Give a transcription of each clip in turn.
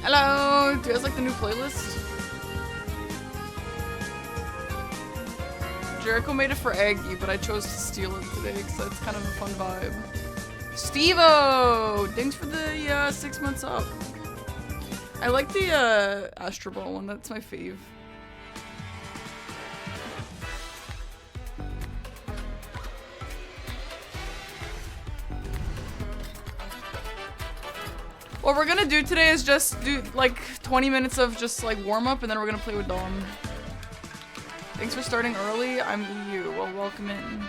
Hello! Do you guys like the new playlist? Jericho made it for Aggie, but I chose to steal it today because it's kind of a fun vibe. Steve-O! Thanks for the 6 months up. I like the Astro Ball one, that's my fave. What we're gonna do today is just do like 20 minutes of just like warm up and then we're gonna play with Dom. Thanks for starting early. I'm EU. Well, welcome in.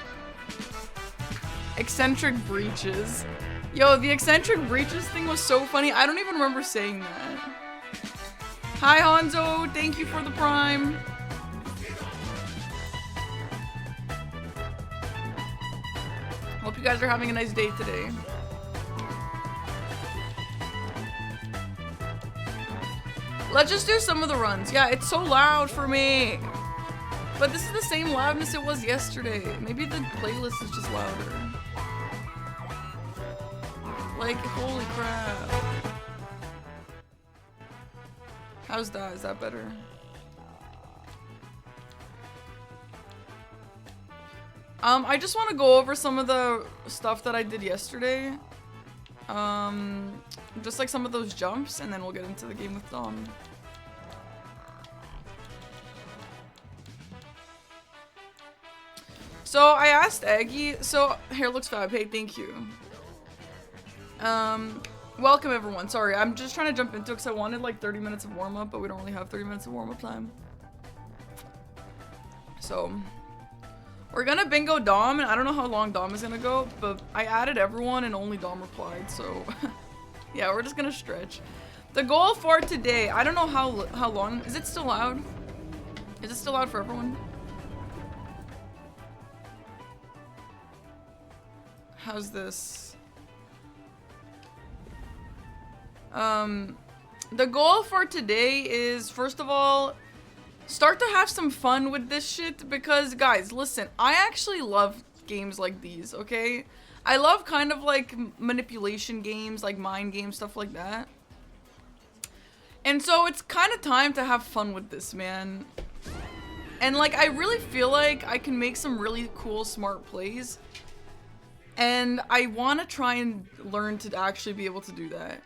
Eccentric breeches. Yo, the eccentric breeches thing was so funny. I don't even remember saying that. Hi, Hanzo. Thank you for the prime. Hope you guys are having a nice day today. Let's just do some of the runs. Yeah, it's so loud for me. But this is the same loudness it was yesterday. Maybe the playlist is just louder. Like, holy crap. How's that? Is that better? I just want to go over some of the stuff that I did yesterday. Just like some of those jumps, and then we'll get into the game with Dom. So I asked Aggie, so hair looks fab, hey, thank you. Welcome everyone, sorry, I'm just trying to jump into it because I wanted like 30 minutes of warm up, but we don't really have 30 minutes of warm up time. So, we're gonna bingo Dom, and I don't know how long Dom is gonna go, but I added everyone and only Dom replied, so yeah, we're just gonna stretch. The goal for today, I don't know how long, is it still loud? Is it still loud for everyone? How's this? The goal for today is, first of all, start to have some fun with this shit, because guys, listen, I actually love games like these, okay? I love kind of like manipulation games, like mind games, stuff like that. And so it's kind of time to have fun with this, man. And like, I really feel like I can make some really cool, smart plays. And I want to try and learn to actually be able to do that.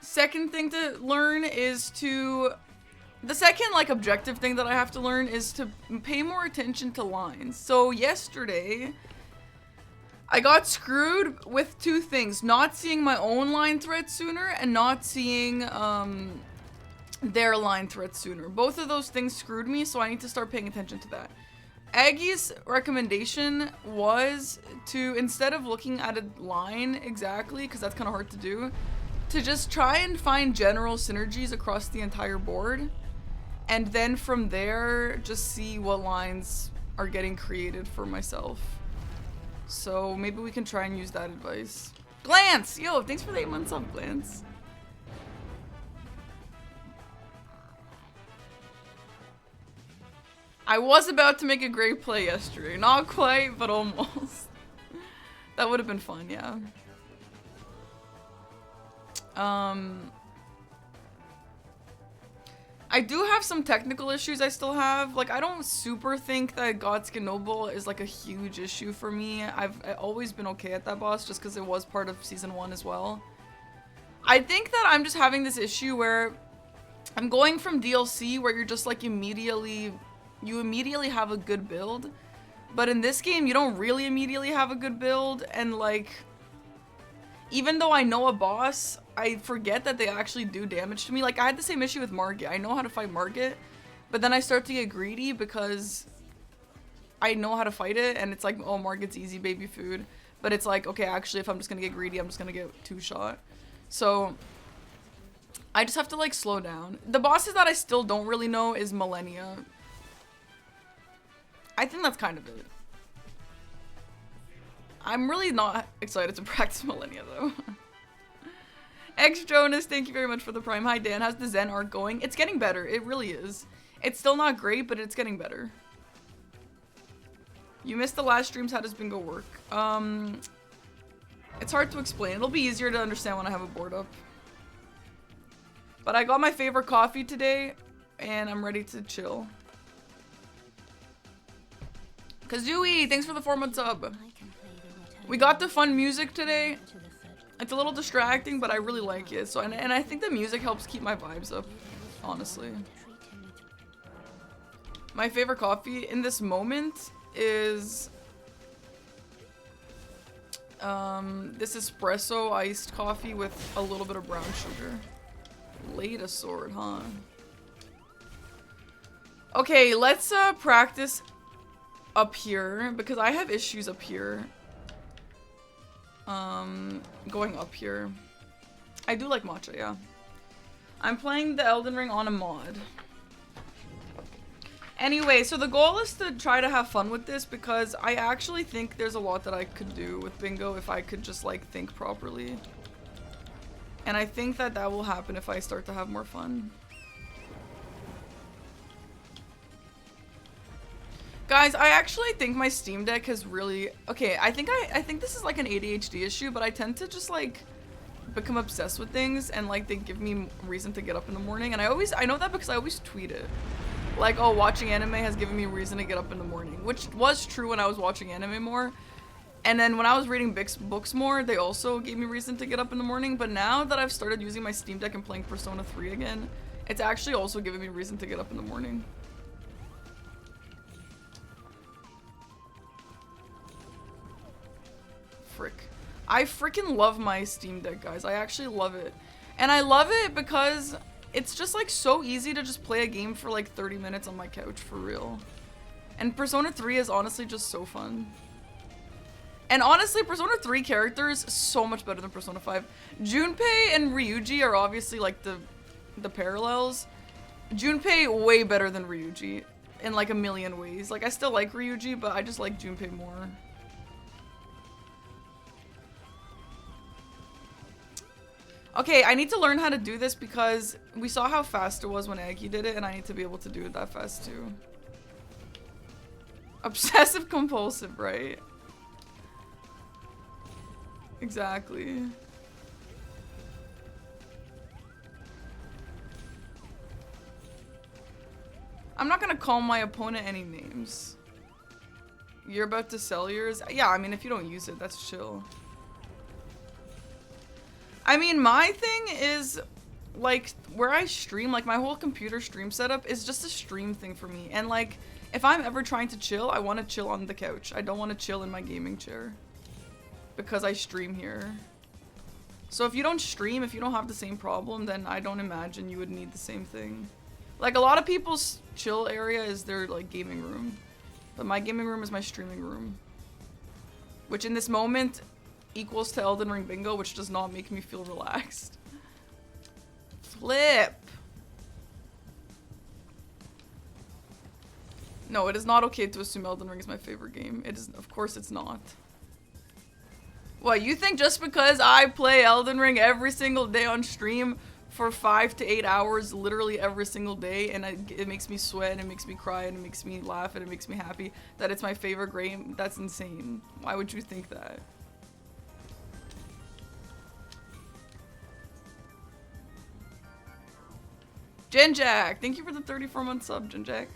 Second thing to learn is to... The second, like, objective thing that I have to learn is to pay more attention to lines. So yesterday, I got screwed with two things. Not seeing my own line thread sooner and not seeing their line thread sooner. Both of those things screwed me, so I need to start paying attention to that. Aggie's recommendation was to, instead of looking at a line exactly, because that's kind of hard to do, to just try and find general synergies across the entire board. And then from there, just see what lines are getting created for myself. So maybe we can try and use that advice. Glance! Yo, thanks for the 8 months up, Glance. I was about to make a great play yesterday. Not quite, but almost. That would have been fun, yeah. I do have some technical issues I still have. Like, I don't super think that Godskin Noble is like a huge issue for me. I've always been okay at that boss just because it was part of season 1 as well. I think that I'm just having this issue where I'm going from DLC where you're just like immediately have a good build. But in this game, you don't really immediately have a good build, and like, even though I know a boss, I forget that they actually do damage to me. Like, I had the same issue with Margit. I know how to fight Margit, but then I start to get greedy because I know how to fight it, and it's like, oh, Margit's easy baby food. But it's like, okay, actually, if I'm just gonna get greedy, I'm just gonna get 2-shot. So, I just have to, like, slow down. The bosses that I still don't really know is Millennia. I think that's kind of it. I'm really not excited to practice Millennia, though. X Jonas, thank you very much for the prime. Hi, Dan. How's the Zen art going? It's getting better. It really is. It's still not great, but it's getting better. You missed the last streams. How does bingo work? It's hard to explain. It'll be easier to understand when I have a board up. But I got my favorite coffee today, and I'm ready to chill. Kazooie, thanks for the 4-month sub. We got the fun music today. It's a little distracting, but I really like it. So, and I think the music helps keep my vibes up, honestly. My favorite coffee in this moment is this espresso iced coffee with a little bit of brown sugar. Leda sword, huh? Okay, let's practice up here because I have issues up here. Going up here. I do like matcha, yeah. I'm playing the Elden Ring on a mod. Anyway, so the goal is to try to have fun with this because I actually think there's a lot that I could do with bingo if I could just like think properly. And I think that that will happen if I start to have more fun. Guys, I actually think my Steam Deck has really... Okay, I think this is like an ADHD issue, but I tend to just like become obsessed with things and like they give me reason to get up in the morning. And I know that because I always tweet it. Like, oh, watching anime has given me reason to get up in the morning, which was true when I was watching anime more. And then when I was reading books more, they also gave me reason to get up in the morning. But now that I've started using my Steam Deck and playing Persona 3 again, it's actually also giving me reason to get up in the morning. Frick. I freaking love my Steam Deck, guys. I actually love it. And I love it because it's just like so easy to just play a game for like 30 minutes on my couch, for real. And Persona 3 is honestly just so fun. And honestly, Persona 3 characters so much better than Persona 5. Junpei and Ryuji are obviously like the parallels. Junpei way better than Ryuji in like a million ways. Like I still like Ryuji, but I just like Junpei more. Okay, I need to learn how to do this because we saw how fast it was when Aggie did it, and I need to be able to do it that fast too. Obsessive compulsive, right? Exactly. I'm not gonna call my opponent any names. You're about to sell yours? Yeah, I mean, if you don't use it, that's chill. I mean, my thing is, like, where I stream, like, my whole computer stream setup is just a stream thing for me. And, like, if I'm ever trying to chill, I want to chill on the couch. I don't want to chill in my gaming chair. Because I stream here. So if you don't stream, if you don't have the same problem, then I don't imagine you would need the same thing. Like, a lot of people's chill area is their, like, gaming room. But my gaming room is my streaming room. Which in this moment equals to Elden Ring bingo, which does not make me feel relaxed. Flip! No, it is not okay to assume Elden Ring is my favorite game. It is, of course it's not. What, you think just because I play Elden Ring every single day on stream for 5 to 8 hours literally every single day, and it makes me sweat, and it makes me cry, and it makes me laugh, and it makes me happy, that it's my favorite game? That's insane. Why would you think that? Jinjack! Thank you for the 34-month sub, Jinjack.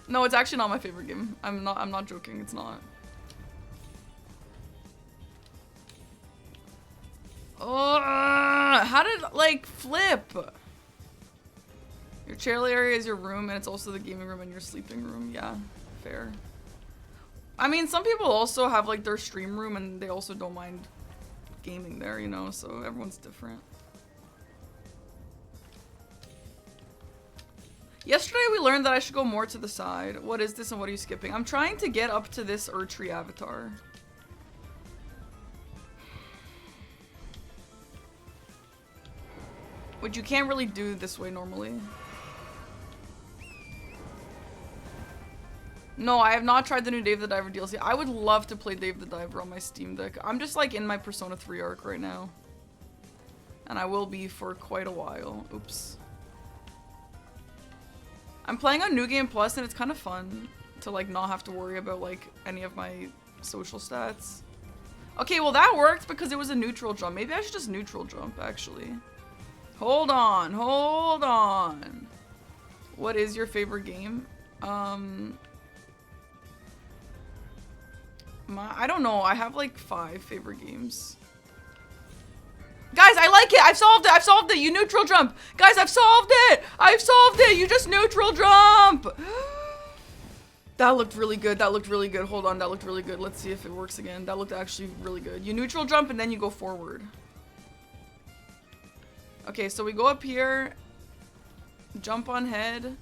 No, it's actually not my favorite game. I'm not joking, it's not. Oh, how did, like, flip? Your chair area is your room, and it's also the gaming room and your sleeping room. Yeah, fair. I mean, some people also have, like, their stream room, and they also don't mind gaming there, you know, so everyone's different. Yesterday we learned that I should go more to the side. What is this and what are you skipping? I'm trying to get up to this Erdtree avatar. Which you can't really do this way normally. No, I have not tried the new Dave the Diver DLC. I would love to play Dave the Diver on my Steam Deck. I'm just like in my Persona 3 arc right now. And I will be for quite a while. Oops. I'm playing on New Game Plus and it's kind of fun to like not have to worry about like any of my social stats. Okay, well that worked because it was a neutral jump. Maybe I should just neutral jump, actually. Hold on, hold on. What is your favorite game? I don't know. I have like 5 favorite games. Guys, I like it. I've solved it. I've solved it. You neutral jump. Guys, I've solved it. I've solved it. You just neutral jump. That looked really good. That looked really good. Hold on. That looked really good. Let's see if it works again. That looked actually really good. You neutral jump and then you go forward. Okay, so we go up here. Jump on head.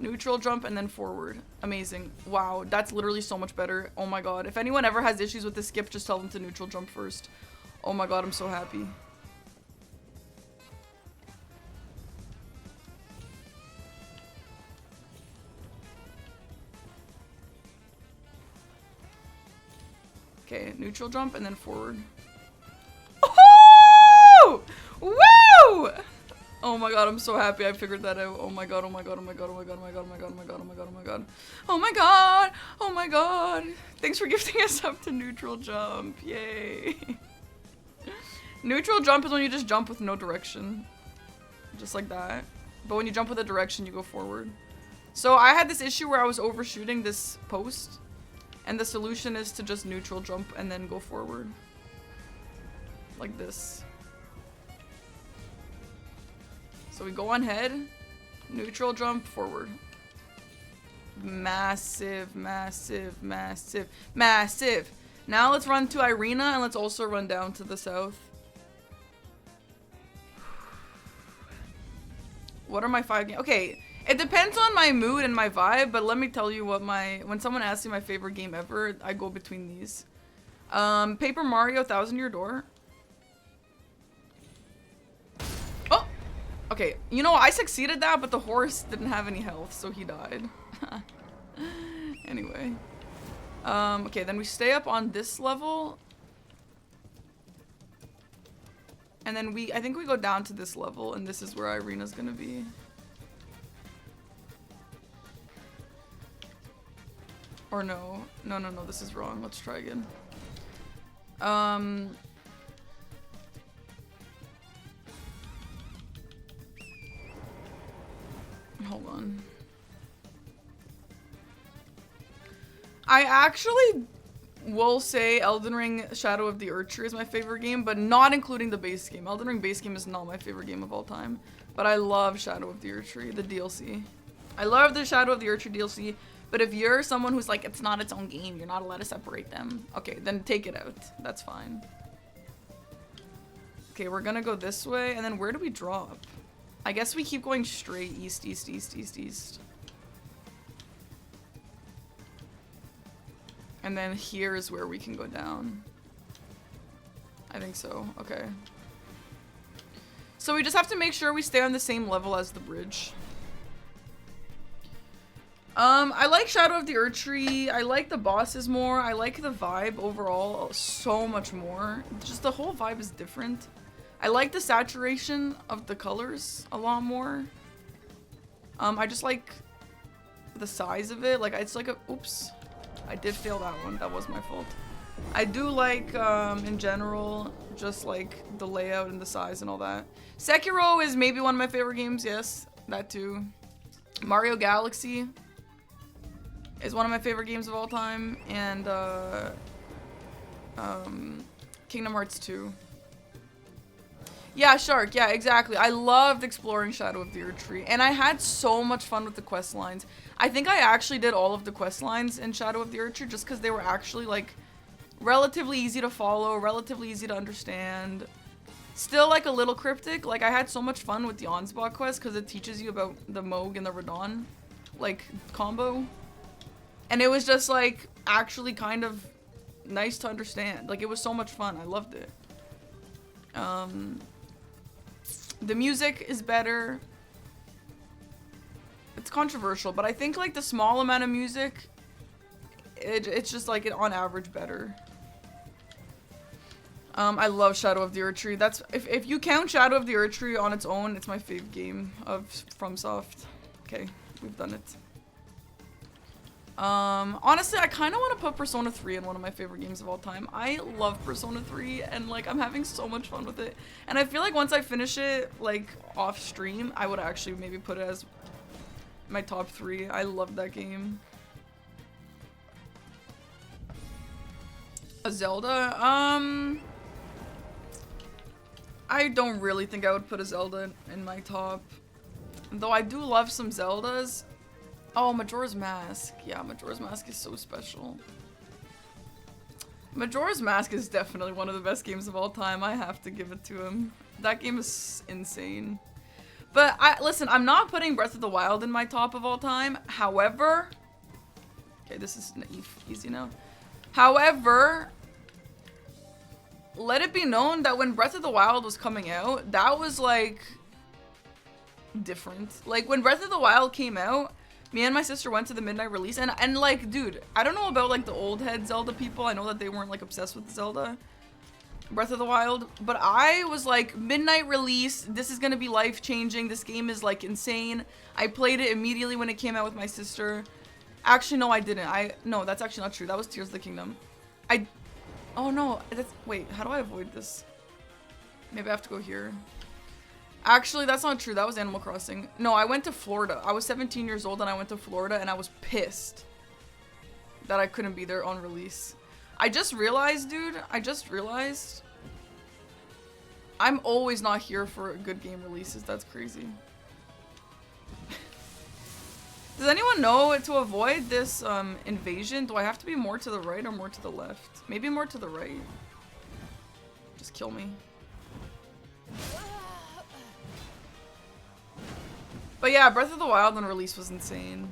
Neutral jump and then forward. Amazing. Wow, that's literally so much better. Oh my god. If anyone ever has issues with this skip, just tell them to neutral jump first. Oh my god, I'm so happy. Okay, neutral jump and then forward. Oh! Woo! Oh my god, I'm so happy I figured that out. Oh my god, oh my god, oh my god, oh my god, oh my god, oh my god, oh my god, oh my god, oh my god. Oh my god! Oh my god! Thanks for gifting us up to neutral jump. Yay. Neutral jump is when you just jump with no direction. Just like that. But when you jump with a direction, you go forward. So I had this issue where I was overshooting this post. And the solution is to just neutral jump and then go forward. Like this. So we go on head, neutral jump, forward. Massive, massive, massive, massive. Now let's run to Irina and let's also run down to the south. What are my 5 games? Okay, it depends on my mood and my vibe, but let me tell you what when someone asks me my favorite game ever, I go between these. Paper Mario, Thousand Year Door. Okay, you know, I succeeded that, but the horse didn't have any health, so he died. Anyway. Okay, then we stay up on this level. And then I think we go down to this level, and this is where Irina's gonna be. Or no. No, no, no, this is wrong. Let's try again. Hold on. I actually will say Elden Ring Shadow of the Erdtree is my favorite game, but not including the base game. Elden Ring base game is not my favorite game of all time, but I love Shadow of the Erdtree, the DLC. I love the Shadow of the Erdtree DLC, but if you're someone who's like, it's not its own game, you're not allowed to separate them, okay, then take it out. That's fine. Okay, we're gonna go this way, and then where do we drop? I guess we keep going straight east, east, east, east, east. And then here is where we can go down. I think so. Okay. So we just have to make sure we stay on the same level as the bridge. I like Shadow of the Erdtree. I like the bosses more. I like the vibe overall so much more. Just the whole vibe is different. I like the saturation of the colors a lot more. I just like the size of it. Like, it's like a... Oops. I did fail that one. That was my fault. I do like, in general, just like the layout and the size and all that. Sekiro is maybe one of my favorite games. Yes, that too. Mario Galaxy is one of my favorite games of all time. And, Kingdom Hearts 2. Yeah, Shark. Yeah, exactly. I loved exploring Shadow of the Erdtree, and I had so much fun with the quest lines. I think I actually did all of the quest lines in Shadow of the Erdtree just because they were actually, like, relatively easy to follow, relatively easy to understand. Still, like, a little cryptic. Like, I had so much fun with the Ansbach quest because it teaches you about the Moog and the Radon, like, combo. And it was just, like, actually kind of nice to understand. Like, it was so much fun. I loved it. The music is better. It's controversial, but I think like the small amount of music, it's just like on average better. I love Shadow of the Erdtree. That's if you count Shadow of the Erdtree on its own, it's my fave game of FromSoft. Okay, we've done it. Honestly, I kind of want to put Persona 3 in one of my favorite games of all time. I love Persona 3 and like I'm having so much fun with it. And I feel like once I finish it like off stream, I would actually maybe put it as my top 3. I love that game. A Zelda? I don't really think I would put a Zelda in my top. Though I do love some Zeldas. Oh, Majora's Mask. Yeah, Majora's Mask is so special. Majora's Mask is definitely one of the best games of all time. I have to give it to him. That game is insane. But listen, I'm not putting Breath of the Wild in my top of all time. However, okay, this is easy now. However, let it be known that when Breath of the Wild was coming out, that was like different. Like when Breath of the Wild came out, me and my sister went to the midnight release and like, dude, I don't know about like the old head Zelda people. I know that they weren't like obsessed with Zelda Breath of the Wild, but I was like, midnight release, this is gonna be life-changing. This game is like insane. I played it immediately when it came out with my sister. Actually, no, I didn't. No, that's actually not true. That was Tears of the Kingdom. Oh no, wait, how do I avoid this? Maybe I have to go here. Actually, that's not true. That was Animal Crossing. No, I went to Florida. I was 17 years old and I went to Florida and I was pissed that I couldn't be there on release. I just realized, dude, I'm always not here for good game releases. That's crazy. Does anyone know to avoid this invasion? Do I have to be more to the right or more to the left? Maybe more to the right. Just kill me. But yeah, Breath of the Wild on release was insane.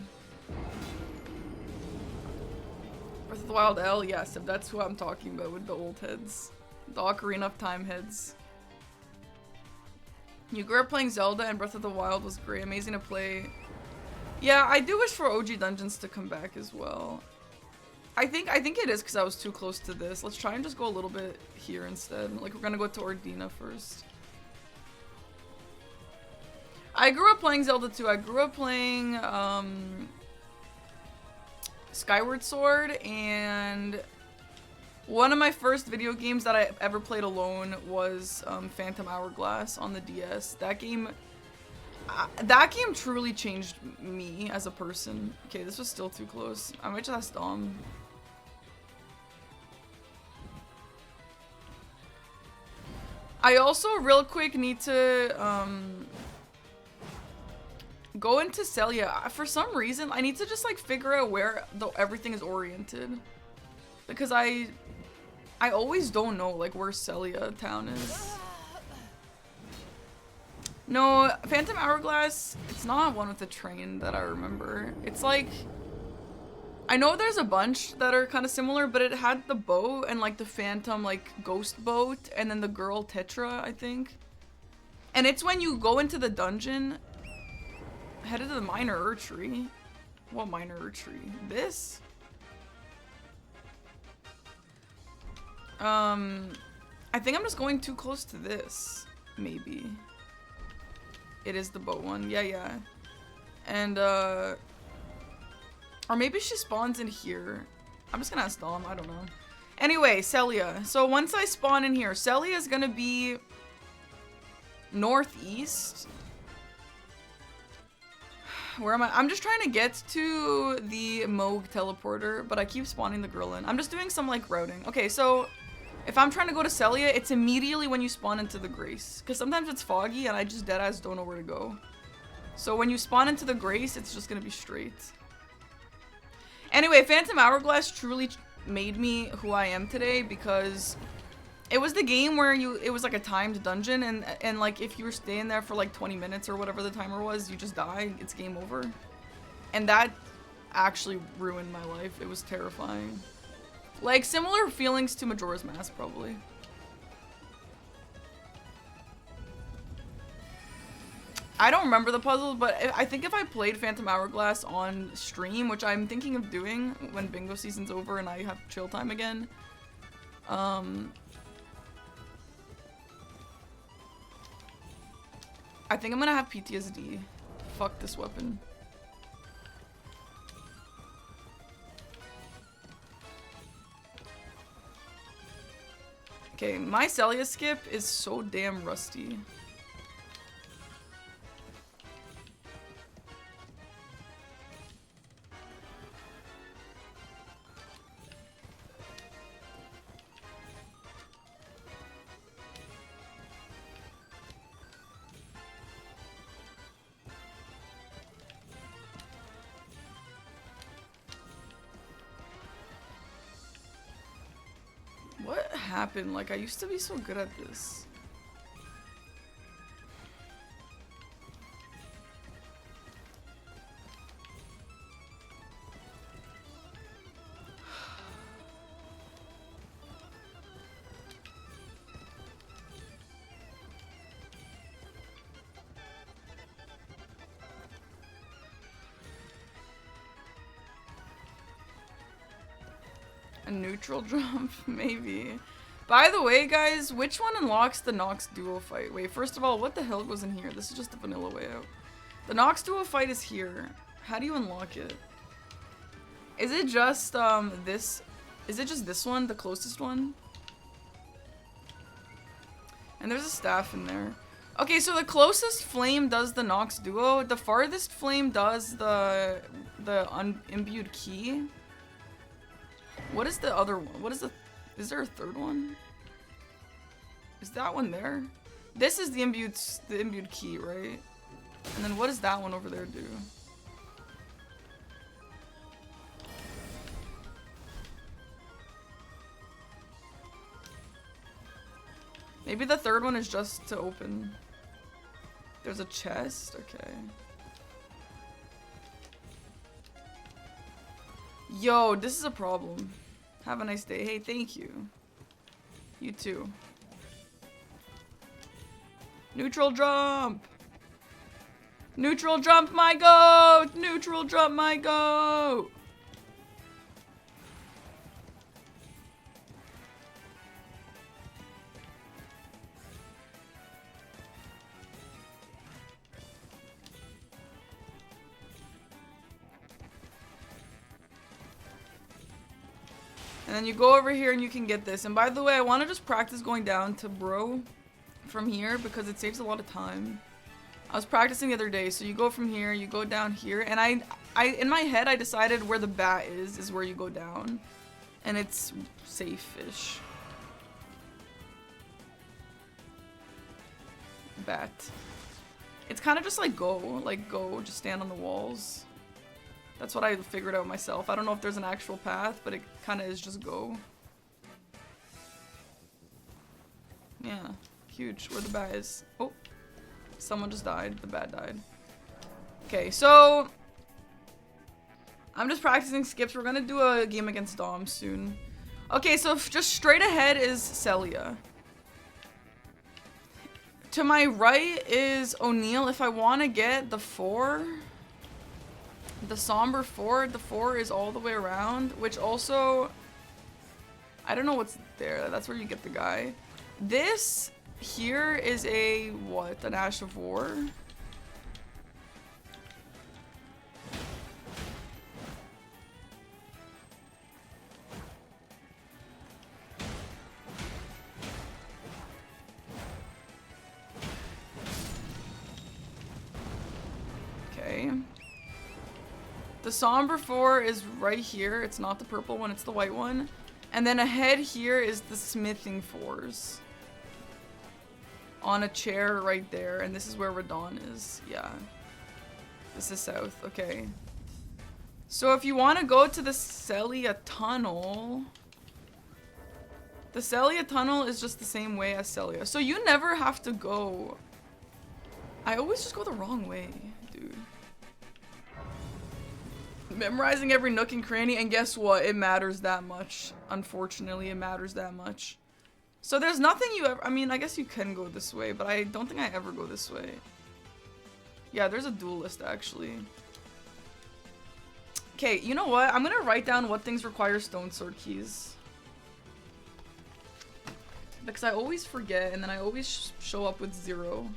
Breath of the Wild L, yes, if that's who I'm talking about with the old heads. The Ocarina of Time heads. You grew up playing Zelda and Breath of the Wild was great, amazing to play. Yeah, I do wish for OG Dungeons to come back as well. I think it is because I was too close to this. Let's try and just go a little bit here instead. Like, we're gonna go to Ordina first. I grew up playing Zelda too. I grew up playing Skyward Sword, and one of my first video games that I ever played alone was Phantom Hourglass on the DS. That game truly changed me as a person. Okay, this was still too close. I might just ask Dom. I also real quick need to go into Celia. For some reason, I need to just like figure out where everything is oriented, because I always don't know like where Celia town is. No, Phantom Hourglass, it's not one with the train that I remember. It's like, I know there's a bunch that are kind of similar, but it had the boat and like the phantom like ghost boat and then the girl Tetra, I think. And it's when you go into the dungeon, headed to the minor Erdtree. What minor Erdtree? This? I think I'm just going too close to this, maybe. It is the boat one. Yeah. And, or maybe she spawns in here. I'm just gonna ask Dom. I don't know. Anyway, Celia. So once I spawn in here, Celia is gonna be northeast. Where am I? I'm just trying to get to the Moog teleporter, but I keep spawning the girl in. I'm just doing some, like, routing. Okay, so if I'm trying to go to Celia, it's immediately when you spawn into the Grace. Because sometimes it's foggy and I just deadass don't know where to go. So when you spawn into the Grace, it's just gonna be straight. Anyway, Phantom Hourglass truly made me who I am today, because it was the game where it was like a timed dungeon, and like if you were staying there for like 20 minutes or whatever the timer was, you just die, it's game over. And that actually ruined my life. It was terrifying. Like similar feelings to Majora's Mask, probably. I don't remember the puzzles, but I think if I played Phantom Hourglass on stream, which I'm thinking of doing when bingo season's over and I have chill time again, I think I'm gonna have PTSD. Fuck this weapon. Okay, my Celia skip is so damn rusty. What happened? Like, I used to be so good at this. A neutral jump? Maybe. By the way, guys, which one unlocks the Nox duo fight? Wait, first of all, what the hell goes in here? This is just the vanilla way out. The Nox duo fight is here. How do you unlock it? Is it just, this? Is it just this one? The closest one? And there's a staff in there. Okay, so the closest flame does the Nox duo. The farthest flame does the imbued key. What is the other one? What is the... Is there a third one? Is that one there? This is the imbued key, right? And then what does that one over there do? Maybe the third one is just to open. There's a chest? Okay. Yo, this is a problem. Have a nice day. Hey, thank you. You too. Neutral jump! Neutral jump my goat! Neutral jump my goat! And then you go over here and you can get this. And by the way, I want to just practice going down to bro from here because it saves a lot of time. I was practicing the other day, so you go from here, you go down here, and I in my head I decided where the bat is where you go down. And it's safe-ish. Bat. It's kind of just like go, just stand on the walls. That's what I figured out myself. I don't know if there's an actual path, but it kind of is just go. Yeah, huge. Where the bat is. Oh, someone just died. The bat died. Okay, so I'm just practicing skips. We're gonna do a game against Dom soon. Okay, so just straight ahead is Celia. To my right is O'Neill. If I want to get the 4... The somber 4, the 4 is all the way around, which also, I don't know what's there. That's where you get the guy. This here is a, what, an Ash of War? Okay. The somber 4 is right here. It's not the purple one, it's the white one. And then ahead here is the smithing 4s. On a chair right there. And this is where Radon is. Yeah. This is south. Okay. So if you want to go to the Celia Tunnel... The Celia Tunnel is just the same way as Celia. So you never have to go... I always just go the wrong way, dude. Memorizing every nook and cranny, and guess what? It matters that much. Unfortunately, it matters that much. So there's nothing you ever... I mean, I guess you can go this way, but I don't think I ever go this way. Yeah, there's a duelist, actually. Okay, you know what? I'm gonna write down what things require stone sword keys. Because I always forget, and then I always show up with 0.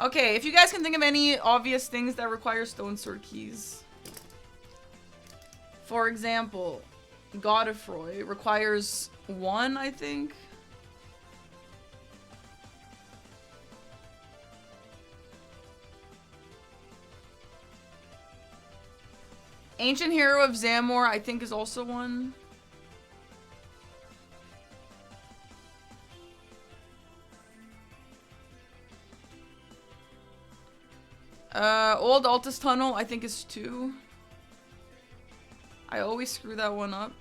Okay, if you guys can think of any obvious things that require stone sword keys. For example, Godefroy requires 1, I think. Ancient Hero of Zamor, I think, is also 1. Old Altus Tunnel, I think, is 2. I always screw that one up.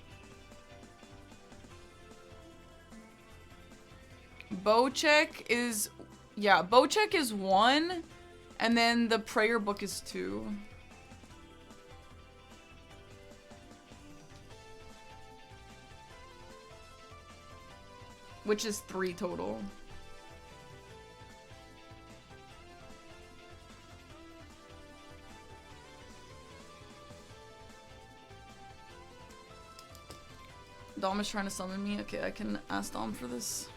Bowcheck is... Yeah, Bowcheck is 1. And then the prayer book is 2. Which is 3 total. Dom is trying to summon me. Okay, I can ask Dom for this.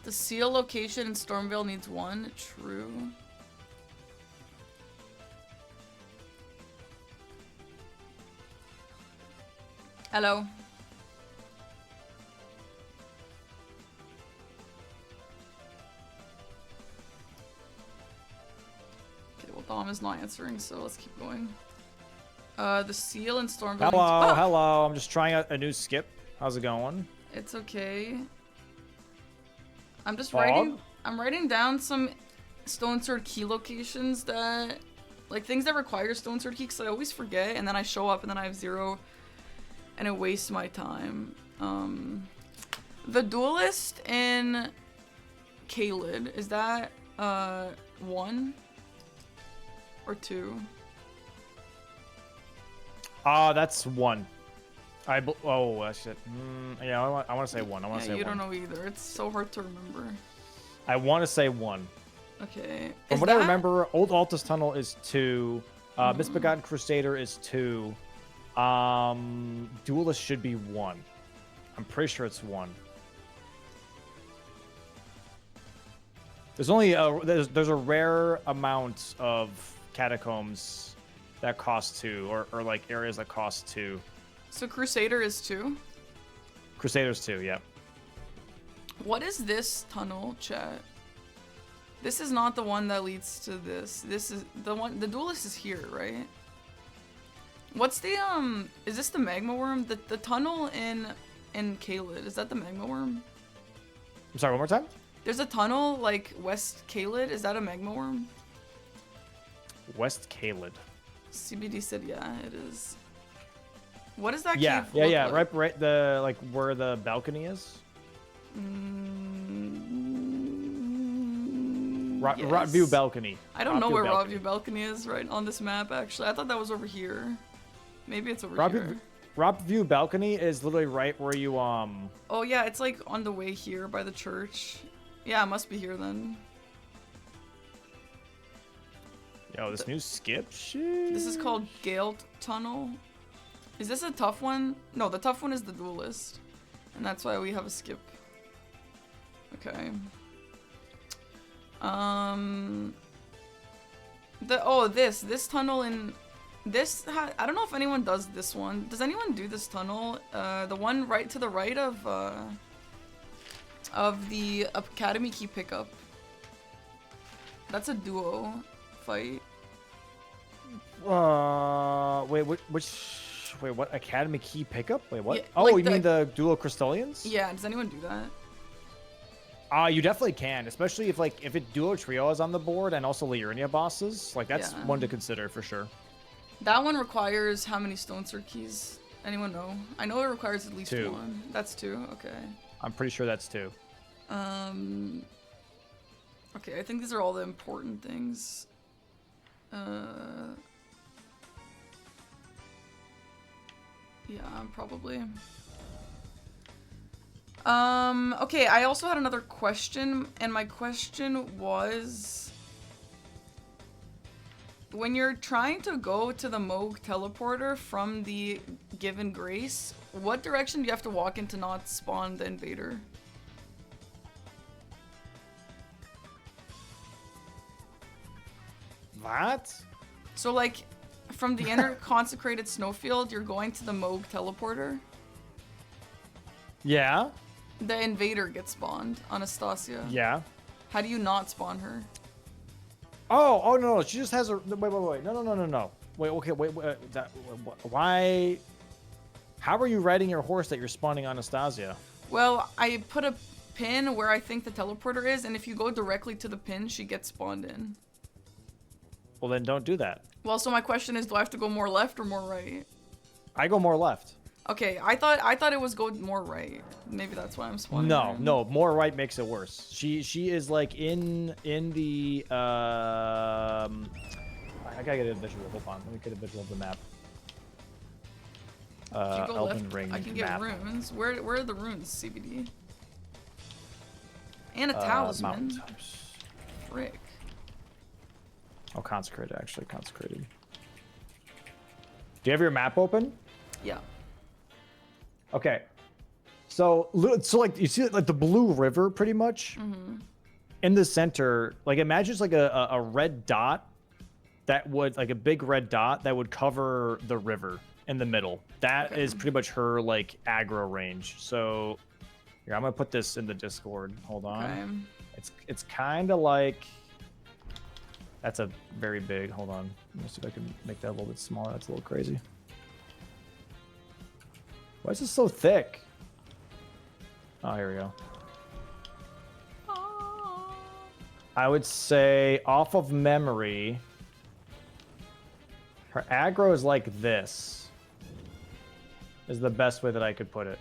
The seal location in Stormvale needs 1. True. Hello. Okay, well, Dom is not answering, so let's keep going. The seal in Stormville. Hello, hello. I'm just trying out a new skip. How's it going? It's okay. I'm just Bob? I'm writing down some stone sword key locations that, like, things that require stone sword key, because I always forget, and then I show up and then I have 0, and it wastes my time. The duelist in Caelid, is that 1 or 2? That's 1. Oh, shit. Yeah, I want to say 1. I want to say 1. You don't know either. It's so hard to remember. I want to say 1. Okay. From what I remember, Old Altus Tunnel is 2. Misbegotten Crusader is 2. Duelist should be 1. I'm pretty sure it's 1. There's only there's a rare amount of catacombs that cost 2, or like areas that cost 2. So Crusader is 2? Crusader's 2, yeah. What is this tunnel, chat? This is not the one that leads to this. This is the one. The duelist is here, right? What's the is this the magma worm? The tunnel in Caelid, is that the magma worm? I'm sorry, one more time? There's a tunnel like West Caelid, is that a magma worm? West Caelid. CBD said yeah, it is. What does that yeah, cave yeah, look yeah, like? right the like where the balcony is? Yes. Rotview balcony. I don't know where Rotview balcony is right on this map actually. I thought that was over here. Maybe it's over here. Rotview balcony is literally right where you Oh yeah, it's like on the way here by the church. Yeah, it must be here then. Yo, this new skip shit. This is called Gale Tunnel. Is this a tough one? No, the tough one is the duelist. And that's why we have a skip. Okay. This tunnel in this I don't know if anyone does this one. Does anyone do this tunnel? The one right to the right of the Academy Key pickup. That's a duo fight. Wait, what Academy Key pickup? Wait, what? Yeah, oh, like you mean the dual Crystallians? Yeah, does anyone do that? You definitely can, especially if it duo trio is on the board and also Liurnia bosses. Like that's one to consider for sure. That one requires how many stone sword keys? Anyone know? I know it requires at least 2. 1. That's 2. Okay. I'm pretty sure that's 2. Okay, I think these are all the important things. Yeah, probably. Okay, I also had another question, and my question was, when you're trying to go to the Moog teleporter from the given grace, what direction do you have to walk in to not spawn the invader? What? So like, from the inner consecrated snowfield, you're going to the Moog teleporter. Yeah. The invader gets spawned, Anastasia. Yeah. How do you not spawn her? Oh no, she just has a wait. No. Wait, okay, wait. Why? How are you riding your horse that you're spawning Anastasia? Well, I put a pin where I think the teleporter is, and if you go directly to the pin, she gets spawned in. Well, then don't do that. Well, so my question is, do I have to go more left or more right? I go more left. Okay, I thought it was go more right. Maybe that's why I'm spawning. No, more right makes it worse. She is like in the I gotta get a visual. Hold on, let me get a visual of the map. If you go Elden left, Ring I can map. get runes. Where are the runes, CBD? And a talisman. Frick. Oh, consecrated, actually consecrated. Do you have your map open? Yeah. Okay. So like you see like the blue river pretty much. Mm-hmm. In the center, like imagine it's like a red dot that would like a big red dot that would cover the river in the middle. That Okay. is pretty much her like aggro range. So here, I'm gonna put this in the Discord. Hold on. Okay. It's kind of like that's a very big. Hold on. Let me see if I can make that a little bit smaller. That's a little crazy. Why is this so thick? Oh, here we go. I would say off of memory, her aggro is like this. Is the best way that I could put it.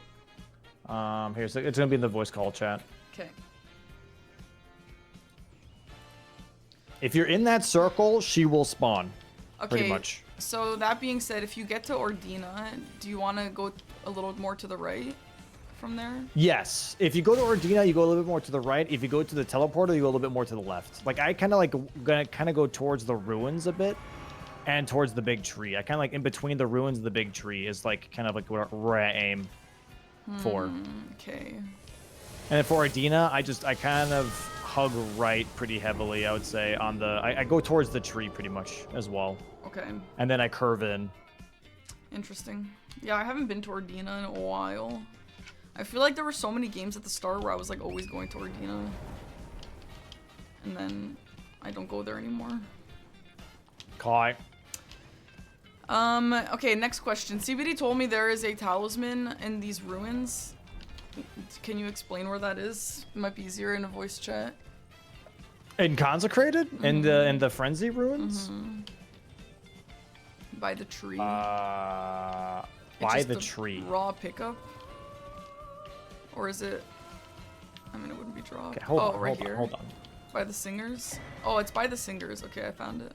Here, so it's gonna be in the voice call chat. Okay. If you're in that circle, she will spawn. Okay. Pretty much. So that being said, if you get to Ordina, do you want to go a little more to the right from there? Yes. If you go to Ordina, you go a little bit more to the right. If you go to the teleporter, you go a little bit more to the left. Like I kind of like gonna kind of go towards the ruins a bit, and towards the big tree. I kind of like in between the ruins and the big tree is like kind of like where I aim for. Okay. And then for Ordina, I kind of hug right pretty heavily. I would say on the I go towards the tree pretty much as well. Okay. And then I curve in. Interesting. Yeah, I haven't been to Ordina in a while. I feel like there were so many games at the start where I was like always going to Ordina. And then I don't go there anymore. Kai. Okay, next question. CBD told me there is a talisman in these ruins. Can you explain where that is? It might be easier in a voice chat. In consecrated? In the frenzy ruins? By the tree. By It's the just a tree. Raw pickup? Or is it... I mean, it wouldn't be dropped. Okay, hold oh, on, right hold here. on, hold on. By the singers? Oh, it's by the singers. Okay, I found it.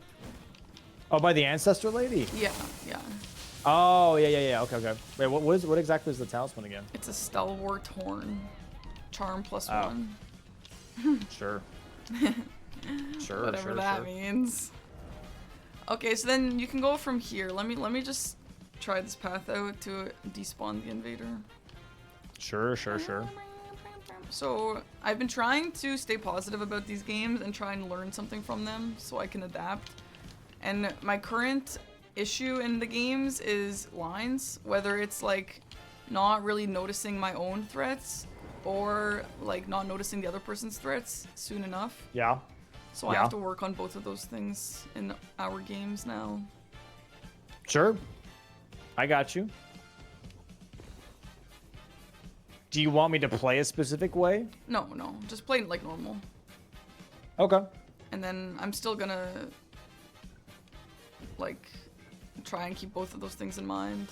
Oh, by the ancestor lady? Yeah, yeah. Oh, yeah. Okay. Wait, what exactly is the talisman again? It's a stalwart horn. Charm plus Oh. 1. Sure. Sure. Whatever that means. Okay, so then you can go from here. Let me just try this path out to despawn the invader. Sure. So I've been trying to stay positive about these games and try and learn something from them so I can adapt. And my current issue in the games is lines, whether it's like not really noticing my own threats or like not noticing the other person's threats soon enough. Yeah. So I have to work on both of those things in our games now. Sure. I got you. Do you want me to play a specific way? No, just play like normal. Okay. And then I'm still gonna like try and keep both of those things in mind.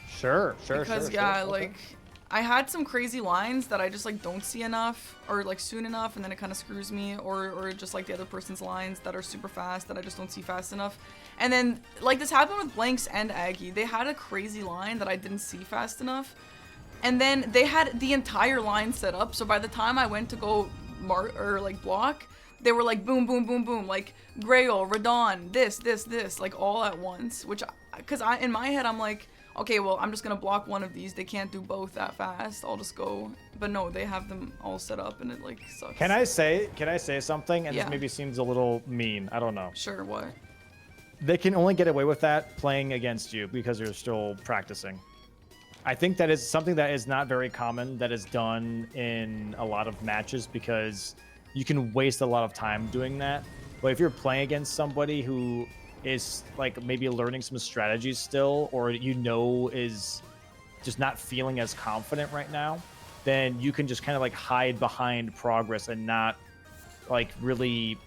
Sure. Because yeah, like I had some crazy lines that I just like don't see enough or like soon enough, and then it kind of screws me, or just like the other person's lines that are super fast that I just don't see fast enough. And then like this happened with Blanks and Aggie. They had a crazy line that I didn't see fast enough, and then they had the entire line set up. So by the time I went to go block, they were like boom, boom, boom, boom, like Grail, Radon, this, like all at once. Which, because in my head I'm like, okay, well I'm just gonna block one of these. They can't do both that fast. I'll just go. But no, they have them all set up, and it like sucks. Can I say something? And Yeah. this maybe seems a little mean. I don't know. Sure. What? They can only get away with that playing against you because you're still practicing. I think that is something that is not very common that is done in a lot of matches because you can waste a lot of time doing that. But if you're playing against somebody who is like maybe learning some strategies still, or is just not feeling as confident right now, then you can just kind of like hide behind progress and not like really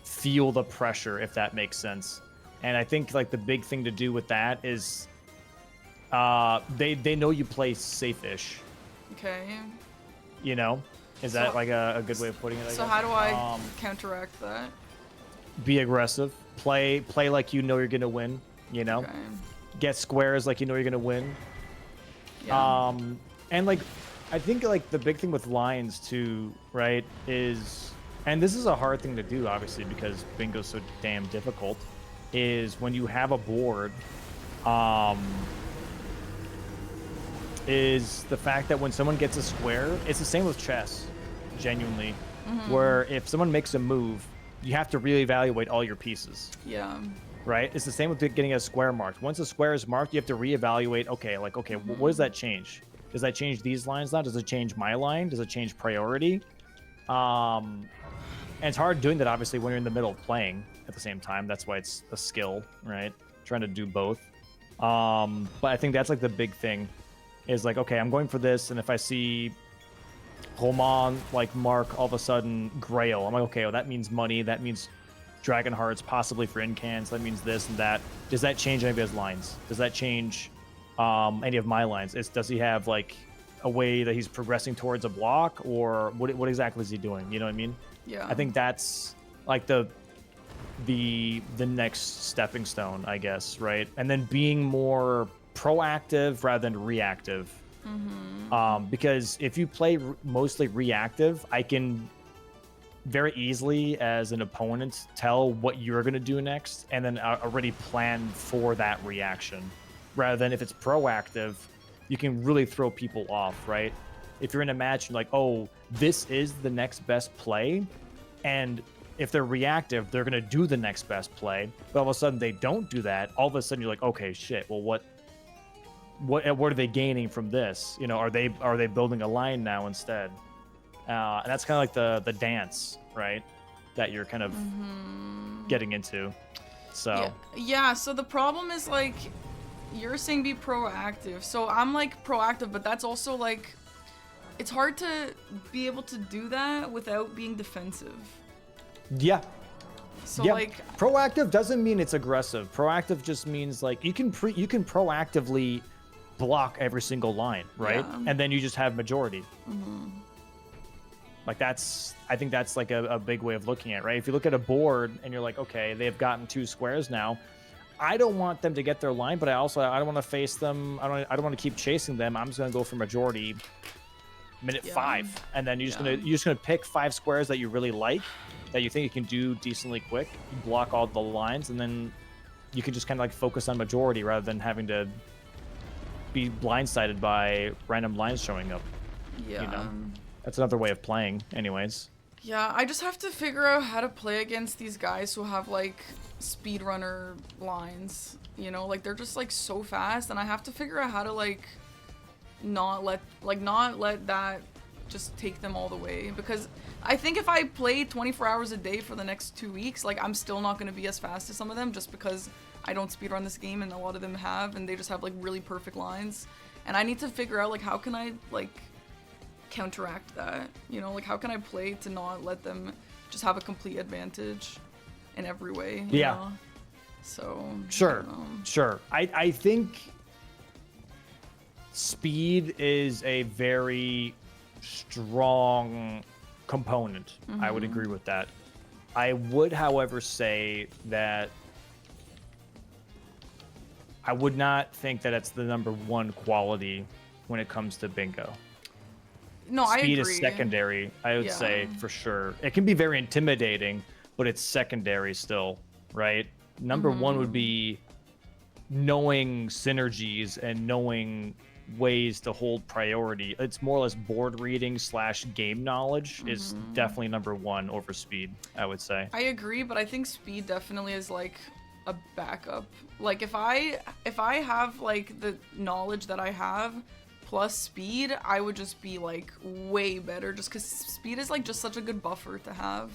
feel the pressure, if that makes sense. And I think like the big thing to do with that is they know you play safe-ish. Okay. You know? Is that like a good way of putting it? I So guess? how do I counteract that? Be aggressive. Play like you know you're gonna win. You know? Okay. Get squares like you know you're gonna win. Yeah. And like I think like the big thing with lines too, right, is, and this is a hard thing to do obviously because bingo's so damn difficult, is when you have a board, is the fact that when someone gets a square, it's the same with chess, genuinely, where if someone makes a move, you have to reevaluate all your pieces. Yeah. Right? It's the same with getting a square marked. Once a square is marked, you have to reevaluate, okay, what does that change? Does that change these lines now? Does it change my line? Does it change priority? And it's hard doing that, obviously, when you're in the middle of playing at the same time. That's why it's a skill, right? Trying to do both. But I think that's like the big thing is like, okay, I'm going for this, and if I see Roman like mark all of a sudden Grail, I'm like, okay, well, that means money, that means Dragon Hearts, possibly for incans, that means this and that. Does that change any of his lines? Does that change any of my lines? Does he have like a way that he's progressing towards a block, or what exactly is he doing? You know what I mean? Yeah. I think that's like the next stepping stone, I guess, right? And then being more proactive rather than reactive. Because if you play mostly reactive, I can very easily, as an opponent, tell what you're going to do next and then already plan for that reaction. Rather than if it's proactive, you can really throw people off, right? If you're in a match, you're like, oh, this is the next best play. And if they're reactive, they're going to do the next best play. But all of a sudden they don't do that. All of a sudden you're like, okay, shit, well, what are they gaining from this? You know, are they building a line now instead? And that's kind of like the dance, right? That you're kind of getting into. So yeah. So the problem is like you're saying be proactive. So I'm like proactive, but that's also like it's hard to be able to do that without being defensive. Yeah. So yeah. like proactive doesn't mean it's aggressive. Proactive just means like you can proactively block every single line, right? Yeah. And then you just have majority. Like I think that's like a big way of looking at it, right? If you look at a board and you're like, okay, they've gotten 2 squares now. I don't want them to get their line, but I don't want to face them. I don't want to keep chasing them. I'm just gonna go for majority minute 5, and then you're just gonna pick 5 squares that you really like, that you think you can do decently quick. You block all the lines, and then you can just kind of like focus on majority rather than having to be blindsided by random lines showing up. Yeah. You know? That's another way of playing, anyways. Yeah, I just have to figure out how to play against these guys who have like speedrunner lines. You know, like they're just like so fast, and I have to figure out how to like not let that just take them all the way, because I think if I play 24 hours a day for the next 2 weeks, like I'm still not going to be as fast as some of them, just because I don't speedrun this game and a lot of them have, and they just have like really perfect lines. And I need to figure out like how can I like counteract that, you know, like how can I play to not let them just have a complete advantage in every way, you know? So sure. I think speed is a very strong component. I would agree with that. I would, however, say that I would not think that it's the #1 quality when it comes to bingo. No, I Speed agree. is secondary, I would say, for sure. It can be very intimidating, but it's secondary still, right? Number one would be knowing synergies and knowing ways to hold priority. It's more or less board reading / game knowledge is definitely number one over speed, I would say. I agree, but I think speed definitely is like a backup. Like if I have like the knowledge that I have plus speed, I would just be like way better just because speed is like just such a good buffer to have.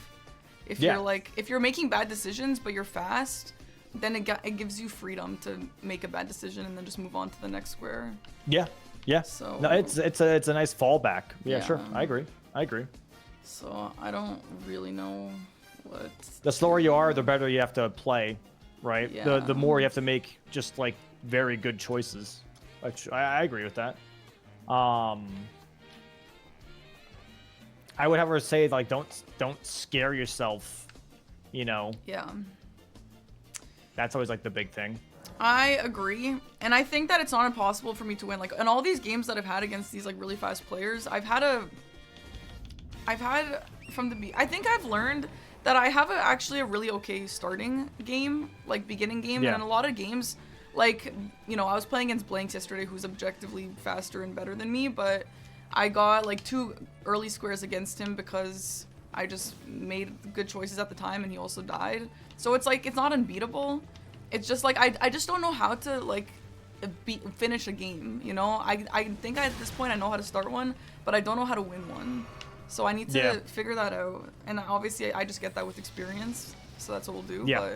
If you're like, if you're making bad decisions but you're fast, then it gives you freedom to make a bad decision and then just move on to the next square. Yeah, yeah. So no, it's a nice fallback. Yeah, sure. I agree. So I don't really know what. The slower you are, the better you have to play, right? Yeah. The more you have to make just like very good choices. Which I agree with that. I would have her say like don't scare yourself, you know. Yeah. That's always like the big thing. I agree, and I think that it's not impossible for me to win. Like in all these games that I've had against these like really fast players, I've had from the I think I've learned that I have actually a really okay starting game, like beginning game, and in a lot of games, like, you know, I was playing against Blanks yesterday, who's objectively faster and better than me, but I got like 2 early squares against him because I just made good choices at the time, and he also died. So it's like, it's not unbeatable. It's just like, I just don't know how to like finish a game, you know? I think at this point I know how to start one, but I don't know how to win one. So I need to figure that out. And obviously I just get that with experience. So that's what we'll do. Yeah.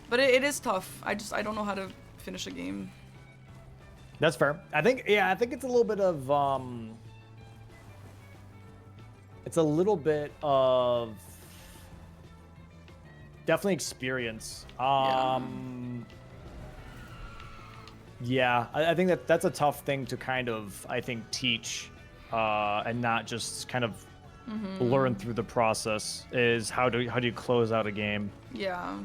But it is tough. I don't know how to finish a game. That's fair. I think it's a little bit of definitely experience. Yeah, I think that's a tough thing to kind of, I think, teach and not just kind of learn through the process, is how do you close out a game. Yeah.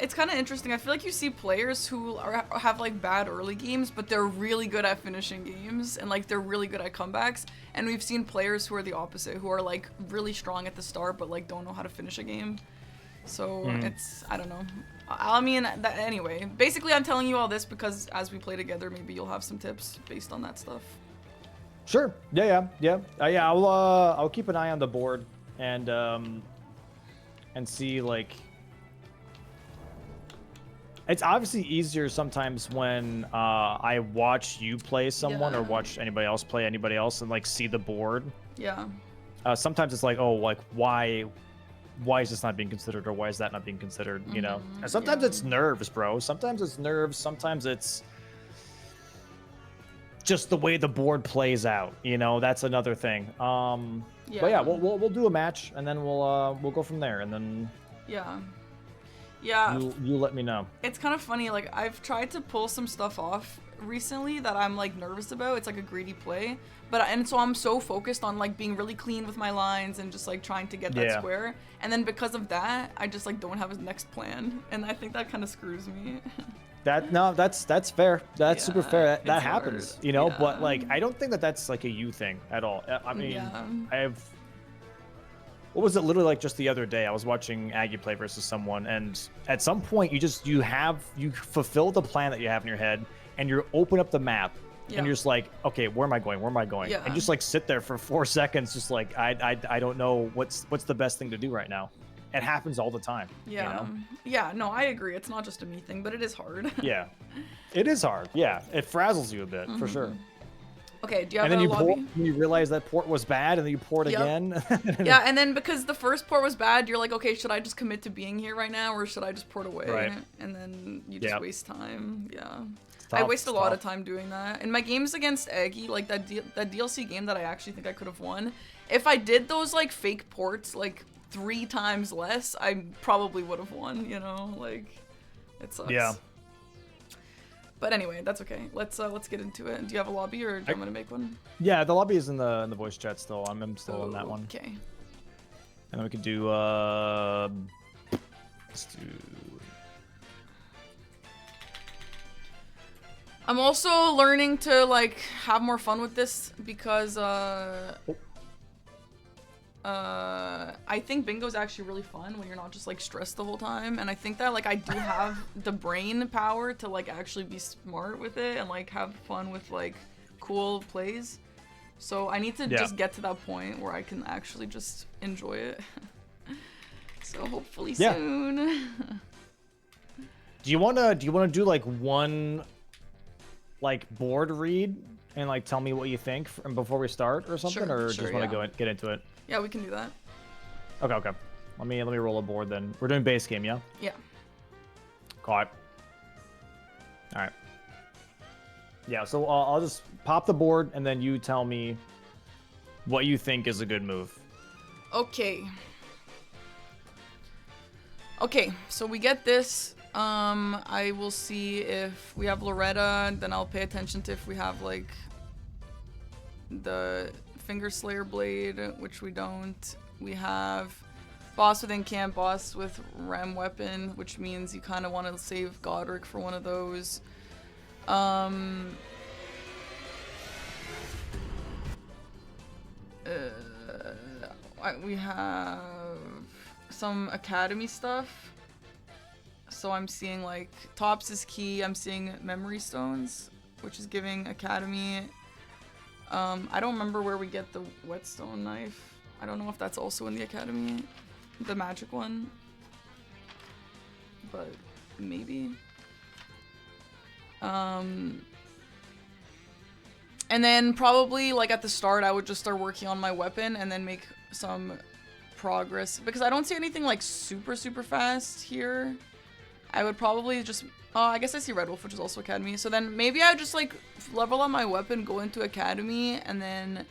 It's kind of interesting. I feel like you see players who have like bad early games, but they're really good at finishing games, and like they're really good at comebacks. And we've seen players who are the opposite, who are like really strong at the start, but like don't know how to finish a game. So it's, I don't know. I mean, anyway, basically I'm telling you all this because as we play together, maybe you'll have some tips based on that stuff. Sure. Yeah. I'll keep an eye on the board and see like. It's obviously easier sometimes when I watch you play someone or watch anybody else play anybody else and like see the board. Yeah. Sometimes it's like, oh, like why is this not being considered, or why is that not being considered? You know. And sometimes it's nerves, bro. Sometimes it's nerves. Sometimes it's just the way the board plays out. You know, that's another thing. But yeah, we'll do a match and then we'll go from there, and then. Yeah. You let me know. It's kind of funny, like I've tried to pull some stuff off recently that I'm like nervous about. It's like a greedy play, and so I'm so focused on like being really clean with my lines and just like trying to get that square, and then because of that I just like don't have a next plan, and I think that kind of screws me. That's fair. That's super fair. That happens, hard. You know. But like I don't think that's like a you thing at all. I mean, what was it literally like just the other day? I was watching Aggie play versus someone, and at some point you fulfill the plan that you have in your head, and you open up the map, and you're just like, okay, where am I going? And just like sit there for 4 seconds, just like I don't know what's the best thing to do right now. It happens all the time. Yeah. You know? Yeah. No, I agree. It's not just a me thing, but it is hard. Yeah, it is hard. Yeah, it frazzles you a bit for sure. Okay, do you have and then a lobby? You realize that port was bad, and then you port again. Yeah, and then because the first port was bad, you're like, okay, should I just commit to being here right now, or should I just port away? Right. And then you just waste time. Yeah. Tough, I waste a lot of time doing that. In my games against Aggie, like that DLC game that I actually think I could have won, if I did those like fake ports like 3 times less, I probably would have won, you know? Like, it sucks. Yeah. But anyway, that's okay. Let's get into it. Do you have a lobby, or do you want me to make one? Yeah, the lobby is in the voice chat still. I'm still on that one. Okay. And then we could do let's do. I'm also learning to like have more fun with this because I think bingo's actually really fun when you're not just like stressed the whole time, and I think that like I do have the brain power to like actually be smart with it and like have fun with like cool plays. So I need to just get to that point where I can actually just enjoy it. So hopefully soon. Do you wanna do like one like board read and like tell me what you think before we start or something, Sure, or sure, just want to get into it? Yeah, we can do that. Okay. Let me roll a board then. We're doing base game, yeah? Yeah. Caught. All right. Yeah, so I'll just pop the board and then you tell me what you think is a good move. Okay. Okay, so we get this. I will see if we have Loretta, then I'll pay attention to if we have like the Finger Slayer Blade, which we don't. We have Boss Within Camp, Boss with Ram Weapon, which means you kind of want to save Godric for one of those. We have some Academy stuff. So I'm seeing like Tops is key. I'm seeing Memory Stones, which is giving Academy. I don't remember where we get the Whetstone knife. I don't know if that's also in the Academy, the magic one, but maybe. And then probably like at the start I would just start working on my weapon and then make some progress because I don't see anything like super fast here. I would probably just I guess I see Red Wolf, which is also Academy. So then maybe I would just like level up my weapon, go into Academy, and then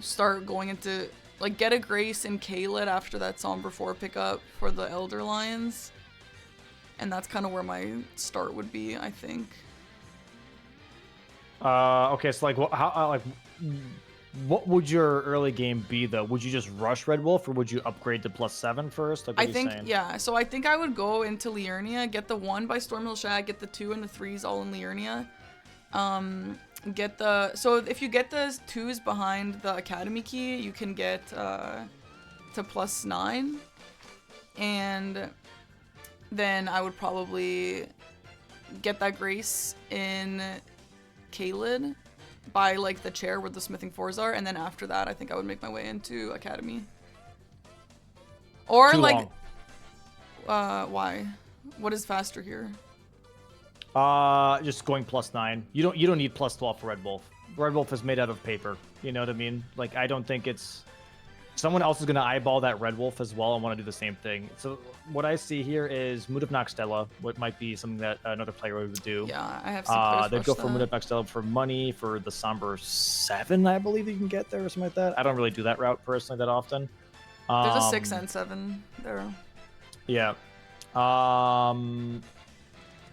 start going into like get a Grace and Kaled after that Somber 4 pickup for the Elder Lions. And that's kind of where my start would be, I think. Okay, so like what would your early game be though? Would you just rush Red Wolf or would you upgrade to +7 first? Like, what I are think, you saying? yeah, so I think I would go into Liurnia, get the 1 by Stormhill Shag, get the 2 and the 3s all in Liurnia. Get the, so if you get the 2s behind the Academy key, you can get to +9. And then I would probably get that Grace in Kaled by like the chair where the smithing 4s are, and then after that I think I would make my way into Academy. Or Too like long. why? What is faster here? Just going +9. You don't need +12 for Red Wolf. Red Wolf is made out of paper. You know what I mean? Like, I don't think it's someone else is gonna eyeball that Red Wolf as well and want to do the same thing. So what I see here is Mood of Noxtella, what might be something that another player would do. Yeah, I have some they'd go for Mood of Noxtella for money, for the Somber 7, I believe you can get there or something like that. I don't really do that route personally that often. There's a 6 and 7 there. Yeah.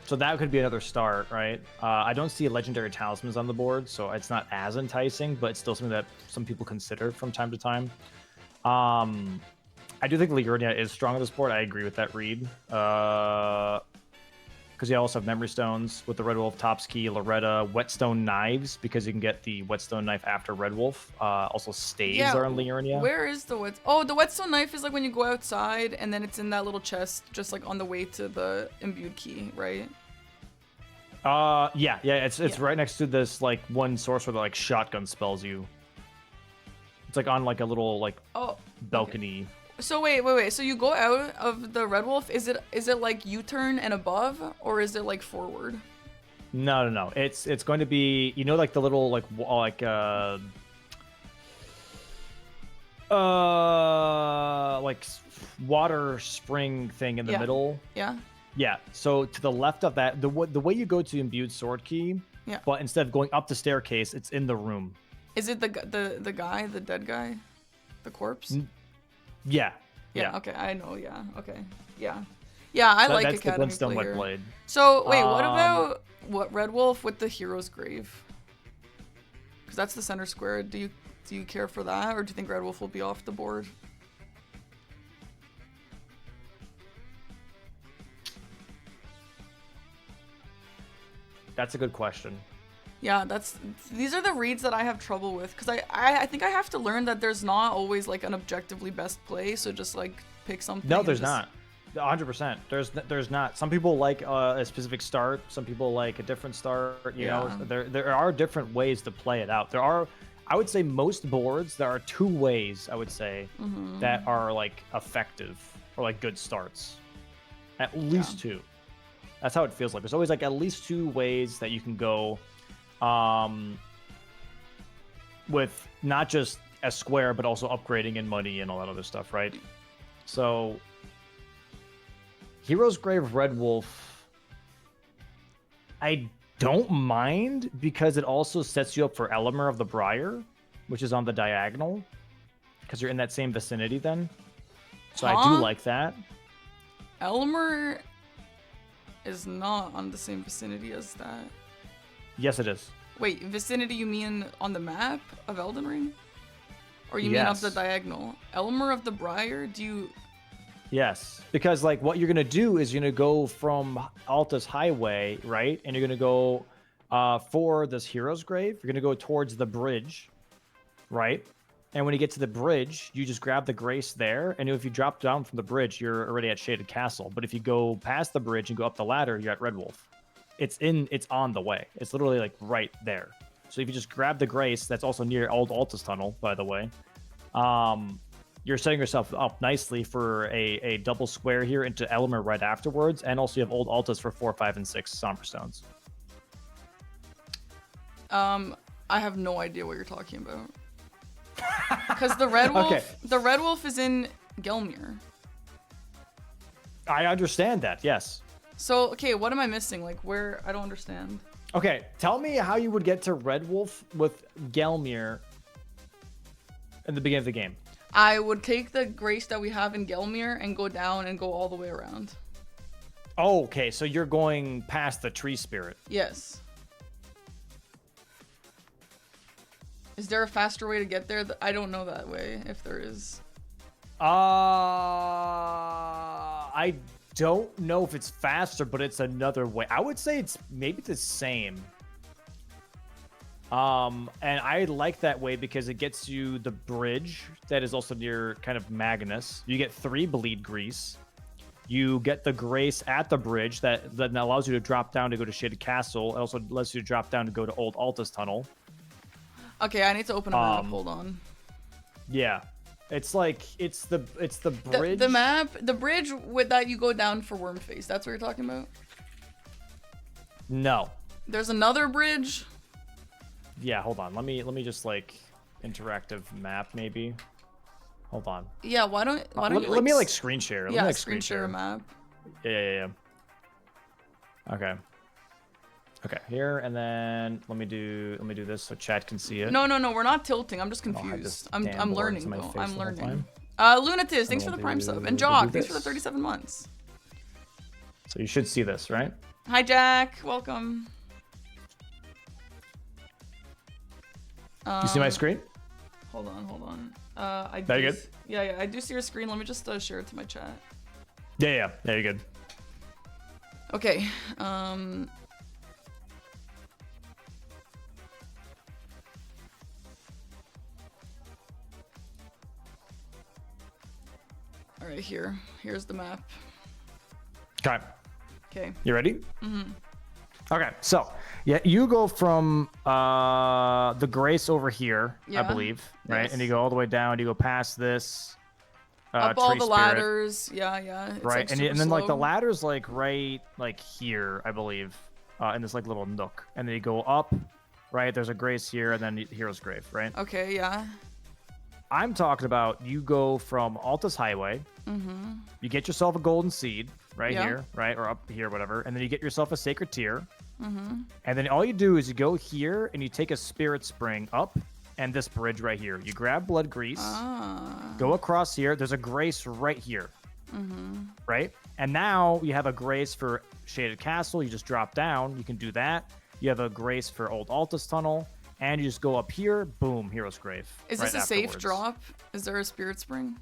So that could be another start, right? I don't see legendary talismans on the board, so it's not as enticing, but it's still something that some people consider from time to time. I do think Liurnia is strong on this board. I agree with that read. Because you also have Memory Stones with the Red Wolf, Tops Key, Loretta, Whetstone Knives, because you can get the Whetstone Knife after Red Wolf. Also Staves are in Liurnia. Where is the Oh, the Whetstone Knife is like when you go outside, and then it's in that little chest, just like on the way to the imbued key, right? Yeah, it's right next to this like one sorcerer that like shotgun spells you. It's like on like a little like balcony. Okay. So wait. So you go out of the Red Wolf. Is it like U-turn and above, or is it like forward? No. It's going to be, you know, like the little like water spring thing in the middle. Yeah. Yeah. So to the left of that, the way you go to imbued sword key. Yeah. But instead of going up the staircase, it's in the room. Is it the guy, the dead guy, the corpse? Yeah. Okay, I know. Yeah. Okay. Yeah. I like that's Academy the Glintstone player. Blade. So wait, what about Red Wolf with the Hero's Grave? Because that's the center square. Do you care for that, or do you think Red Wolf will be off the board? That's a good question. Yeah, these are the reads that I have trouble with, because I think I have to learn that there's not always like an objectively best play, so just like pick something. No, there's not. 100%. There's not. Some people like a specific start. Some people like a different start. You know, there are different ways to play it out. There are, I would say, most boards. There are 2 ways I would say that are like effective or like good starts. At least 2. That's how it feels like. There's always like at least 2 ways that you can go. With not just a square, but also upgrading and money and all that other stuff, right? So, Hero's Grave Red Wolf, I don't mind because it also sets you up for Elemer of the Briar, which is on the diagonal, because you're in that same vicinity then. So I do like that. Elemer is not on the same vicinity as that. Yes, it is. Wait, vicinity you mean on the map of Elden Ring? Or you mean of the diagonal? Elemer of the Briar? Do you... Yes, because like what you're going to do is you're going to go from Altus Highway, right? And you're going to go for this Hero's Grave. You're going to go towards the bridge, right? And when you get to the bridge, you just grab the Grace there. And if you drop down from the bridge, you're already at Shaded Castle. But if you go past the bridge and go up the ladder, you're at Red Wolf. It's on the way. It's literally like right there. So if you just grab the Grace, that's also near Old Altus Tunnel, by the way. You're setting yourself up nicely for a double square here into Elemer right afterwards. And also you have Old Altus for 4, 5, and 6 Somber Stones. I have no idea what you're talking about. Because the Red Wolf, the Red Wolf is in Gelmir. I understand that, yes. So, okay, what am I missing? Like, where? I don't understand. Okay, tell me how you would get to Red Wolf with Gelmir in the beginning of the game. I would take the Grace that we have in Gelmir and go down and go all the way around. Oh, okay, so you're going past the Tree Spirit. Yes. Is there a faster way to get there? I don't know that way, if there is. I don't know if it's faster, but it's another way. I would say it's maybe the same. And I like that way because it gets you the bridge that is also near kind of Magnus. You get 3 bleed grease. You get the Grace at the bridge that allows you to drop down to go to Shaded Castle. It also lets you to drop down to go to Old Altus Tunnel. Okay, I need to open a map. Hold on. Yeah. It's like it's the bridge. The map, the bridge with that you go down for Wormface. That's what you're talking about? No. There's another bridge. Yeah, hold on. Let me just like interactive map maybe. Hold on. Yeah, why don't let me like screen share. Yeah, like screen share a map. Yeah. Okay. Okay, here and then let me do this so chat can see it. No, we're not tilting. I'm just confused. I'm learning though. I'm learning. Lunatis, thanks for the Prime sub. And Jock, thanks for the 37 months. So you should see this, right? Hi Jack, welcome. You see my screen? Hold on. Very good. Yeah, I do see your screen. Let me just share it to my chat. Yeah, you're good. Okay. All right, here's the map. Okay. You ready? Mm-hmm. Okay, so yeah, you go from the Grace over here, I believe, right? Yes. And you go all the way down. You go past this. Up all the ladders. Yeah. It's right, like and then like the ladder's like right like here, I believe, in this like little nook. And then you go up, right? There's a Grace here, and then Hero's Grave, right? Okay, yeah. I'm talking about you go from Altus Highway. Mm-hmm. You get yourself a golden seed right here, right? Or up here, whatever. And then you get yourself a sacred tear. Mm-hmm. And then all you do is you go here and you take a spirit spring up and this bridge right here. You grab blood grease, go across here. There's a Grace right here, right? And now you have a Grace for Shaded Castle. You just drop down. You can do that. You have a Grace for Old Altus Tunnel. And you just go up here, boom, Hero's Grave. Is this a safe drop? Is there a spirit spring?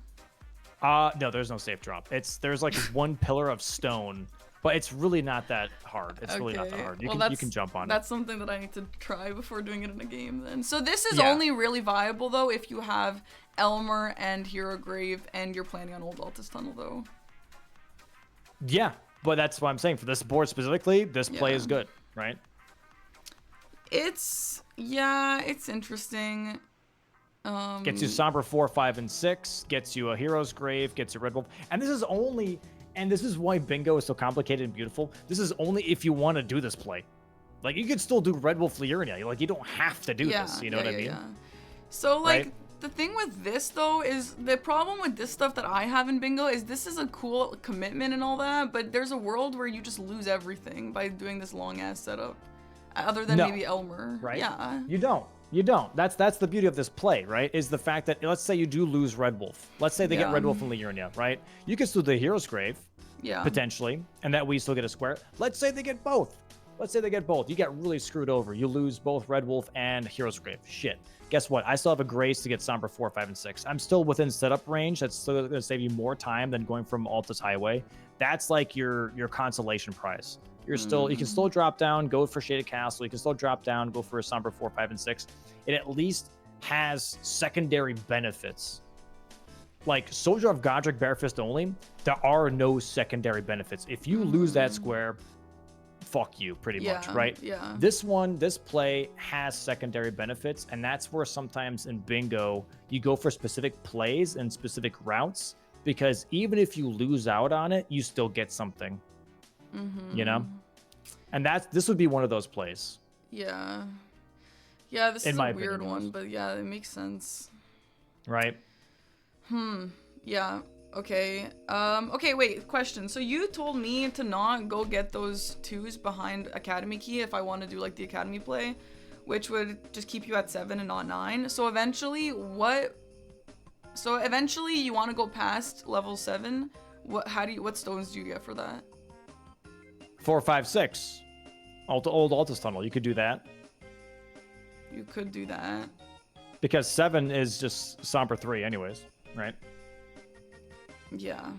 No, there's no safe drop. There's like one pillar of stone But it's really not that hard. It's really not that Okay. hard. Well, You can jump on it. That's something that I need to try before doing it in a game then. So this is Yeah. only really viable though if you have Elmer and Hero Grave and you're planning on Old Altus Tunnel though. Yeah, but that's what I'm saying. For this board specifically, this play Yeah. is good, right? It's interesting. Gets you Somber 4, 5, and 6. Gets you a Hero's Grave. Gets you Red Wolf. And this is only, and this is why Bingo is so complicated and beautiful. This is only if you want to do this play. Like, you could still do Red Wolf Liurnia. Like, you don't have to do this. You know what I mean? Yeah. So, like, Right? the thing with this, though, is the problem with this stuff that I have in Bingo is this is a cool commitment and all that, but there's a world where you just lose everything by doing this long-ass setup. Other than maybe Elmer. Right? Yeah. You don't. You don't. That's the beauty of this play, right? Is the fact that, let's say you do lose Red Wolf. Let's say they get Red Wolf and Liurnia, right? You can still do the Hero's Grave, potentially, and that we still get a square. Let's say they get both. Let's say they get both. You get really screwed over. You lose both Red Wolf and Hero's Grave. Shit. Guess what? I still have a grace to get Somber 4, 5, and 6. I'm still within setup range. That's still going to save you more time than going from Altus Highway. That's like your consolation prize. You're still, you can still drop down, go for Shaded Castle. You can still drop down, go for a Somber 4, 5, and 6. It at least has secondary benefits. Like Soldier of Godric Barefist only, there are no secondary benefits. If you lose that square, fuck you, pretty much, right? Yeah. This play has secondary benefits, and that's where sometimes in Bingo, you go for specific plays and specific routes, because even if you lose out on it, you still get something. You know? And this would be one of those plays. Yeah. Yeah, this In is my a weird opinion, one, but yeah, it makes sense. Right? Yeah. Okay. Okay, wait, question. So you told me to not go get those 2s behind Academy Key if I want to do like the Academy play, which would just keep you at 7 and not 9. So eventually you want to go past level 7. What stones do you get for that? 4, 5, 6. Old Altus Tunnel. You could do that. You could do that. Because 7 is just Somber 3 anyways, right? Yeah.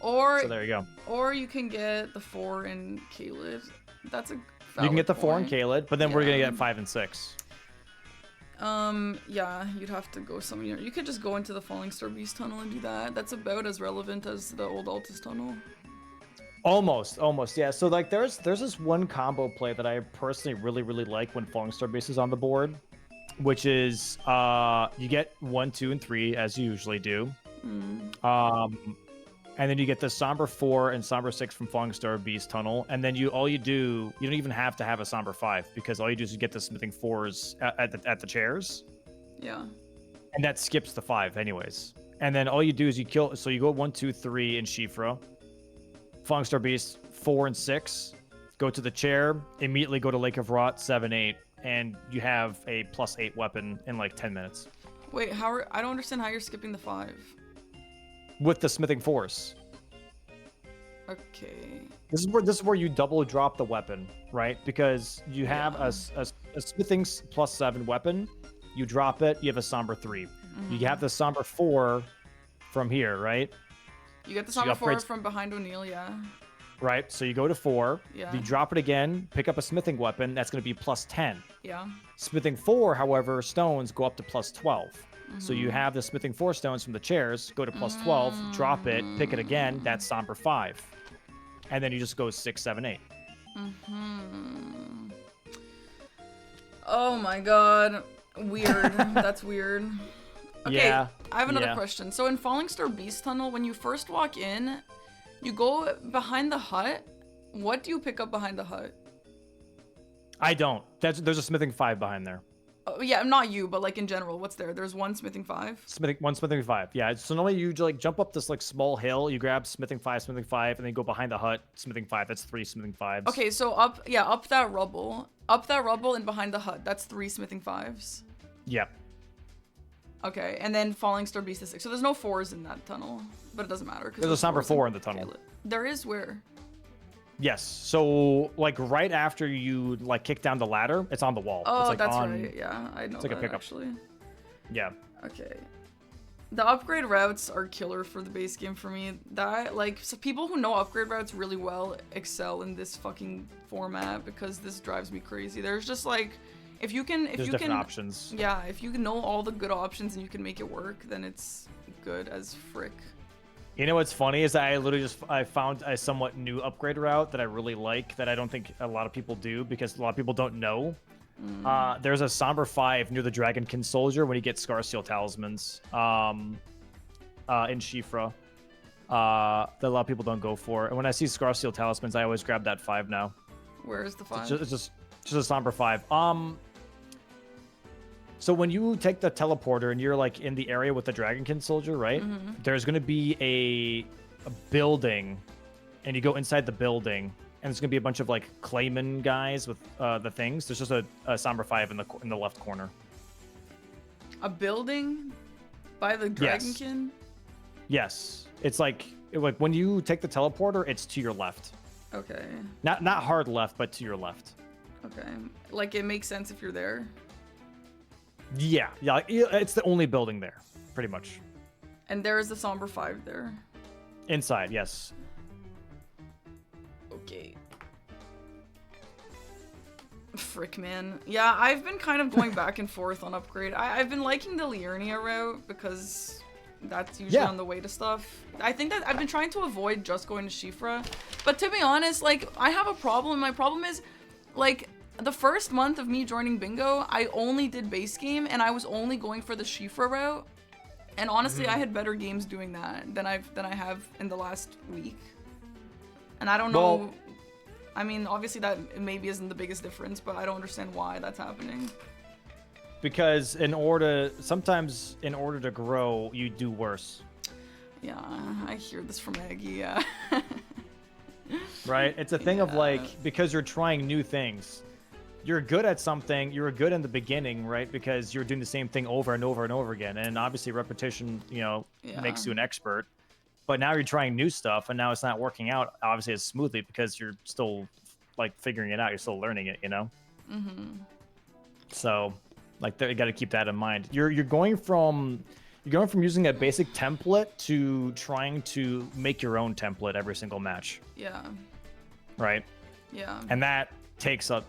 Or So there you go. Or you can get the 4 in Kaled. That's a You can get the 4 in point. Kaled, but then we're going to Yeah. get 5 and 6. Yeah, you'd have to go somewhere. You could just go into the Falling Star Beast Tunnel and do that. That's about as relevant as the Old Altus Tunnel. Almost, yeah. So like, there's this one combo play that I personally really like when Falling Star Base is on the board, which is you get 1, 2, and 3 as you usually do, and then you get the Somber 4 and Somber 6 from Falling Star Beast Tunnel, and then you don't even have to have a Somber 5 because all you do is you get the Smithing 4s at the chairs. Yeah. And that skips the 5 anyways. And then all you do is you kill. So you go 1, 2, 3 in Shifra. Falling Star Beast 4 and 6. Go to the chair. Immediately go to Lake of Rot 7, 8, and you have a +8 weapon in like 10 minutes. Wait, I don't understand how you're skipping the 5. With the Smithing Force. Okay. This is where you double drop the weapon, right? Because you have a Smithing +7 weapon. You drop it. You have a Somber 3. You have the Somber 4 from here, right? You get the So you Somber 4 upgrade- from behind O'Neill, yeah. Right. So you go to 4. Yeah. You drop it again. Pick up a Smithing weapon. That's going to be +10. Yeah. Smithing 4, however, stones go up to +12. So you have the Smithing 4 stones from the chairs, go to +12, drop it, pick it again, that's Somber 5. And then you just go 6, 7, 8. Oh my god. Weird. That's weird. Okay, Yeah, I have another yeah. question. So in Falling Star Beast Tunnel, when you first walk in, you go behind the hut. What do you pick up behind the hut? I don't. There's a Smithing 5 behind there. Oh, yeah, not you, but like in general, what's there? There's one Smithing 5? One Smithing 5. Yeah, so normally you like jump up this like small hill, you grab Smithing 5, and then you go behind the hut, Smithing 5. That's 3 Smithing 5s. Okay, so up that rubble. Up that rubble and behind the hut. That's 3 Smithing 5s. Yep. Okay, and then Falling Star Beast is 6. So there's no 4s in that tunnel, but it doesn't matter. There's a Somber 4 in the tunnel. There is where? Yes. So like right after you like kick down the ladder, it's on the wall. Oh, it's like that's right. Yeah, I know like a that pickup. actually. Yeah. Okay. The upgrade routes are killer for the base game for me. That, like, so people who know upgrade routes really well excel in this fucking format because this drives me crazy. There's just like, if you can, There's different options. Yeah, if you can know all the good options and you can make it work, then it's good as frick. You know what's funny is I literally I found a somewhat new upgrade route that I really like that I don't think a lot of people do because a lot of people don't know. There's a Somber 5 near the Dragonkin Soldier when you get Scarsteel Talismans in Shifra that a lot of people don't go for. And when I see Scarsteel Talismans, I always grab that 5 now. Where is the 5? It's just a Somber 5. So when you take the teleporter and you're like in the area with the Dragonkin Soldier, right? There's going to be a building, and you go inside the building, and there's going to be a bunch of like Clayman guys with the things. There's just a Somber 5 in the left corner. A building by the Dragonkin? Yes. It's like when you take the teleporter, it's to your left. Okay. Not hard left, but to your left. Okay. Like it makes sense if you're there. Yeah, it's the only building there, pretty much. And there is the Somber 5 there. Inside, yes. Okay. Frick, man. Yeah, I've been kind of going back and forth on upgrade. I've been liking the Liurnia route because that's usually on the way to stuff. I think that I've been trying to avoid just going to Shifra. But to be honest, like, I have a problem. My problem is, like, the first month of me joining Bingo, I only did base game, and I was only going for the Shifra route. And honestly, I had better games doing that than I have in the last week. And I don't know. Well, I mean, obviously that maybe isn't the biggest difference, but I don't understand why that's happening. Because sometimes in order to grow, you do worse. Yeah, I hear this from Aggie. Yeah. Right? It's a thing of like, because you're trying new things. You're good at something, you were good in the beginning, right? Because you're doing the same thing over and over and over again. And obviously repetition, makes you an expert. But now you're trying new stuff and now it's not working out obviously as smoothly because you're still like figuring it out. You're still learning it, So like you got to keep that in mind. You're going from using a basic template to trying to make your own template every single match. Yeah. Right? Yeah. And that takes a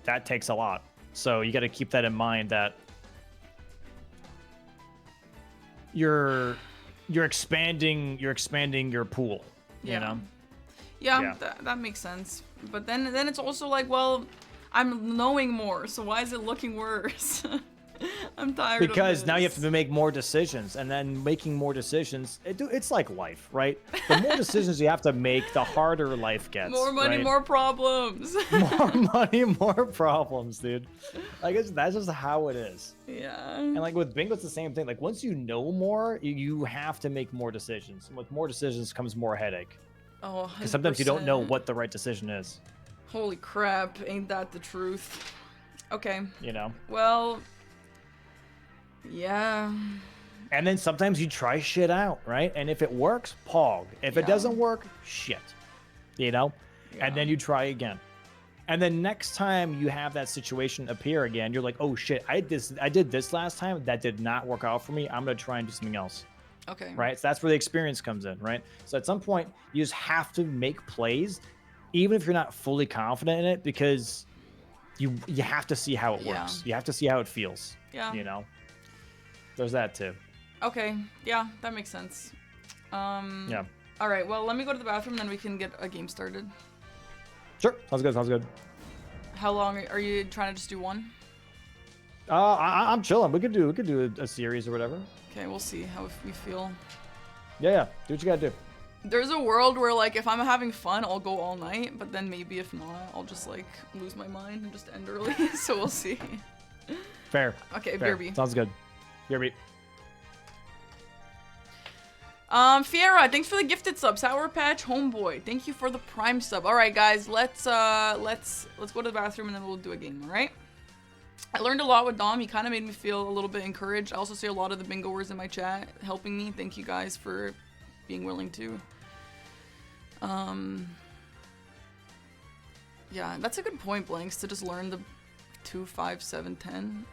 lot. So you got to keep that in mind that you're expanding your pool, Yeah, that makes sense. But then it's also like, well, I'm knowing more, so why is it looking worse? I'm tired of because this. now you have to make more decisions, and then making more decisions, it's like life, right? The more decisions you have to make, the harder life gets. More money, right? more problems. More money, more problems, dude. I guess that's just how it is. Yeah. And like with Bingo, it's the same thing. Like once you know more, you have to make more decisions. And with more decisions comes more headache. Oh, because sometimes you don't know what the right decision is. Holy crap, ain't that the truth? Okay. Well, yeah. And then sometimes you try shit out, right? And if it works, pog. If it doesn't work, shit. Yeah. And then you try again. And then next time you have that situation appear again, you're like, oh shit, I did this last time. That did not work out for me. I'm going to try and do something else. Okay. Right? So that's where the experience comes in, right? So at some point, you just have to make plays, even if you're not fully confident in it, because you have to see how it works. You have to see how it feels. Yeah. There's that too. Okay. Yeah, that makes sense. Yeah. All right. Well, let me go to the bathroom, then we can get a game started. Sure. Sounds good. How long are you trying to just do one? I'm chilling. We could do a series or whatever. Okay, we'll see how we feel. Yeah. Do what you gotta do. There's a world where, like, if I'm having fun, I'll go all night, but then maybe if not, I'll just, like, lose my mind and just end early, so we'll see. Fair. Okay, Fair. BRB. Sounds good. BRB. Fiera, thanks for the gifted sub. Sour Patch Homeboy, thank you for the Prime sub. All right, guys, let's go to the bathroom and then we'll do a game. All right. I learned a lot with Dom. He kind of made me feel a little bit encouraged. I also see a lot of the bingoers in my chat helping me. Thank you guys for being willing to. Yeah, that's a good point, Blanks, to just learn the 2, 5, 7, 10.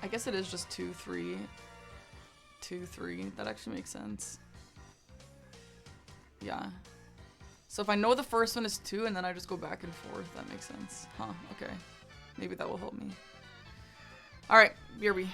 I guess it is just 2, 3. 2, 3. That actually makes sense. Yeah. So if I know the first one is 2 and then I just go back and forth, that makes sense. Huh, okay. Maybe that will help me. Alright, BRB.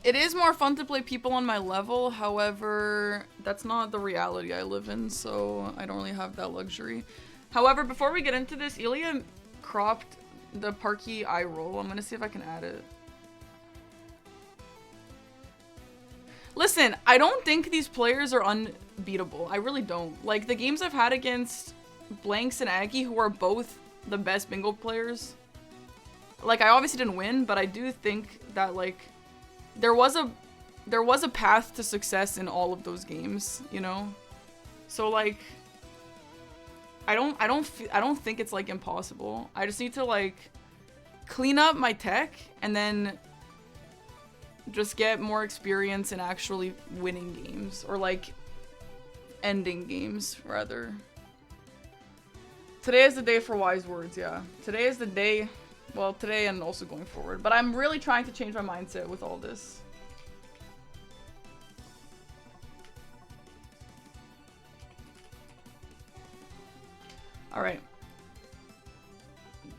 It is more fun to play people on my level, however, that's not the reality I live in, so I don't really have that luxury. However, before we get into this, Ilya cropped the Parky eye roll. I'm gonna see if I can add it. Listen, I don't think these players are unbeatable. I really don't. Like, the games I've had against Blanks and Aggie, who are both the best bingo players, like, I obviously didn't win, but I do think that, like, there was a path to success in all of those games, you know? So like I don't think it's like impossible. I just need to like clean up my tech and then just get more experience in actually winning games, or like ending games rather. Today is the day for wise words, yeah. Today is the day. Well, today and also going forward. But I'm really trying to change my mindset with all this. Alright.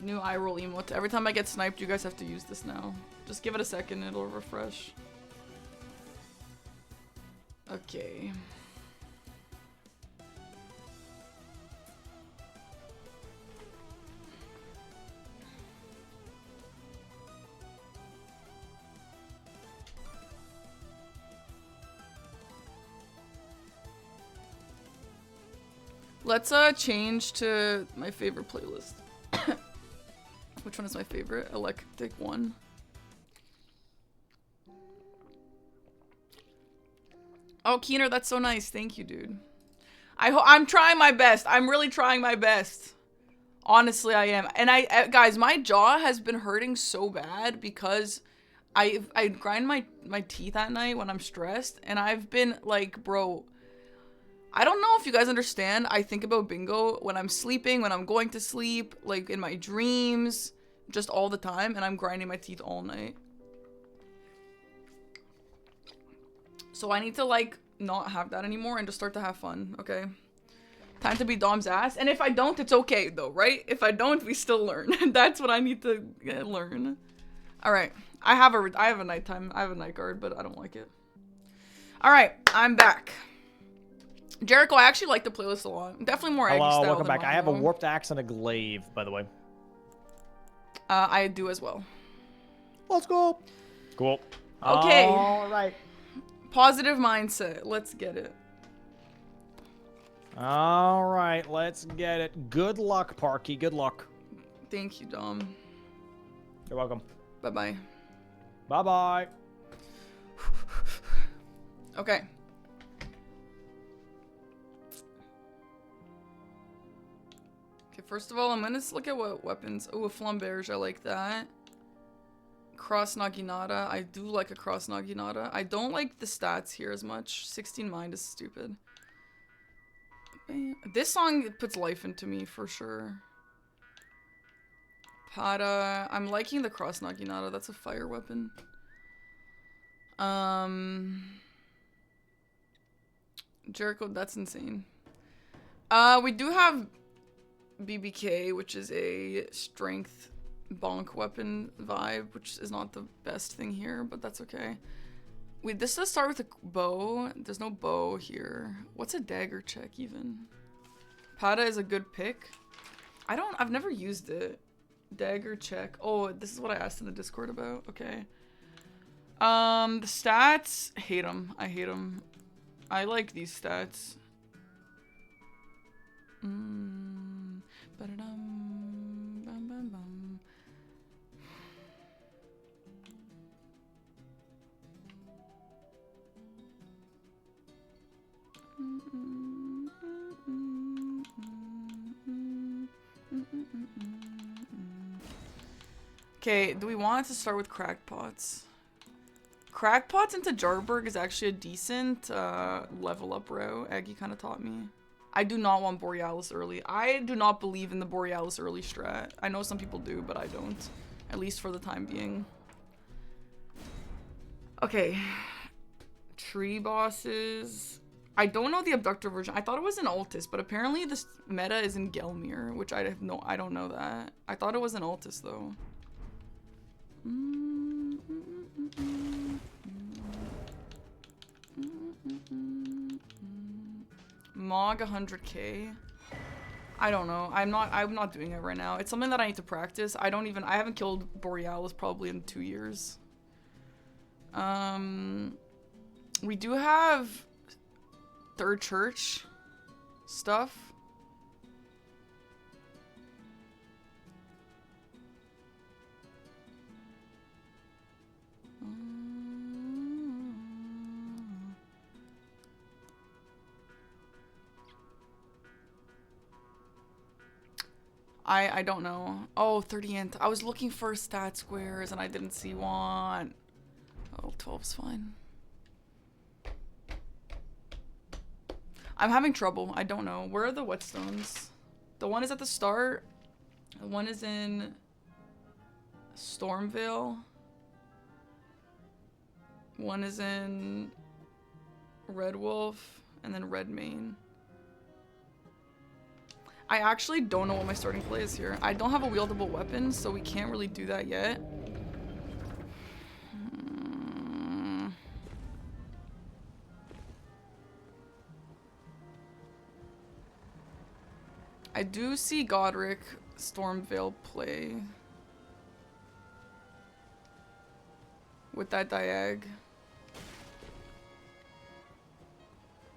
New eye roll emote. Every time I get sniped, you guys have to use this now. Just give it a second, it'll refresh. Okay. Let's change to my favorite playlist. Which one is my favorite? Electric one. Oh, Keener, that's so nice. Thank you, dude. I'm trying my best. I'm really trying my best. Honestly, I am. And guys, my jaw has been hurting so bad because I grind my teeth at night when I'm stressed, and I've been like, bro, I don't know if you guys understand. I think about bingo when I'm sleeping, when I'm going to sleep, like in my dreams, just all the time, and I'm grinding my teeth all night. So I need to like not have that anymore and just start to have fun, okay? Time to be Dom's ass. And if I don't, it's okay though, right? If I don't, we still learn. That's what I need to learn. All right, I have a nighttime. I have a night guard, but I don't like it. All right, I'm back. Jericho, I actually like the playlist a lot. Definitely more Aggie style. Hello, welcome back. Mine, I have though. a warped axe and a glaive, by the way. I do as well. Let's go. Cool. Okay. All right. Positive mindset. Let's get it. All right, let's get it. Good luck, Parky. Good luck. Thank you, Dom. You're welcome. Bye-bye. Bye-bye. Okay. First of all, I'm gonna look at what weapons. Oh, a flamberge, I like that. Cross Naginata, I do like a cross Naginata. I don't like the stats here as much. 16 mind is stupid. This song puts life into me for sure. Pada, I'm liking the cross Naginata, that's a fire weapon. Jericho, that's insane. We do have BBK, which is a strength bonk weapon vibe, which is not the best thing here, but that's okay. Wait, this does start with a bow. There's no bow here. What's a dagger check even? Pada is a good pick. I've never used it. Dagger check. Oh, this is what I asked in the Discord about. Okay. The stats, hate them. I hate them. I like these stats. Ba-da-dum, bum, bum, bum. Okay, do we want to start with crackpots? Crackpots into Jarberg is actually a decent level up route. Aggie kind of taught me. I do not want Borealis early. I do not believe in the Borealis early strat. I know some people do, but I don't. At least for the time being. Okay. Tree bosses. I don't know the Abductor version. I thought it was in Altus, but apparently this meta is in Gelmir, which I don't know that. I thought it was in Altus though. Mog 100k. I don't know. I'm not doing it right now. It's something that I need to practice. I haven't killed Borealis probably in 2 years. We do have Third Church stuff. I don't know. Oh, 30 int. I was looking for stat squares and I didn't see one. Oh, 12's fine. I'm having trouble. I don't know. Where are the whetstones? The one is at the start. The one is in Stormvale. One is in Red Wolf and then Red Mane. I actually don't know what my starting play is here. I don't have a wieldable weapon, so we can't really do that yet. I do see Godric Stormvale play with that Diag.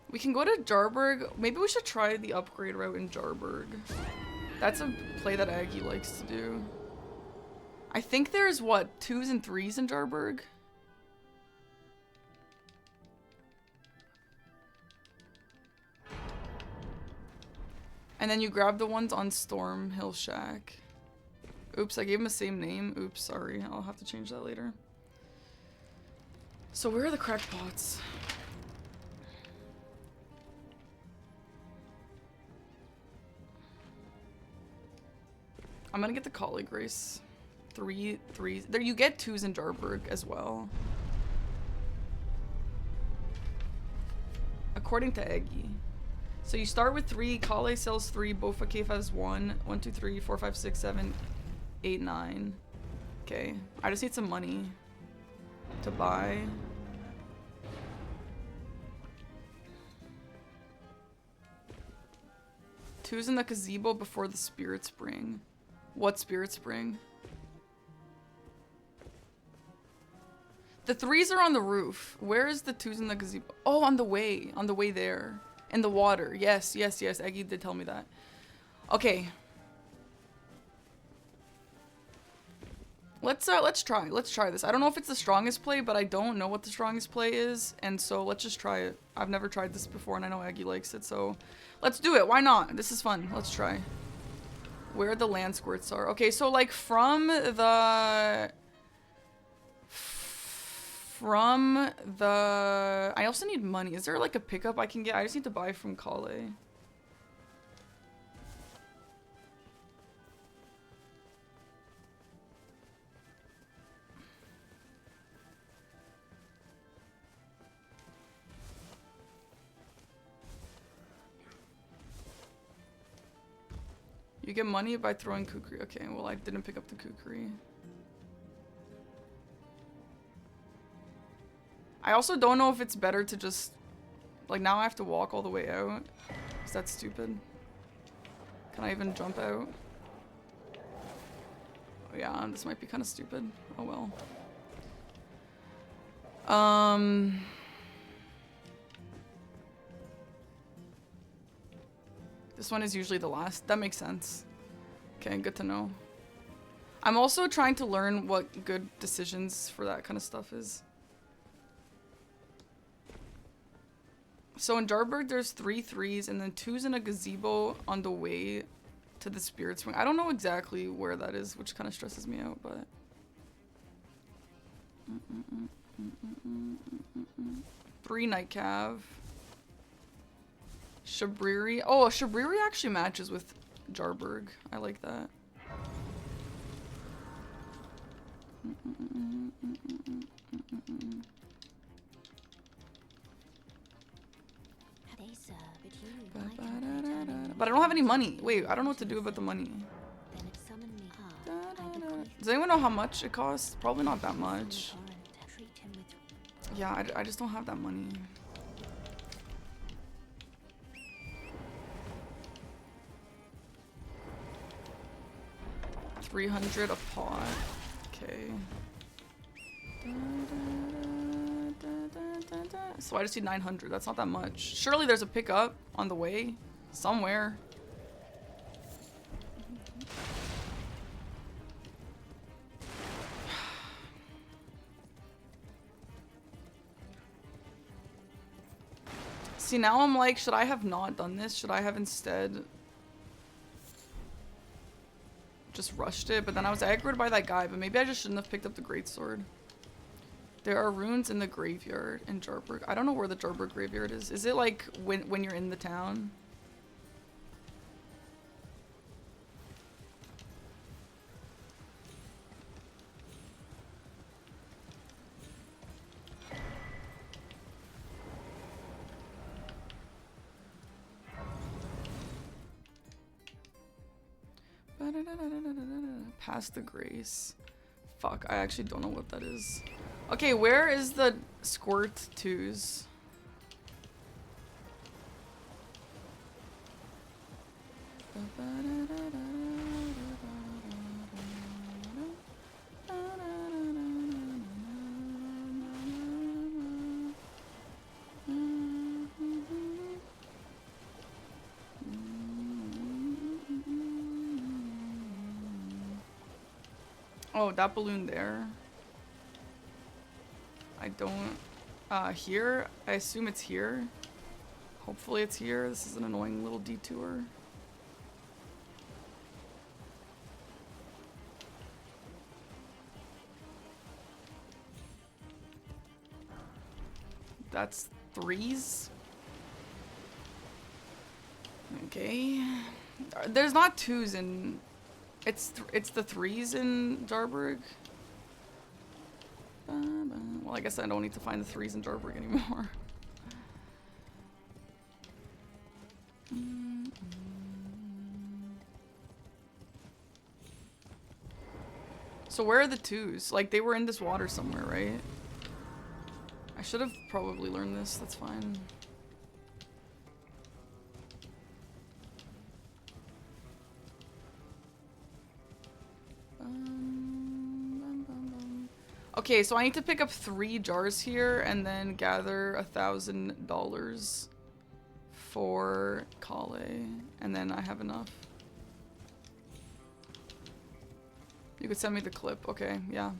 We can go to Jarberg. Maybe we should try the upgrade route in Jarberg. That's a play that Aggie likes to do. I think there's, what, 2s and 3s in Jarberg? And then you grab the ones on Stormhill Shack. Oops, I gave him the same name. Oops, sorry. I'll have to change that later. So where are the crackpots? I'm gonna get the Colleague Race. 3s. There, you get 2s in Jarberg as well. According to Eggy. So you start with 3, Kale sells 3, Bofa Cave has 1, 1, 2, 3, 4, 5, 6, 7, 8, 9. Okay, I just need some money to buy. Two's in the gazebo before the Spirit Spring. What Spirit Spring? The 3s are on the roof. Where is the 2s in the gazebo? Oh, on the way there. In the water. Yes, yes, yes. Eggy did tell me that. Okay. Let's try. Let's try this. I don't know if it's the strongest play, but I don't know what the strongest play is, and so let's just try it. I've never tried this before, and I know Aggie likes it, so let's do it. Why not? This is fun. Let's try. Where the land squirts are. Okay, so like from the... I also need money. Is there like a pickup I can get? I just need to buy from Kale. You get money by throwing kukri. Okay, well I didn't pick up the kukri. I also don't know if it's better to just... Like now I have to walk all the way out. Is that stupid? Can I even jump out? Oh, yeah, this might be kind of stupid. Oh well. This one is usually the last. That makes sense. Okay, good to know. I'm also trying to learn what good decisions for that kind of stuff is. So in Jarburg, there's 3 threes and then 2s in a gazebo on the way to the Spirit Swing. I don't know exactly where that is, which kind of stresses me out, but... 3 night cav. Shabriri. Oh, Shabriri actually matches with Jarburg. I like that. But I don't have any money. Wait, I don't know what to do about the money. Does anyone know how much it costs? Probably not that much. Yeah, I just don't have that money. $300 a pot. Okay. So I just need 900. That's not that much. Surely there's a pickup on the way somewhere. See, now I'm like, should I have not done this? Should I have instead just rushed it? But then I was aggroed by that guy, but maybe I just shouldn't have picked up the greatsword. There are runes in the graveyard in Jarburg. I don't know where the Jarburg graveyard is. Is it like when you're in the town? Past the grace. Fuck, I actually don't know what that is. Okay, where is the squirt 2s? Oh, that balloon there. I don't... here? I assume it's here. Hopefully it's here. This is an annoying little detour. That's 3s. Okay. There's not 2s in... It's the 3s in Jarburg. Well, I guess I don't need to find the 3s in Jarburg anymore. So where are the 2s? Like, they were in this water somewhere, right? I should have probably learned this. That's fine. Okay, so I need to pick up 3 jars here and then gather $1,000 for Kale, and then I have enough. You could send me the clip. Okay, yeah.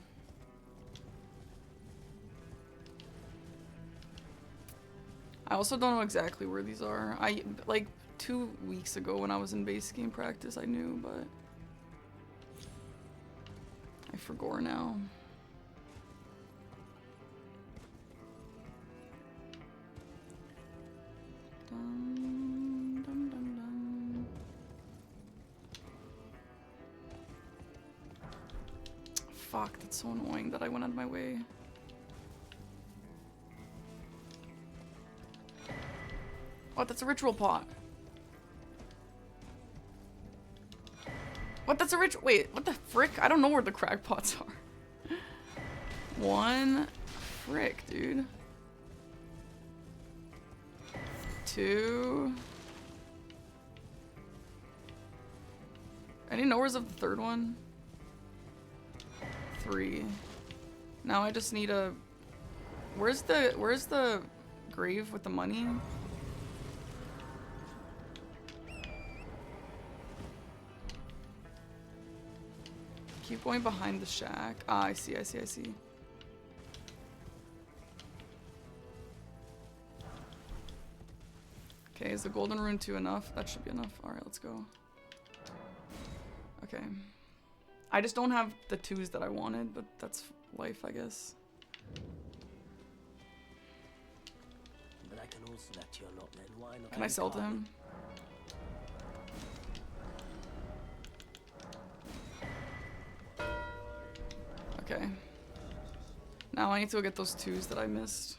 I also don't know exactly where these are. 2 weeks ago when I was in base game practice, I knew, but I forgot now. Dum, dum, dum, dum. Fuck, that's so annoying that I went out of my way. What? That's a ritual pot. What? That's a ritual. Wait, what the frick? I don't know where the crack pots are. One. Frick, dude. Two. Any knowers of the third one? Three. Now I just need a. Where's the grave with the money? Keep going behind the shack. Ah, I see. Okay, is the golden rune 2 enough? That should be enough. Alright, let's go. Okay. I just don't have the 2s that I wanted, but that's life, I guess. But I can also let you lot then. Why not? Can I sell to him? Okay. Now I need to go get those 2s that I missed.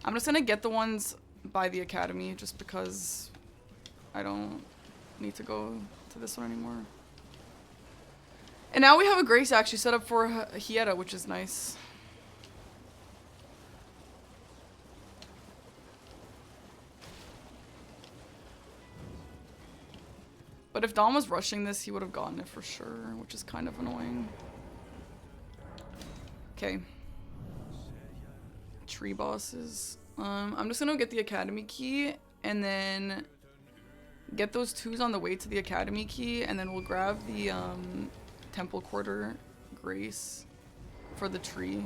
I'm just gonna get the ones by the academy just because I don't need to go to this one anymore. And now we have a Grace actually set up for Hieta, which is nice. But if Dom was rushing this, he would have gotten it for sure, which is kind of annoying. Okay. Tree bosses. I'm just gonna get the academy key and then get those 2s on the way to the academy key, and then we'll grab the temple quarter Grace for the tree.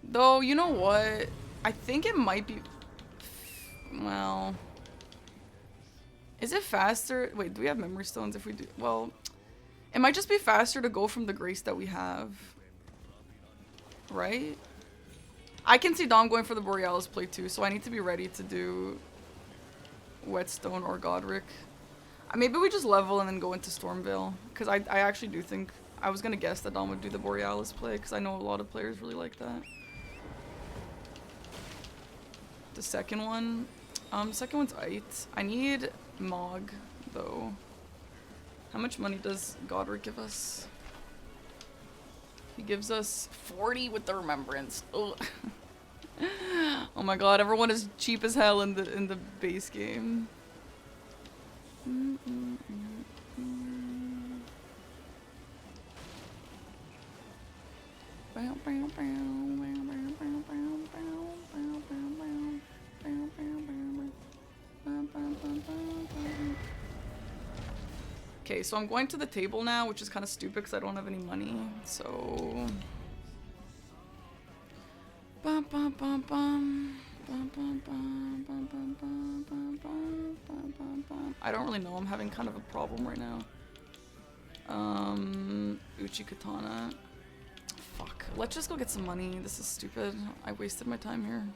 Though, you know what? I think it might be... Well... Is it faster? Wait, do we have memory stones if we do? Well, it might just be faster to go from the Grace that we have. Right? I can see Dom going for the Borealis play too, so I need to be ready to do Whetstone or Godric. Maybe we just level and then go into Stormveil, because I actually do think... I was going to guess that Dom would do the Borealis play, because I know a lot of players really like that. The second one... second one's Ait. I need Mog, though. How much money does Godric give us? He gives us 40 with the Remembrance. Ugh. Oh my god, everyone is cheap as hell in the base game. Okay, so I'm going to the table now, which is kind of stupid because I don't have any money. So, I don't really know. I'm having kind of a problem right now. Uchi Katana. Fuck. Let's just go get some money. This is stupid. I wasted my time here.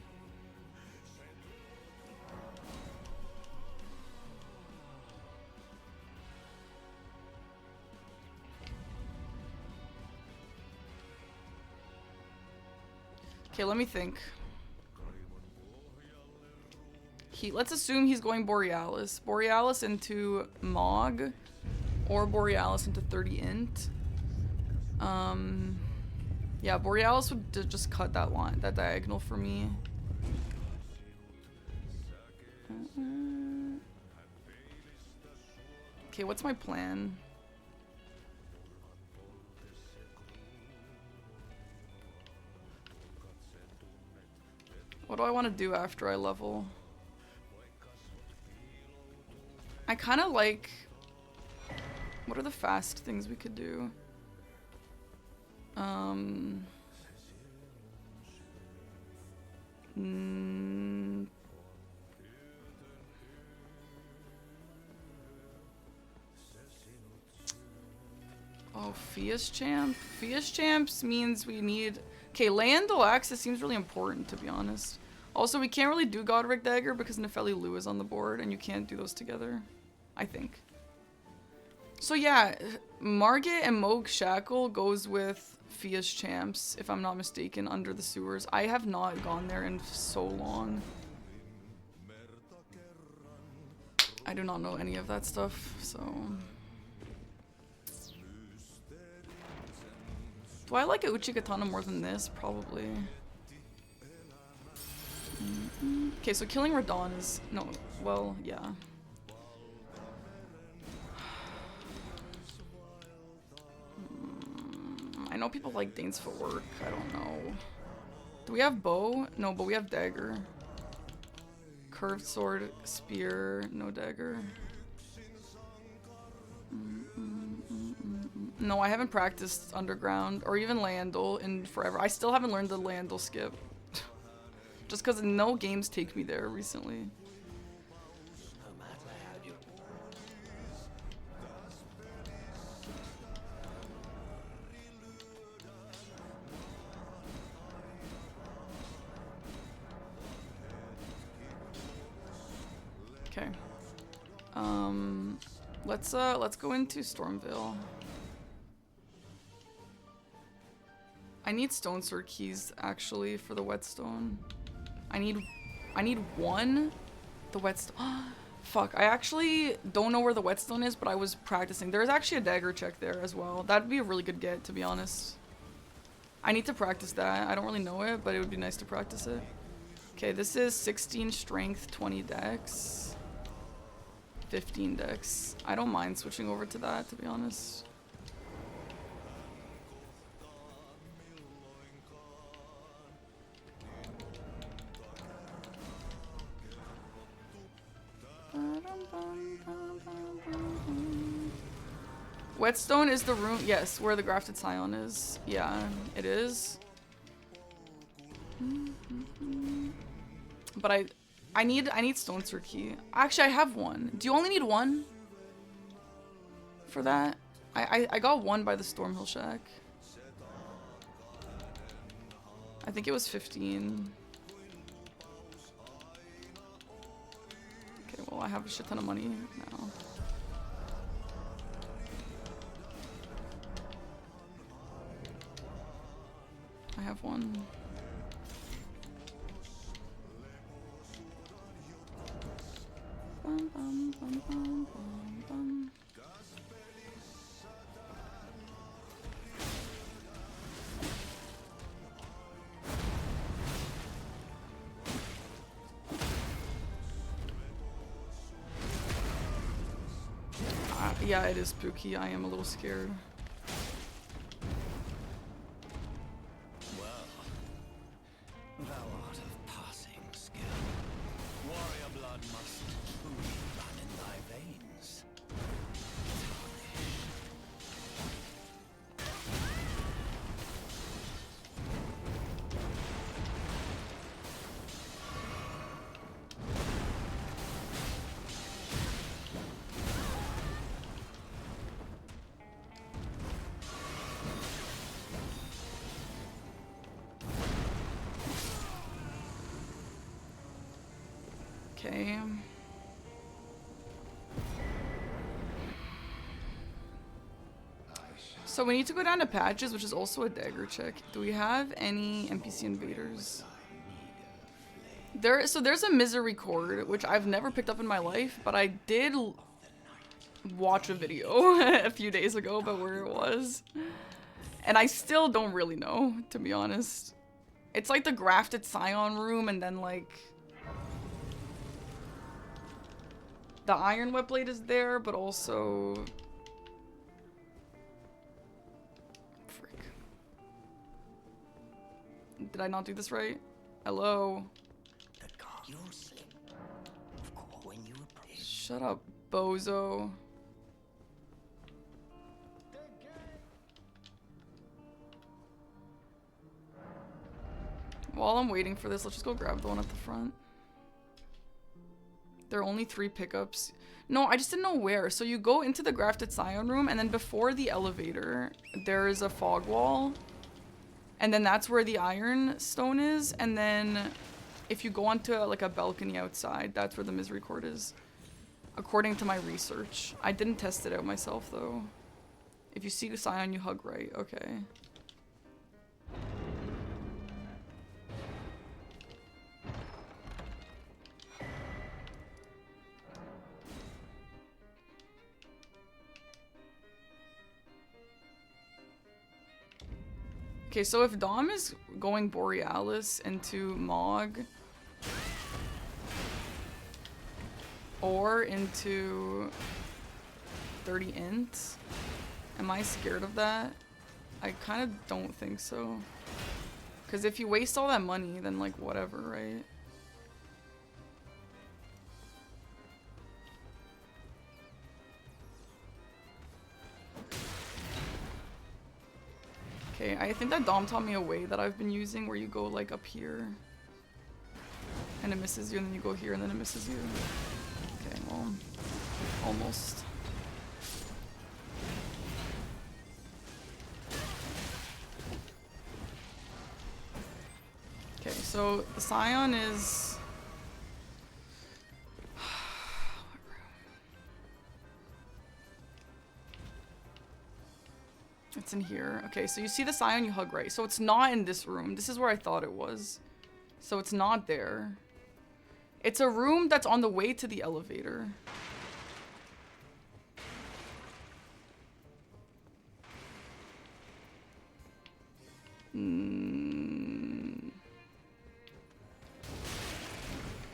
Okay, let me think. Let's assume he's going Borealis. Borealis into Mog, or Borealis into 30 int. Yeah, Borealis would just cut that line, that diagonal for me. Okay, what's my plan? What do I want to do after I level? I kind of like... What are the fast things we could do? Mm, oh, Fias Champ. Fias Champs means we need... Okay, Landel access seems really important, to be honest. Also, we can't really do Godric Dagger because Nefeli Lu is on the board, and you can't do those together. I think. So yeah, Margit and Moog Shackle goes with Fias Champs, if I'm not mistaken, under the sewers. I have not gone there in so long. I do not know any of that stuff, so... Do I like a Uchigatana more than this? Probably. Okay, so killing Radon is... No, well, yeah. I know people like Dane's footwork. I don't know. Do we have bow? No, but we have dagger. Curved sword, spear, no dagger. No, I haven't practiced Underground or even Landel in forever. I still haven't learned the Landel skip. Just because no games take me there recently. Okay. Let's go into Stormvale. I need Stone Sword keys actually for the Whetstone. I need one. The Whetstone. Fuck, I actually don't know where the Whetstone is, but I was practicing. There's actually a dagger check there as well. That'd be a really good get, to be honest. I need to practice that. I don't really know it, but it would be nice to practice it. Okay, this is 16 strength, 20 dex. 15 dex. I don't mind switching over to that, to be honest. Whetstone is the room, yes, where the Grafted Scion is. Yeah, it is. But I need Stone Sword key. Actually, I have one. Do you only need one for that? I got one by the Stormhill Shack. I think it was 15. Okay, well I have a shit ton of money now. I have one. Bum, bum, bum, bum, bum, bum. Yeah, it is spooky. I am a little scared. Okay. So we need to go down to Patches, which is also a dagger check. Do we have any NPC invaders? So there's a Misery Chord, which I've never picked up in my life, but I did watch a video a few days ago about where it was. And I still don't really know, to be honest. It's like the Grafted Scion room, and then like... the Iron Wet Blade is there, but also... Frick. Did I not do this right? Hello? Shut up, bozo. While I'm waiting for this, let's just go grab the one at the front. There are only 3 pickups. No, I just didn't know where. So you go into the grafted scion room, and then before the elevator, there is a fog wall. And then that's where the iron stone is. And then if you go onto like a balcony outside, that's where the misery cord is. According to my research. I didn't test it out myself though. If you see the scion, you hug right. Okay. Okay, so if Dom is going Borealis into Mog or into 30 int, am I scared of that? I kind of don't think so. Because if you waste all that money, then like whatever, right? Okay, I think that Dom taught me a way that I've been using where you go like up here and it misses you, and then you go here and then it misses you. Okay, well, almost. Okay, so the scion is... It's in here. Okay, so you see the scion, you hug right. So it's not in this room. This is where I thought it was. So it's not there. It's a room that's on the way to the elevator.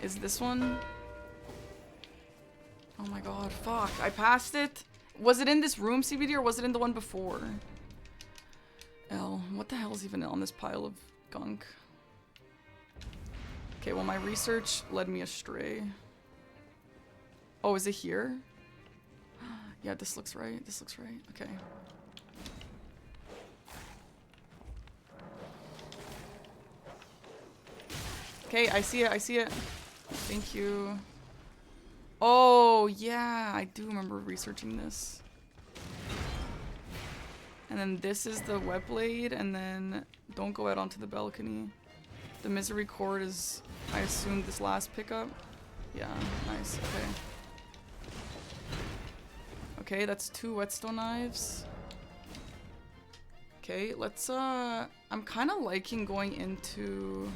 Is this one? Oh my god, fuck. I passed it. Was it in this room, CBD, or was it in the one before? L. What the hell is even on this pile of gunk? Okay, well, my research led me astray. Oh, is it here? Yeah, this looks right. This looks right. Okay. Okay, I see it. I see it. Thank you. Oh, yeah. I do remember researching this. And then this is the web blade, and then don't go out onto the balcony. The misery cord is, I assume, this last pickup. Yeah, nice. Okay. Okay, that's 2 whetstone knives. Okay, let's, I'm kind of liking going into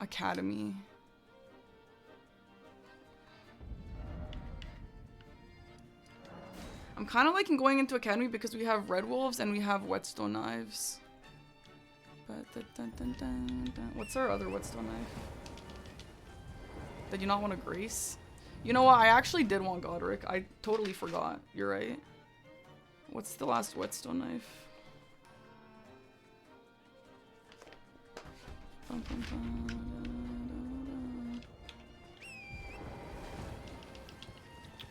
Academy. I'm kind of liking going into Academy because we have red wolves and we have whetstone knives. But what's our other whetstone knife? Did you not want to grace? You know what? I actually did want Godric. I totally forgot. You're right. What's the last whetstone knife?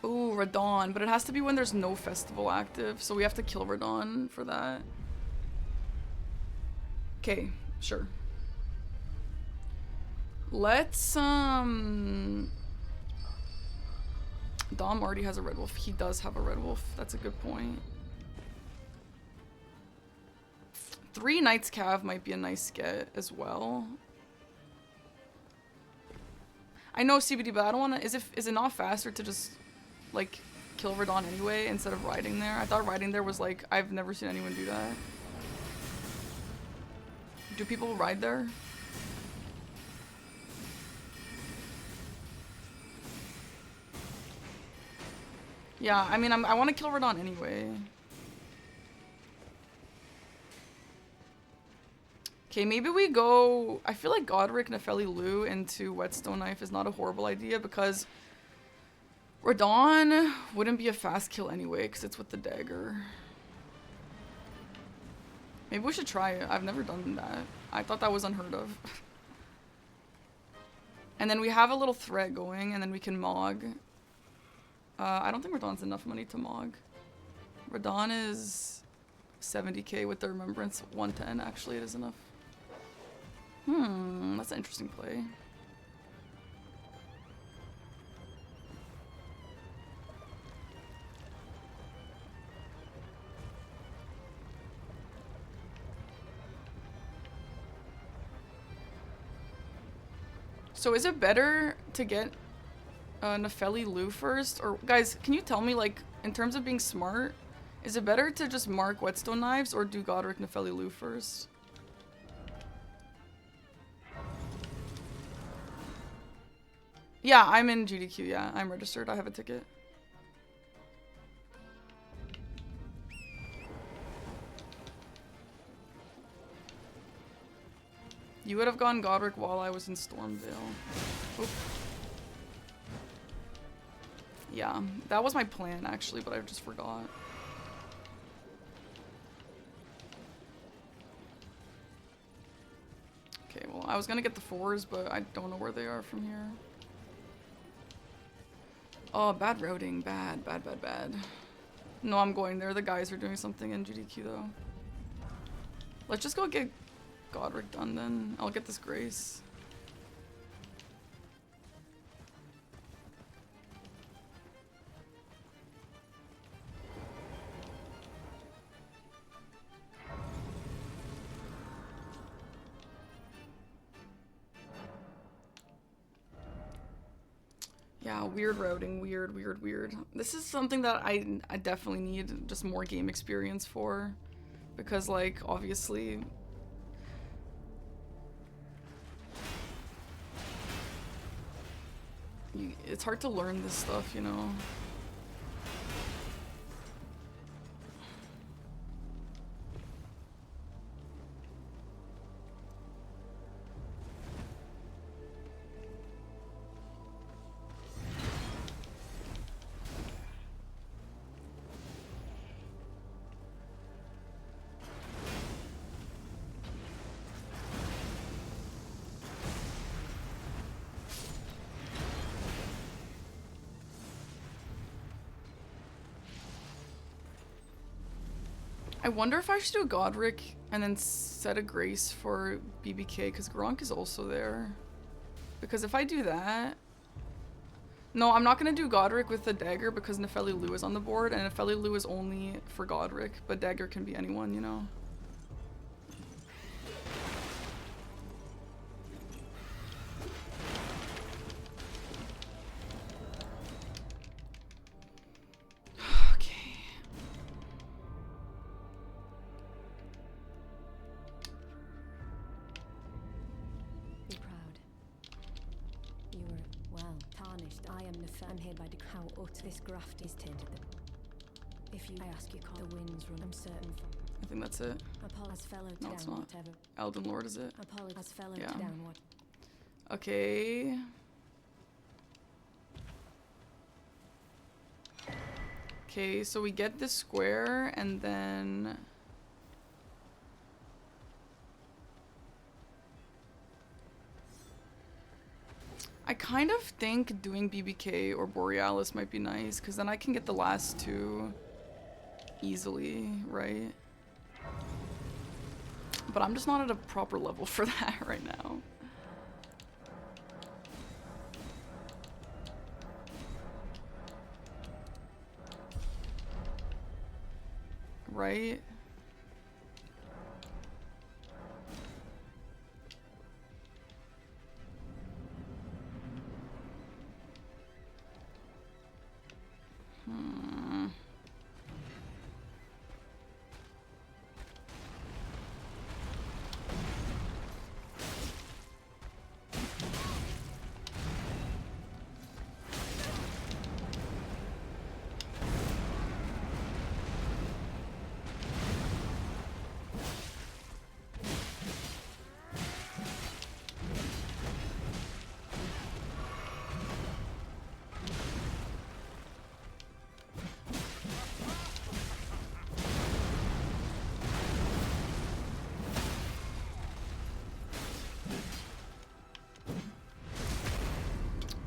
Ooh, Radon, but it has to be when there's no festival active, so we have to kill Radon for that. Okay, sure. Let's, Dom already has a red wolf. He does have a red wolf. That's a good point. 3 Knights Cav might be a nice get as well. I know CBD, but I don't want to... Is it not faster to just, like, kill Radon anyway instead of riding there? I thought riding there was, like... I've never seen anyone do that. Do people ride there? Yeah, I mean, I want to kill Radon anyway. Okay, maybe we go... I feel like Godric, Nefeli Lu into Whetstone Knife is not a horrible idea because Radon wouldn't be a fast kill anyway because it's with the dagger. Maybe we should try it. I've never done that. I thought that was unheard of. And then we have a little threat going, and then we can Mog. I don't think Radon's enough money to Mog. Radon is 70k with the Remembrance 110. Actually, it is enough. That's an interesting play. So is it better to get Nefeli Lu first? Or guys, can you tell me, like, in terms of being smart, is it better to just mark Whetstone Knives or do Godric Nefeli Lu first? Yeah, I'm in GDQ, yeah. I'm registered, I have a ticket. You would have gone Godric while I was in Stormvale. Oop. Yeah, that was my plan actually, but I just forgot. Okay, well, I was gonna get the 4s, but I don't know where they are from here. Oh, bad routing. Bad. No, I'm going there. The guys are doing something in GDQ though. Let's just go get Godric done then. I'll get this Grace. Yeah, weird routing, weird. This is something that I definitely need just more game experience for, because like obviously it's hard to learn this stuff, you know. I wonder if I should do Godric and then set a Grace for BBK, because Gronk is also there. Because if I do that... No, I'm not going to do Godric with the Dagger because Nefeli Lu is on the board, and Nefeli Lu is only for Godric, but Dagger can be anyone, you know? I'm here by how utter this graft is tainted. If you ask you call the winds run, I'm certain. I think that's it. Apollo's fellow No, it's down not. whatever. Elden Lord is it? Apollo's fellow Yeah. downward. Okay. Okay, so we get this square and then... I kind of think doing BBK or Borealis might be nice, because then I can get the last two easily, right? But I'm just not at a proper level for that right now. Right?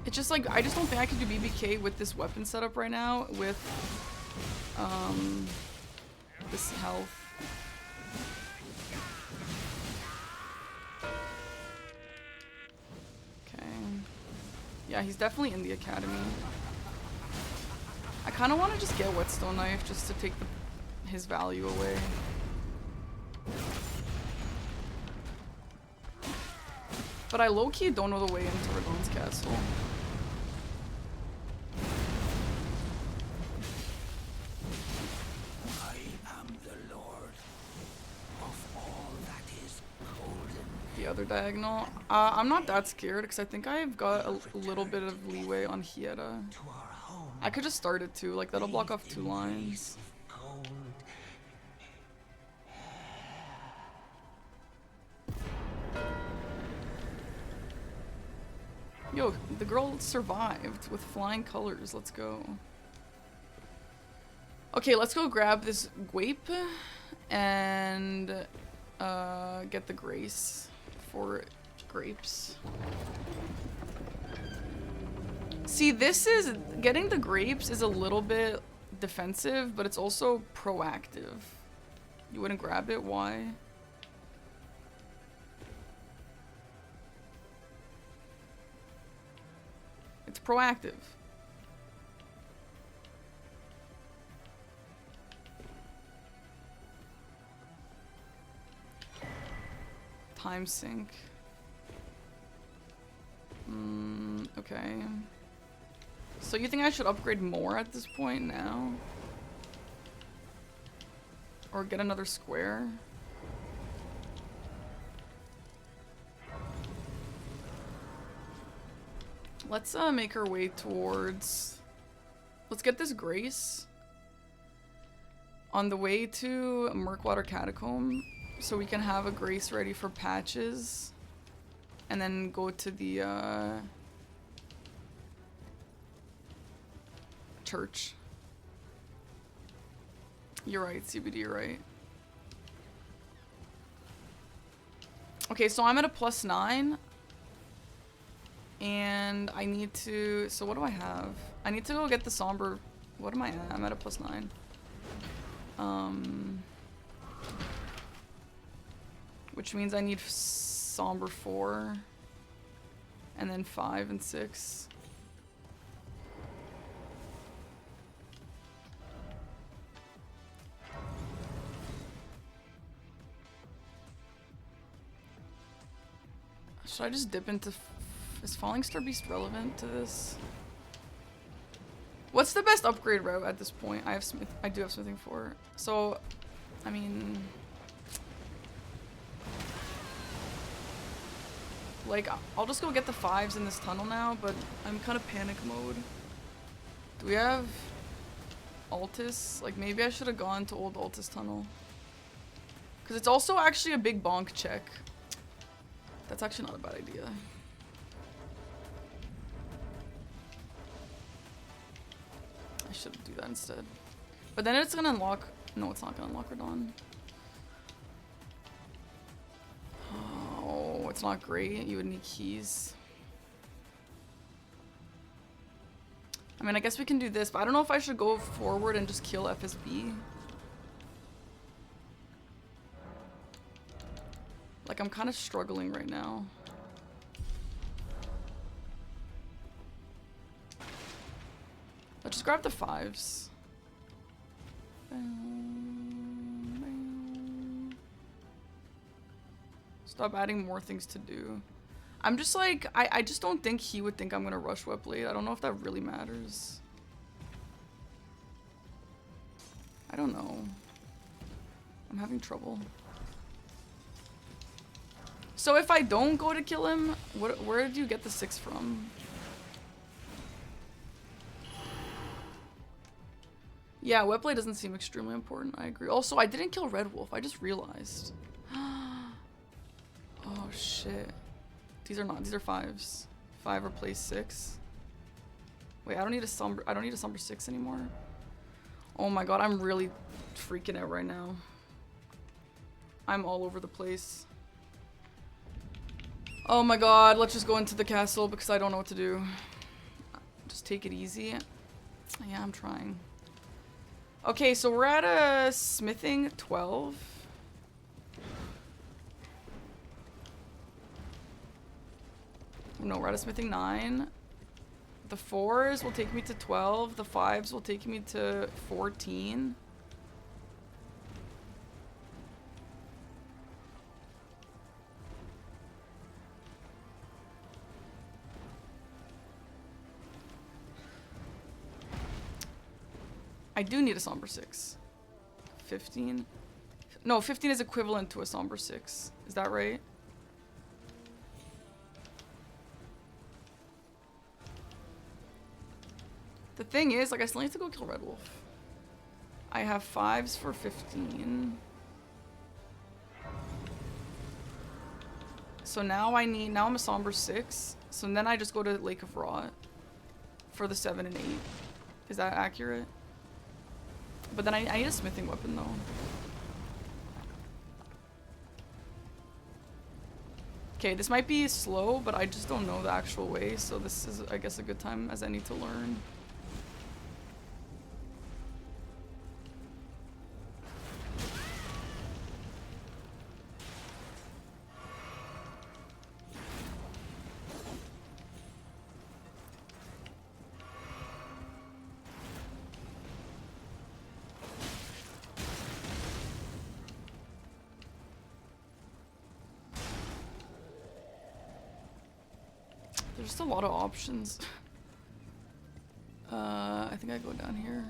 It's just like, I just don't think I could do BBK with this weapon setup right now with this health. Yeah, he's definitely in the academy. I kind of want to just get Whetstone Knife just to take his value away. But I low-key don't know the way into Radon's castle. I am the Lord of all that is golden. The other diagonal. I'm not that scared because I think I've got a little bit of leeway on Hiera. To our home. I could just start it too, like that'll block off 2 lines. Gold. Yo, the girl survived with flying colors. Let's go. Okay, let's go grab this Gwape and get the Grace for grapes. See, this is getting the grapes is a little bit defensive, but it's also proactive. You wouldn't grab it? Why? It's proactive. Time sink. Okay. So you think I should upgrade more at this point now? Or get another square? Let's make our way towards... Let's get this Grace on the way to Murkwater Catacomb so we can have a Grace ready for patches and then go to the church. You're right, CBD, you're right. Okay, so I'm at a +9. And I need to... So what do I have? I need to go get the Somber... What am I at? I'm at a +9. Which means I need Somber 4. And then 5 and 6. Should I just dip into... Is Falling Star Beast relevant to this? What's the best upgrade route at this point? I do have Smithing 4. So, I mean... Like, I'll just go get the 5s in this tunnel now, but I'm kind of panic mode. Do we have Altus? Like, maybe I should have gone to Old Altus Tunnel. Because it's also actually a big bonk check. That's actually not a bad idea. I should do that instead. But then it's gonna unlock... No, it's not gonna unlock Radon. Oh, it's not great. You would need keys. I mean, I guess we can do this, but I don't know if I should go forward and just kill FSB. Like, I'm kind of struggling right now. Let's just grab the 5s. Stop adding more things to do. I'm just like, I just don't think he would think I'm gonna rush Webblade. I don't know if that really matters. I don't know. I'm having trouble. So if I don't go to kill him, where do you get the 6 from? Yeah, Webblade doesn't seem extremely important. I agree. Also, I didn't kill Red Wolf. I just realized. Oh shit. These are 5s. 5 replace 6. Wait, I don't need a Somber 6 anymore. Oh my god, I'm really freaking out right now. I'm all over the place. Oh my god, let's just go into the castle because I don't know what to do. Just take it easy. Yeah, I'm trying. Okay, so we're at a Smithing 12. No, we're at a Smithing 9. The 4s will take me to 12. The 5s will take me to 14. I do need a Somber 6. 15? No, 15 is equivalent to a Somber 6. Is that right? The thing is, like, I still need to go kill Red Wolf. I have 5s for 15. So now now I'm a Somber 6. So then I just go to Lake of Rot for the 7 and 8. Is that accurate? But then I need a smithing weapon though. Okay, this might be slow, but I just don't know the actual way, so this is, I guess, a good time as any to learn. There's just a lot of options. I think I go down here.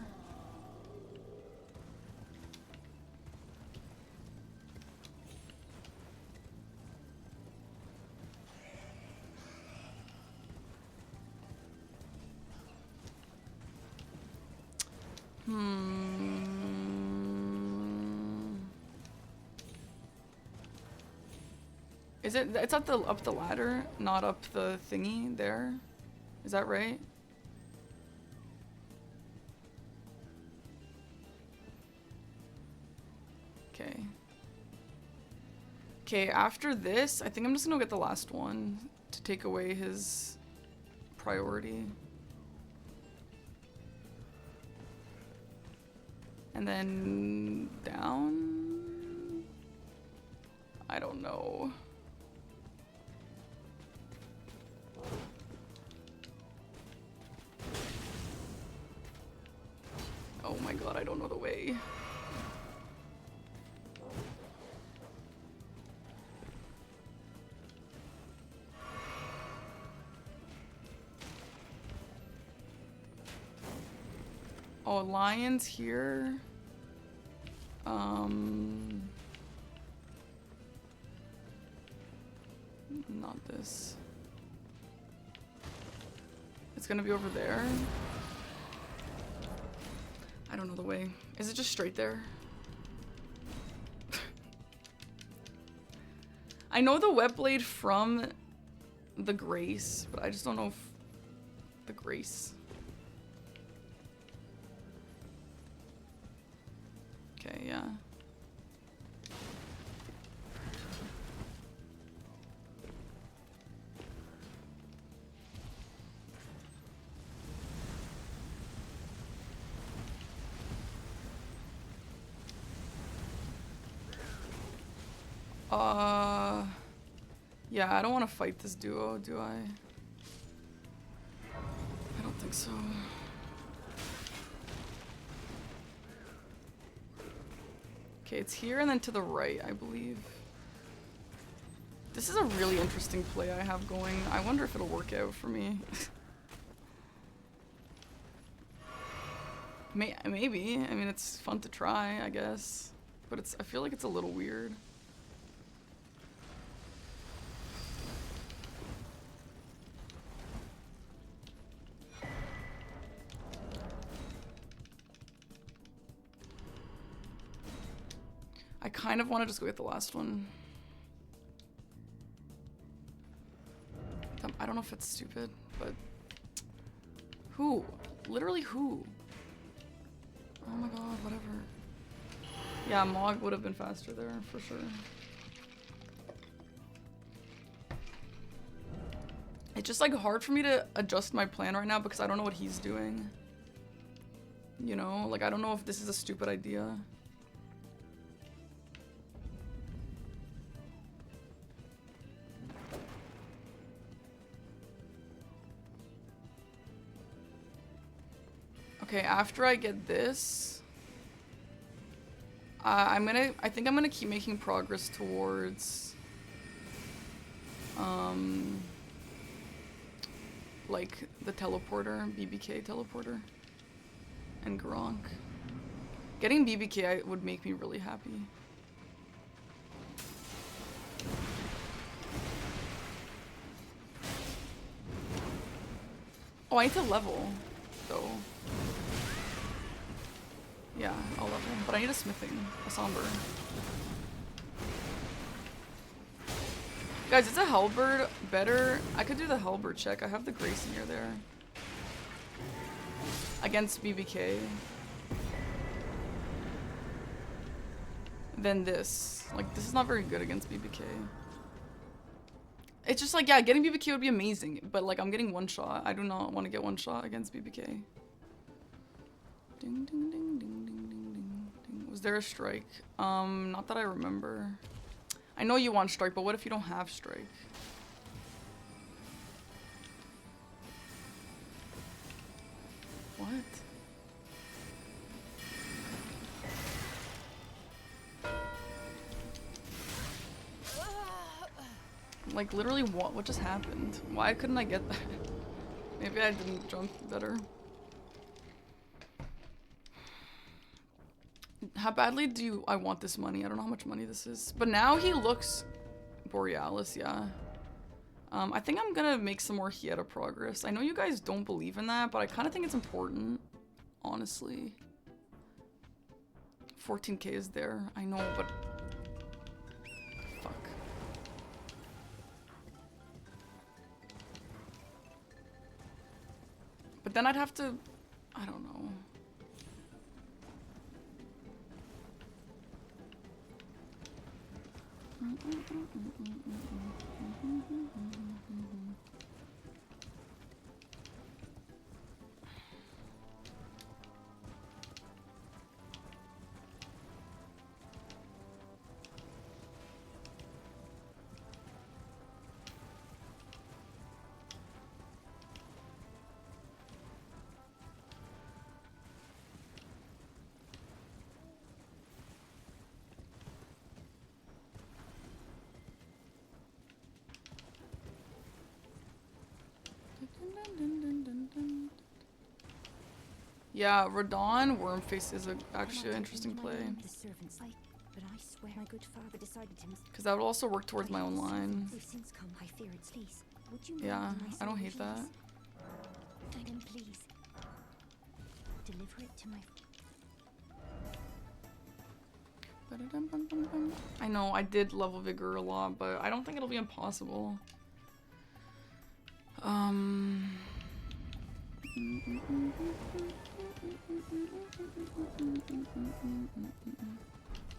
Is it? It's up the ladder, not up the thingy there. Is that right? Okay. Okay, after this, I think I'm just gonna get the last one to take away his priority. And then down? I don't know. Oh my god, I don't know the way. Oh, lion's here. Not this. It's gonna be over there. I don't know the way. Is it just straight there? I know the wet blade from the Grace, but I just don't know if the Grace. Okay, yeah. Yeah, I don't want to fight this duo, do I? I don't think so. Okay, it's here and then to the right, I believe. This is a really interesting play I have going. I wonder if it'll work out for me. Maybe. I mean, it's fun to try, I guess. But I feel like it's a little weird. I kind of want to just go get the last one. I don't know if it's stupid, but... Who? Literally who? Oh my god, whatever. Yeah, Mog would have been faster there, for sure. It's just like hard for me to adjust my plan right now because I don't know what he's doing. You know? Like, I don't know if this is a stupid idea. Okay, after I get this, I think I'm gonna keep making progress towards, like the teleporter, BBK teleporter, and Gronk. Getting BBK would make me really happy. Oh, I need to level, though. Yeah, I'll level. But I need a smithing, a somber. Guys, is a halberd better? I could do the halberd check. I have the grace near there. Against BBK. Than this. Like, this is not very good against BBK. It's just like, yeah, getting BBK would be amazing, but like, I'm getting one shot. I do not want to get one shot against BBK. Ding, ding, ding, ding, ding, ding, ding, ding. Was there a strike? Not that I remember. I know you want strike, but what if you don't have strike? What? Like, literally, what just happened? Why couldn't I get that? Maybe I didn't jump better. How badly do I want this money? I don't know how much money this is. But now he looks Borealis, yeah. I think I'm gonna make some more Hieta progress. I know you guys don't believe in that, but I kind of think it's important, honestly. 14k is there. I know, but... Fuck. But then I'd have to... I don't know. Yeah, Radon Wormface is actually an interesting play. Because that would also work towards my own line. Yeah, I don't hate that. I know, I did level Vigor a lot, but I don't think it'll be impossible.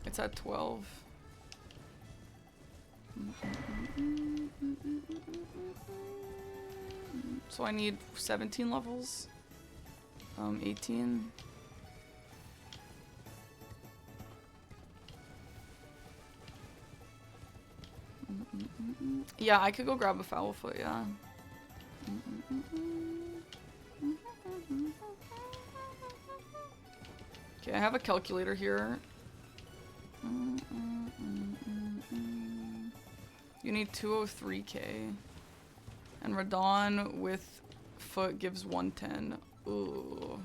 It's at 12. So I need 17 levels. 18. Yeah, I could go grab a foul foot, yeah. Okay, I have a calculator here. You need 203k. And Radon with foot gives 110. Ooh.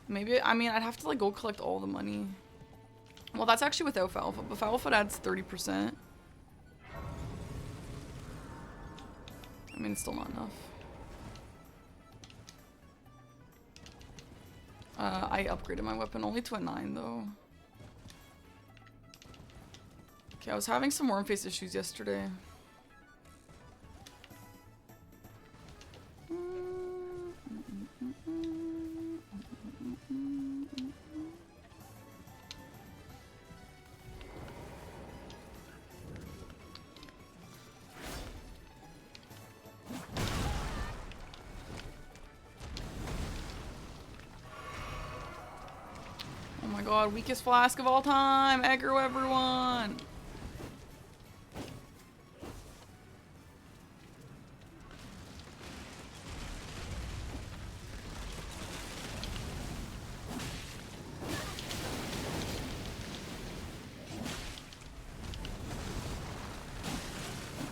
Maybe, I mean, I'd have to like go collect all the money. Well, that's actually without foul foot, but foul foot adds 30%. I mean, it's still not enough. I upgraded my weapon only to a 9 though. Okay, I was having some worm face issues yesterday. God, weakest flask of all time. Aggro everyone.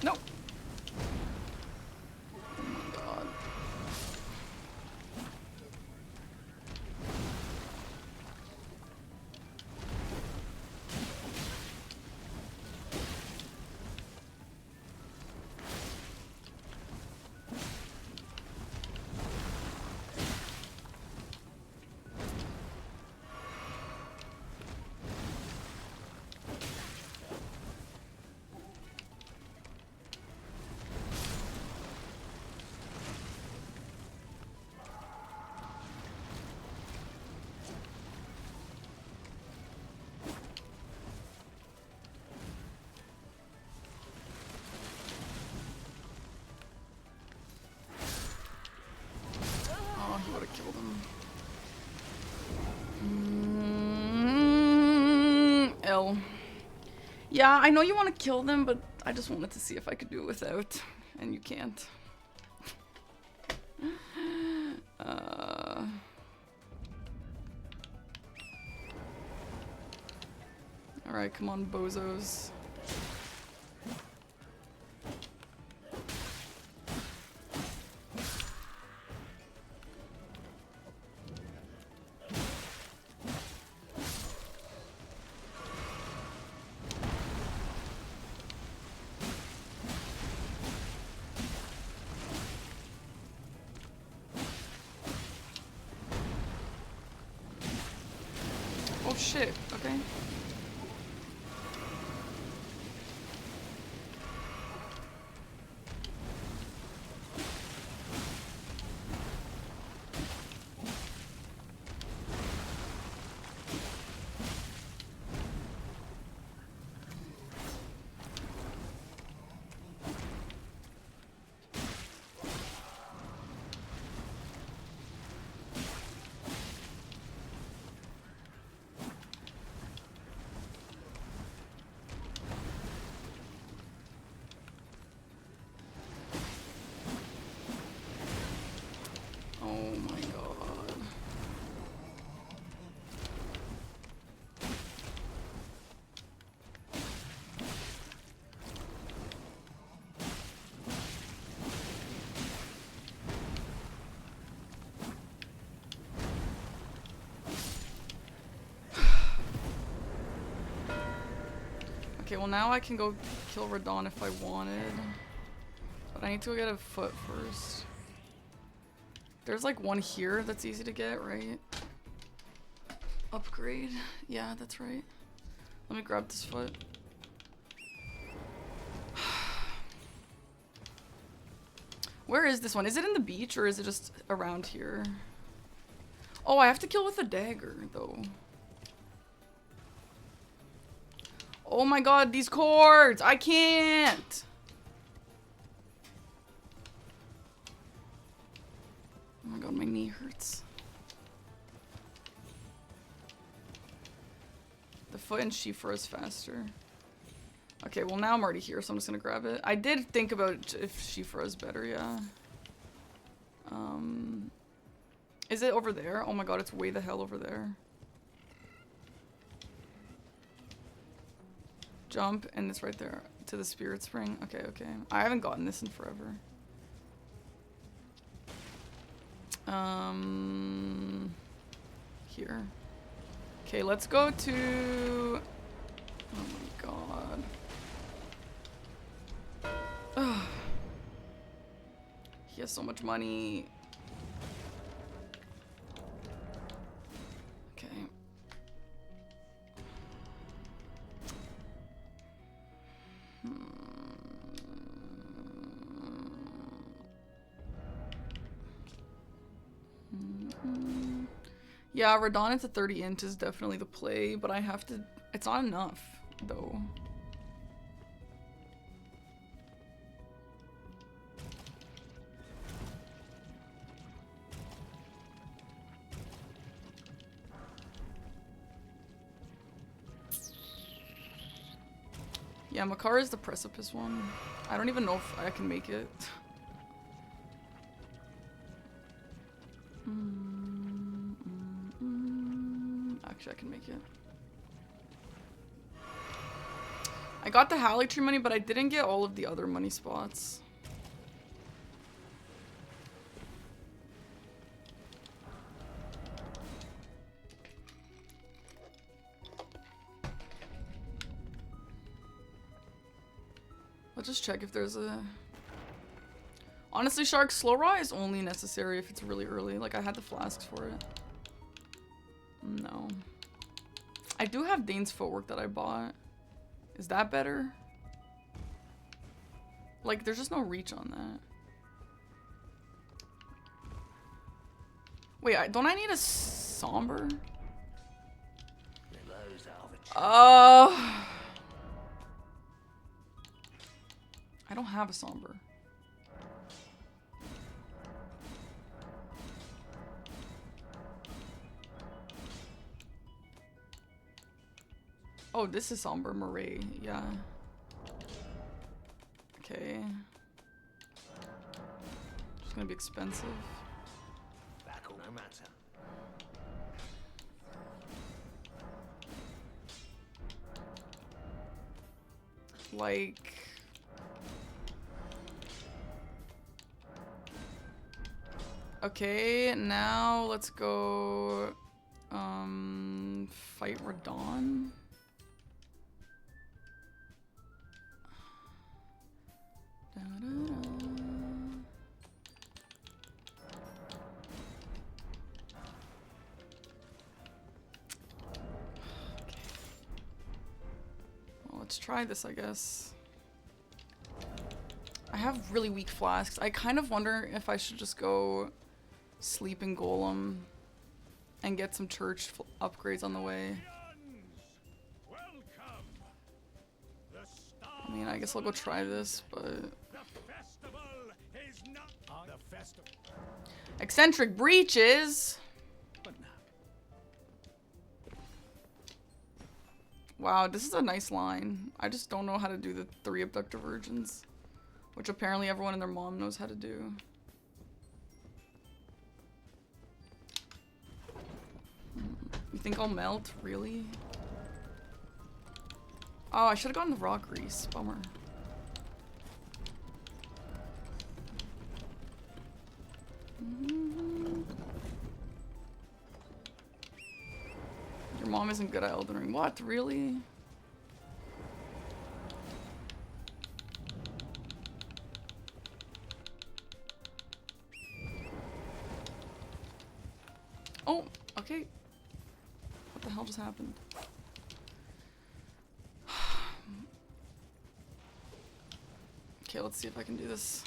Nope. Oh my god. Oh, he would have killed him. L. Yeah, I know you want to kill them, but I just wanted to see if I could do it without, and you can't. Alright, come on, bozos. Oh shit, okay. Oh my god. Okay, well now I can go kill Radon if I wanted. But I need to go get a foot first. There's like one here that's easy to get, right? Upgrade. Yeah, that's right. Let me grab this foot. Where is this one? Is it in the beach or is it just around here? Oh, I have to kill with a dagger though. Oh my god, these cords! I can't! Oh my god, my knee hurts. The foot and Shifra is faster. Okay, well now I'm already here, so I'm just gonna grab it. I did think about if Shifra is better, yeah. Is it over there? Oh my god, it's way the hell over there. Jump, and it's right there to the spirit spring. Okay, okay. I haven't gotten this in forever. Here. Okay, let's go to... Oh my god. Ugh. He has so much money. Okay. Yeah, Radon at 30 int is definitely the play, but I have to... It's not enough, though. Yeah, Makara is the precipice one. I don't even know if I can make it. Actually, I can make it. I got the Halley Tree money, but I didn't get all of the other money spots. Let's just check if there's a... Honestly, Shark, slow raw is only necessary if it's really early. Like, I had the flasks for it. No. I do have Dane's footwork that I bought. Is that better? Like, there's just no reach on that. Wait, don't I need a somber? I don't have a somber. Oh, this is somber Murray, yeah. Okay. It's gonna be expensive. No matter. Like... Okay, now let's go... fight Radon. Let's try this, I guess. I have really weak flasks. I kind of wonder if I should just go Sleeping Golem and get some church upgrades on the way. I mean, I guess I'll go try this, but... Eccentric Breaches! Wow, this is a nice line. I just don't know how to do the 3 abductor virgins, which apparently everyone and their mom knows how to do. You think I'll melt? Really? Oh, I should have gotten the raw grease. Bummer. Your mom isn't good at Elden Ring. What? Really? Oh, okay. What the hell just happened? Okay, let's see if I can do this.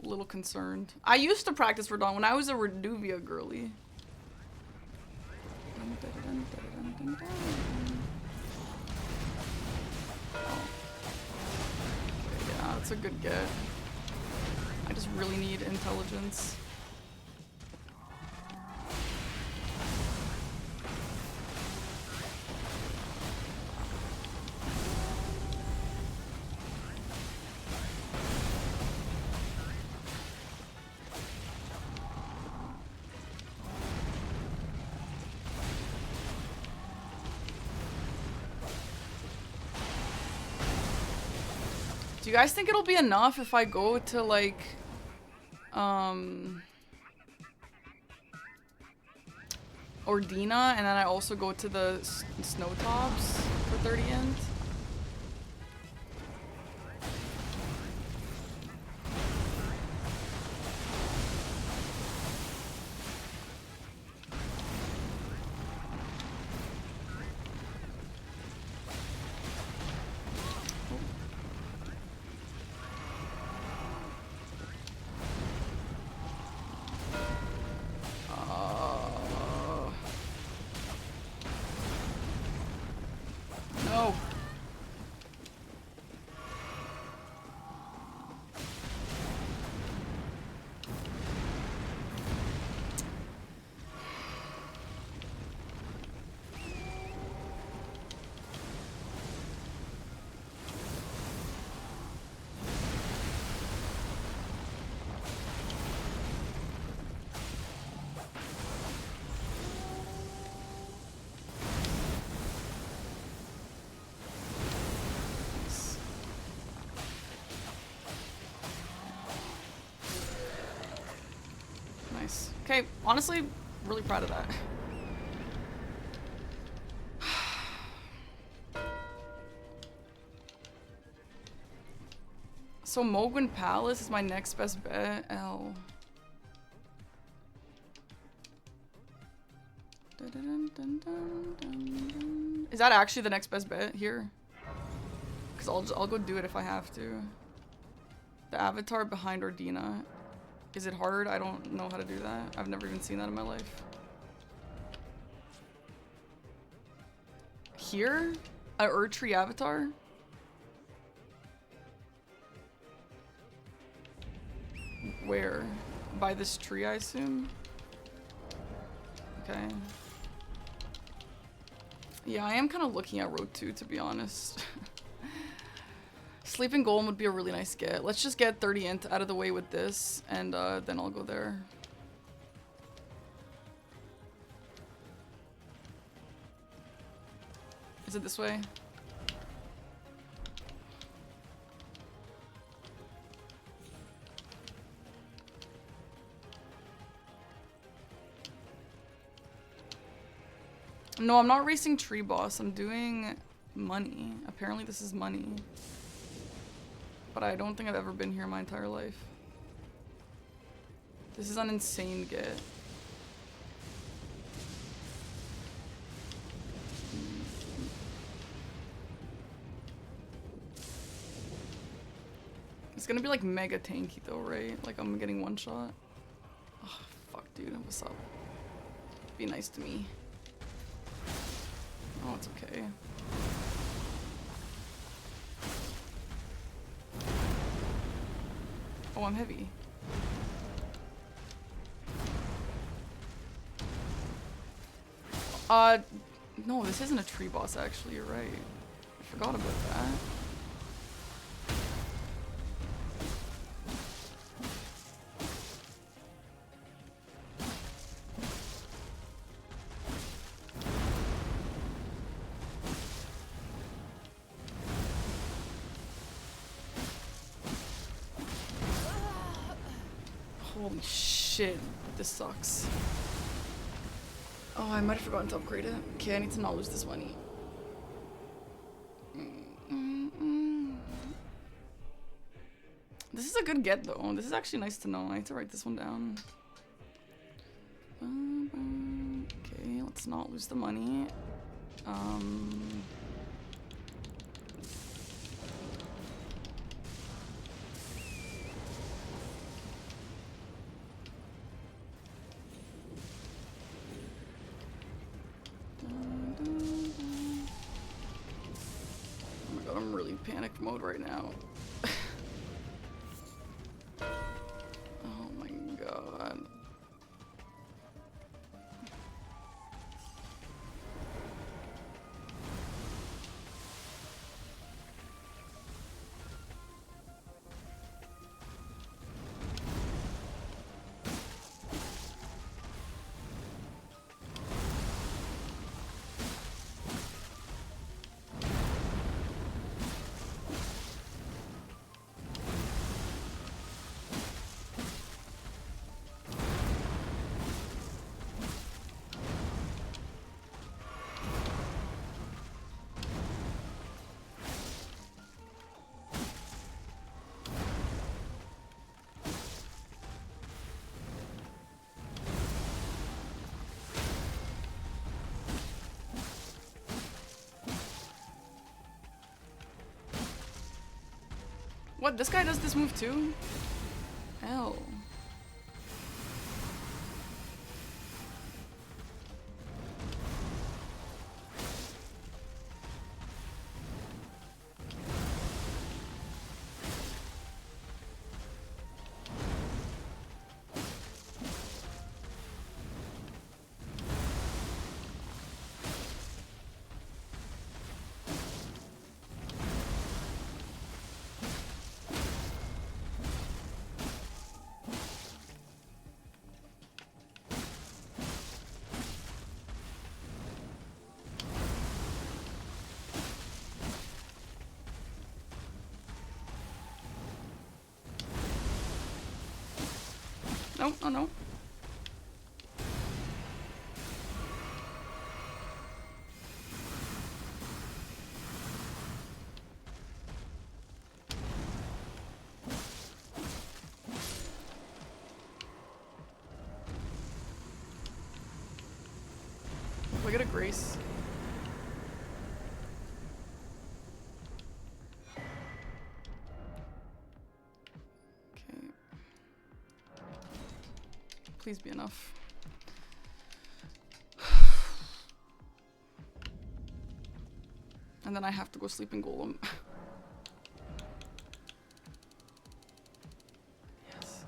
A little concerned. I used to practice Radon when I was a Reduvia girly. Yeah, that's a good get. I just really need intelligence. Do you guys think it'll be enough if I go to like, Ordina and then I also go to the Snowtops for 30 int? No. Okay, honestly, really proud of that. So Mogwin Palace is my next best bet. L. Is that actually the next best bet here? Because I'll go do it if I have to. The avatar behind Ordina. Is it hard? I don't know how to do that. I've never even seen that in my life. Here? A Erdtree avatar? Where? By this tree, I assume? Okay. Yeah, I am kind of looking at Road 2, to be honest. Sleeping Golem would be a really nice get. Let's just get 30 int out of the way with this, and then I'll go there. Is it this way? No, I'm not racing Tree Boss. I'm doing money. Apparently this is money. But I don't think I've ever been here my entire life. This is an insane get. It's gonna be like mega tanky though, right? Like I'm getting one shot. Oh, fuck, dude. What's up? Be nice to me. Oh, it's okay. Oh, I'm heavy. No, this isn't a tree boss, actually. You're right. I forgot about that. Holy shit, this sucks. Oh, I might have forgotten to upgrade it. Okay, I need to not lose this money. This is a good get though. This is actually nice to know. I need to write this one down. Okay, let's not lose the money. Oh my god, I'm really panic mode right now. Oh my god. What? This guy does this move too? Hell. No, oh no. Grace. Okay. Please be enough. And then I have to go sleep in Golem. Yes.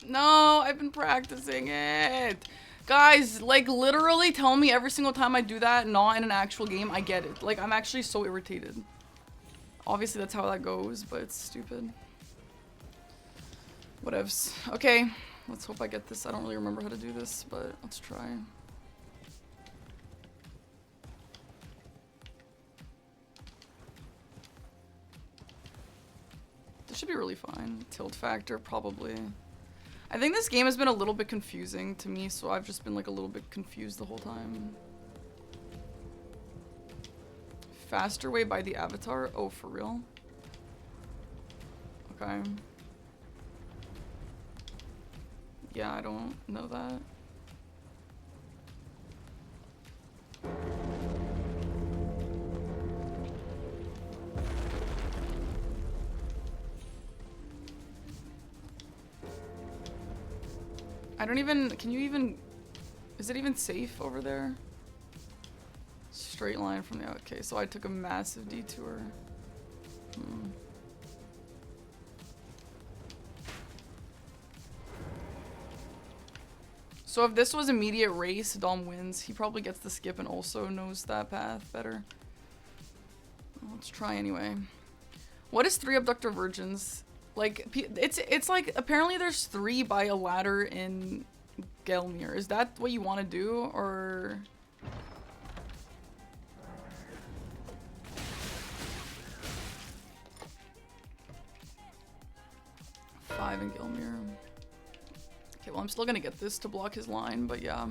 No, I've been practicing it. Guys, like literally tell me every single time I do that, not in an actual game, I get it. Like I'm actually so irritated. Obviously that's how that goes, but it's stupid. Whatevs. Okay, let's hope I get this. I don't really remember how to do this, but let's try. This should be really fine. Tilt factor, probably. I think this game has been a little bit confusing to me, so I've just been like a little bit confused the whole time. Faster way by the avatar? Oh, for real? Okay. Yeah, I don't know that. I don't even, can you even, is it even safe over there? Straight line from the, okay, so I took a massive detour. So if this was immediate race, Dom wins. He probably gets the skip and also knows that path better. Let's try anyway. What is 3 abductor virgins? Like, it's like, apparently there's 3 by a ladder in Gelmir. Is that what you want to do, or...? Five in Gelmir. Okay, well I'm still gonna get this to block his line, but yeah.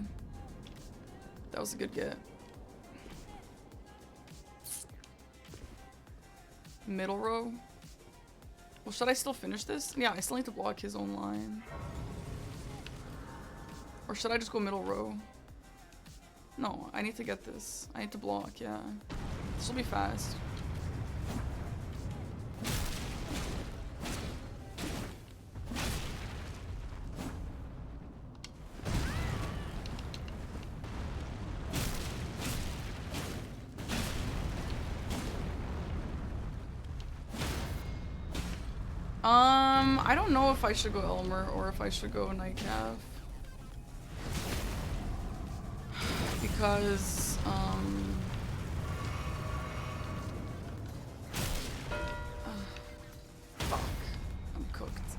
That was a good get. Middle row. Well, should I still finish this? Yeah, I still need to block his own line. Or should I just go middle row? No, I need to get this. I need to block, yeah. This will be fast. I don't know if I should go Elmer or if I should go Nightcav. Because, fuck. I'm cooked.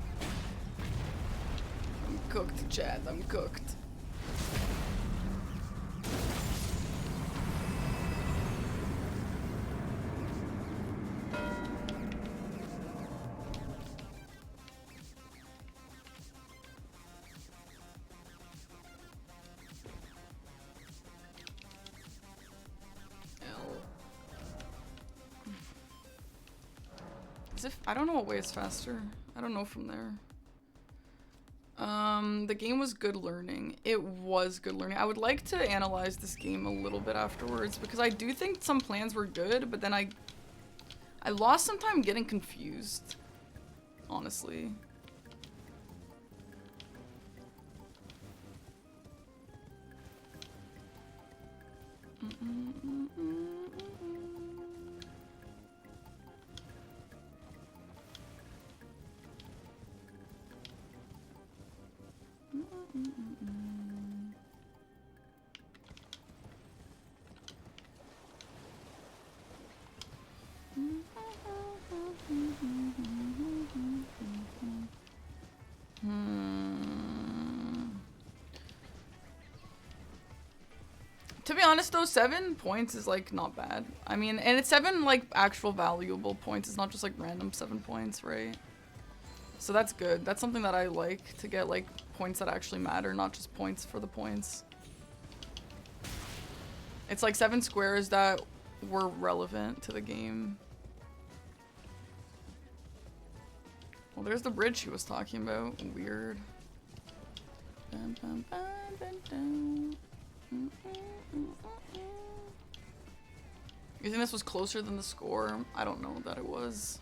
I'm cooked, Chad. I'm cooked. I don't know what way is faster. I don't know from there. The game was good learning. It was good learning. I would like to analyze this game a little bit afterwards because I do think some plans were good, but then I lost some time getting confused, honestly. To be honest though, 7 points is like not bad. I mean, and it's 7 like actual valuable points. It's not just like random 7 points, right? So that's good. That's something that I like, to get like points that actually matter, not just points for the points. It's like 7 squares that were relevant to the game. Well, there's the bridge he was talking about. Weird. Dun, dun, dun, dun, dun. You think this was closer than the score? I don't know that it was.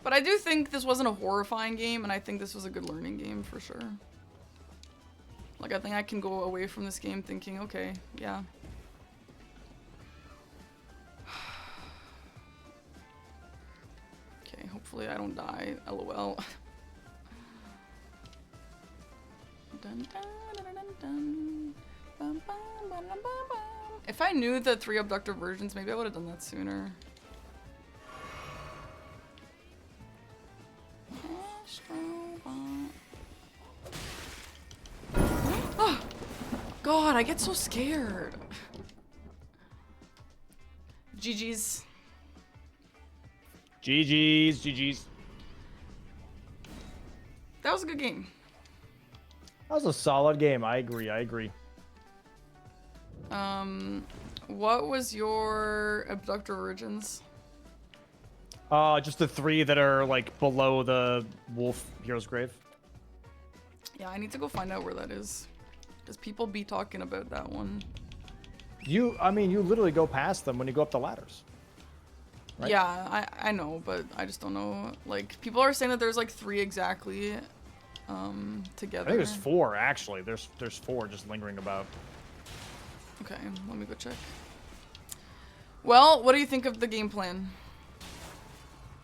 But I do think this wasn't a horrifying game, and I think this was a good learning game for sure. Like, I think I can go away from this game thinking, okay, yeah. Okay, hopefully I don't die, lol. Dun, dun, dun, dun, dun. Bum, bum, bum, bum, bum. If I knew the 3 abductor versions, maybe I would have done that sooner. Oh, God, I get so scared. GG's. GG's, GG's. That was a good game. That was a solid game. I agree. I agree. What was your abductor origins? Just the 3 that are like below the wolf hero's grave. Yeah, I need to go find out where that is. Because people be talking about that one. I mean, you literally go past them when you go up the ladders. Right? Yeah, I know, but I just don't know. Like, people are saying that there's like 3 exactly, together. I think there's 4 actually. There's 4 just lingering about. Okay, let me go check. Well, what do you think of the game plan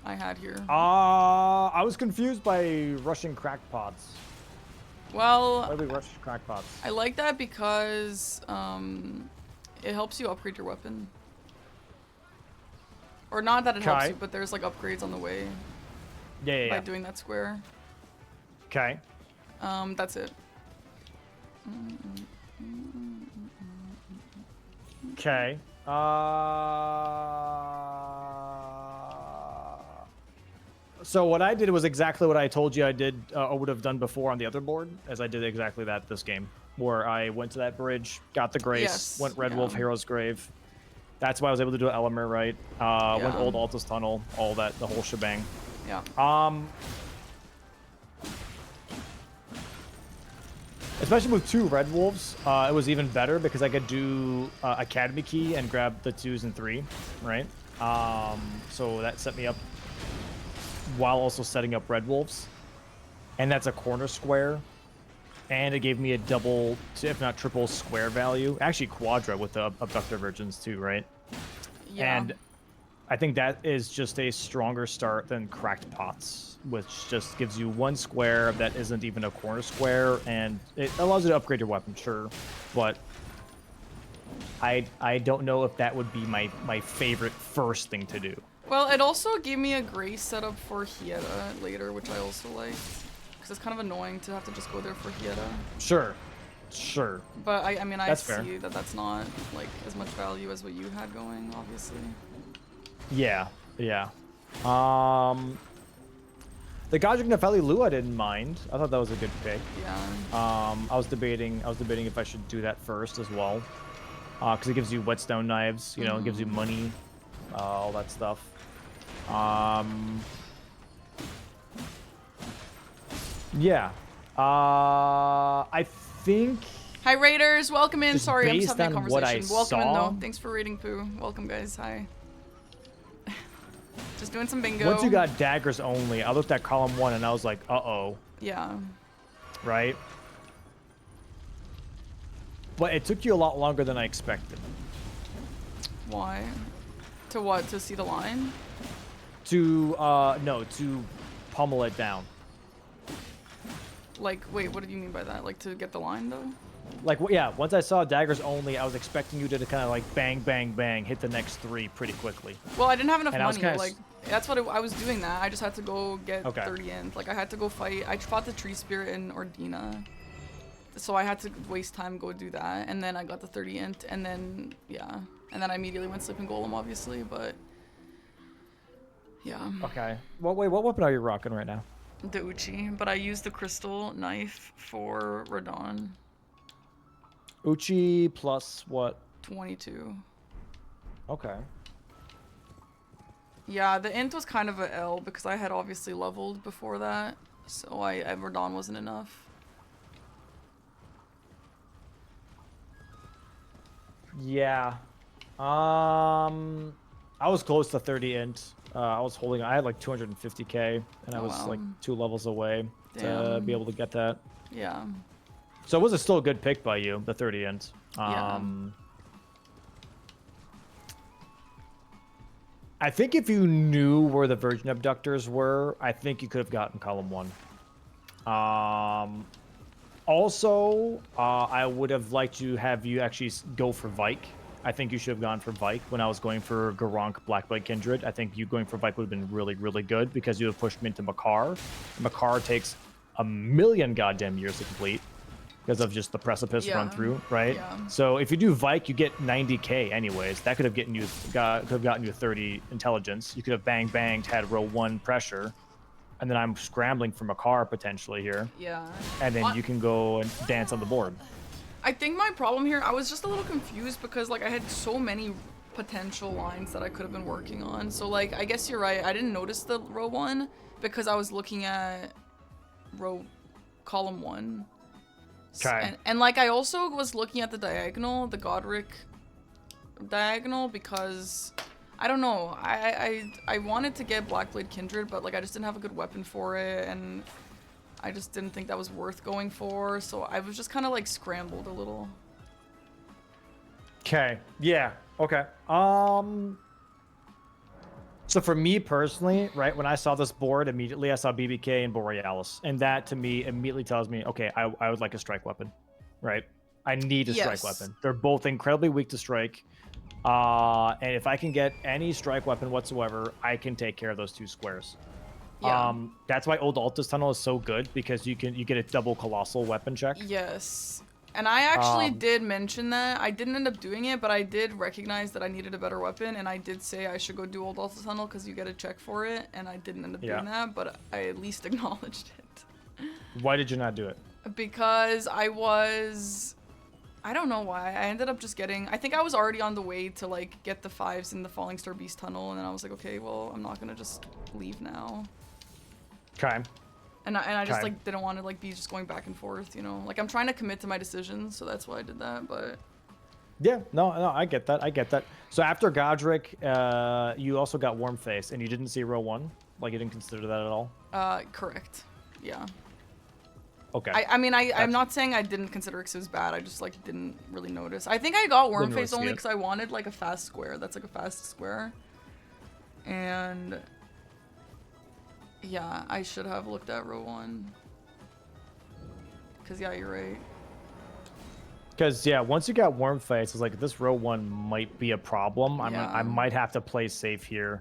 I had here? I was confused by rushing crackpots. Well, Why do we rush crackpots? I like that because it helps you upgrade your weapon. Or not that it helps you, but there's like upgrades on the way by doing that square. Okay. That's it. Okay. So what I did was exactly what I told you I did, or would have done before on the other board, as I did exactly that this game, where I went to that bridge, got the grace, went Red Wolf Hero's Grave. That's why I was able to do Elemer right. Went Old Altus Tunnel, all that, the whole shebang. Yeah. Especially with 2 Red Wolves, it was even better because I could do Academy Key and grab the 2s and 3, right? So that set me up while also setting up Red Wolves. And that's a corner square. And it gave me a double, if not triple square value. Actually quadra with the abductor virgins too, right? Yeah. And I think that is just a stronger start than cracked pots, which just gives you 1 square that isn't even a corner square, and it allows you to upgrade your weapon, sure, but I don't know if that would be my favorite first thing to do. Well, it also gave me a grace setup for Hieta later, which I also liked. Because it's kind of annoying to have to just go there for Hieta. Sure. Sure. But I mean, I That's see fair. that that's not like as much value as what you had going, obviously. Yeah, yeah. The Godric Nefeli Lu I didn't mind. I thought that was a good pick. Yeah. I was debating if I should do that first as well. Because it gives you whetstone knives, you know, it gives you money, all that stuff. Yeah. I think. Hi Raiders, welcome in. Just Sorry, I'm just based having a on what I conversation. Welcome in saw- though. Thanks for raiding Pooh. Welcome guys. Hi. doing some bingo. Once you got daggers only, I looked at column 1 and I was like, uh-oh. Yeah. Right? But it took you a lot longer than I expected. Why? To what? To see the line? To, no, to pummel it down. Like, wait, what do you mean by that? Like, to get the line, though? Like, yeah, once I saw daggers only, I was expecting you to kind of like bang, bang, bang, hit the next 3 pretty quickly. Well, I didn't have enough And I was money. kinda Like, that's what I was doing that. I just had to go get Okay. 30 int. Like, I had to go fight. I fought the tree spirit in Ordina. So I had to waste time, go do that. And then I got the 30 int. And then, yeah. And then I immediately went sleeping golem, obviously. But, yeah. Okay. Well, wait, what weapon are you rocking right now? The Uchi. But I used the crystal knife for Radon. Uchi plus what? 22. Okay. Yeah, the int was kind of a L because I had obviously leveled before that. So Radon wasn't enough. Yeah. I was close to 30 int. I had like 250k, and I Oh, was wow. like 2 levels away to Damn. be able to get that. Yeah. So it was still a good pick by you, the 30 int. Yeah. I think if you knew where the Virgin Abductors were, I think you could have gotten column 1. Also, I would have liked to have you actually go for Vike. I think you should have gone for Vike when I was going for Garank Blackblade Kindred. I think you going for Vike would have been really, really good because you would have pushed me into Makar. Makar takes a million goddamn years to complete because of just the precipice run through, right? Yeah. So if you do Vike, you get 90k anyways. That could have gotten you 30 intelligence. You could have banged, had row 1 pressure, and then I'm scrambling for Makar potentially here. Yeah. And then you can go and dance on the board. I think my problem here, I was just a little confused because like I had so many potential lines that I could have been working on. So like, I guess you're right. I didn't notice the row 1 because I was looking at column 1. Okay. And like I also was looking at the diagonal, the Godric diagonal, because I don't know. I wanted to get Blackblade Kindred, but like I just didn't have a good weapon for it, and I just didn't think that was worth going for. So I was just kind of like scrambled a little. Okay. Yeah. Okay. So for me personally, right, when I saw this board, immediately I saw BBK and Borealis, and that to me immediately tells me, okay, I would like a strike weapon, right? I need a strike weapon. They're both incredibly weak to strike, and if I can get any strike weapon whatsoever, I can take care of those 2 squares. Yeah. That's why Old Altus Tunnel is so good because you get a double colossal weapon check. Yes. And I actually did mention that. I didn't end up doing it, but I did recognize that I needed a better weapon, and I did say I should go do Old Alta Tunnel because you get a check for it, and I didn't end up doing that, but I at least acknowledged it. Why did you not do it? Because I don't know why. I ended up just getting, I think I was already on the way to like get the 5s in the Falling Star Beast Tunnel, and then I was like, okay, well, I'm not gonna just leave now. Okay. And I just like didn't want to like be just going back and forth, you know. Like I'm trying to commit to my decisions, so that's why I did that. But yeah, no, I get that. So after Godric, you also got Warm Face, and you didn't see row 1. Like you didn't consider that at all. Correct. Yeah. Okay. I mean, I'm not saying I didn't consider it 'cause it was bad. I just like didn't really notice. I think I got Warm Face only because I wanted like a fast square. That's like a fast square. And yeah, I should have looked at row 1. Because yeah, you're right. Because yeah, once you got Warm Face, it's like this row 1 might be a problem. I might have to play safe here.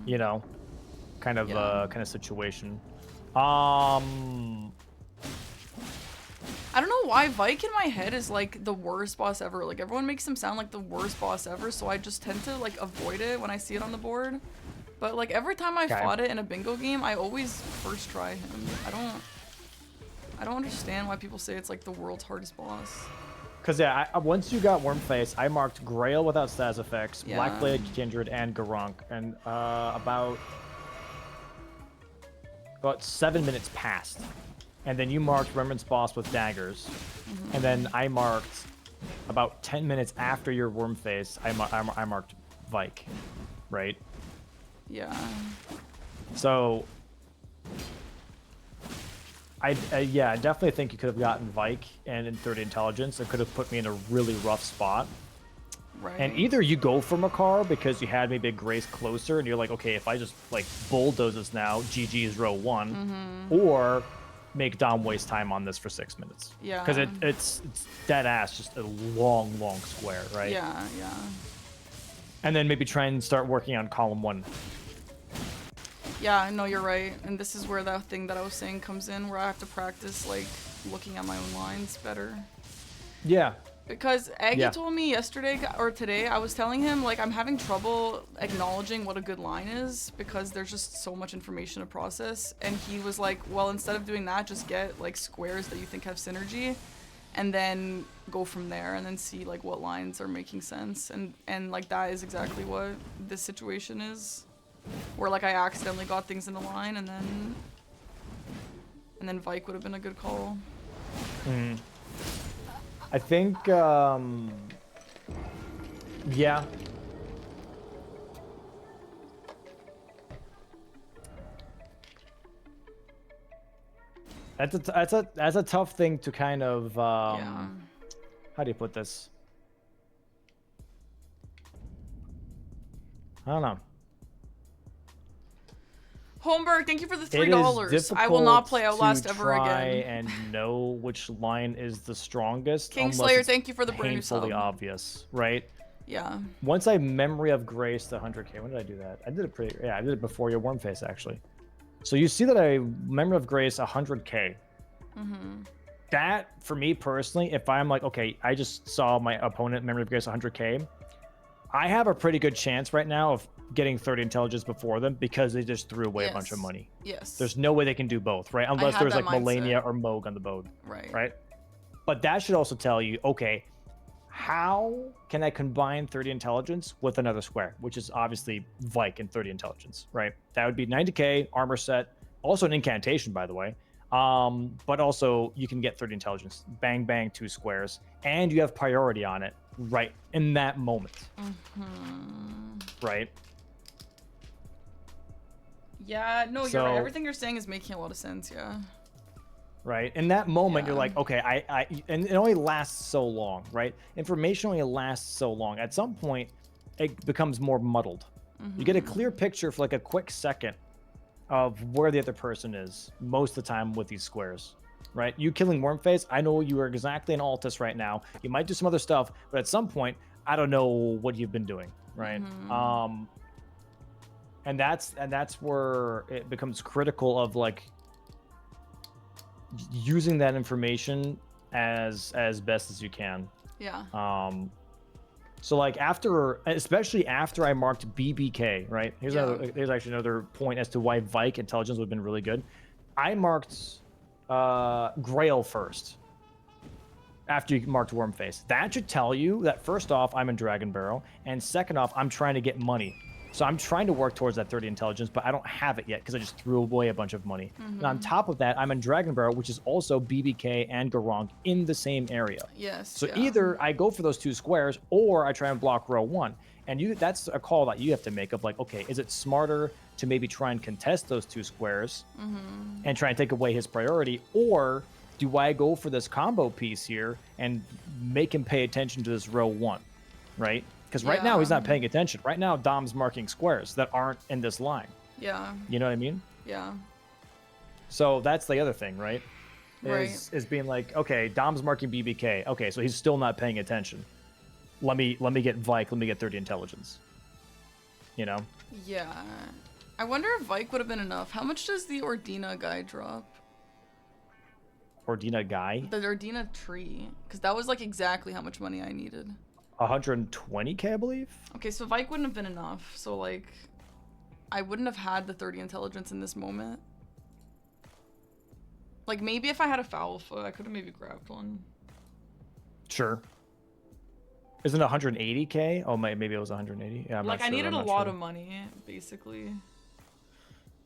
You know, kind of situation. I don't know why Vike in my head is like the worst boss ever. Like everyone makes him sound like the worst boss ever, so I just tend to like avoid it when I see it on the board. But like every time I fought it in a bingo game, I always first try him. I don't understand why people say it's like the world's hardest boss. Because yeah, once you got Worm Face, I marked Grail without status effects, Blackblade, Kindred, and Garank, and about 7 minutes passed, and then you marked Remnant's Boss with daggers, and then I marked about 10 minutes after your Worm Face. I marked Vike, right? Yeah. So, yeah, I definitely think you could have gotten Vike and in 30 intelligence. It could have put me in a really rough spot. Right. And either you go for Makar because you had maybe a Grace closer, and you're like, okay, if I just like bulldoze this now, GG is row 1, or make Dom waste time on this for 6 minutes. Yeah. Because it's dead ass, just a long square, right? Yeah, yeah. And then maybe try and start working on column 1. Yeah, no, you're right. And this is where that thing that I was saying comes in, where I have to practice, like, looking at my own lines better. Yeah. Because Aggie told me yesterday, or today, I was telling him, like, I'm having trouble acknowledging what a good line is, because there's just so much information to process. And he was like, well, instead of doing that, just get, like, squares that you think have synergy, and then go from there, and then see, like, what lines are making sense. And like, that is exactly what this situation is. Where, like, I accidentally got things in a line, and then Vike would have been a good call. I think, yeah. That's a tough thing to kind of, Yeah. how do you put this? I don't know. Holmberg, thank you for the It $3. is I will not play difficult Outlast to ever try again. and know which line is the strongest. Kingslayer, unless it's thank you for the brand new painfully sub. obvious, right? Yeah. Once I Memory of Grace to 100k, when did I do that? I did it pretty, yeah, I did it before your Wormface, actually. So you see that I Memory of Grace 100k. That, for me personally, if I'm like, okay, I just saw my opponent Memory of Grace 100k, I have a pretty good chance right now of getting 30 intelligence before them because they just threw away a bunch of Yes. money. Yes. There's no way they can do both, right? Unless had there's that like Melania mindset. or Moog on the boat, Right. right? But that should also tell you, okay, how can I combine 30 intelligence with another square, which is obviously Vike and 30 intelligence, right? That would be 90k armor set, also an incantation, by the way. But also you can get 30 intelligence, bang bang 2 squares, and you have priority on it right in that moment, right? Yeah, no, you're So- right. Everything you're saying is making a lot of sense, yeah. Right, in that moment you're Yeah. like, okay, and it only lasts so long, right? Information only lasts so long. At some point it becomes more muddled. You get a clear picture for like a quick second of where the other person is most of the time with these squares, right? You killing Wormface, I know you are exactly in Altus right now. You might do some other stuff, but at some point I don't know what you've been doing, right? And that's where it becomes critical of like using that information as best as you can. Yeah. So like especially after I marked BBK, right? Here's actually another point as to why Vike intelligence would have been really good. I marked Grail first after you marked Wormface. That should tell you that first off, I'm in Dragon Barrel, and second off, I'm trying to get money. So I'm trying to work towards that 30 intelligence, but I don't have it yet because I just threw away a bunch of money. And on top of that, I'm in Dragon Barrel, which is also BBK and Garong in the same area. Yes. So yeah. either I go for those 2 squares or I try and block row 1. And that's a call that you have to make of like, okay, is it smarter to maybe try and contest those 2 squares and try and take away his priority? Or do I go for this combo piece here and make him pay attention to this row 1, right? Because right now he's not paying attention. Right now, Dom's marking squares that aren't in this line. Yeah. You know what I mean? Yeah. So that's the other thing, right? Is being like, okay, Dom's marking BBK. Okay, so he's still not paying attention. Let me get Vike. Let me get 30 intelligence. You know? Yeah. I wonder if Vike would have been enough. How much does the Ordina guy drop? Ordina guy. The Ordina tree. Because that was like exactly how much money I needed. 120k, I believe. Okay, so Vike wouldn't have been enough. So like, I wouldn't have had the 30 intelligence in this moment. Like maybe if I had a foul foot, I could have maybe grabbed one. Sure. Isn't it 180k? Oh, maybe it was 180. Yeah, I'm Like not I sure. needed I'm a not lot sure. of money, basically.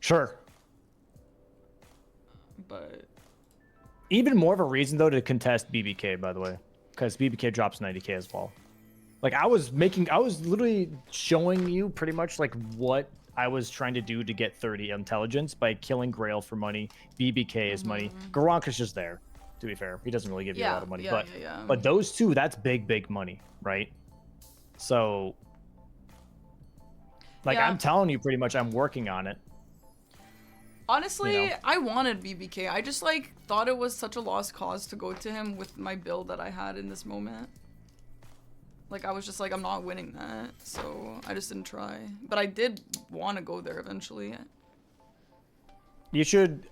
Sure. But Even more of a reason though to contest BBK, by the way, because BBK drops 90k as well. Like I was literally showing you pretty much like what I was trying to do to get 30 intelligence by killing Grail for money. BBK is money. Garunk is just there. To be fair, he doesn't really give you a lot of money, but those two, that's big money, right? So, like, I'm telling you, pretty much, I'm working on it. Honestly, I wanted BBK. I just like thought it was such a lost cause to go to him with my build that I had in this moment. Like, I was just like, I'm not winning that, so I just didn't try. But I did want to go there eventually. You should,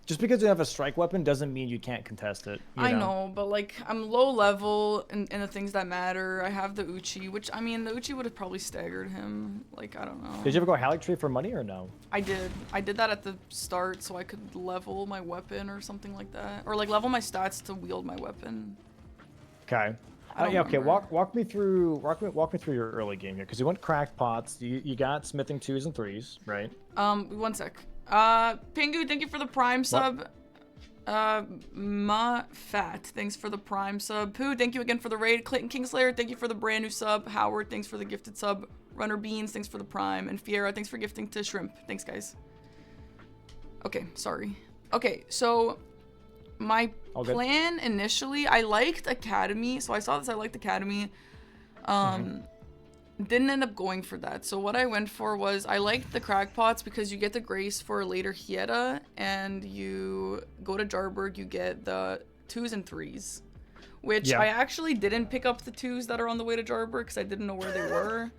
just because you have a strike weapon doesn't mean you can't contest it. I know, but like, I'm low level in the things that matter. I have the Uchi, which, I mean, the Uchi would have probably staggered him. Like, I don't know. Did you ever go Halleck Tree for money or no? I did. I did that at the start so I could level my weapon or something like that. Or like level my stats to wield my weapon. Okay. Yeah, okay. Walk me through your early game here, because you went cracked pots. You got smithing 2s and 3s, right? 1 sec. Pingu, thank you for the Prime sub. Ma Fat, thanks for the Prime sub. Pooh, thank you again for the raid. Clayton Kingslayer, thank you for the brand new sub. Howard, thanks for the gifted sub. Runner Beans, thanks for the Prime. And Fiera, thanks for gifting to Shrimp. Thanks, guys. Okay, sorry. Okay, so my plan initially, I liked Academy. So I saw this, I liked Academy. Didn't end up going for that. So what I went for was, I liked the crackpots because you get the grace for later Hieta, and you go to Jarburg, you get the 2s and 3s, which I actually didn't pick up the 2s that are on the way to Jarburg because I didn't know where they were.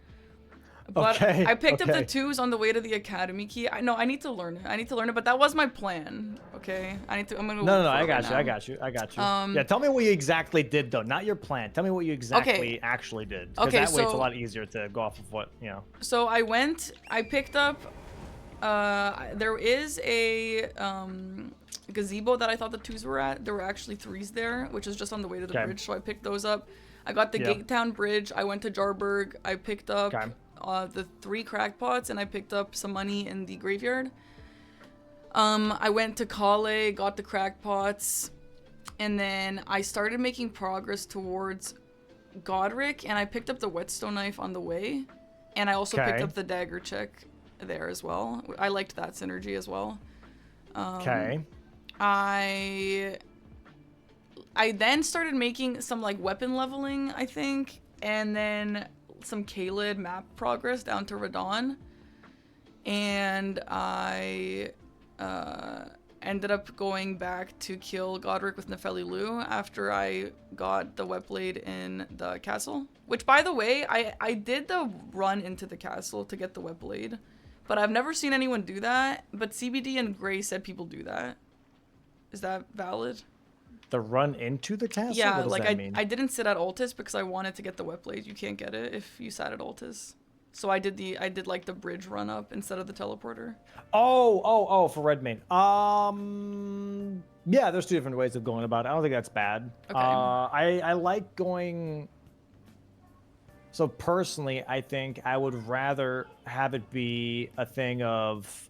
But I picked up the 2s on the way to the Academy key. I need to learn it. But that was my plan. Okay, I'm gonna. No, I got you. Yeah, tell me what you exactly did though, not your plan. Tell me what you exactly actually did. Because that way it's a lot easier to go off of what you know. So I picked up. There is a gazebo that I thought the 2s were at. There were actually 3s there, which is just on the way to the bridge. So I picked those up. I got the Gate Town Bridge. I went to Jarburg. I picked up. The 3 crackpots, and I picked up some money in the graveyard. I went to Kale, got the crackpots, and then I started making progress towards Godric, and I picked up the whetstone knife on the way, and I also picked up the dagger check there as well. I liked that synergy as well. I then started making some like weapon leveling, I think, and then some Kaled map progress down to Radon, and I ended up going back to kill Godric with Nefeli Lu after I got the Webblade in the castle, which, by the way, I did the run into the castle to get the Webblade, but I've never seen anyone do that. But CBD and Gray said people do that. Is that valid? The run into the castle? Yeah, like I didn't sit at Altus because I wanted to get the Webblade. You can't get it if you sat at Altus. So I did like the bridge run up instead of the teleporter. Oh, for Redmane. Yeah, there's 2 different ways of going about it. I don't think that's bad. Okay. I like going. So personally, I think I would rather have it be a thing of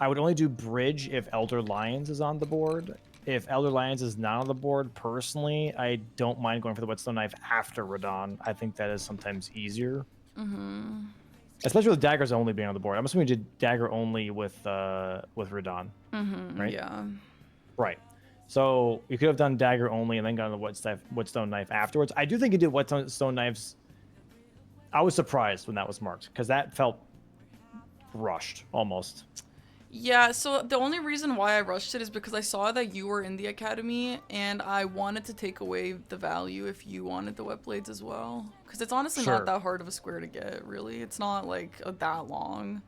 I would only do bridge if Elder Lions is on the board. If Elder Lions is not on the board, personally, I don't mind going for the whetstone knife after Radon. I think that is sometimes easier. Especially with daggers only being on the board. I'm assuming you did dagger only with Radon, right? Yeah. Right. So you could have done dagger only and then gotten the whetstone knife afterwards. I do think you did whetstone knives. I was surprised when that was marked because that felt rushed almost. Yeah, so the only reason why I rushed it is because I saw that you were in the academy, and I wanted to take away the value if you wanted the Webblades as well. Because it's honestly not that hard of a square to get, really. It's not, like, that long.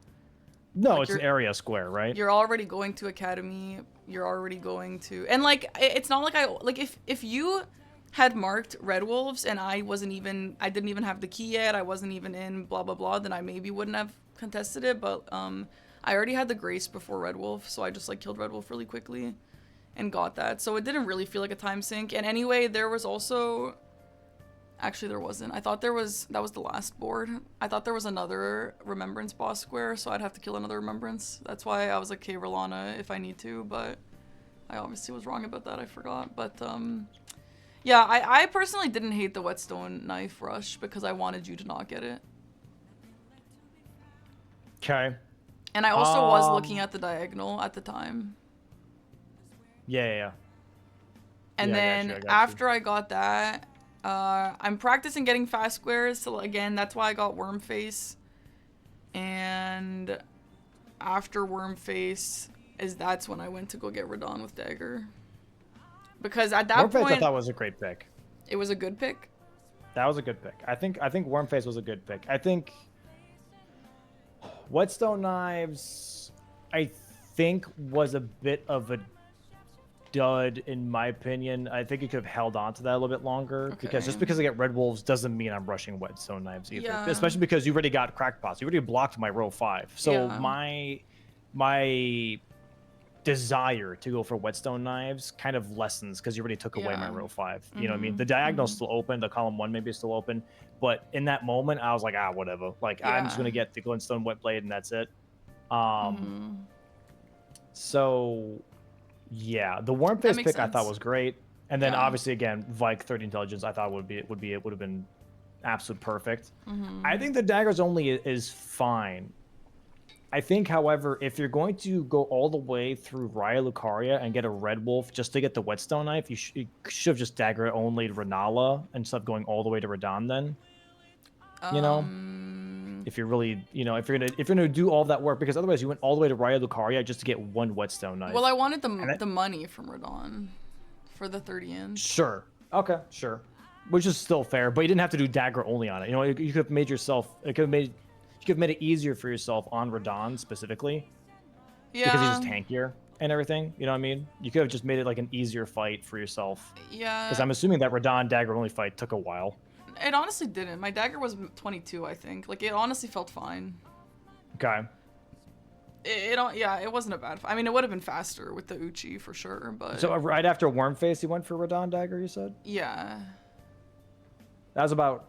No, like, it's an area square, right? You're already going to academy. You're already going to... And, like, it's not like I... Like, if you had marked Red Wolves and I didn't even have the key yet, I wasn't even in blah, blah, blah, then I maybe wouldn't have contested it, but, I already had the grace before Red Wolf, so I just like killed Red Wolf really quickly and got that. So it didn't really feel like a time sink. And anyway, there was also... Actually, there wasn't. I thought that was the last board. I thought there was another Remembrance boss square, so I'd have to kill another Remembrance. That's why I was like, okay, Rolana, if I need to, but I obviously was wrong about that. I forgot. But, yeah, I personally didn't hate the whetstone knife rush because I wanted you to not get it. Okay. And I also was looking at the diagonal at the time. Yeah. And Yeah, I then got you. after I got that, I'm practicing getting fast squares. So again, that's why I got worm face. And after worm face that's when I went to go get Radon with dagger. Because at that Wormface, point, I thought was a great pick. it was a good pick. That was a good pick. I think Wormface was a good pick. I think Whetstone Knives, I think, was a bit of a dud in my opinion. I think you could have held on to that a little bit longer because just because I get Red Wolves doesn't mean I'm rushing Whetstone Knives either. Yeah. Especially because you already got Crackpots. You already blocked my row 5. So Yeah. my desire to go for Whetstone Knives kind of lessens because you already took away my row 5. You know what I mean? The diagonal's still open, the column 1 maybe is still open, but in that moment I was like, whatever. Like I'm just gonna get the Glintstone Wetblade and that's it. So yeah, the Wormface pick I thought was great, and then obviously again Vike 30 Intelligence I thought would have been absolute perfect. I think the daggers only is fine. I think, however, if you're going to go all the way through Raya Lucaria and get a Red Wolf just to get the Whetstone Knife, you should have just dagger only Renala instead of going all the way to Radon then. You know? If you're really, if you're gonna do all that work, because otherwise you went all the way to Raya Lucaria just to get one Whetstone Knife. Well, I wanted the money from Radon for the 30 inch. Sure. Okay, sure. Which is still fair, but you didn't have to do dagger only on it. You could have made yourself, you could have made it easier for yourself on Radon specifically. Yeah. Because he's just tankier and everything. You know what I mean? You could have just made it like an easier fight for yourself. Yeah. Because I'm assuming that Radon dagger only fight took a while. It honestly didn't. My dagger was 22, I think. Like, it honestly felt fine. Okay. It wasn't a bad fight. I mean, it would have been faster with the Uchi for sure, but... So right after Wormface, you went for Radon dagger, you said? Yeah. That was about...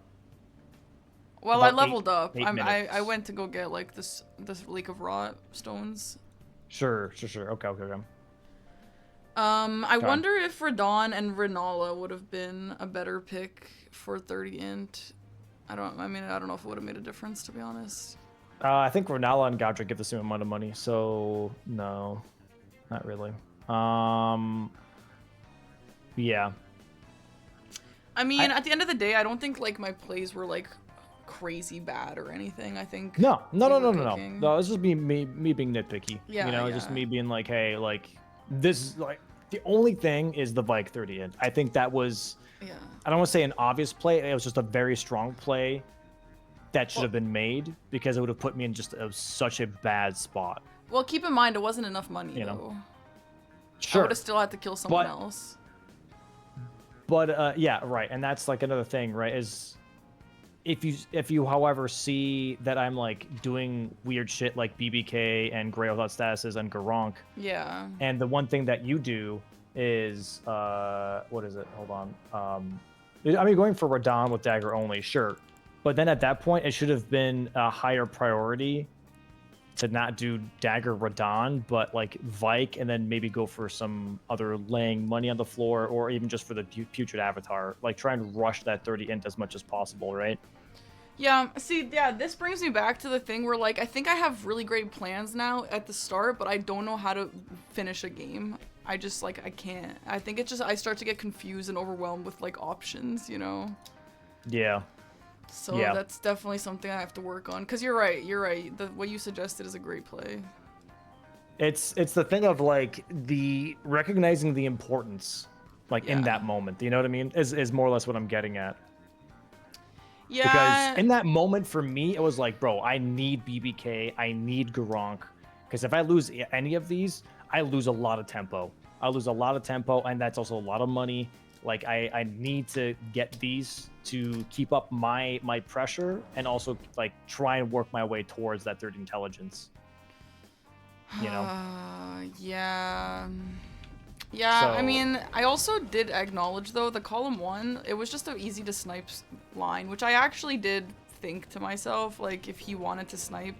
Well, I leveled up. I went to go get, like, this Lake of Rot stones. Sure. Okay. I wonder if Radon and Renala would have been a better pick for 30 int. I don't know if it would have made a difference, to be honest. I think Renala and Godric give the same amount of money, so no, not really. Yeah. I mean, at the end of the day, I don't think, like, my plays were, like, crazy bad or anything. I think No, it's just me being nitpicky. Yeah, just me being like, hey, like, this is like the only thing is the Vike 30 int. I think that was I don't want to say an obvious play, it was just a very strong play that should have been made because it would have put me in just such a bad spot. Well, keep in mind it wasn't enough money though. Sure. I would have still had to kill someone else. But yeah, right, and that's like another thing, right? Is if you however see that I'm like doing weird shit like BBK and Gray without statuses and Garunk. Yeah. And the one thing that you do is what is it? Hold on. I mean, going for Radon with dagger only, sure. But then at that point, it should have been a higher priority to not do dagger Radon, but like Vike, and then maybe go for some other laying money on the floor, or even just for the putrid avatar. Like try and rush that 30 int as much as possible, right? Yeah, see, this brings me back to the thing where, like, I think I have really great plans now at the start, but I don't know how to finish a game. I just, like, I can't. I think it's just, I start to get confused and overwhelmed with, like, options, you know? Yeah. So that's definitely something I have to work on. Because you're right. What you suggested is a great play. It's the thing of, like, the recognizing the importance, like, in that moment. You know what I mean? Is more or less what I'm getting at. Yeah. Because in that moment, for me, it was like, bro, I need BBK, I need Garunk. Because if I lose any of these, I lose a lot of tempo. I lose a lot of tempo, and that's also a lot of money. Like, I need to get these to keep up my pressure, and also, like, try and work my way towards that third intelligence. You know? Yeah. Yeah, I mean, I also did acknowledge, though, the column 1, it was just an easy to snipe line, which I actually did think to myself, like, if he wanted to snipe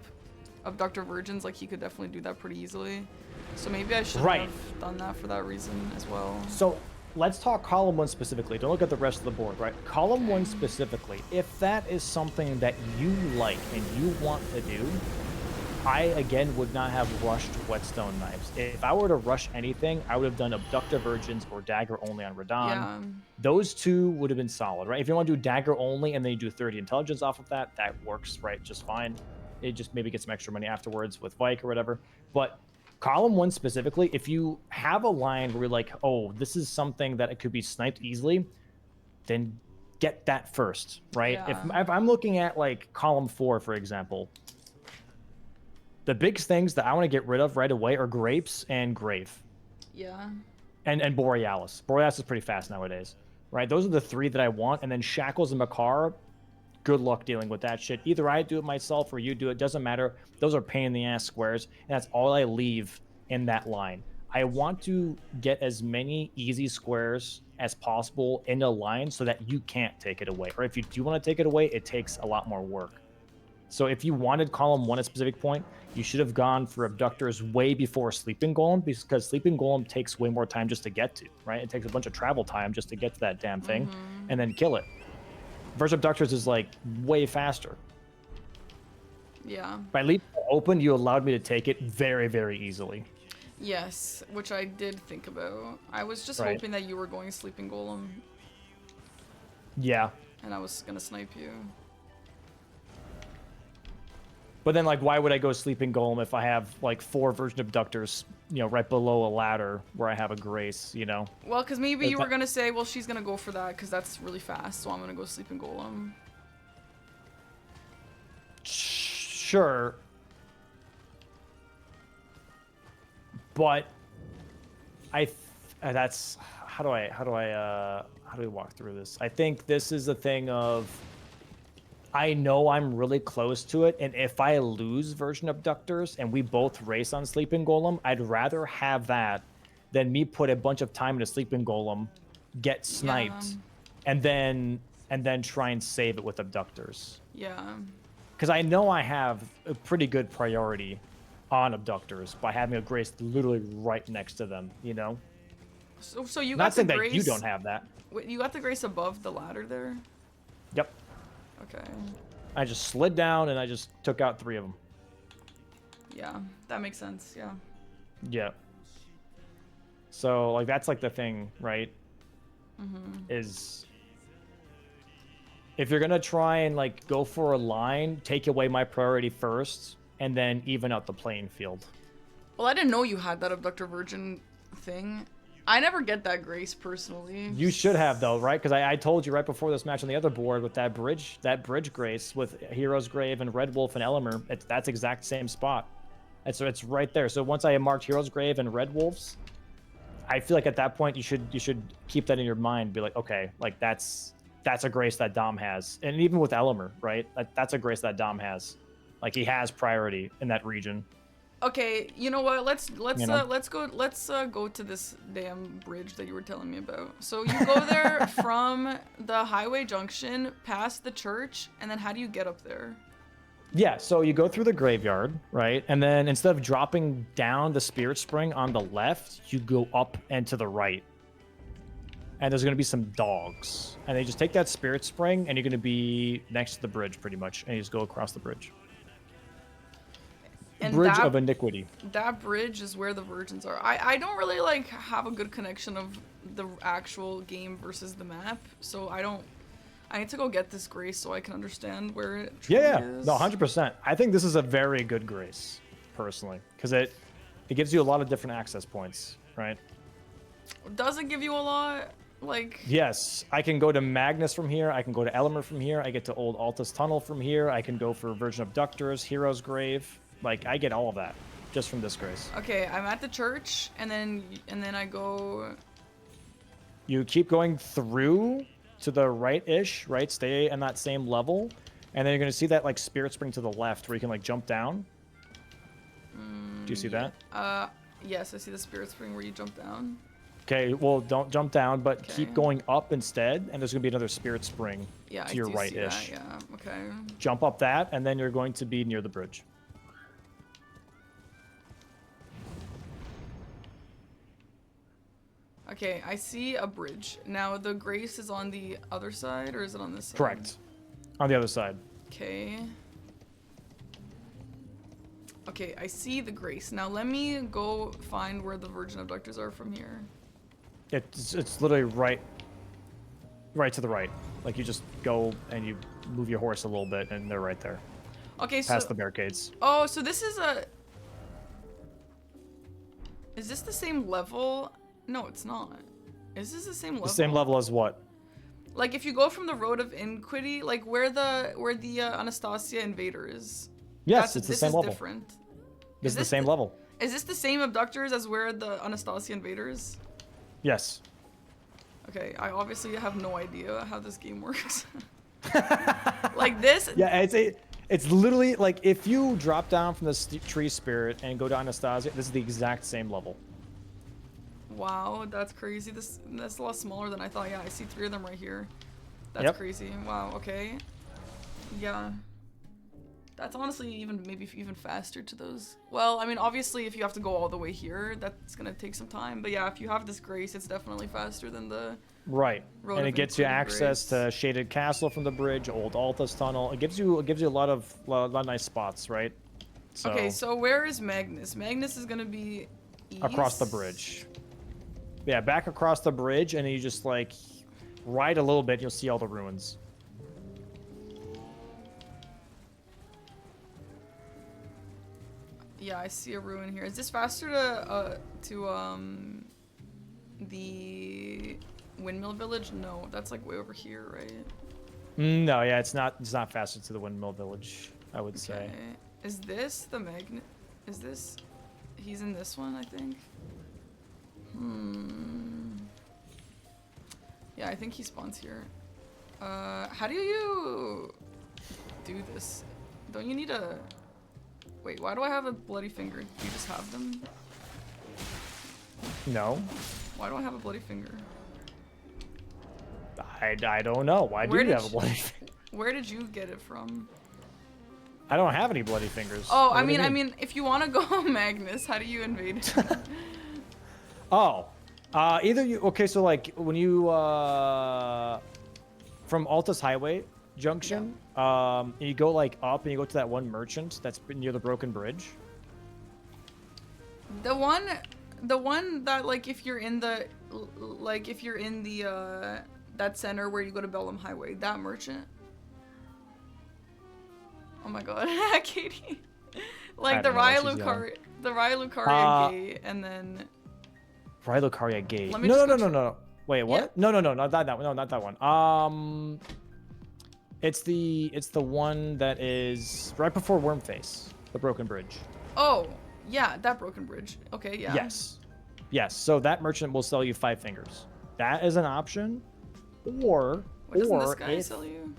Abductor Virgins, like, he could definitely do that pretty easily. So maybe I should have done that for that reason as well. So let's talk column 1 specifically. Don't look at the rest of the board, right? Column 1 specifically, if that is something that you like and you want to do, I again would not have rushed whetstone knives. If I were to rush anything, I would have done abductor virgins or dagger only on Radahn. Yeah. Those two would have been solid, right? If you want to do dagger only and then you do 30 intelligence off of that, that works, right? Just fine. It just maybe get some extra money afterwards with Vike or whatever. But column 1 specifically, if you have a line where you're like, oh, this is something that it could be sniped easily, then get that first, right? Yeah. If I'm looking at like column 4, for example, the big things that I want to get rid of right away are grapes and grave. Yeah. And Borealis. Borealis is pretty fast nowadays, right? Those are the 3 that I want. And then Shackles and Makar, good luck dealing with that shit. Either I do it myself or you do it. Doesn't matter. Those are pain in the ass squares. And that's all I leave in that line. I want to get as many easy squares as possible in a line so that you can't take it away. Or if you do want to take it away, it takes a lot more work. So if you wanted column 1 at a specific point, you should have gone for abductors way before Sleeping Golem, because Sleeping Golem takes way more time just to get to, right? It takes a bunch of travel time just to get to that damn thing and then kill it. Versus abductors is like way faster. Yeah. By leaving it open, you allowed me to take it very, very easily. Yes, which I did think about. I was just Right. hoping that you were going Sleeping Golem, Yeah. and I was gonna snipe you. But then, like, why would I go Sleeping Golem if I have, like, 4 version abductors, you know, right below a ladder where I have a Grace, you know? Well, because maybe you But- were gonna say, well, she's gonna go for that because that's really fast, so I'm gonna go Sleeping Golem. Sure. But that's how do we walk through this? I think this is a thing of I know I'm really close to it, and if I lose version abductors and we both race on Sleeping Golem, I'd rather have that than me put a bunch of time into Sleeping Golem, get sniped, and then try and save it with abductors. Yeah. Because I know I have a pretty good priority on abductors by having a Grace literally right next to them, you know? So you Not got the saying Grace. that you don't have that. Wait, you got the Grace above the ladder there? Yep. Okay. I just slid down and I just took out 3 of them. Yeah, that makes sense. Yeah. Yeah. So, like, that's like the thing, right? Is if you're gonna try and like go for a line, take away my priority first, and then even out the playing field. Well, I didn't know you had that abductor virgin thing. I never get that Grace personally. You should have though, right? Because I told you right before this match on the other board with that bridge Grace with Hero's Grave and Red Wolf and Elemer. That's exact same spot. It's right there. So once I marked Hero's Grave and Red Wolves, I feel like at that point you should keep that in your mind. Be like, okay, like that's a Grace that Dom has, and even with Elemer, right? That's a Grace that Dom has. Like he has priority in that region. Okay, you know what? Let's You know? go to this damn bridge that you were telling me about. So you go there from the highway junction past the church, and then how do you get up there? Yeah, so you go through the graveyard, right? And then instead of dropping down the Spirit Spring on the left, you go up and to the right. And there's going to be some dogs. And they just take that Spirit Spring, and you're going to be next to the bridge, pretty much. And you just go across the bridge. And Bridge of Iniquity. That bridge is where the virgins are. I don't really like have a good connection of the actual game versus the map, so I need to go get this Grace so I can understand where it truly Yeah, is. no, 100%. I think this is a very good Grace, personally, because it gives you a lot of different access points, right? Does it give you a lot? Like, Yes, I can go to Magnus from here. I can go to Elemer from here. I get to Old Altus Tunnel from here. I can go for Virgin Abductors, Hero's Grave. Like, I get all of that just from this Grace. okay, I'm at the church, and then I go. You keep going through to the right-ish, right? Stay on that same level. And then you're going to see that, like, Spirit Spring to the left where you can, like, jump down. Do you see that? Yes, I see the Spirit Spring where you jump down. Okay, well, don't jump down, but Okay. keep going up instead. And there's going to be another Spirit Spring Yeah, to I your do see right-ish. that, yeah, okay. Jump up that, and then you're going to be near the bridge. Okay, I see a bridge. Now, the Grace is on the other side, or is it on this side? Correct. On the other side. Okay. Okay, I see the Grace. Now let me go find where the Virgin Abductors are from here. It's literally right to the right. Like you just go and you move your horse a little bit, and they're right there, Okay, so... past the barricades. Oh, so this is a... Is this the same level? No, it's not. Is this the same level? The same level as what? Like if you go from the Road of Iniquity, like where the Anastasia Invader is. Yes, it's the same level. Different. This is the same level. Is this the same abductors as where the Anastasia Invader is? Yes. Okay, I obviously have no idea how this game works. Like this. Yeah, it's literally like if you drop down from the tree spirit and go to Anastasia, this is the exact same level. Wow, that's crazy. That's a lot smaller than I thought. Yeah, I see 3 of them right here. That's Yep. crazy. Wow. Okay. Yeah. That's honestly maybe even faster to those. Well, I mean, obviously, if you have to go all the way here, that's gonna take some time. But yeah, if you have this Grace, it's definitely faster than the Right. Road And of it gets you Iniquity access Grace. to Shaded Castle from the bridge, Old Altus Tunnel. It gives you a lot of nice spots, right? Okay, so where is Magnus? Magnus is gonna be east? Across the bridge. Yeah, back across the bridge, and you just like ride a little bit, you'll see all the ruins. Yeah, I see a ruin here. Is this faster to the Windmill Village? No, that's like way over here, right? No, yeah, it's not faster to the Windmill Village, I would say. Okay. Is this the magnet? Is this... He's in this one, I think. Yeah, I think he spawns here. How do you do this? Don't you need a... Wait, why do I have a bloody finger? Do you just have them? No. Why do I have a bloody finger? I don't know. Why do you have a bloody finger? Where did you get it from? I don't have any bloody fingers. Oh, What do you I mean, if you want to go Magnus, how do you invade it? Oh, either you. Okay, so like when you from Altus Highway Junction, you go like up and you go to that one merchant that's near the broken bridge. The one that like if you're in the that center where you go to Bellum Highway, that merchant. Oh my god, Katie. Like the Raya Lucaria gate, and then Raya Lucaria gate. Let me No. Wait, what? Yeah. No, not that one. No, not that one. It's the one that is right before Wormface, the broken bridge. oh yeah, that broken bridge. Okay, yeah. Yes. So that merchant will sell you 5 fingers. That is an option. Or What doesn't this guy sell you?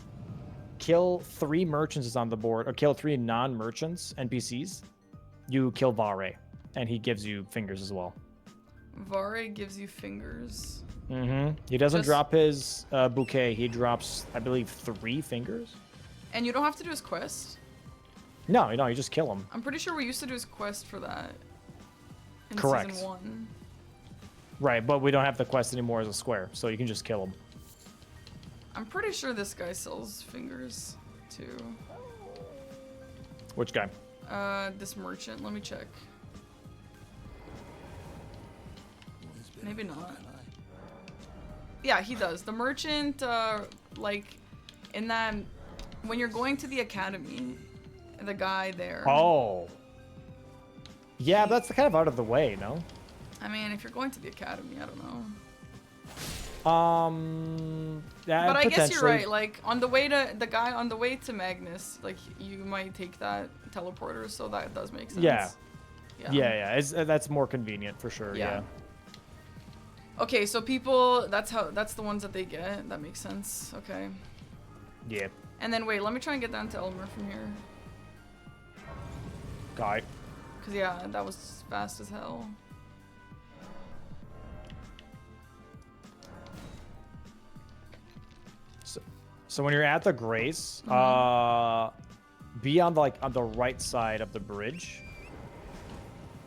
Kill 3 merchants is on the board, or kill 3 non-merchants NPCs. You kill Vare, and he gives you fingers as well. Vare gives you fingers. He doesn't drop his bouquet. He drops, I believe, 3 fingers. And you don't have to do his quest. No, you just kill him. I'm pretty sure we used to do his quest for that. In Correct. Season 1. Right, but we don't have the quest anymore as a square, so you can just kill him. I'm pretty sure this guy sells fingers too. Which guy? This merchant. Let me check. Maybe not. Yeah, he does. The merchant, like, in that, when you're going to the academy, the guy there. Oh. Yeah, that's kind of out of the way, no? I mean, if you're going to the academy, I don't know. Yeah, But I guess you're potentially. right. Like, on the way to the guy on the way to Magnus, like, you might take that teleporter, so that does make sense. Yeah. Yeah. That's more convenient for sure. Yeah. Okay, so people, that's the ones that they get. That makes sense. Okay. Yeah. And then wait, let me try and get down to Elmer from here. Guy. Cause yeah, that was fast as hell. So when you're at the Grace, be on the right side of the bridge,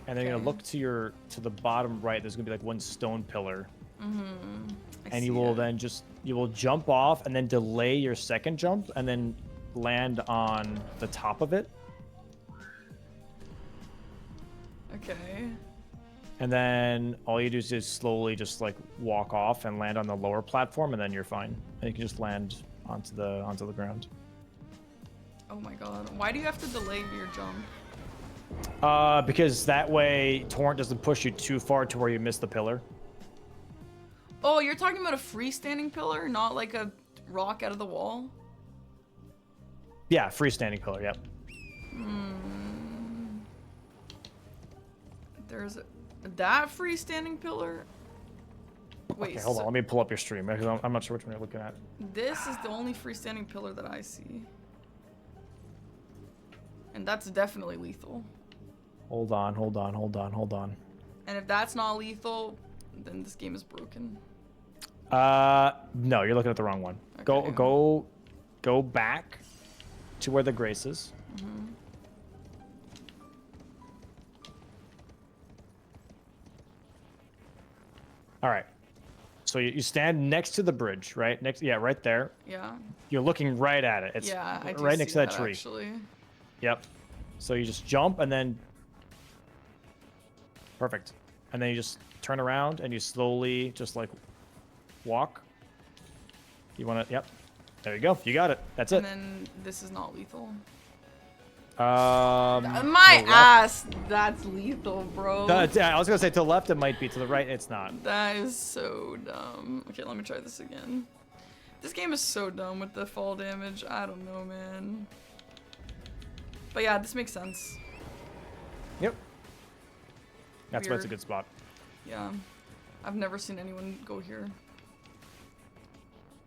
and then you're gonna look to the bottom right. There's gonna be like one stone pillar, and you will then you will jump off and then delay your second jump and then land on the top of it. Okay. And then all you do is just slowly just like walk off and land on the lower platform, and then you're fine. And you can just land onto the ground. Oh my god. Why do you have to delay your jump? Because that way torrent doesn't push you too far to where you miss the pillar. Oh, you're talking about a freestanding pillar, not like a rock out of the wall? Yeah, freestanding pillar. Yep. There's that freestanding pillar? Wait, Okay, hold on. Let me pull up your stream because I'm not sure which one you're looking at. This is the only freestanding pillar that I see. And that's definitely lethal. Hold on. And if that's not lethal, then this game is broken. No, you're looking at the wrong one. Okay. Go back to where the grace is. All right. So you stand next to the bridge, right? Right there. Yeah. You're looking right at it. It's Yeah, I do right see next to that tree. Actually. Yep. So you just jump and then perfect. And then you just turn around and you slowly just like walk. You want to, yep. There you go. You got it. That's it. And then this is not lethal. My My ass, that's lethal, bro. Yeah, I was gonna say to the left it might be, to the right it's not. That is so dumb. Okay, let me try this again. This game is so dumb with the fall damage. I don't know, man. But yeah, this makes sense. Yep. That's why it's a Weird. good spot. Yeah. I've never seen anyone go here.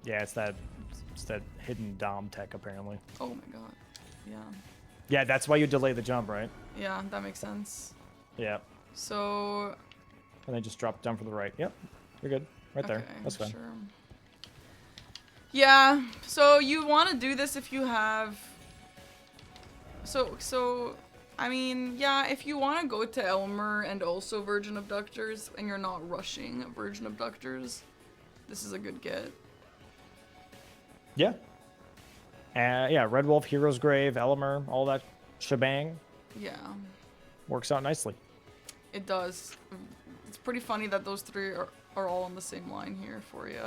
Yeah, it's that hidden Dom tech apparently. Oh my god. Yeah. Yeah, that's why you delay the jump, right? Yeah, that makes sense. Yeah. So... And then just drop down for the right. Yep. You're good. Right there. Okay, That's fine. sure. Yeah, so you want to do this if you have... So, I mean, yeah, if you want to go to Elmer and also Virgin Abductors, and you're not rushing Virgin Abductors, this is a good get. Yeah. Yeah, Red Wolf, Hero's Grave, Elmer, all that shebang Yeah, works out nicely. it does. It's pretty funny that those three are all on the same line here for you.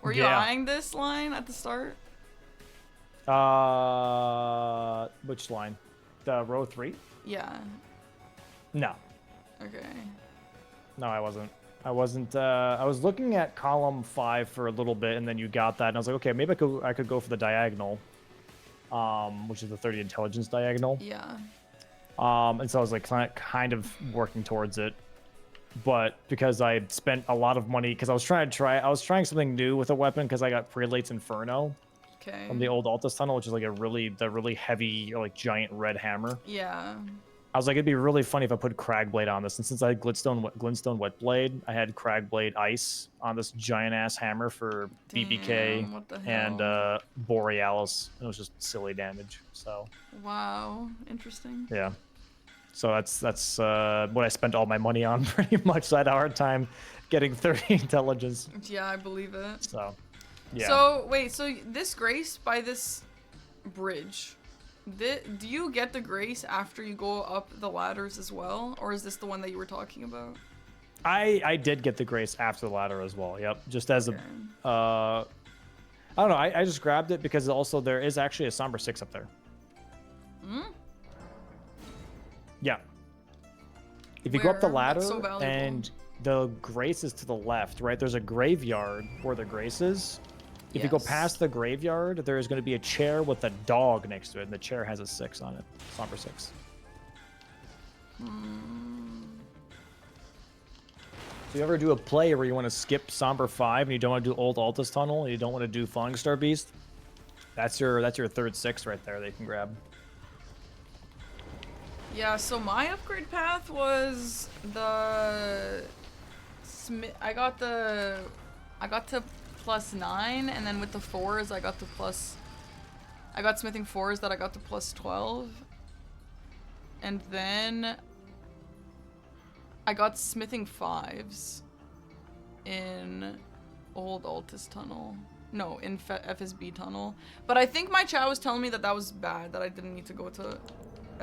Were you Yeah. eyeing this line at the start? Which line? The row 3? Yeah. No. Okay. No, I wasn't. I was looking at column 5 for a little bit, and then you got that, and I was like, okay, maybe I could go for the diagonal, which is the 30 intelligence diagonal. Yeah. And so I was like kind of working towards it, but because I spent a lot of money, because I was trying something new with a weapon, because I got Prelate's Inferno Okay. from the old Altus tunnel, which is like the really heavy, like giant red hammer. Yeah. I was like, it'd be really funny if I put Cragblade on this. And since I had Glintstone Wetblade, I had Cragblade Ice on this giant-ass hammer for BBK Damn, what the and hell? Borealis. It was just silly damage, so... Wow. Interesting. Yeah. So that's what I spent all my money on, pretty much. So I had a hard time getting 30 intelligence. Yeah, I believe it. So, yeah. So, wait, so this grace by this bridge, do you get the grace after you go up the ladders as well? Or is this the one that you were talking about? I did get the grace after the ladder as well. Yep. Just as Okay. I don't know. I just grabbed it because also there is actually a Somber 6 up there. Hmm? Yeah. If you go up the Where? ladder That's so valuable. and the grace is to the left, right? There's a graveyard where the grace is. If you go Yes. past the graveyard, there is going to be a chair with a dog next to it, and the chair has a 6 on it. Somber 6. So you ever do a play where you want to skip Somber 5 and you don't want to do Old Altus Tunnel and you don't want to do Falling Star Beast? That's your third 6 right there that you can grab. Yeah, so my upgrade path was the... I got to +9, and then with the 4s, I got smithing 4s that I got to +12. And then I got smithing 5s in Old Altus Tunnel. No, in FSB Tunnel. But I think my chat was telling me that was bad, that I didn't need to go to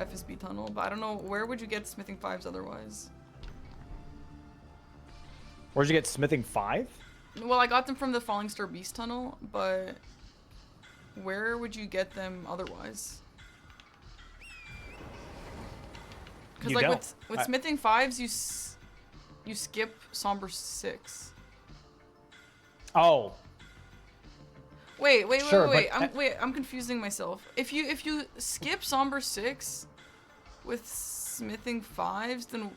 FSB tunnel, but I don't know, where would you get smithing 5s otherwise? Where'd you get smithing 5? Well, I got them from the Falling Star Beast tunnel, but where would you get them otherwise? Because like with smithing 5s, you skip Somber 6. Oh. Wait, Sure, I'm confusing myself. If you skip Somber 6 with smithing 5s, then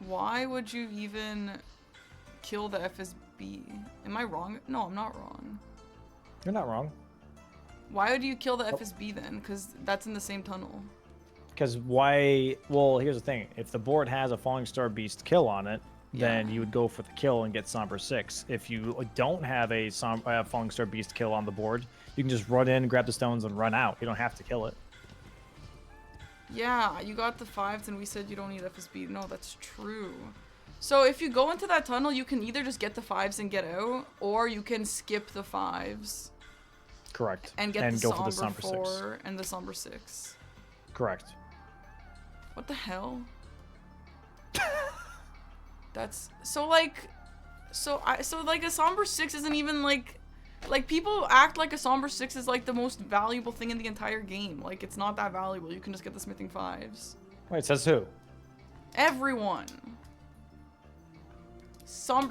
why would you even kill the FSB? Am I wrong? No, I'm not wrong. You're not wrong. Why would you kill the FSB then? Because that's in the same tunnel. Because why? Well, here's the thing. If the board has a Falling Star Beast kill on it, then you would go for the kill and get Somber 6. If you don't have a Falling Star Beast kill on the board, you can just run in, grab the stones, and run out. You don't have to kill it. Yeah, you got the 5s and we said you don't need FSB. No, that's true. So if you go into that tunnel, you can either just get the 5s and get out, or you can skip the 5s. Correct. And get the go Somber for the Somber 6. 4 and the Somber 6. Correct. What the hell? That's so like, so like a Somber 6 isn't even like people act like a Somber 6 is like the most valuable thing in the entire game. Like it's not that valuable. You can just get the smithing 5s. Wait, says who? Everyone.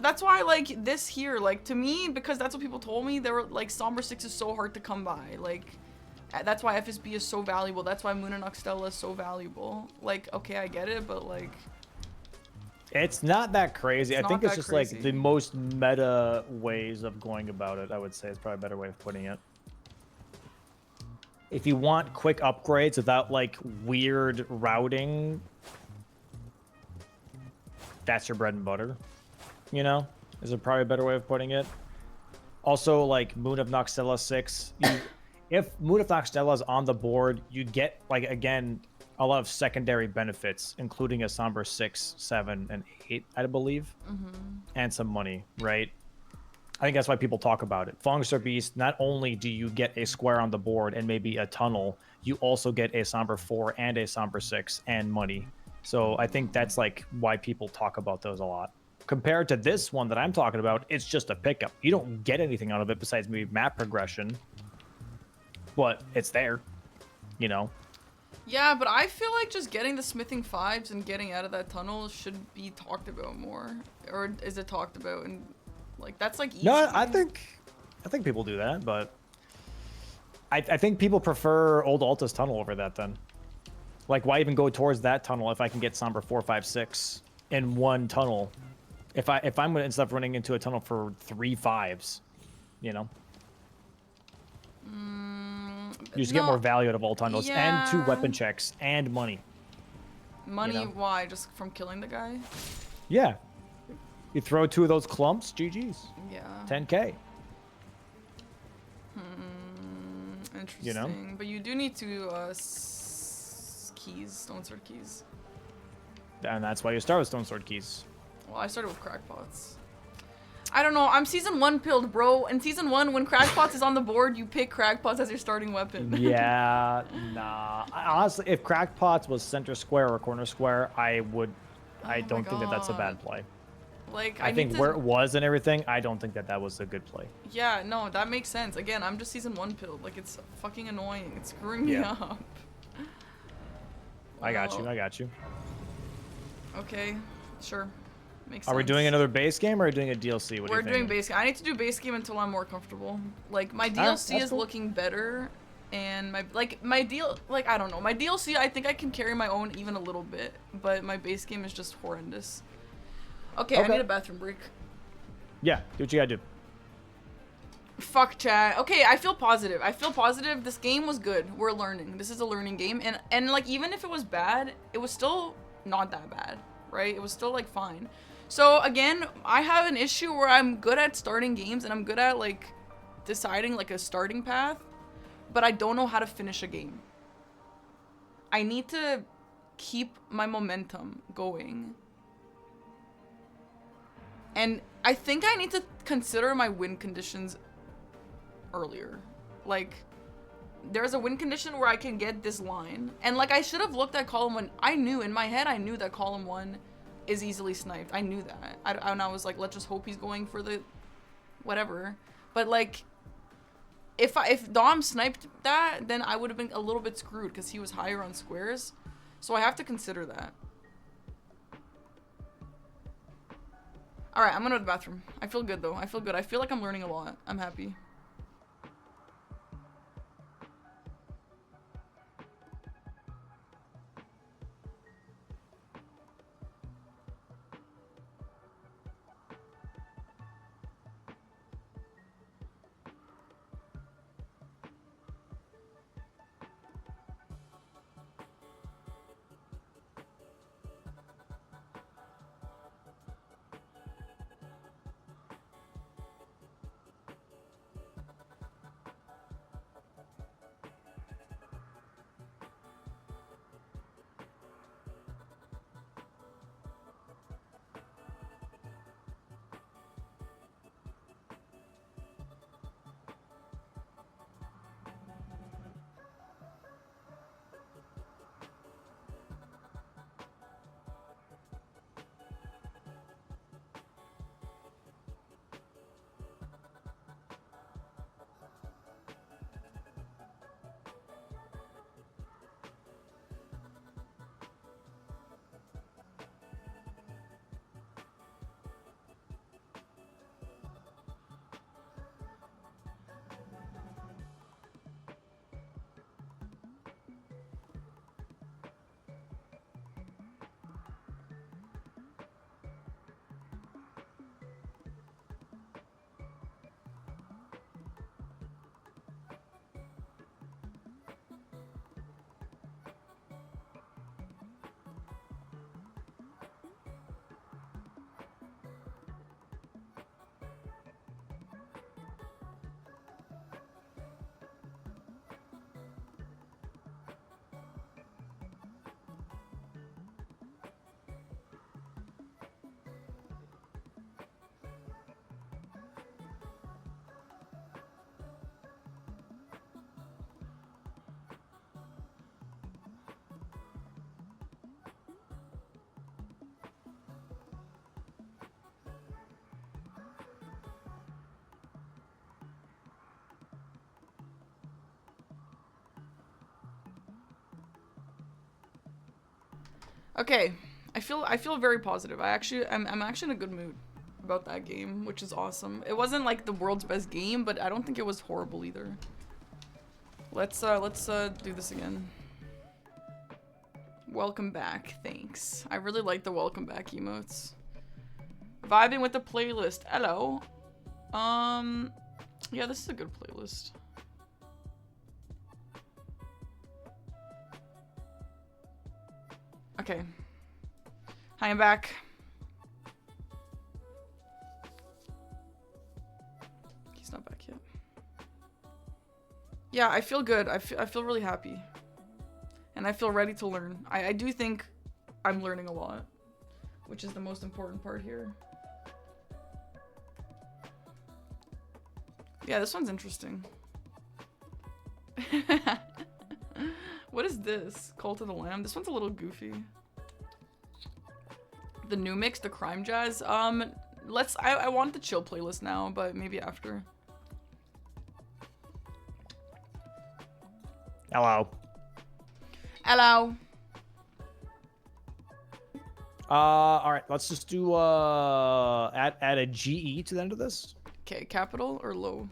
That's why like this here, like to me, because that's what people told me, they were like Somber 6 is so hard to come by. Like that's why FSB is so valuable. That's why Moon and Oxtella is so valuable. Like, okay, I get it, but like it's not that crazy. I think it's just crazy. like the most meta ways of going about it, I would say is probably a better way of putting it. If you want quick upgrades without like weird routing, that's your bread and butter. You know, is probably a better way of putting it. Also, like Moon of Noxtella 6, if Moon of Noxtella is on the board, you get like again a lot of secondary benefits, including a Somber 6, 7, and 8, I believe, and some money, right? I think that's why people talk about it. Falling Star Beast, not only do you get a square on the board and maybe a tunnel, you also get a Somber 4 and a Somber 6 and money. So I think that's like why people talk about those a lot. Compared to this one that I'm talking about, it's just a pickup. You don't get anything out of it besides maybe map progression, but it's there, you know? yeah, but I feel like just getting the smithing 5s and getting out of that tunnel should be talked about more. Or is it talked about? And like that's like easy. No, I think people do that, but I think people prefer Old Alta's tunnel over that then. Like, why even go towards that tunnel if I can get Somber 4, 5, 6 in one tunnel? If I'm gonna instead of running into a tunnel for 3 5s, you know? You just get more value out of all tunnels and 2 weapon checks and money. Money, you know? why? Just from killing the guy? Yeah. You throw 2 of those clumps, GG's. Yeah. 10K. Interesting. You know? But you do need to keys, stone sword keys. And that's why you start with Stone Sword Keys. Well, I started with crackpots. I don't know. I'm season 1 pilled, bro. In season 1, when crackpots is on the board, you pick crackpots as your starting weapon. Yeah, nah. Honestly, if crackpots was center square or corner square, I don't think that that's a bad play. Like, I think where it was and everything, I don't think that was a good play. Yeah, no, that makes sense. Again, I'm just season 1 pilled. Like, it's fucking annoying. It's screwing me up. I got you. Okay, sure. Makes sense. Are we doing another base game or are we doing a DLC? What We're do you doing think? base game. I need to do base game until I'm more comfortable. Like, my DLC is cool. looking better. And my I don't know. My DLC, I think I can carry my own even a little bit. But my base game is just horrendous. Okay, I need a bathroom break. Yeah, do what you gotta do. Fuck chat. Okay, I feel positive. This game was good. We're learning. This is a learning game. And like, even if it was bad, it was still not that bad, right? It was still like fine. So again, I have an issue where I'm good at starting games and I'm good at like deciding like a starting path, but I don't know how to finish a game. I need to keep my momentum going. And I think I need to consider my win conditions earlier. Like, there's a win condition where I can get this line. And like I should have looked at column 1. I knew in my head, I knew that column 1 is easily sniped. I knew that. And I was like, let's just hope he's going for the whatever. But like if Dom sniped that, then I would have been a little bit screwed because he was higher on squares. So I have to consider that. Alright, I'm gonna go to the bathroom. I feel good though. I feel good. I feel like I'm learning a lot. I'm happy. Okay, I feel very positive. I'm actually in a good mood about that game, which is awesome. It wasn't like the world's best game, but I don't think it was horrible either. Let's do this again. Welcome back, thanks. I really like the welcome back emotes. Vibing with the playlist. Hello. Yeah, this is a good playlist. Okay. Hi, I'm back. He's not back yet. Yeah, I feel good. I feel really happy. And I feel ready to learn. I do think I'm learning a lot, which is the most important part here. Yeah, this one's interesting. What is this? Cult of the Lamb? This one's a little goofy. The new mix, the crime jazz. I want the chill playlist now, but maybe after. Hello. Hello. All right, let's just do add a GE to the end of this. Okay, capital or low?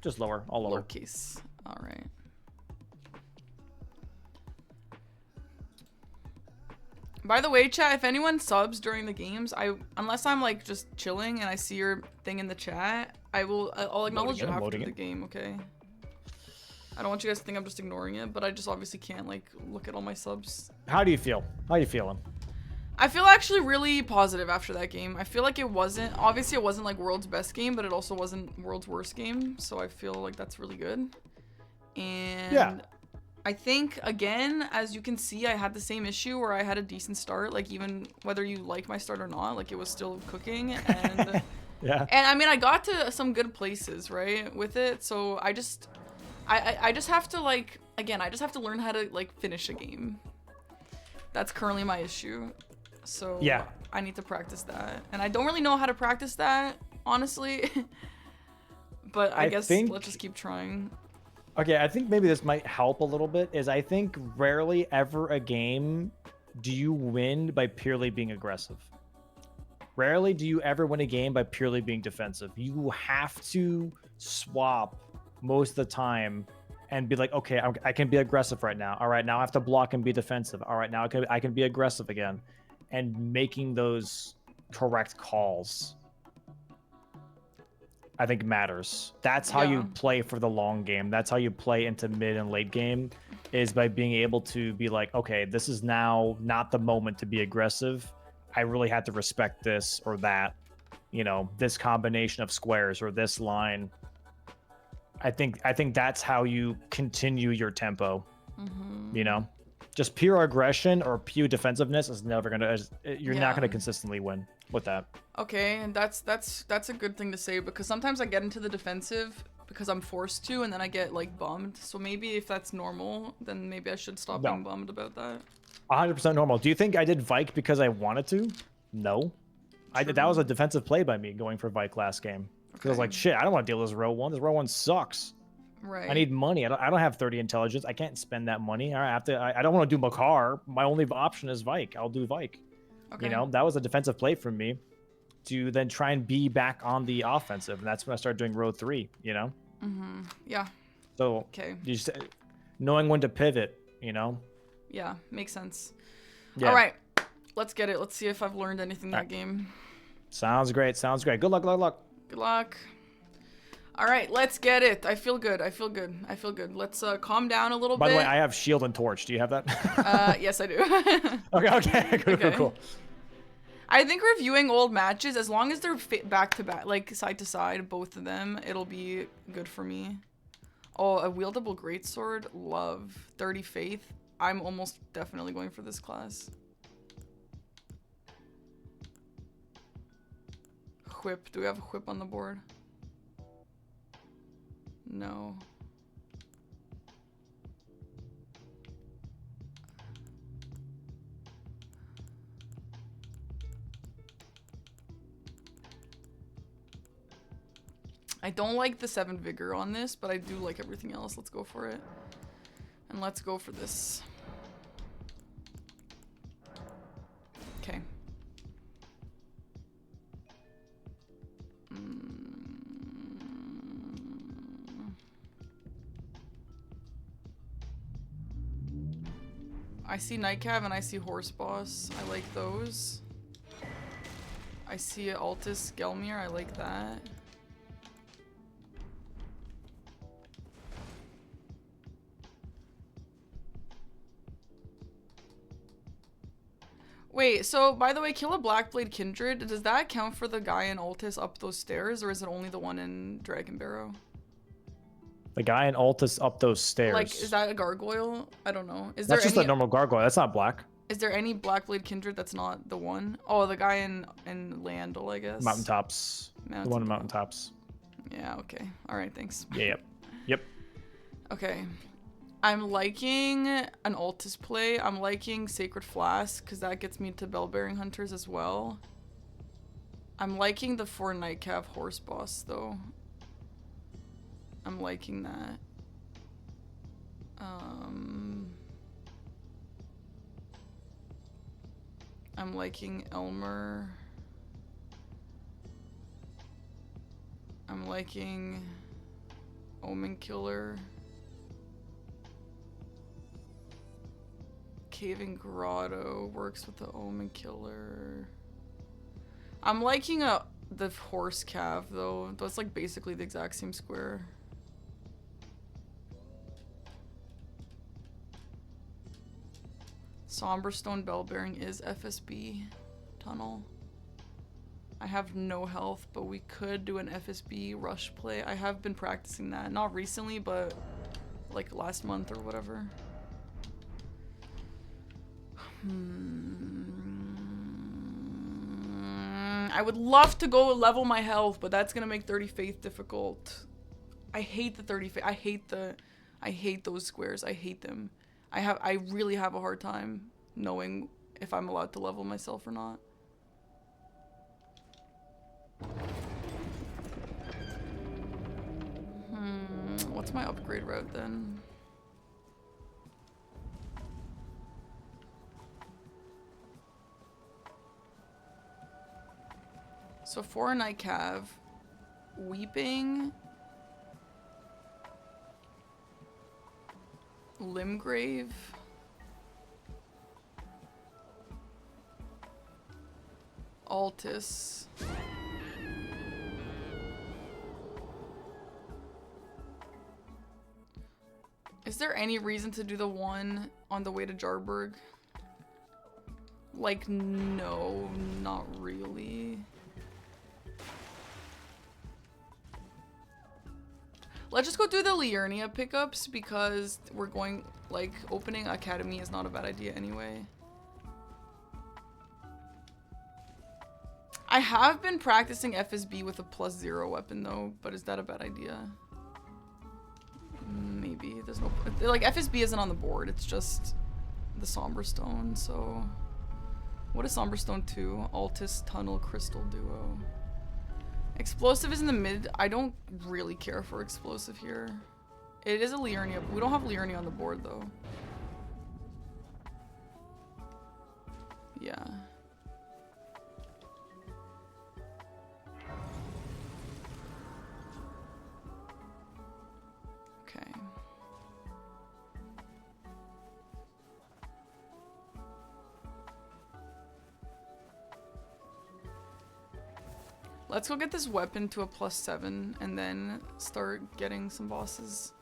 Just lower, all lower. Lowercase. All right. By the way, chat, if anyone subs during the games, unless I'm like just chilling and I see your thing in the chat, I'll acknowledge it after the game, okay? I don't want you guys to think I'm just ignoring it, but I just obviously can't like look at all my subs. How do you feel? How are you feeling? I feel actually really positive after that game. I feel like it wasn't like world's best game, but it also wasn't world's worst game. So I feel like that's really good. And yeah. I think, again, as you can see, I had the same issue where I had a decent start. Like, even whether you like my start or not, like, it was still cooking. And, yeah. And, I mean, I got to some good places, right, with it. So I just... I just have to like, again, I just have to learn how to like finish a game. That's currently my issue. So Yeah. I need to practice that. And I don't really know how to practice that, honestly. But I guess let's just keep trying. Okay, I think maybe this might help a little bit, is I think rarely ever a game do you win by purely being aggressive. Rarely do you ever win a game by purely being defensive. You have to swap most of the time and be like, okay, I can be aggressive right now. All right, now I have to block and be defensive. All right, now I can be aggressive again. And making those correct calls, I think, matters. That's how you play for the long game. That's how you play into mid and late game, is by being able to be like, okay, this is now not the moment to be aggressive. I really have to respect this or that, you know, this combination of squares or this line. I think that's how you continue your tempo. You know, just pure aggression or pure defensiveness is never gonna. You're not gonna consistently win with that. Okay, and that's a good thing to say, because sometimes I get into the defensive because I'm forced to, and then I get like bummed. So maybe if that's normal, then maybe I should stop being bummed about that. 100% normal. Do you think I did Vike because I wanted to? No. That was a defensive play by me going for Vike last game. Because I was like, shit, I don't want to deal with this row one. This row one sucks. Right. I need money. I don't have 30 intelligence. I can't spend that money. I have to. I don't want to do Makar. My only option is Vike. I'll do Vike. Okay. You know, that was a defensive play from me to then try and be back on the offensive, and that's when I started doing row 3. You know. Yeah. So you just knowing when to pivot. You know. Yeah, makes sense. Yeah. All right, let's get it. Let's see if I've learned anything that game. Sounds great. Sounds great. Good luck. Good luck. Good luck. All right, let's get it. I feel good. I feel good. I feel good. Let's calm down a little bit. By the way, I have shield and torch. Do you have that? Yes, I do. Okay. Cool. I think reviewing old matches, as long as they're back to back, like side to side, both of them, it'll be good for me. Oh, a wieldable greatsword. Love. 30 faith. I'm almost definitely going for this class. Whip. Do we have a whip on the board? No. I don't like the 7 vigor on this, but I do like everything else. Let's go for it. And let's go for this. Okay. I see Nightcav and I see Horse Boss. I like those. I see Altus Gelmir. I like that. Wait, so by the way, kill a Blackblade Kindred. Does that count for the guy in Altus up those stairs, or is it only the one in Dragon Barrow? The guy in Altus up those stairs. Like, is that a gargoyle? I don't know. Is that's there just a normal gargoyle. That's not black. Is there any Blackblade Kindred that's not the one? Oh, the guy in Landel, I guess. Mountaintops. The one in Mountaintops. Yeah, okay. Alright, thanks. Yeah, yep. Okay. I'm liking an Altus play. I'm liking Sacred Flask, because that gets me to Bellbearing Hunters as well. I'm liking the 4 Nightcav Horse Boss, though. I'm liking that. I'm liking Elmer. I'm liking Omen Killer. Caving Grotto works with the Omen Killer. I'm liking the Horse Cav though. That's like basically the exact same square. Somberstone Bellbearing is FSB tunnel. I have no health, but we could do an FSB rush play. I have been practicing that. Not recently, but like last month or whatever. I would love to go level my health, but that's gonna make 30 faith difficult. I hate the 30 faith. I hate the I hate those squares. I hate them. I really have a hard time knowing if I'm allowed to level myself or not. What's my upgrade route then? So for a night cav, Weeping, Limgrave, Altus. Is there any reason to do the one on the way to Jarburg? Like, no, not really. Let's just go do the Liurnia pickups because we're going, like, opening Academy is not a bad idea anyway. I have been practicing FSB with a +0 weapon though, but is that a bad idea? Maybe. There's no, like, FSB isn't on the board, it's just the Somber Stone, so. What is Somber Stone 2? Altus, Tunnel, Crystal Duo. Explosive is in the mid. I don't really care for explosive here. It is a Liurnia, but we don't have Liurnia on the board though. Yeah. Okay. Let's go get this weapon to a +7 and then start getting some bosses.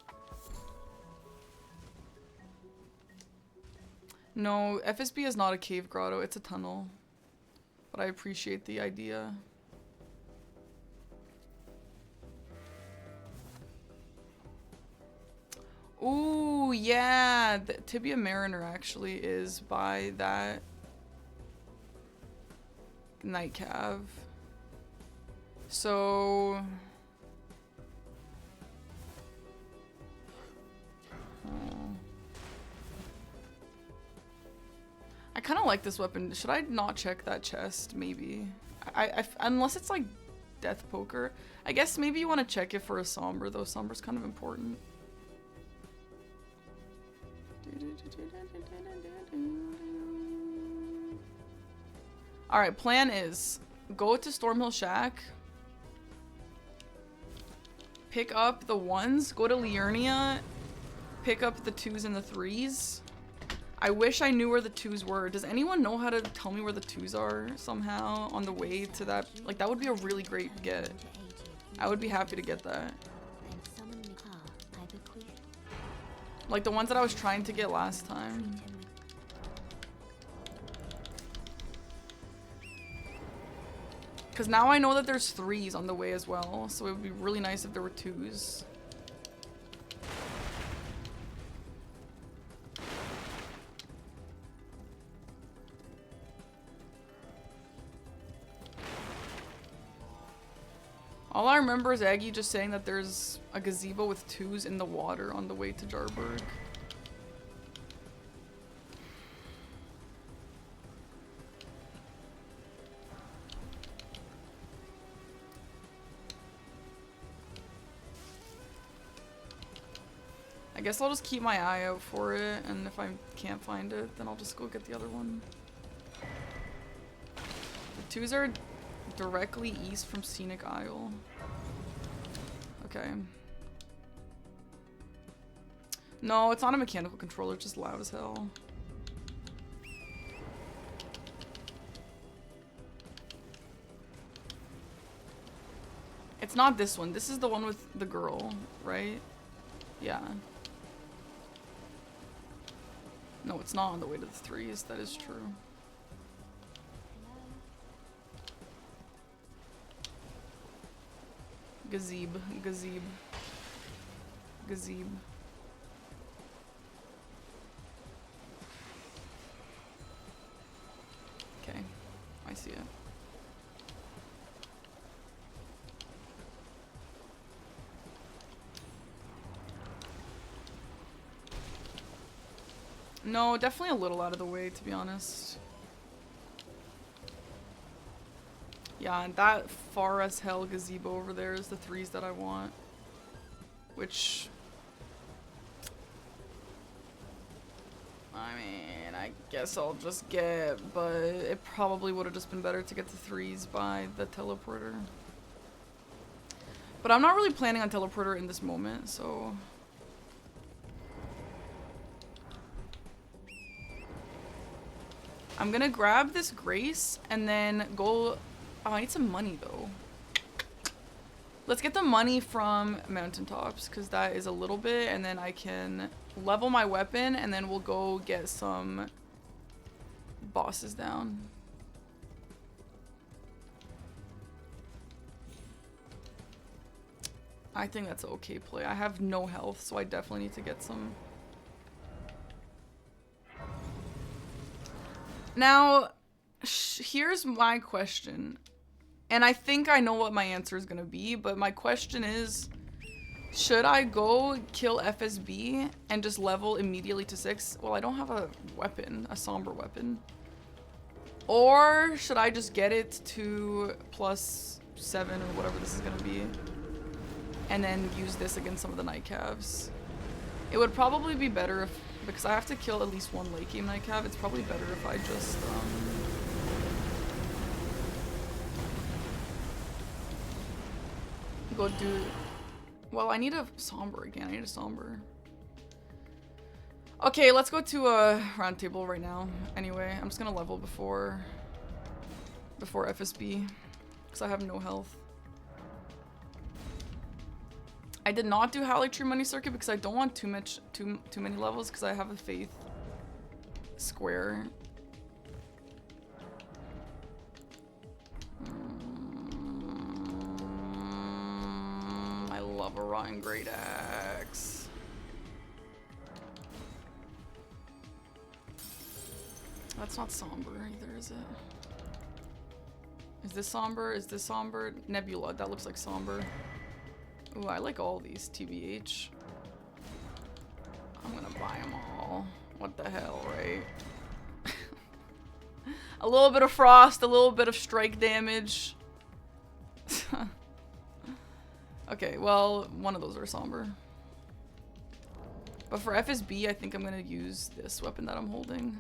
No, FSB is not a cave grotto, it's a tunnel. But I appreciate the idea. Ooh, yeah, the Tibia Mariner actually is by that night cav. So I kind of like this weapon. Should I not check that chest? Maybe. Unless it's like death poker. I guess maybe you want to check it for a somber though. Somber's kind of important. All right, plan is go to Stormhill Shack. Pick up the 1s, go to Liurnia, pick up the 2s and the 3s. I wish I knew where the 2s were. Does anyone know how to tell me where the 2s are somehow on the way to that? Like, that would be a really great get. I would be happy to get that. Like the ones that I was trying to get last time. Because now I know that there's 3s on the way as well, so it would be really nice if there were 2s. All I remember is Aggie just saying that there's a gazebo with 2s in the water on the way to Jarburg. I guess I'll just keep my eye out for it, and if I can't find it, then I'll just go get the other one. The 2s are directly east from Scenic Isle. Okay. No, it's not a mechanical controller, it's just loud as hell. It's not this one. This is the one with the girl, right? Yeah. No, it's not on the way to the 3s. That is true. Gazebo. Okay, I see it. No, definitely a little out of the way, to be honest. Yeah, and that far as hell gazebo over there is the 3s that I want. Which... I mean, I guess I'll just get, but it probably would have just been better to get the 3s by the teleporter. But I'm not really planning on teleporter in this moment, so... I'm gonna grab this Grace and then go... Oh, I need some money though. Let's get the money from mountaintops because that is a little bit, and then I can level my weapon and then we'll go get some bosses down. I think that's an okay play. I have no health, so I definitely need to get some. Now, here's my question. And I think I know what my answer is gonna be, but my question is, should I go kill FSB and just level immediately to 6? Well, I don't have a weapon, a somber weapon. Or should I just get it to +7 or whatever this is gonna be, and then use this against some of the night calves? It would probably be better if, because I have to kill at least one late game night calf, it's probably better if I just, go do... Well, I need a somber again. I need a somber. Okay, let's go to a round table right now. Anyway, I'm just gonna level before FSB because I have no health. I did not do Howling Tree Money Circuit because I don't want too many levels because I have a Faith square. I love a Rotten Great Axe. That's not somber either, is it? Is this somber? Is this somber? Nebula, that looks like somber. Ooh, I like all these, TBH. I'm gonna buy them all. What the hell, right? A little bit of frost, a little bit of strike damage. Okay, well, one of those are somber. But for FSB, I think I'm gonna use this weapon that I'm holding.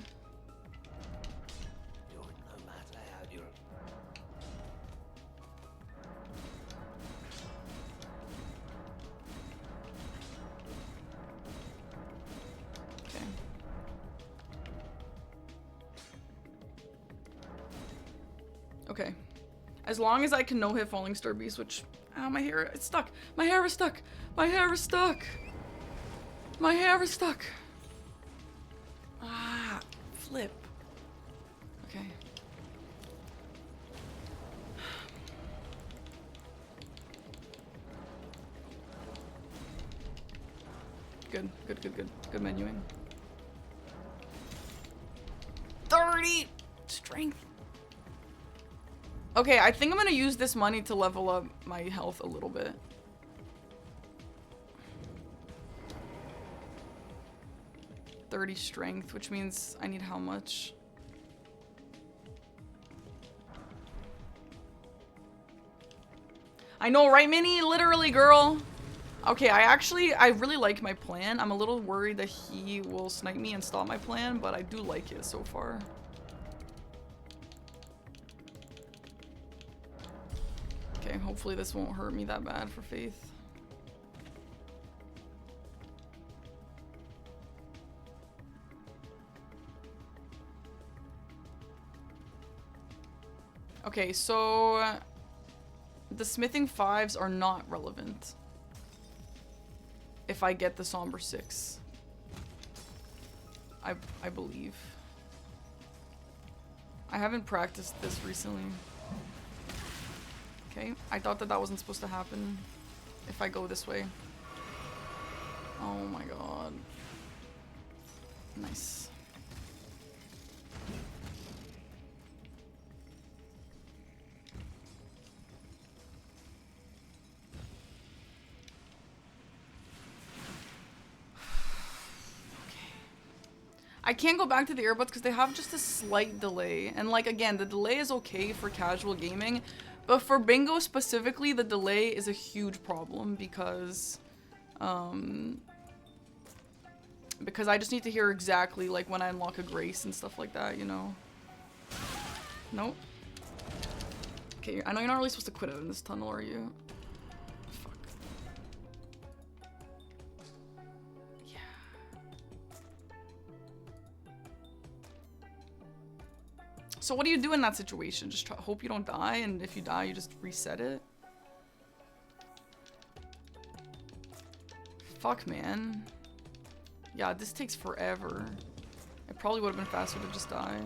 Okay. As long as I can no-hit Falling Star Beast, which... Ow, my hair is stuck. My hair is stuck. My hair is stuck. My hair is stuck. Ah, flip. Okay. Good, good, good, good. Good menuing. 30 strength. Okay, I think I'm gonna use this money to level up my health a little bit. $30 strength, which means I need how much? I know, right, Minnie? Literally, girl. Okay, I really like my plan. I'm a little worried that he will snipe me and stop my plan, but I do like it so far. Okay, hopefully this won't hurt me that bad for Faith. Okay, so the smithing 5s are not relevant if I get the somber 6. I believe. I haven't practiced this recently. Okay, I thought that wasn't supposed to happen if I go this way. Oh my god. Nice. I can't go back to the earbuds because they have just a slight delay. And like, again, the delay is okay for casual gaming, but for bingo specifically, the delay is a huge problem because I just need to hear exactly like when I unlock a grace and stuff like that, you know? Nope. Okay, I know you're not really supposed to quit out in this tunnel, are you? Fuck. Yeah. So what do you do in that situation? Just hope you don't die, and if you die, you just reset it? Fuck, man. Yeah, this takes forever. It probably would have been faster to just die.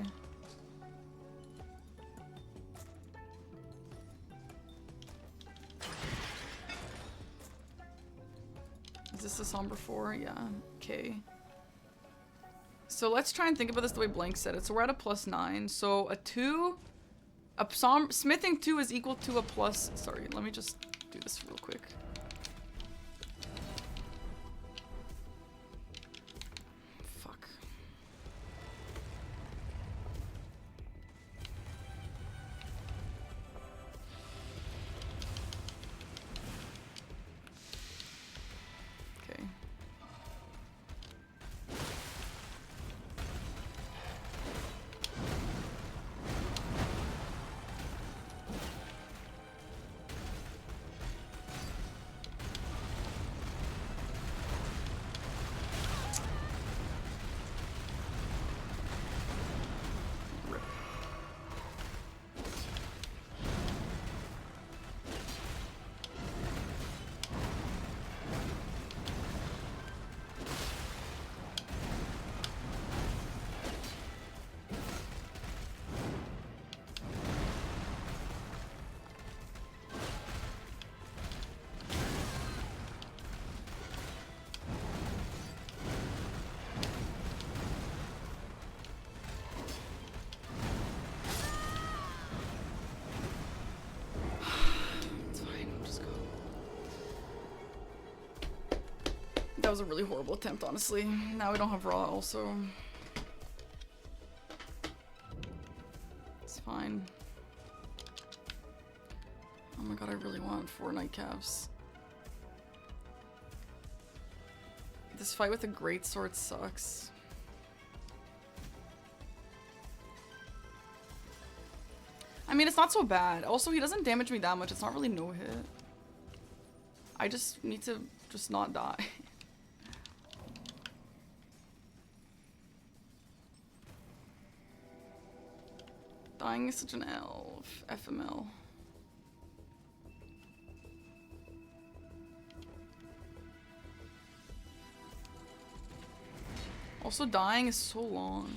Is this a Somber 4? Yeah. Okay. So let's try and think about this the way Blank said it. So we're at a +9. So a 2... Smithing 2 is equal to a plus... Sorry, let me just do this real quick. Fuck. Okay. Rip. It's fine, I'll just go. That was a really horrible attempt, honestly. Now we don't have Raw, also. It's fine. Oh my god, I really want 4 night calves. This fight with a greatsword sucks. I mean, it's not so bad. Also, he doesn't damage me that much. It's not really no hit. I just need to just not die. Dying is such an L. FML. Also, dying is so long.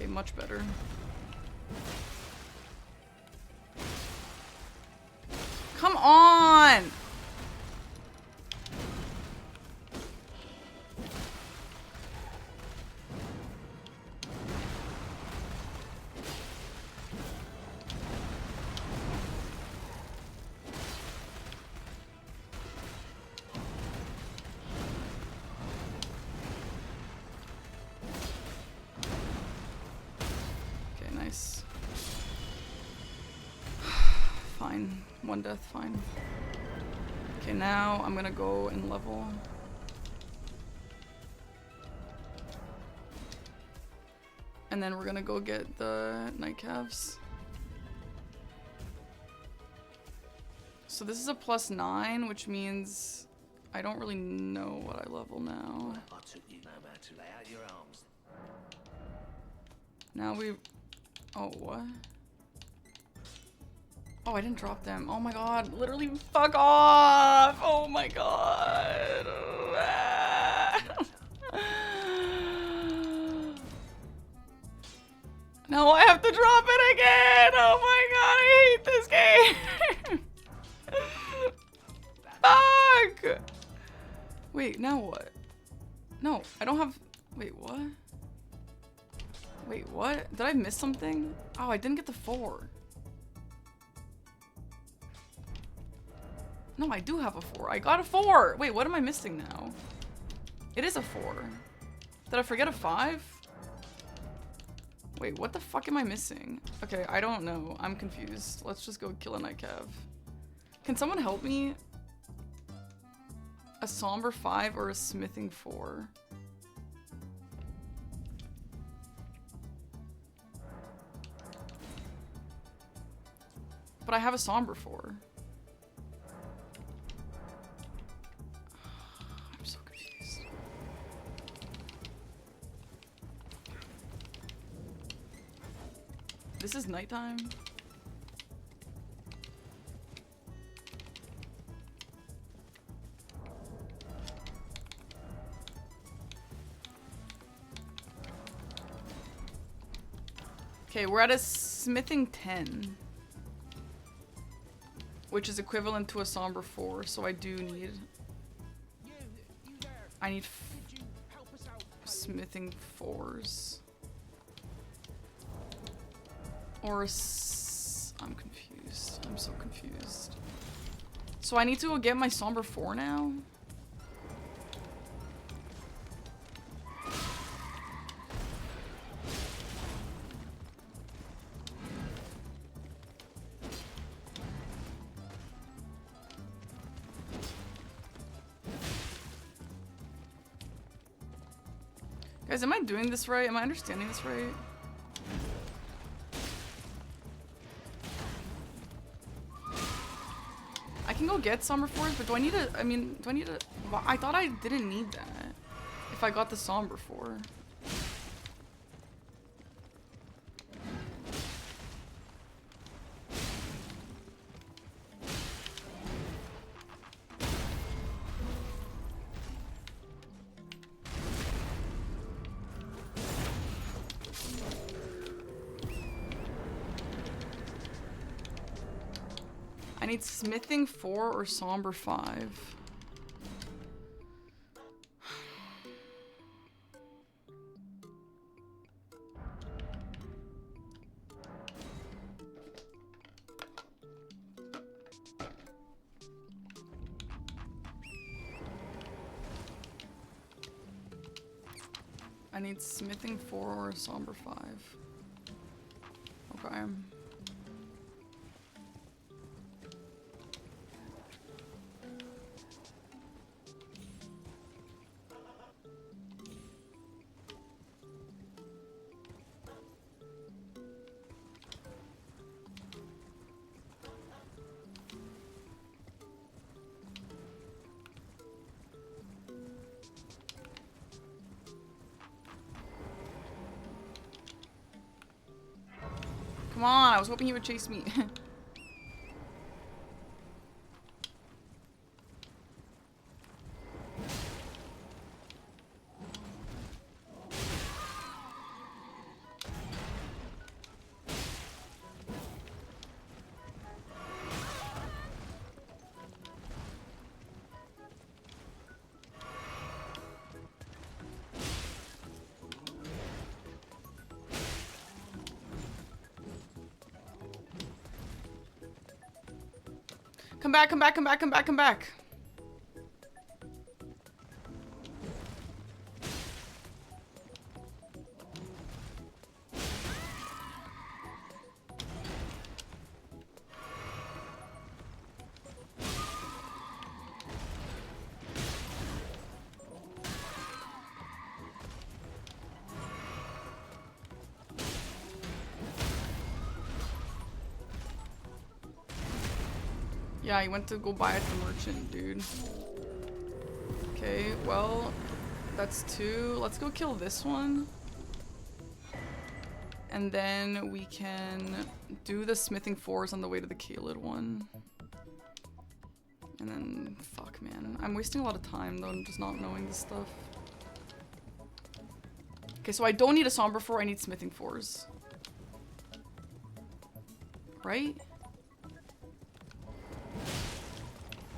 Okay, much better. Come on! Okay, nice. Fine. 1 death, fine. Okay, now I'm gonna go and level. And then we're gonna go get the night calves. So this is a +9, which means I don't really know what I level now. I took you no man to lay out your arms. Now we... Oh, what? Oh, I didn't drop them. Oh my god. Literally, fuck off! Oh my god. Now I have to drop it again! Oh my god, I hate this game! Fuck! Wait, now what? No, I don't have... Wait, what? Wait, what? Did I miss something? Oh, I didn't get the 4. No, I do have a 4. I got a 4! Wait, what am I missing now? It is a 4. Did I forget a 5? Wait, what the fuck am I missing? Okay, I don't know. I'm confused. Let's just go kill a nightcav. Can someone help me? A somber 5 or a smithing 4? But I have a somber 4. I'm so confused. This is nighttime? Okay, we're at a smithing 10. Which is equivalent to a somber 4, so I do need... I need smithing 4s. Or I'm confused. I'm so confused. So I need to go get my somber 4 now? Guys, am I doing this right? Am I understanding this right? I can go get somber 4s, but do I need a... I mean, do I need a... Well, I thought I didn't need that. If I got the somber 4. I need smithing 4 or somber 5. I need smithing 4 or somber 5. Okay. Come on, I was hoping he would chase me. Come back, come back, come back, come back, come back. Yeah, he went to go buy at the merchant, dude. Okay, well, that's 2. Let's go kill this one. And then we can do the smithing 4s on the way to the Kaled one. And then, fuck man. I'm wasting a lot of time though, I'm just not knowing this stuff. Okay, so I don't need a Somber 4, I need smithing 4s. Right?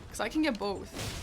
Because I can get both.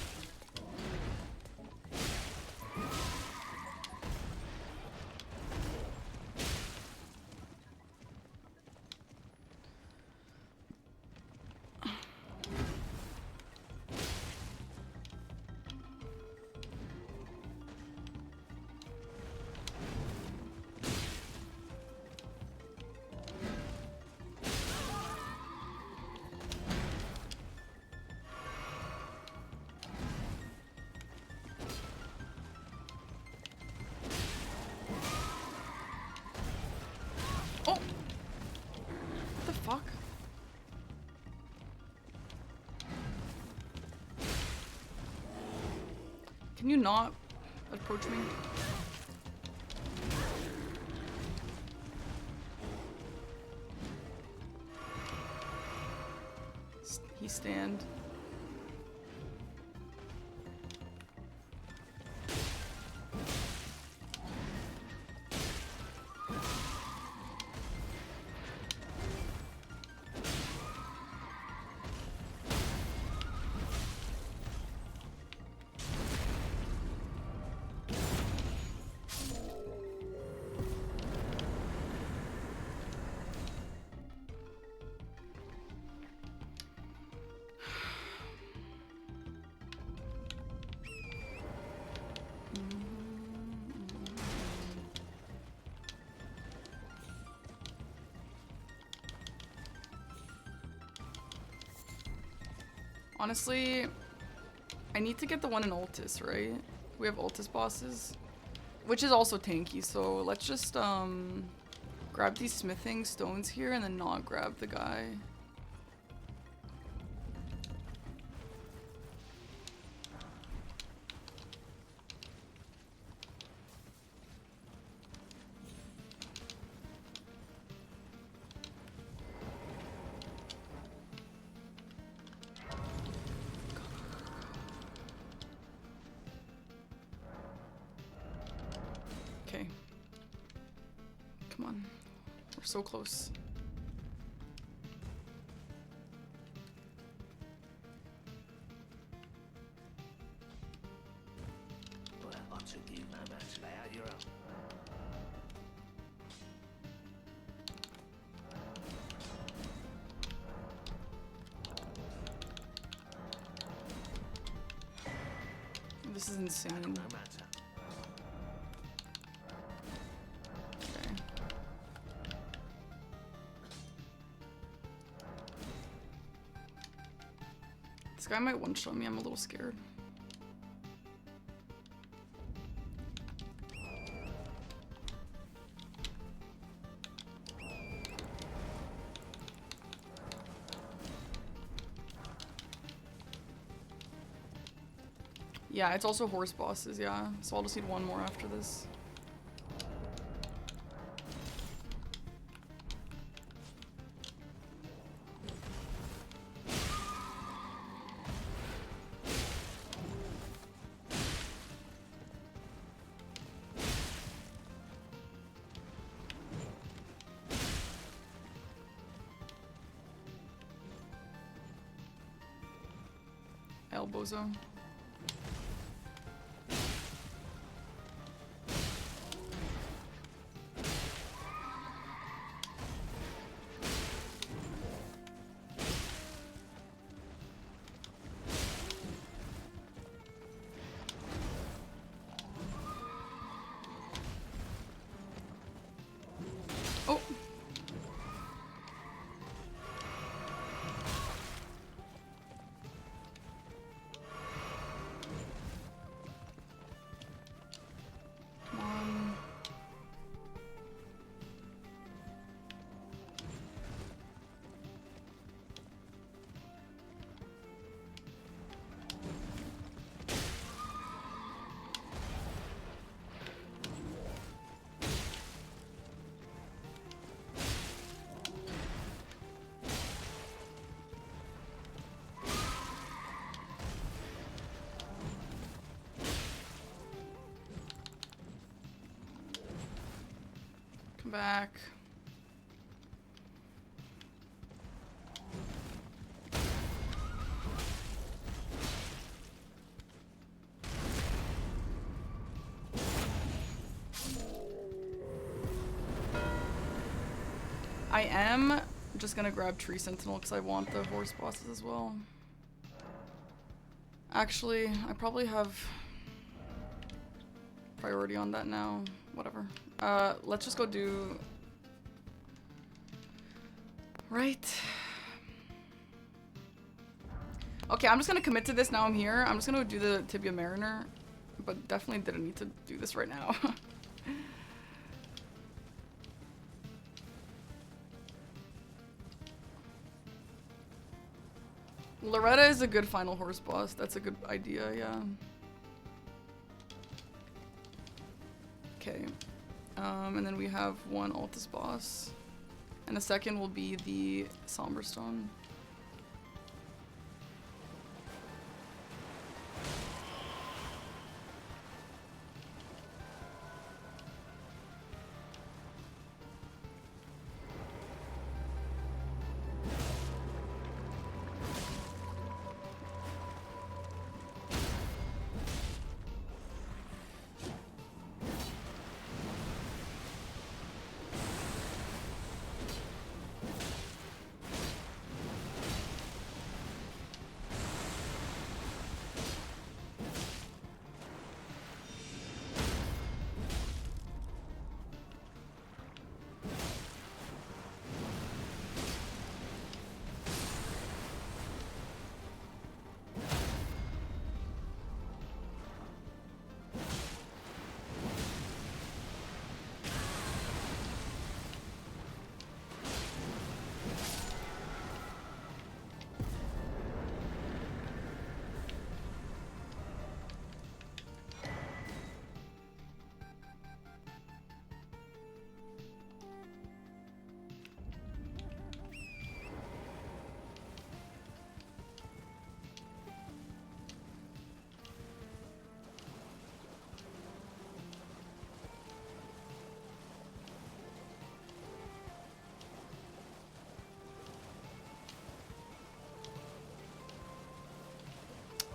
Can you not approach me? He stand. Honestly, I need to get the one in Altus, right? We have Altus bosses, which is also tanky, so let's just grab these smithing stones here and then not grab the guy. Okay. Come on. We're so close. Well, I took you no man's lay out your own. This is insane. No matter. Okay. This guy might one-shot me, I'm a little scared. Yeah, it's also horse bosses, yeah. So I'll just need one more after this. Elbozo. Oh. Back. I am just gonna grab Tree Sentinel because I want the horse bosses as well. Actually, I probably have priority on that now. Whatever. Let's just go do... Right. Okay, I'm just gonna commit to this now I'm here. I'm just gonna do the Tibia Mariner, but definitely didn't need to do this right now. Loretta is a good final horse boss. That's a good idea, yeah. Okay. And then we have one Altus boss. And the second will be the Somberstone.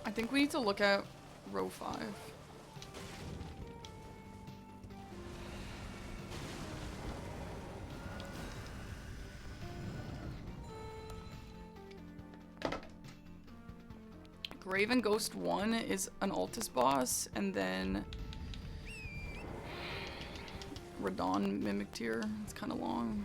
I think we need to look at row 5. Graven Ghost 1 is an Altus boss, and then Radon Mimic Tier. It's kind of long.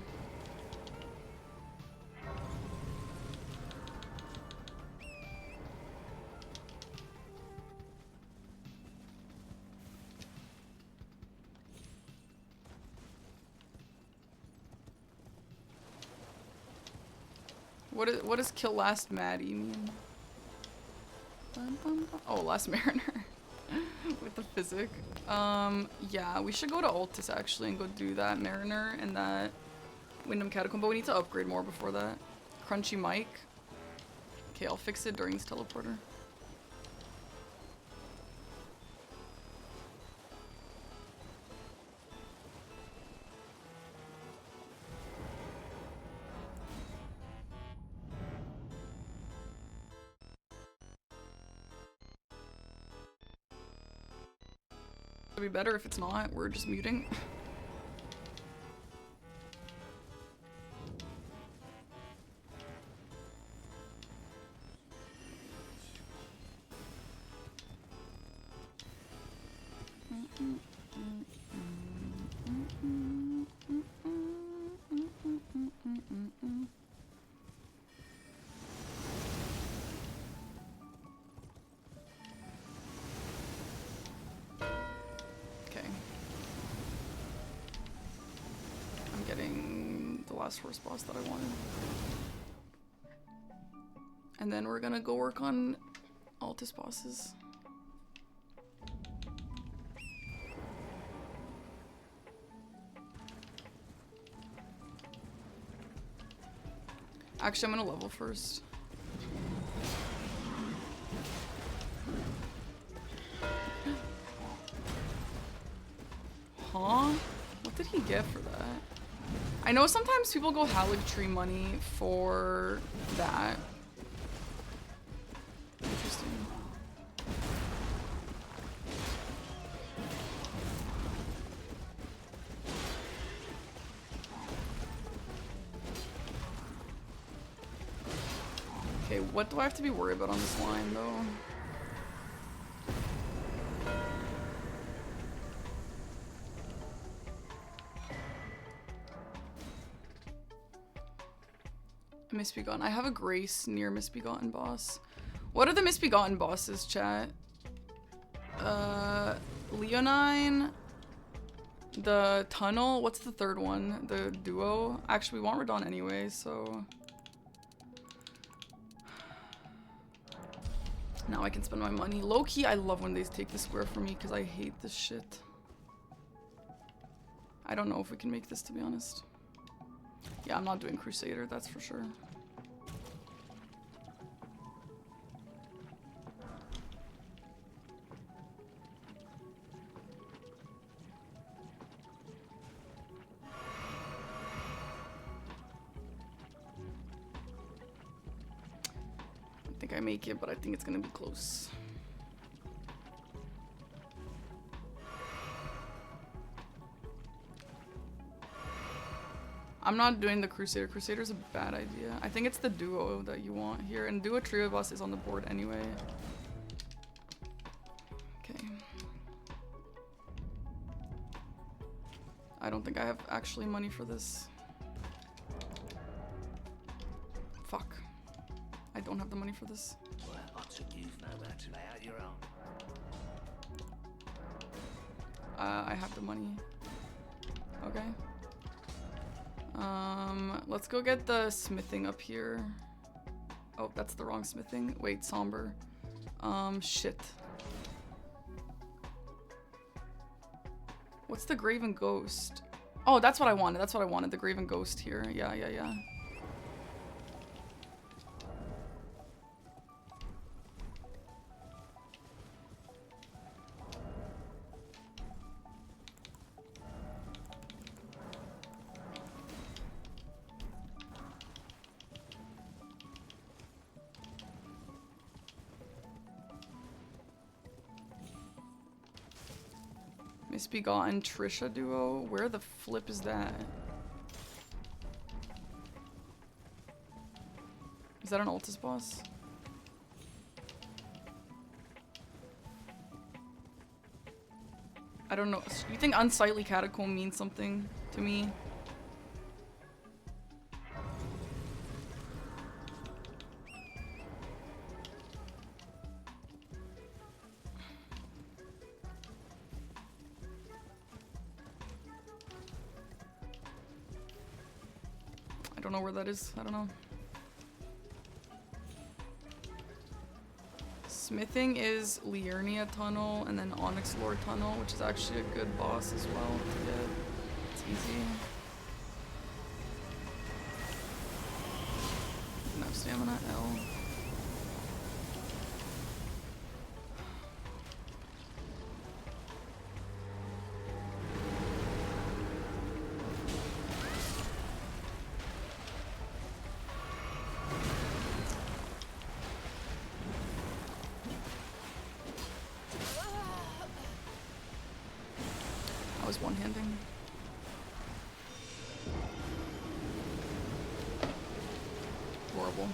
What does kill last Maddie mean? Oh, last Mariner. With the physic. Yeah, we should go to Altus actually and go do that Mariner and that Wyndham Catacomb, but we need to upgrade more before that. Crunchy Mic. Okay, I'll fix it during this teleporter. It'd be better if it's not. We're just muting. Horse boss that I wanted. And then we're gonna go work on Altus bosses. Actually, I'm gonna level first. Huh? What did he get for that? I know sometimes people go Haligtree money for that. Interesting. Okay, what do I have to be worried about on this line, though? Misbegotten. I have a Grace near Misbegotten boss. What are the Misbegotten bosses, chat? Leonine, the Tunnel. What's the third one? The Duo. Actually, we want Radon anyway, so now I can spend my money. Low key, I love when they take the square from me because I hate this shit. I don't know if we can make this, to be honest. Yeah, I'm not doing Crusader, that's for sure. I think I make it, but I think it's gonna be close. I'm not doing the Crusader. Crusader's a bad idea. I think it's the Duo that you want here. And Duo Trio boss is on the board anyway. Okay. I don't think I have actually money for this. Fuck. I don't have the money for this. Well, I took you now to lay out your own. I have the money. Okay. Let's go get the smithing up here. Oh, that's the wrong smithing. Wait, somber. Shit. What's the Graven Ghost? Oh, that's what I wanted. That's what I wanted. The Graven Ghost here. Yeah, yeah, yeah. Misbegotten Trisha duo? Where the flip is that? Is that an Altus boss? I don't know. You think Unsightly Catacomb means something to me? I don't know where that is. I don't know. Smithing is Liurnia Tunnel and then Onyx Lord Tunnel, which is actually a good boss as well to get. It's easy. No stamina, L. One-handing. Horrible.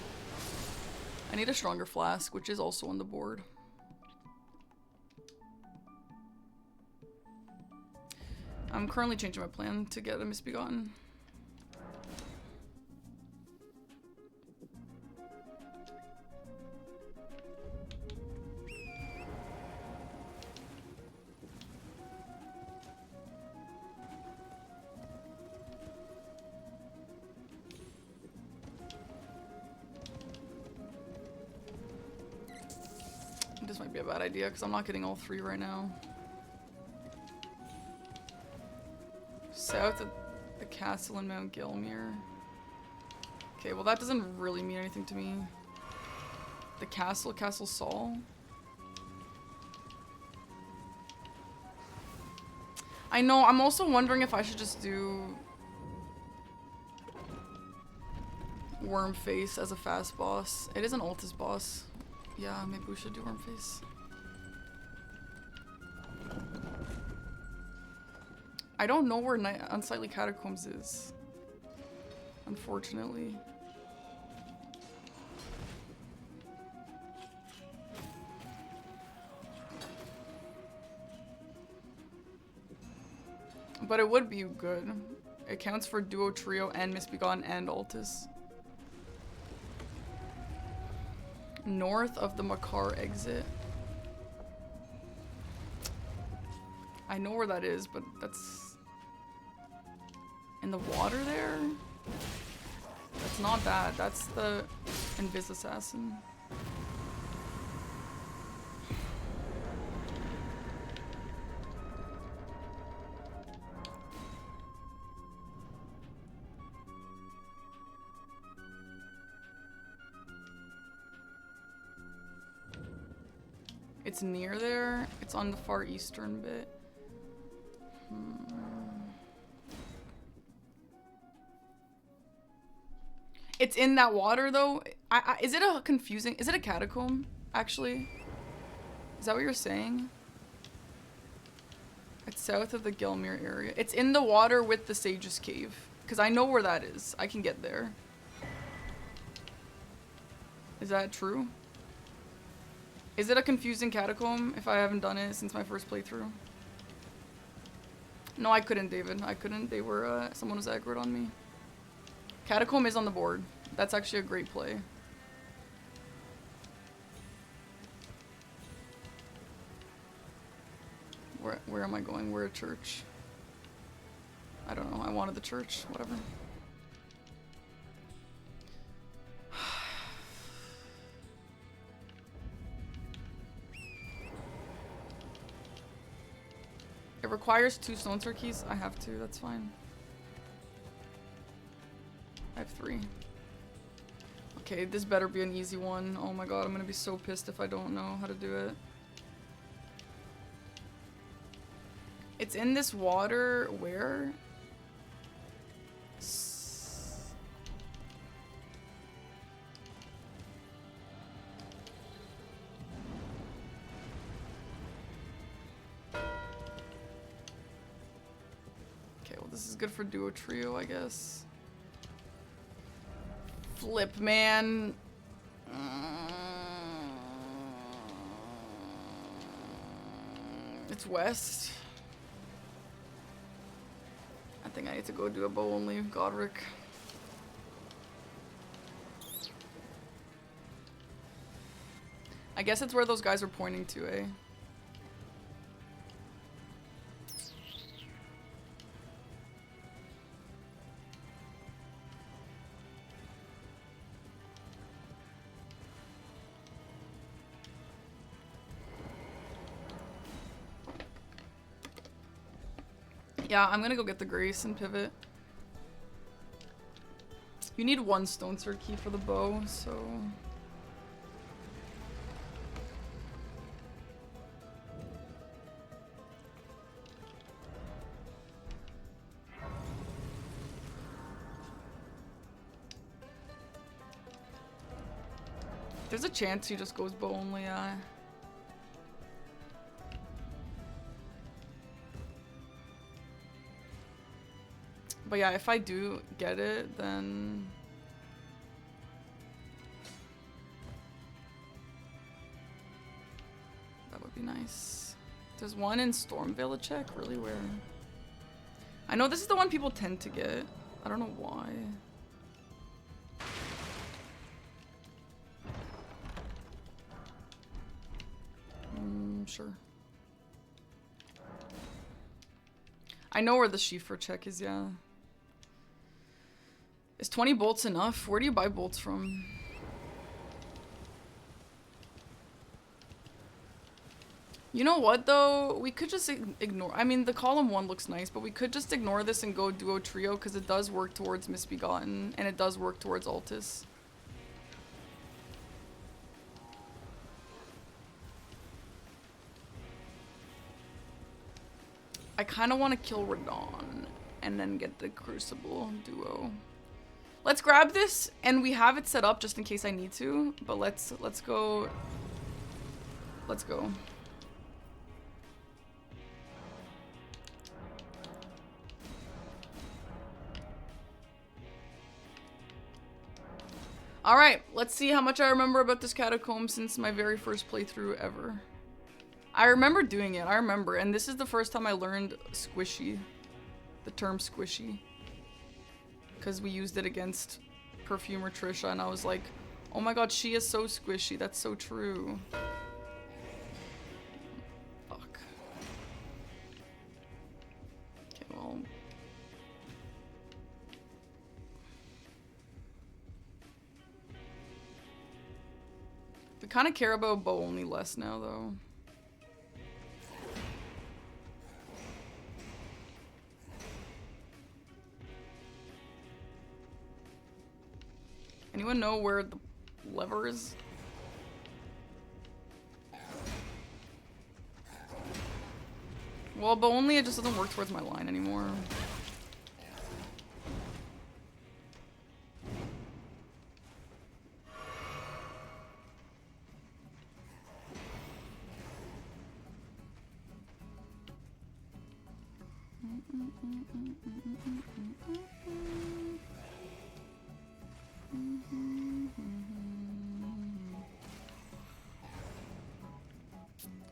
I need a stronger flask, which is also on the board. I'm currently changing my plan to get a Misbegotten. This might be a bad idea because I'm not getting all three right now. South of the castle in Mount Gelmir. Okay, well that doesn't really mean anything to me. The castle, Castle Saul. I know, I'm also wondering if I should just do Worm Face as a fast boss. It is an Altus boss. Yeah, maybe we should do Worm Face. I don't know where Unsightly Catacombs is. Unfortunately. But it would be good. It counts for Duo, Trio, and Misbegotten and Altus. North of the Makar exit. I know where that is, but that's... in the water there? That's not bad. That's the Invis Assassin. It's near there. It's on the far eastern bit. It's in that water though. Is it a confusing? Is it a catacomb? Actually, is that what you're saying? It's south of the Gelmir area. It's in the water with the Sage's Cave. Because I know where that is. I can get there. Is that true? Is it a confusing catacomb if I haven't done it since my first playthrough? No, I couldn't, David. I couldn't. They were, someone was aggroed on me. Catacomb is on the board. That's actually a great play. Where am I going? Where a church? I don't know. I wanted the church. Whatever. It requires 2 Stone Sword keys. I have 2. That's fine. I have 3. Okay, this better be an easy one. Oh my god, I'm gonna be so pissed if I don't know how to do it. It's in this water. Where? This is good for Duo Trio, I guess. Flip, man. It's west. I think I need to go do a bow only, Godric. I guess it's where those guys are pointing to, eh? Yeah, I'm gonna go get the Grace and pivot. You need 1 Stone Sword key for the bow, so... There's a chance he just goes bow only, yeah. But yeah, if I do get it, then... that would be nice. There's one in Stormvale to check? Really weird. I know this is the one people tend to get. I don't know why. Sure. I know where the Schiefer check is, yeah. Is 20 bolts enough? Where do you buy bolts from? You know what though? We could just ignore, I mean the column 1 looks nice, but we could just ignore this and go Duo Trio because it does work towards Misbegotten and it does work towards Altus. I kind of want to kill Radon and then get the Crucible Duo. Let's grab this, and we have it set up just in case I need to. But let's go. Let's go. Alright, let's see how much I remember about this catacomb since my very first playthrough ever. I remember doing it, I remember, and this is the first time I learned squishy. The term squishy. Because we used it against Perfumer Trisha, and I was like, oh my god, she is so squishy, that's so true. Fuck. Okay, well... I kind of care about bow only less now, though. Anyone know where the lever is? Well, bow only, it just doesn't work towards my line anymore.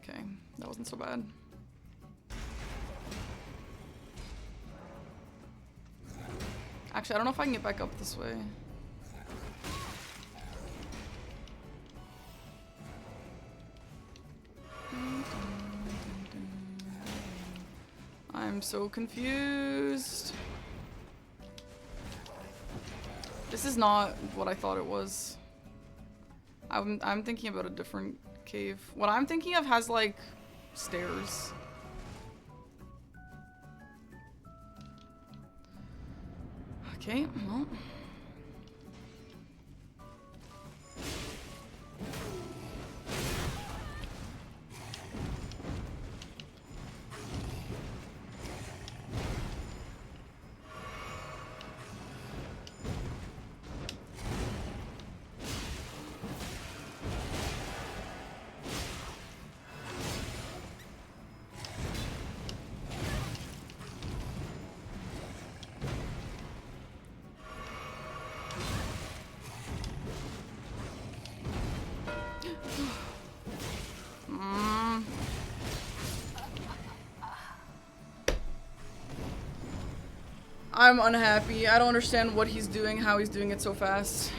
Okay, that wasn't so bad. Actually, I don't know if I can get back up this way. I'm so confused. This is not what I thought it was. I'm thinking about a different cave. What I'm thinking of has like stairs. Okay, well. I'm unhappy. I don't understand what he's doing, how he's doing it so fast.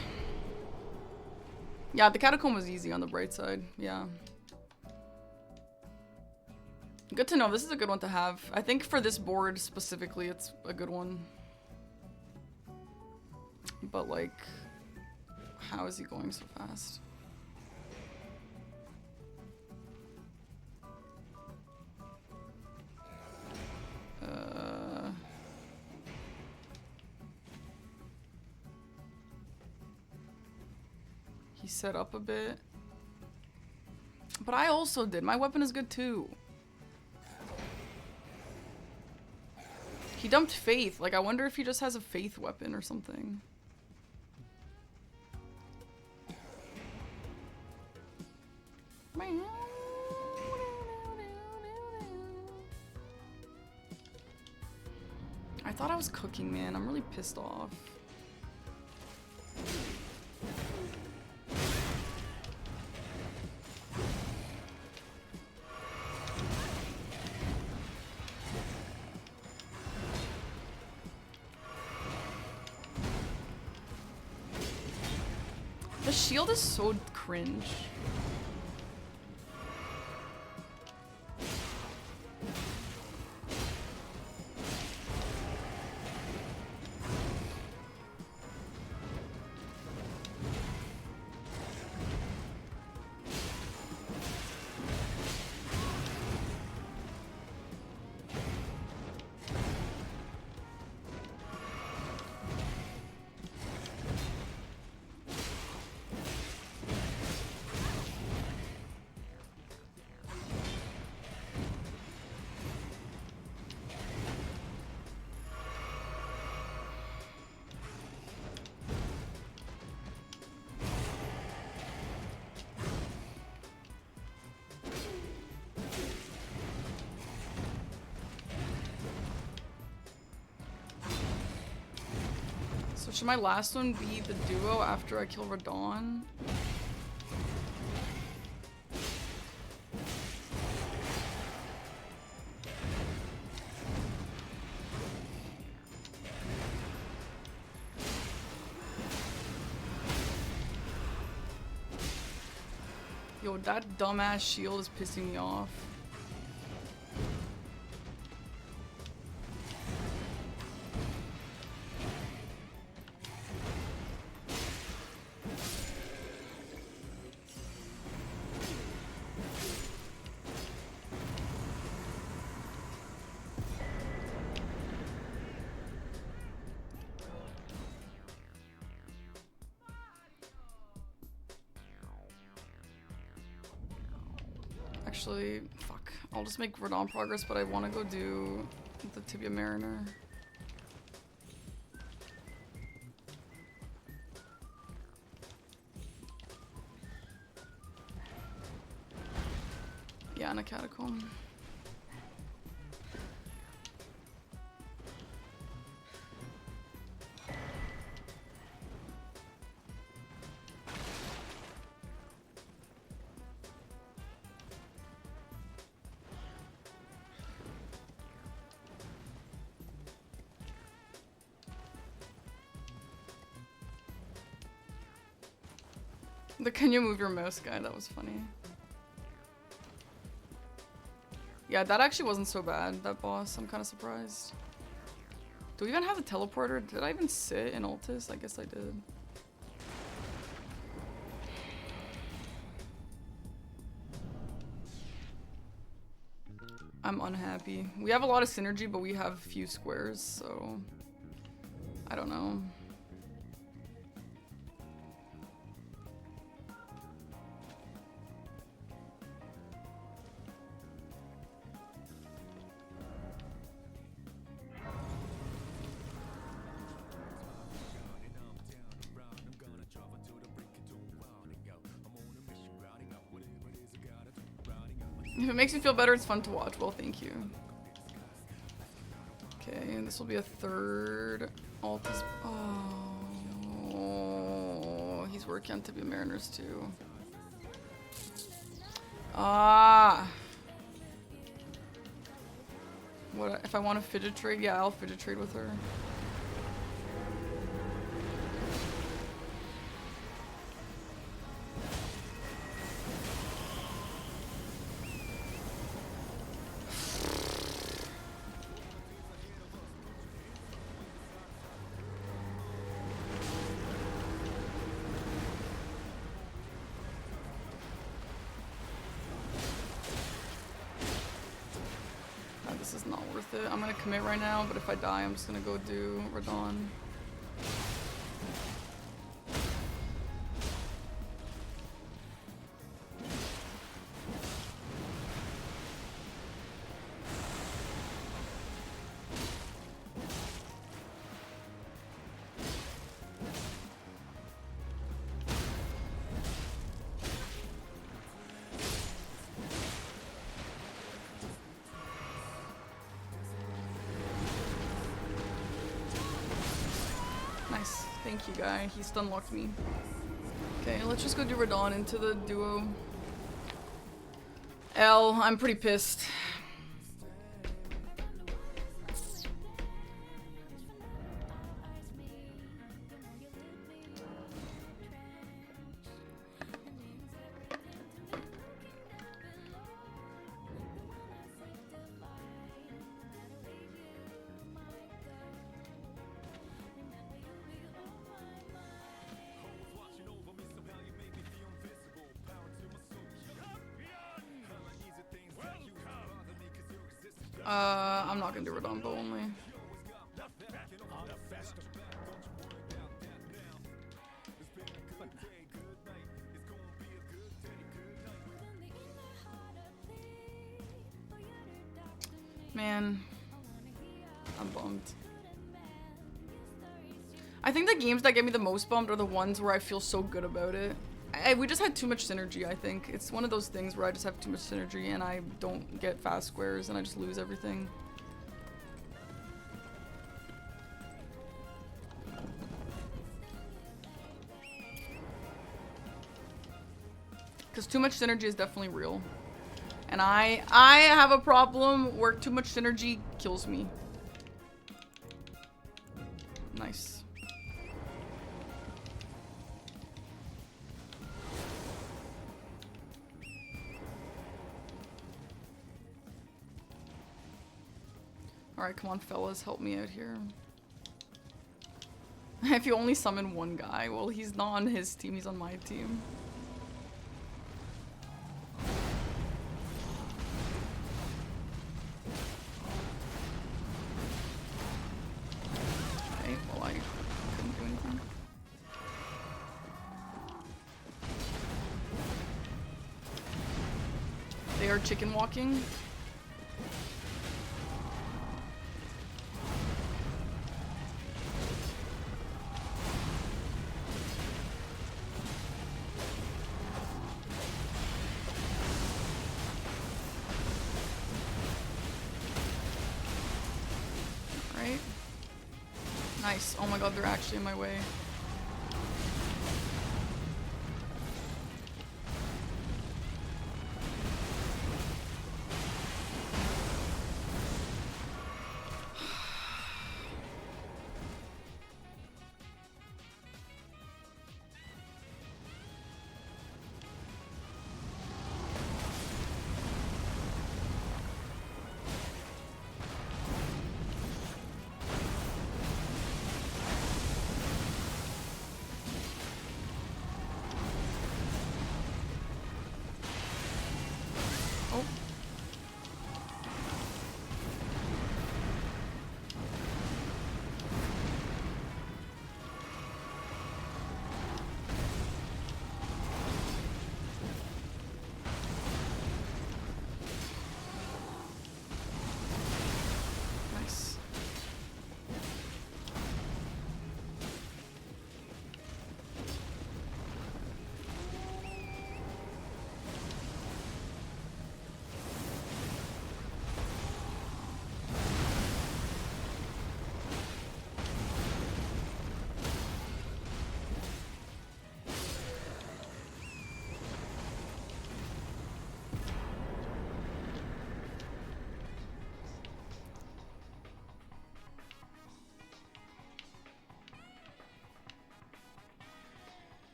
Yeah, the catacomb was easy on the bright side. Yeah. Good to know. This is a good one to have. I think for this board specifically, it's a good one. But like, how is he going so fast? He set up a bit. But I also did. My weapon is good too. He dumped Faith. Like, I wonder if he just has a Faith weapon or something. I thought I was cooking, man. I'm really pissed off. The shield is so cringe. Should my last one be the duo after I kill Radon? Yo, that dumbass shield is pissing me off. Actually, fuck. I'll just make Radon progress, but I want to go do the Tibia Mariner. Yeah, in a catacomb. The can you move your mouse guy, that was funny. Yeah, that actually wasn't so bad, that boss. I'm kind of surprised. Do we even have the teleporter? Did I even sit in Altus? I guess I did. I'm unhappy. We have a lot of synergy, but we have few squares, so... I don't know. If it makes you feel better, it's fun to watch. Well, thank you. Okay, and this will be a third. Altus. Oh, he's working on Tibia Mariners too. Ah. What if I want to fidget trade? Yeah, I'll fidget trade with her. This is not worth it. I'm gonna commit right now, but if I die, I'm just gonna go do Radon. Nice. Thank you, guy. He stun locked me. Okay, let's just go do Radon into the duo. L, I'm pretty pissed. I'm not gonna do Radon bow only. Man, I'm bummed. I think the games that get me the most bummed are the ones where I feel so good about it. We just had too much synergy, I think. It's one of those things where I just have too much synergy and I don't get fast squares and I just lose everything. Because too much synergy is definitely real. And I have a problem where too much synergy kills me. Nice. Alright, come on, fellas, help me out here. If you only summon one guy, well, he's not on his team, he's on my team. Okay, well, I couldn't do anything. They are chicken walking. Nice. Oh my god, they're actually in my way.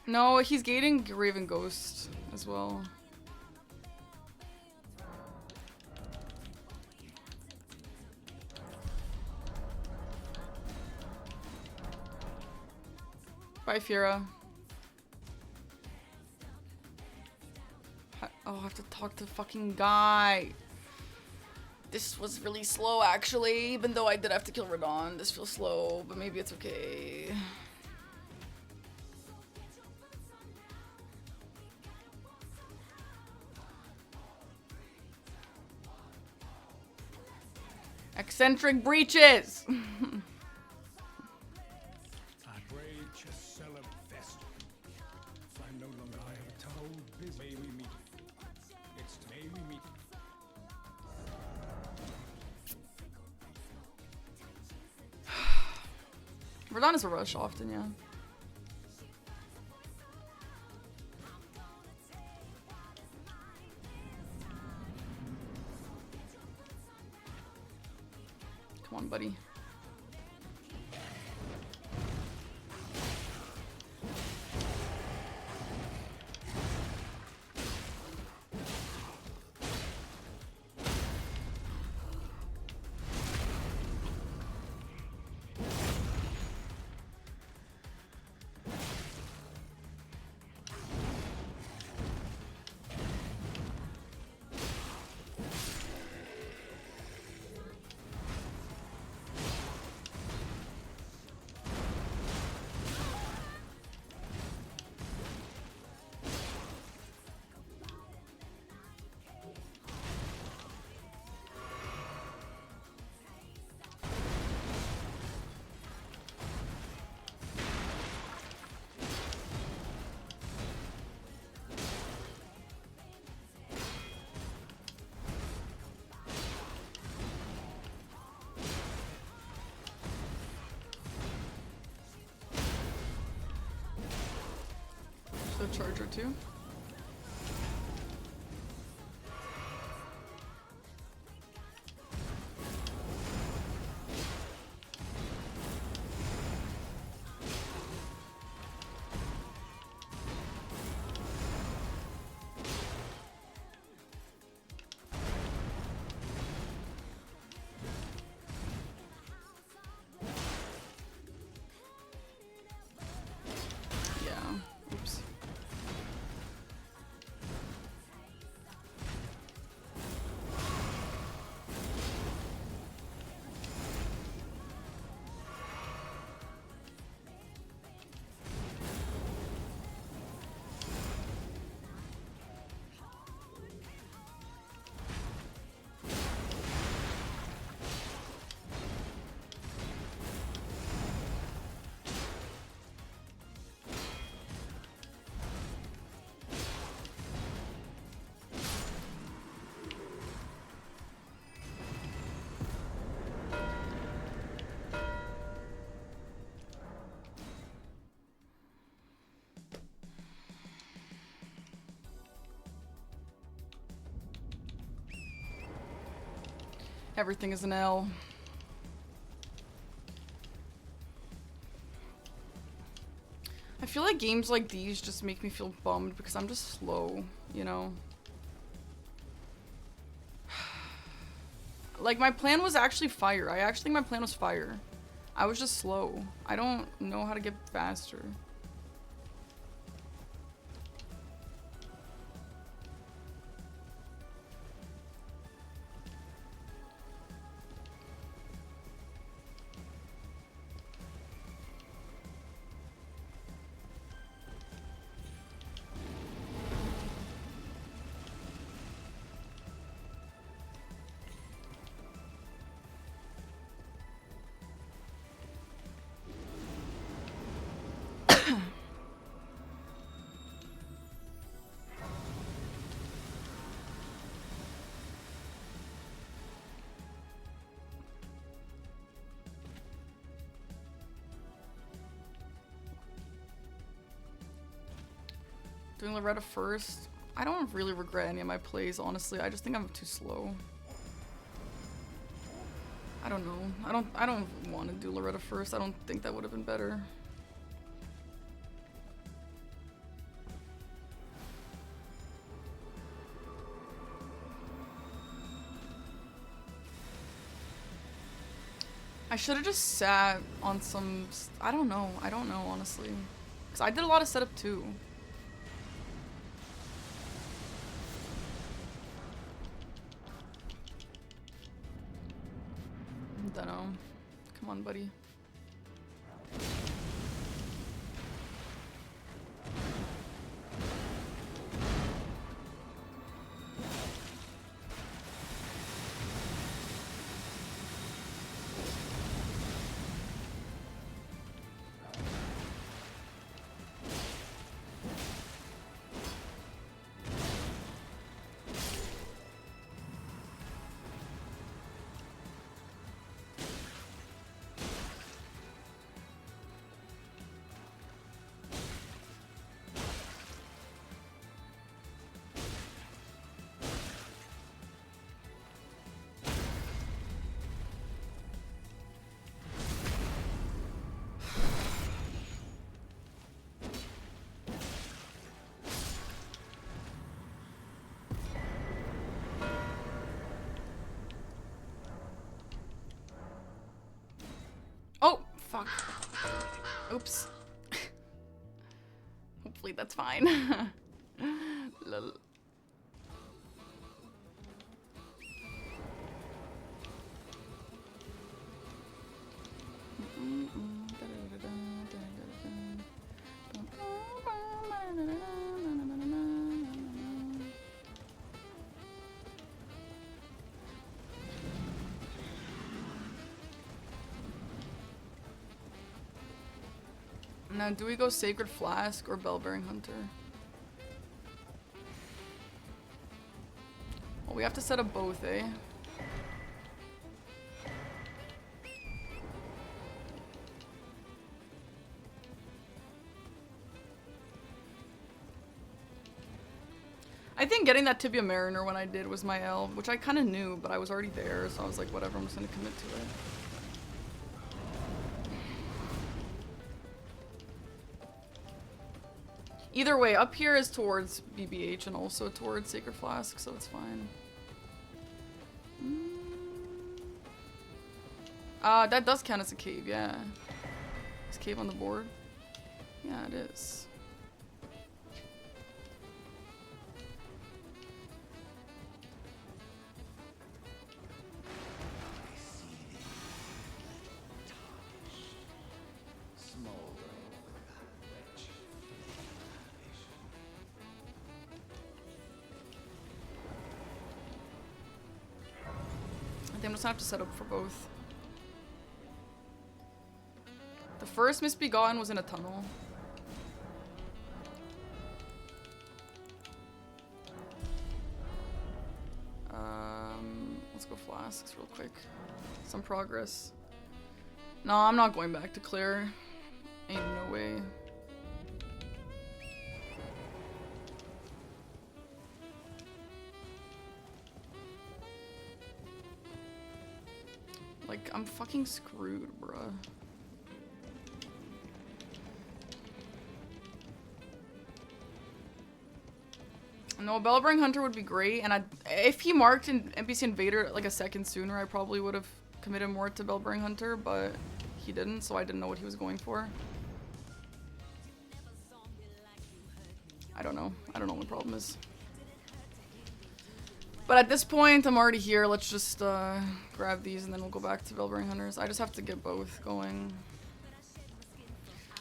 No, he's gating Raven Ghost as well. Bye, Fira. Oh, I have to talk to the fucking guy. This was really slow, actually. Even though I did have to kill Radon. This feels slow, but maybe it's okay. Eccentric breaches! Radon is a rush often, yeah. Come on, buddy. charger too. Everything is an L. I feel like games like these just make me feel bummed because I'm just slow, you know? Like, my plan was actually fire. I actually think my plan was fire. I was just slow. I don't know how to get faster. Doing Loretta first. I don't really regret any of my plays, honestly. I just think I'm too slow. I don't know. I don't want to do Loretta first. I don't think that would have been better. I should have just sat on some... I don't know, honestly. Because I did a lot of setup too. Dunno. Come on, buddy. Oh, fuck. Oops. Hopefully that's fine. Lol. Now, do we go Sacred Flask or Bellbearing Hunter? Well, we have to set up both, eh? I think getting that Tibia Mariner when I did was my L, which I kind of knew, but I was already there, so I was like, whatever, I'm just gonna commit to it. Either way, up here is towards BBH and also towards Sacred Flask, so it's fine. That does count as a cave, yeah. Is cave on the board? Yeah, it is. I think I'm just gonna have to set up for both. The first Misbegotten was in a tunnel. Let's go flasks real quick. Some progress. No, I'm not going back to clear. Ain't no way. Like, I'm fucking screwed, bruh. No, a Bellbring Hunter would be great, and if he marked an NPC Invader like a second sooner, I probably would have committed more to Bellbring Hunter, but he didn't, so I didn't know what he was going for. I don't know. I don't know what the problem is. But at this point, I'm already here. Let's just grab these and then we'll go back to Bellbring Hunters. I just have to get both going.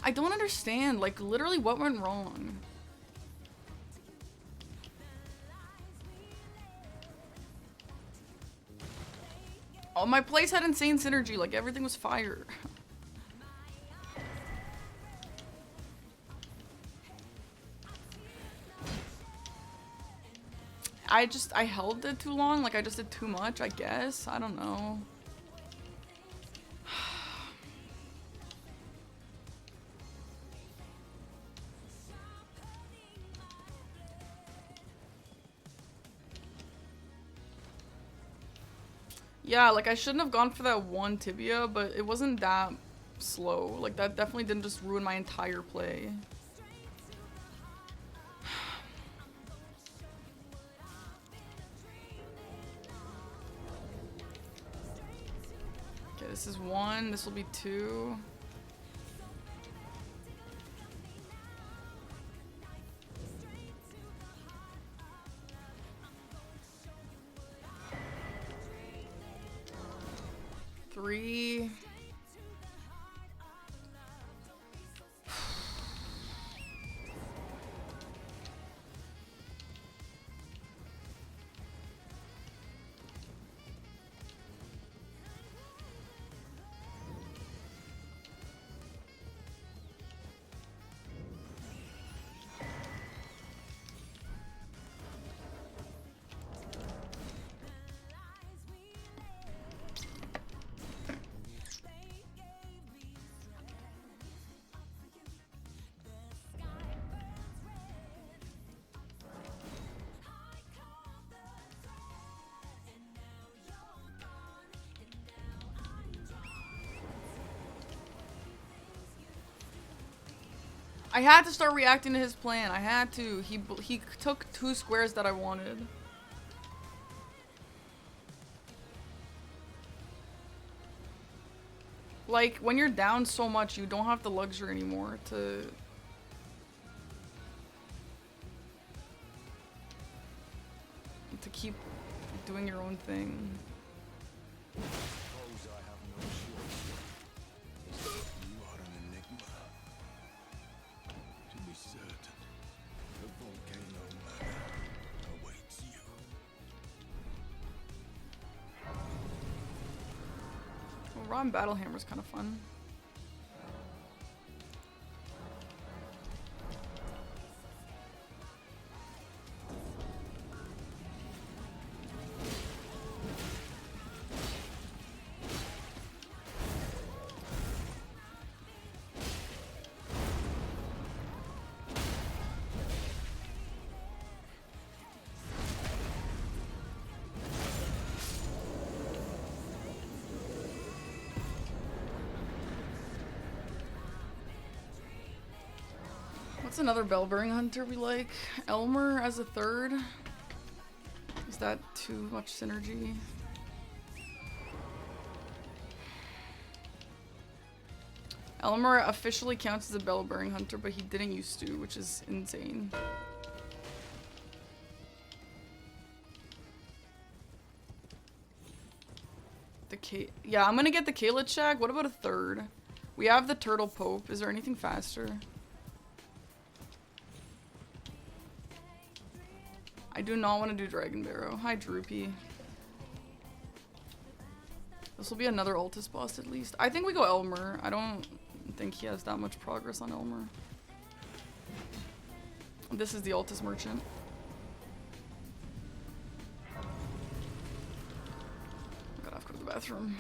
I don't understand, like, literally what went wrong? Oh, my place had insane synergy, like everything was fire. I held it too long, like I just did too much, I guess. I don't know. Yeah, like I shouldn't have gone for that one tibia, but it wasn't that slow. Like that definitely didn't just ruin my entire play. Okay, this is one, this will be two. Three. I had to start reacting to his plan. I had to. He took 2 squares that I wanted. Like, when you're down so much, you don't have the luxury anymore to keep doing your own thing. Ron Battlehammer's kind of fun. What's another bell-bearing hunter we like? Elmer as a third? Is that too much synergy? Elmer officially counts as a bell-bearing hunter, but he didn't used to, which is insane. Yeah, I'm gonna get the Kayla Shag. What about a third? We have the Turtle Pope. Is there anything faster? I do not want to do Dragon Barrow. Hi, Droopy. This will be another Altus boss at least. I think we go Elmer. I don't think he has that much progress on Elmer. This is the Altus Merchant. I gotta have to go to the bathroom.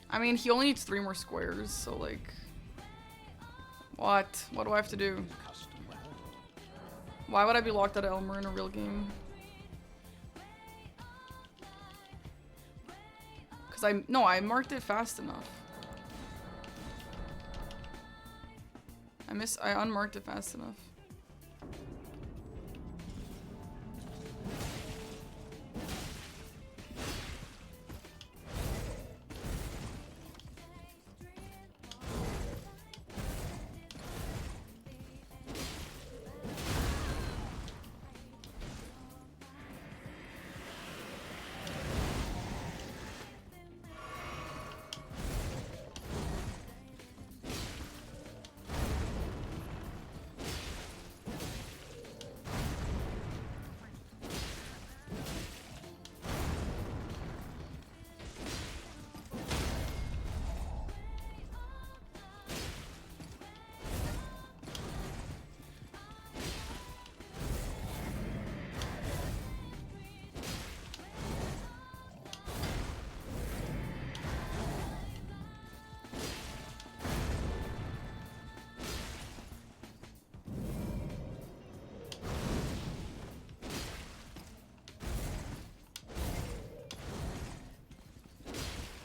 I mean, he only needs 3 more squares, so like... What? What do I have to do? Why would I be locked out of Elmer in a real game? Because I marked it fast enough. I unmarked it fast enough.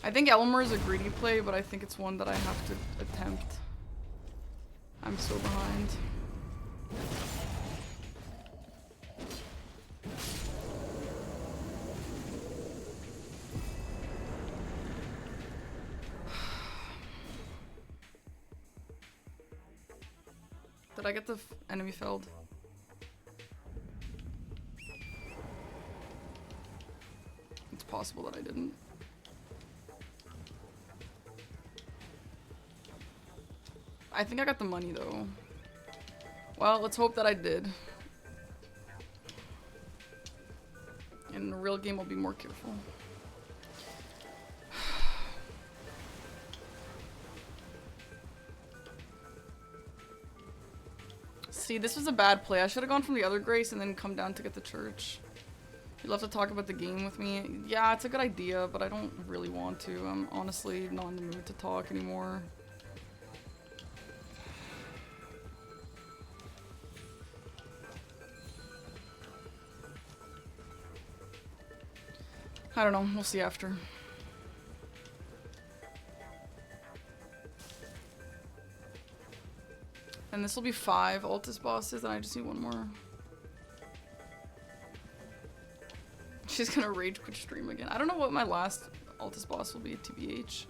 I think Elmer is a greedy play, but I think it's one that I have to attempt. I'm so behind. Did I get the enemy felled? It's possible that I didn't. I think I got the money though. Well, let's hope that I did. In the real game, I'll be more careful. See, this was a bad play. I should have gone from the other Grace and then come down to get the church. You'd love to talk about the game with me. Yeah, it's a good idea, but I don't really want to. I'm honestly not in the mood to talk anymore. I don't know. We'll see after. And this will be 5 Altus bosses, and I just need 1 more. She's gonna rage quit stream again. I don't know what my last Altus boss will be, TBH.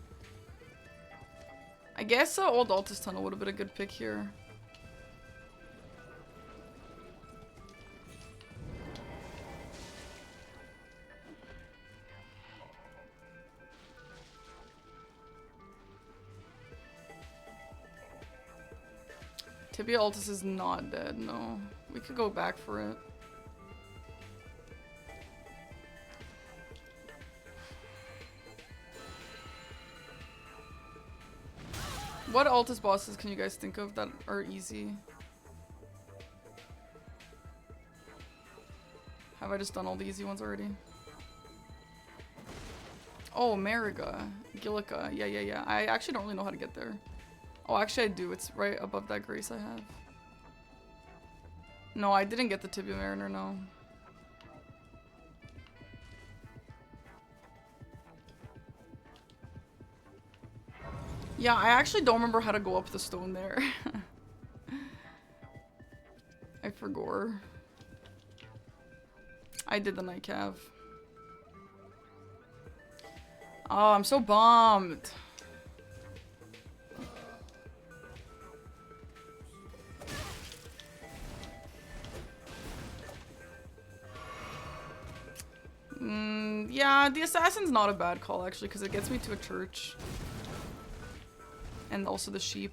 I guess old Altus Tunnel would have been a good pick here. Tibia Altus is not dead, no. We could go back for it. What Altus bosses can you guys think of that are easy? Have I just done all the easy ones already? Oh, Mariga. Gillica. Yeah. I actually don't really know how to get there. Oh, actually I do. It's right above that Grace I have. No, I didn't get the Tibia Mariner, no. Yeah, I actually don't remember how to go up the stone there. I forgot. I did the night cav. Oh, I'm so bummed. Yeah, the assassin's not a bad call actually, because it gets me to a church. And also the sheep.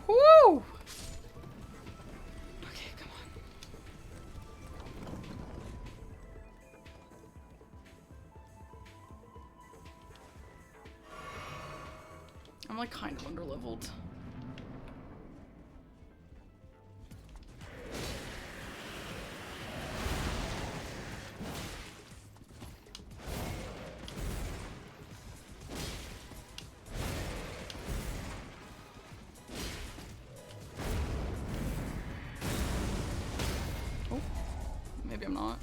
Woo! Okay, come on. I'm like kind of underleveled. Oh, maybe I'm not.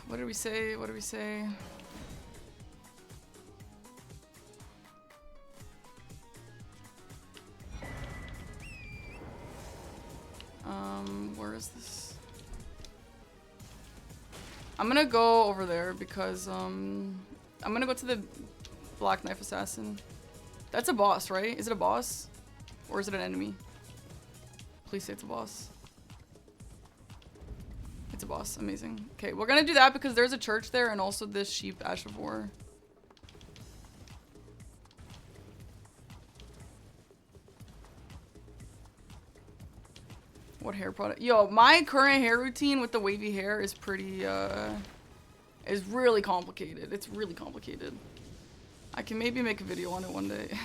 What did we say? What did we say? Where is this? I'm gonna go over there because, I'm gonna go to the Black Knife Assassin. That's a boss, right? Is it a boss? Or is it an enemy? Please say it's a boss. It's a boss. Amazing. Okay, we're gonna do that because there's a church there and also this sheep Ash of War. What hair product? Yo, my current hair routine with the wavy hair is pretty, is really complicated. It's really complicated. I can maybe make a video on it one day.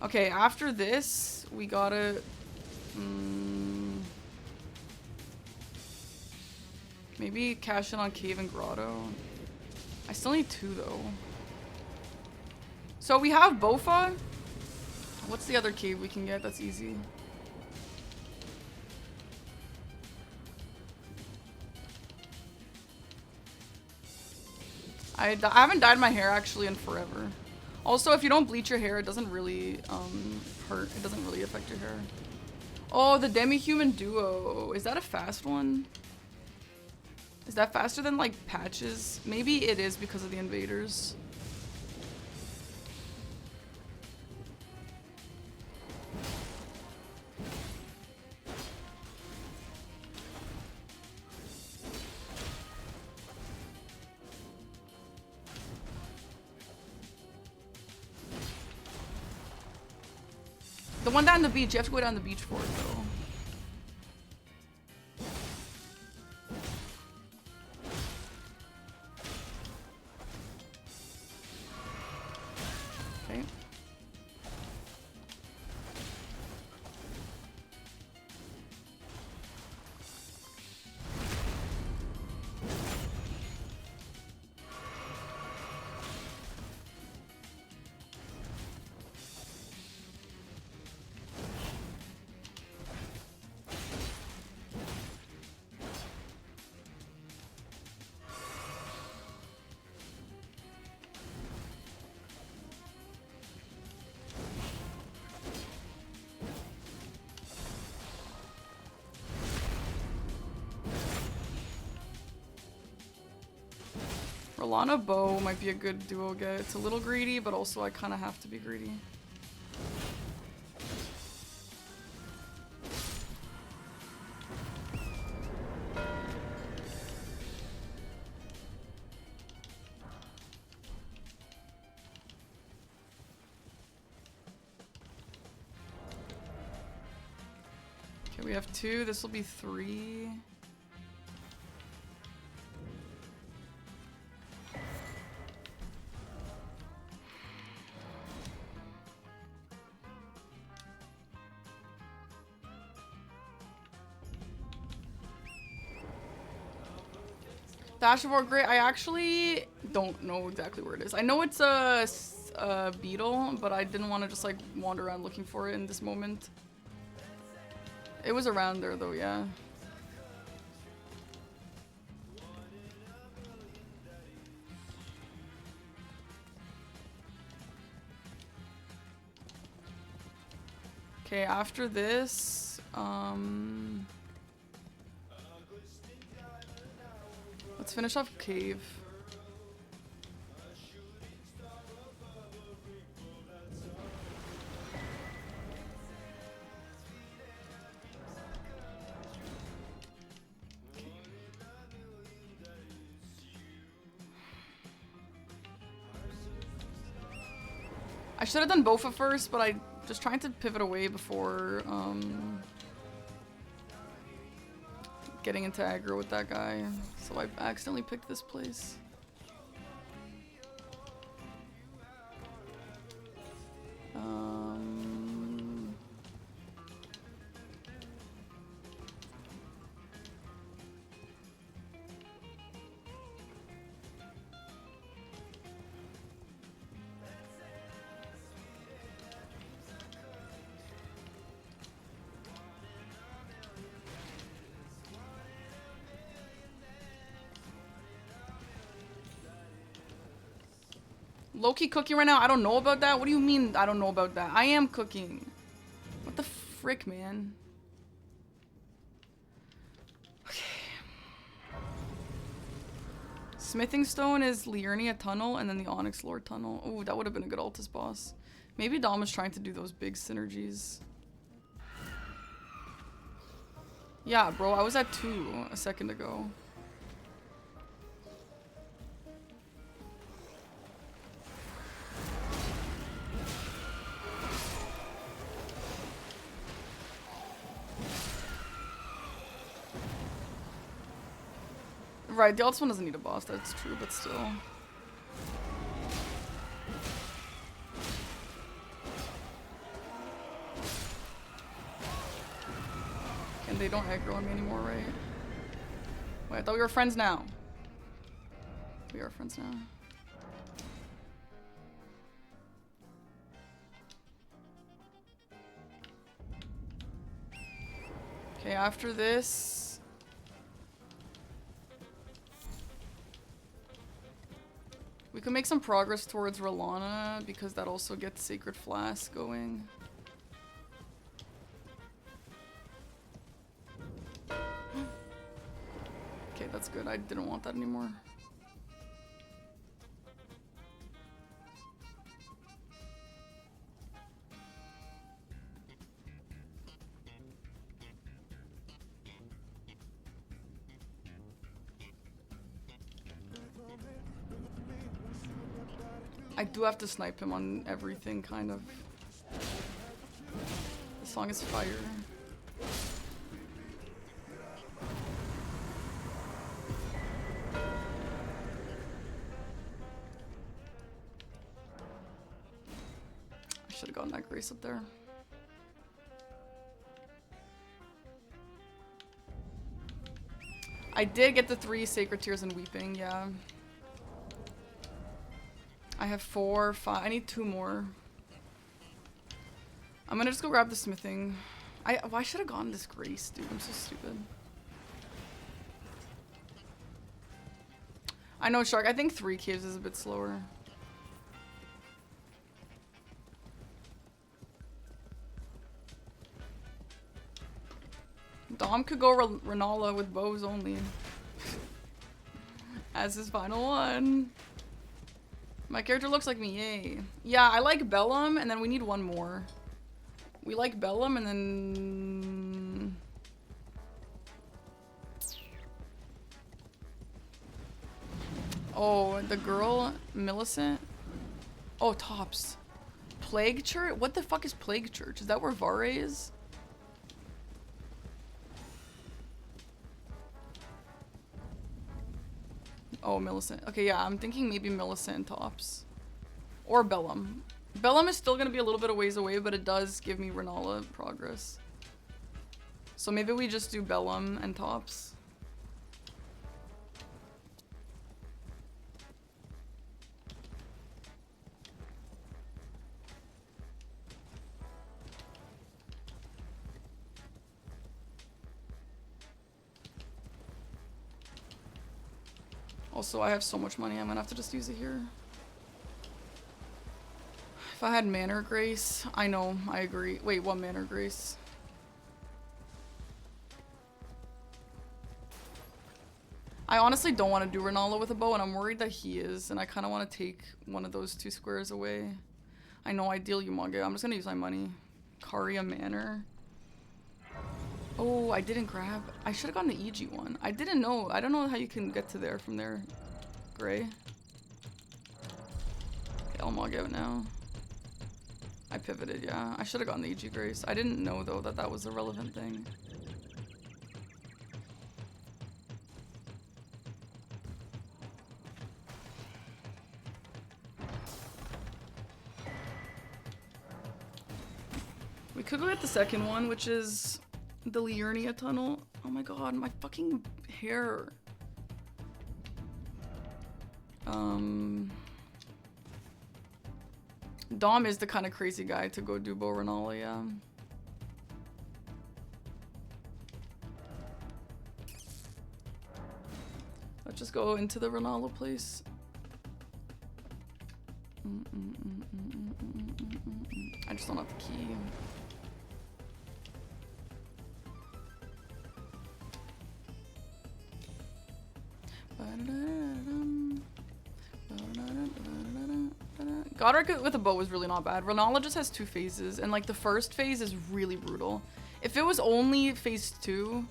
Okay, after this, we gotta... maybe cash in on Cave and Grotto. I still need 2, though. So we have Bofa. What's the other cave we can get that's easy? I haven't dyed my hair actually in forever. Also, if you don't bleach your hair, it doesn't really hurt. It doesn't really affect your hair. Oh, the Demi-Human Duo. Is that a fast one? Is that faster than like patches? Maybe it is because of the invaders. The one down the beach, you have to go down the beach for it though. Okay. Rolana Bow might be a good duo get. It's a little greedy, but also I kind of have to be greedy. Okay, we have 2. This will be 3. Dash of War Great, I actually don't know exactly where it is. I know it's a beetle, but I didn't want to just like wander around looking for it in this moment. It was around there though, yeah. Okay, after this, let's finish off cave. I should have done both at first, but I just trying to pivot away before getting into aggro with that guy. So I accidentally picked this place. Low-key cooking right now? I don't know about that. What do you mean I don't know about that? I am cooking. What the frick, man? Okay. Smithing Stone is Liurnia Tunnel and then the Onyx Lord Tunnel. Ooh, that would have been a good Altus boss. Maybe Dom is trying to do those big synergies. Yeah, bro, I was at 2 a second ago. Right, the Altus one doesn't need a boss, that's true, but still. And they don't aggro on me anymore, right? Wait, I thought we were friends now. We are friends now. Okay, after this... we can make some progress towards Rolana, because that also gets Sacred Flask going. Okay, that's good. I didn't want that anymore. I do have to snipe him on everything, kind of. The song is fire. I should have gotten that Grace up there. I did get the 3 Sacred Tears and Weeping, yeah. I have 4, 5. I need 2 more. I'm gonna just go grab the smithing. Why should I have gotten this Grace, dude? I'm so stupid. I know, Shark. I think 3 caves is a bit slower. Dom could go Renala with bows only. as his final one. My character looks like me, yay. Yeah, I like Bellum, and then we need one more. We like Bellum, and then... Oh, the girl, Millicent. Oh, Tops. Plague Church? What the fuck is Plague Church? Is that where Vare is? Oh, Millicent. Okay, yeah, I'm thinking maybe Millicent and Tops. Or Bellum. Bellum is still gonna be a little bit of ways away, but it does give me Renala progress. So maybe we just do Bellum and Tops. Also, I have so much money, I'm gonna have to just use it here. If I had Manor Grace, I know, I agree. Wait, what Manor Grace? I honestly don't want to do Renala with a bow, and I'm worried that he is, and I kind of want to take one of those 2 squares away. I know, ideal Umaga. I'm just gonna use my money. Karia Manor. Oh, I didn't grab. I should have gotten the EG one. I didn't know. I don't know how you can get to there from there. Gray. Okay, I'll Mog out now. I pivoted, yeah. I should have gotten the EG Grace. I didn't know, though, that that was a relevant thing. We could go get the second one, which is the Liurnia tunnel. Oh my god, my fucking hair. Dom is the kind of crazy guy to go do Bo Renala, yeah. Let's just go into the Renala place. I just don't have the key. Godric with a bow was really not bad. Renala just has 2 phases, and like the first phase is really brutal. If it was only phase 2,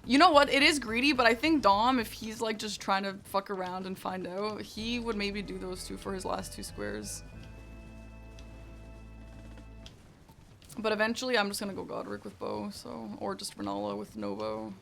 you know what? It is greedy, but I think Dom, if he's like just trying to fuck around and find out, he would maybe do those 2 for his last 2 squares. But eventually, I'm just gonna go Godric with bow, so, or just Renala with no bow.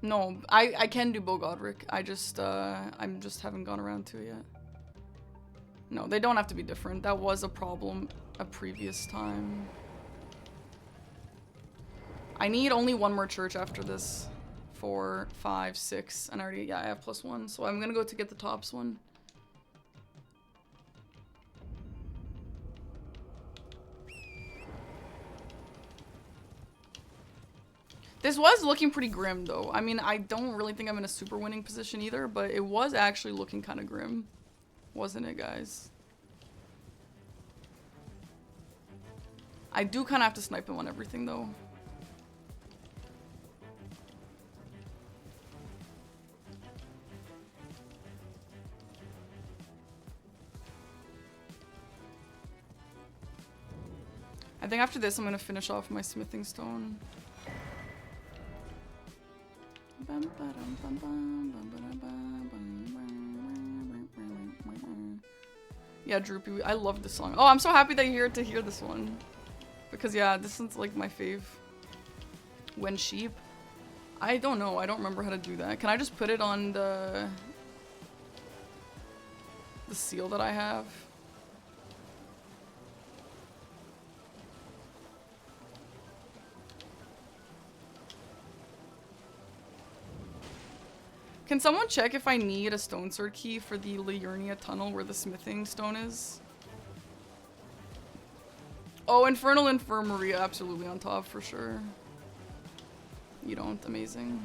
No, I can do Bo Godric. I just, I'm just haven't gone around to it yet. No, they don't have to be different. That was a problem a previous time. I need only one more church after this. 4, 5, 6, and I already, yeah, I have +1. So I'm gonna go to get the Tops one. This was looking pretty grim, though. I mean, I don't really think I'm in a super winning position either, but it was actually looking kind of grim. Wasn't it, guys? I do kind of have to snipe him on everything, though. I think after this, I'm going to finish off my smithing stone. Yeah, Droopy, I love this song. Oh, I'm so happy that you're here to hear this one. Because yeah, this one's like my fave. When sheep? I don't know, I don't remember how to do that. Can I just put it on the seal that I have? Can someone check if I need a stone sword key for the Liurnia tunnel where the smithing stone is? Oh, Infernal Infirmary, absolutely on top for sure. You don't, amazing.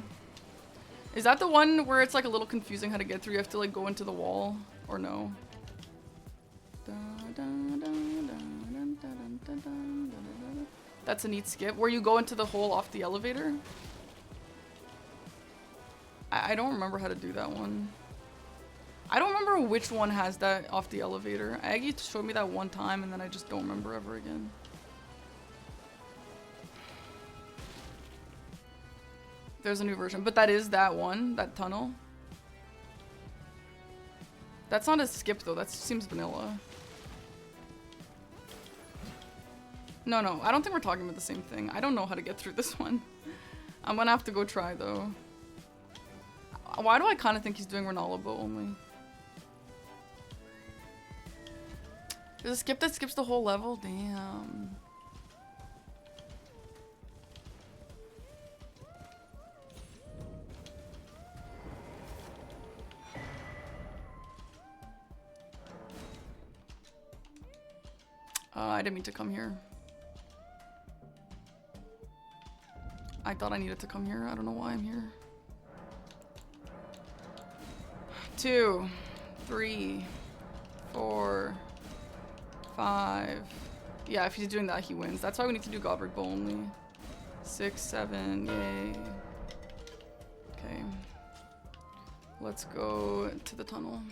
Is that the one where it's like a little confusing how to get through? You have to like go into the wall, or no? That's a neat skip. Where you go into the hole off the elevator? I don't remember how to do that one. I don't remember which one has that off the elevator. Aggie showed me that one time and then I just don't remember ever again. There's a new version, but that is that one, that tunnel. That's not a skip though, that seems vanilla. No, I don't think we're talking about the same thing. I don't know how to get through this one. I'm gonna have to go try though. Why do I kind of think he's doing Ronaldo only? There's a skip that skips the whole level? Damn. I didn't mean to come here. I thought I needed to come here. I don't know why I'm here. 2, 3, 4, 5. Yeah, if he's doing that, he wins. That's why we need to do Godric Bow only. 6, 7, yay. Okay. Let's go to the tunnel.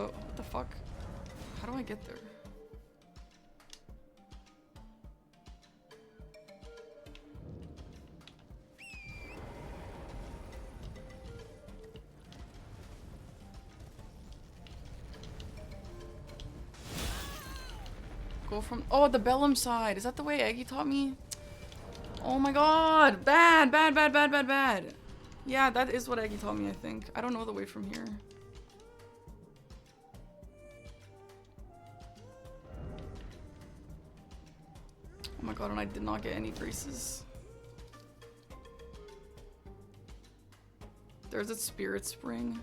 What the fuck? How do I get there? Go from— oh, the Bellum side. Is that the way Aggie taught me? Oh my god. Bad. Yeah, that is what Aggie taught me, I think. I don't know the way from here. Oh my god, and I did not get any graces. There's a spirit spring.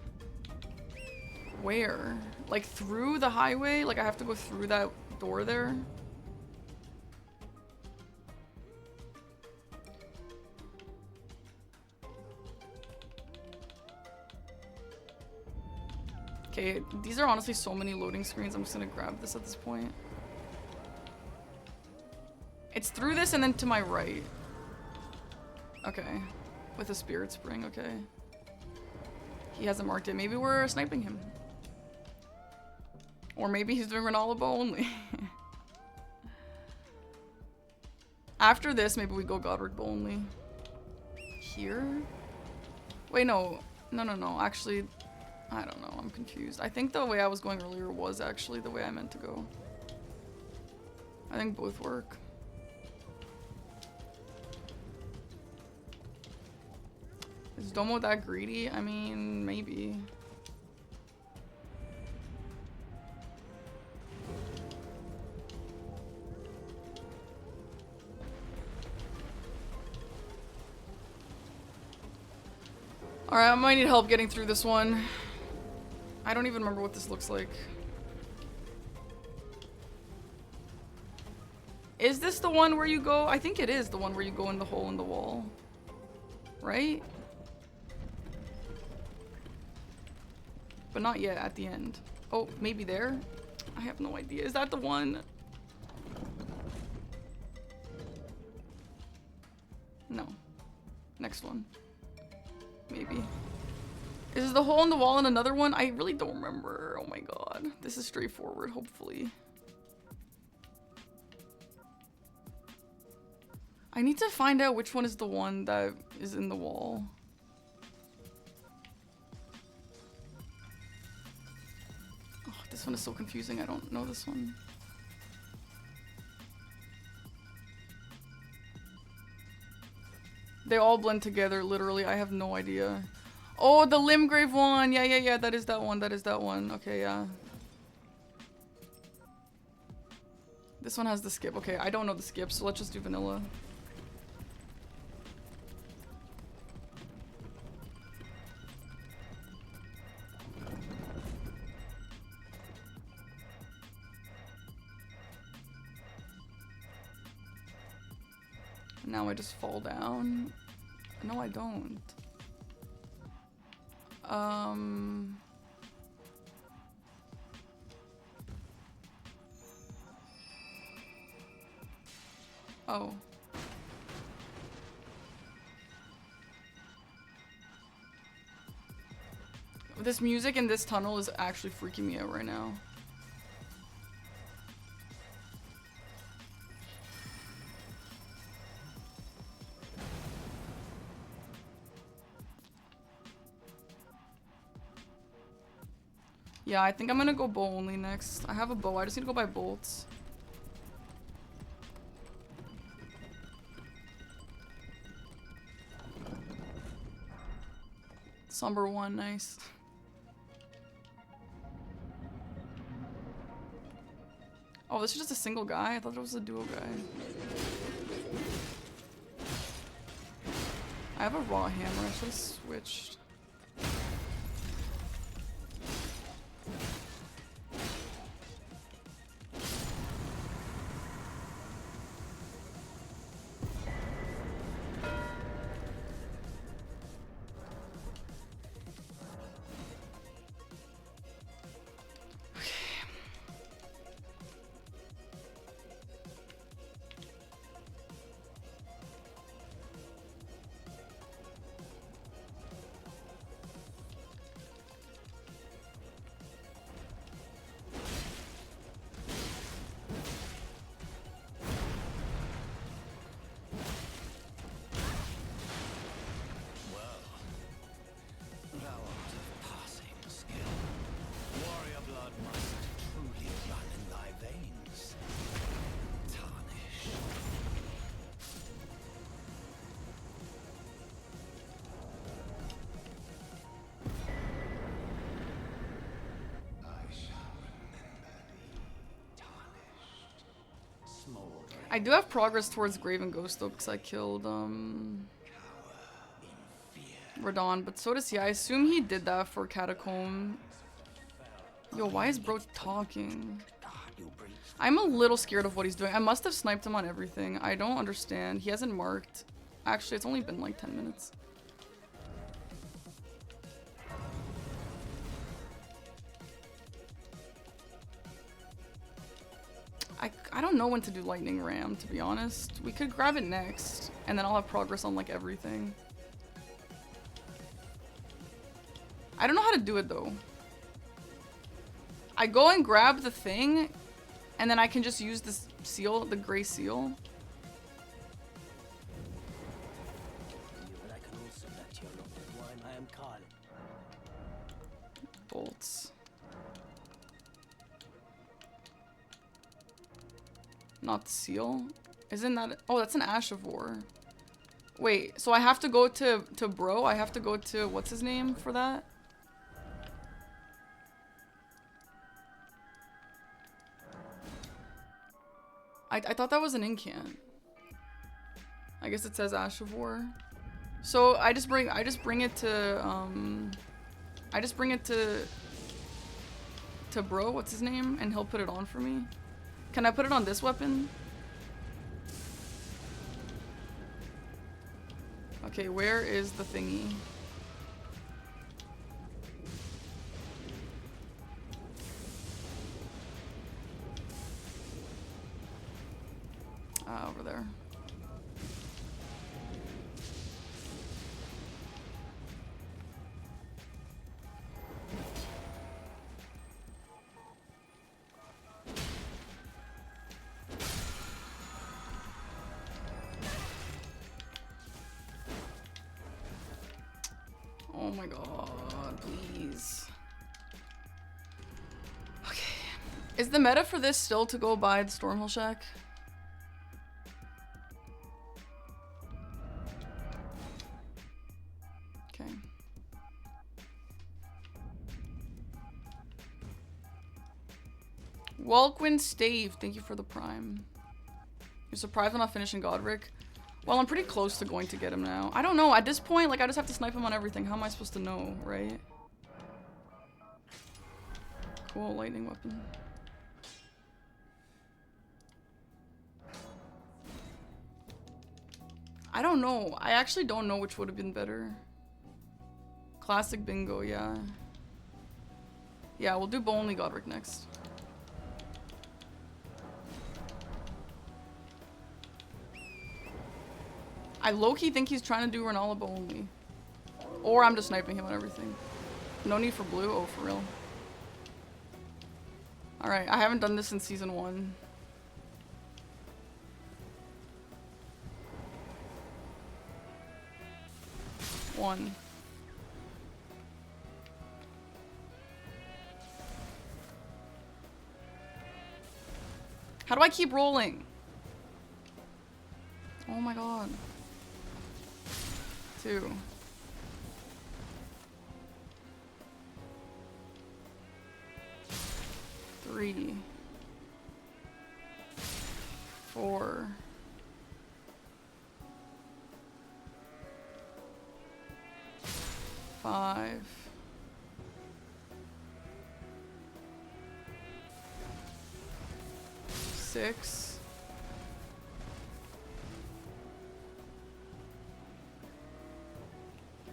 Where? Like through the highway? Like I have to go through that door there? Okay, these are honestly so many loading screens. I'm just gonna grab this at this point. It's through this and then to my right. Okay. With a spirit spring, okay. He hasn't marked it. Maybe we're sniping him. Or maybe he's doing Ronaldo Bow only. After this, maybe we go Godric Bow only. Here? Wait, no. No. Actually, I don't know. I'm confused. I think the way I was going earlier was actually the way I meant to go. I think both work. Is Domo that greedy? I mean, maybe. Alright, I might need help getting through this one. I don't even remember what this looks like. Is this the one where you go? I think it is the one where you go in the hole in the wall. Right? But not yet, at the end. Oh, maybe there? I have no idea. Is that the one? No. Next one. Maybe. Is this the hole in the wall in another one? I really don't remember. Oh my god. This is straightforward, hopefully. I need to find out which one is the one that is in the wall. Oh, this one is so confusing. I don't know this one. They all blend together, literally. I have no idea. Oh, the Limgrave one. Yeah. That is that one. Okay, yeah. This one has the skip. Okay, I don't know the skip, so let's just do vanilla. Now I just fall down. No, I don't. Oh. This music in this tunnel is actually freaking me out right now. Yeah, I think I'm gonna go bow only next. I have a bow, I just need to go buy bolts. Somber 1, nice. Oh, this is just a single guy? I thought it was a duo guy. I have a raw hammer, I should have switched. I do have progress towards Graven Ghost though, because I killed Radon, but so does he. I assume he did that for Catacomb. Yo, why is bro talking? I'm a little scared of what he's doing. I must have sniped him on everything. I don't understand. He hasn't marked. Actually, it's only been like 10 minutes. I don't know when to do Lightning Ram, to be honest. We could grab it next, and then I'll have progress on like everything. I don't know how to do it though. I go and grab the thing, and then I can just use this seal, the gray seal. Bolts. Not the seal. Isn't that? Oh, that's an Ash of War. Wait, so I have to go to bro? I have to go to what's his name for that? I thought that was an incant. I guess it says Ash of War. So I just bring it to bro, what's his name? And he'll put it on for me. Can I put it on this weapon? Okay, where is the thingy? Over there. Oh my god, please. Okay. Is the meta for this still to go buy the Stormhill Shack? Okay. Walkwin Stave, thank you for the prime. You're surprised I'm not finishing Godric? Well, I'm pretty close to going to get him now. I don't know. At this point, like, I just have to snipe him on everything. How am I supposed to know, right? Cool, lightning weapon. I don't know. I actually don't know which would have been better. Classic bingo, yeah. Yeah, we'll do bow only Godric next. I low-key think he's trying to do Renala bow only. Or I'm just sniping him on everything. No need for blue? Oh, for real. Alright, I haven't done this since season 1. One. How do I keep rolling? Oh my god. 2. 3. 4. 5. 6.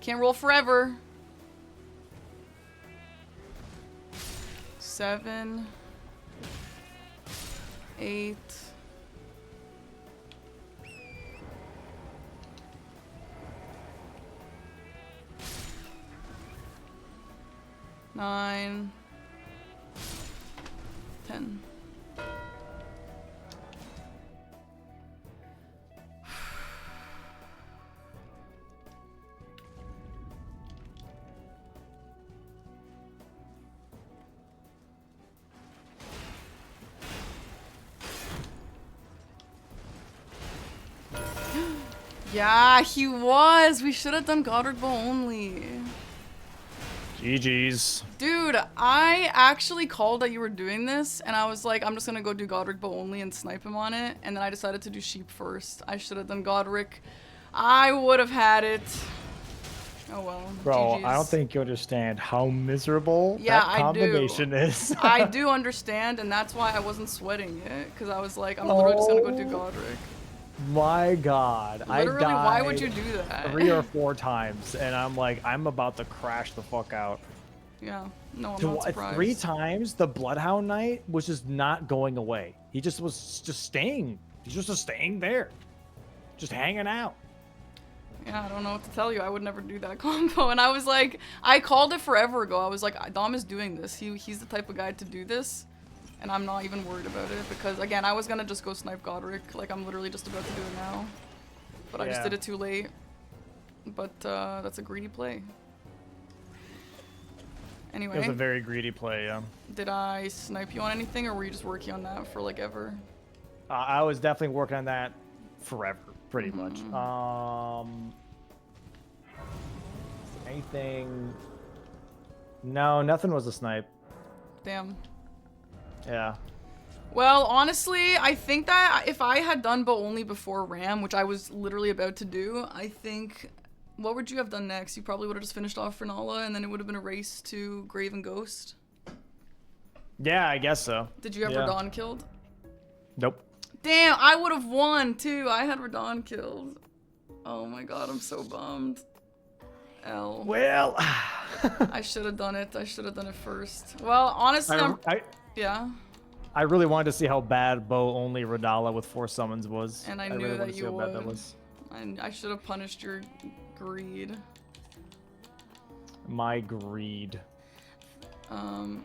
'Can't roll forever. 7. 8. 9. 10. Yeah, he was. We should have done Godric bow only. GG's. Dude, I actually called that you were doing this, and I was like, I'm just gonna go do Godric bow only and snipe him on it, and then I decided to do sheep first. I should have done Godric. I would have had it. Oh well. Bro, GG's. I don't think you understand how miserable Yeah, that combination is. I do understand, and that's why I wasn't sweating it, because I was like, I'm literally just gonna go do Godric. My god. Literally, I died why would you do that? 3 or 4 times, and I'm like, I'm about to crash the fuck out. Yeah, no, I'm not surprised. 3 times, the Bloodhound Knight was just not going away. He just was just staying. He's just staying there. Just hanging out. Yeah, I don't know what to tell you. I would never do that combo. And I was like, I called it forever ago. I was like, Dom is doing this. He's the type of guy to do this. And I'm not even worried about it. Because, again, I was going to just go snipe Godric. Like, I'm literally just about to do it now. But I just did it too late. But that's a greedy play. Anyway. It was a very greedy play, yeah. Did I snipe you on anything? Or were you just working on that for, like, ever? I was definitely working on that forever. Pretty much. Anything? No, nothing was a snipe. Damn. Yeah. Well, honestly, I think that if I had done bow only before Ram, which I was literally about to do, I think... What would you have done next? You probably would have just finished off Renala, and then it would have been a race to Grave and Ghost. Yeah, I guess so. Did you have Radahn killed? Nope. Damn, I would have won too. I had Radahn killed. Oh my god, I'm so bummed. L. Well, I should have done it. I should have done it first. Well, honestly, yeah. I really wanted to see how bad bow only Radala with 4 summons was. And I knew really that you how bad that would. was. And I should have punished your greed. My greed. Oh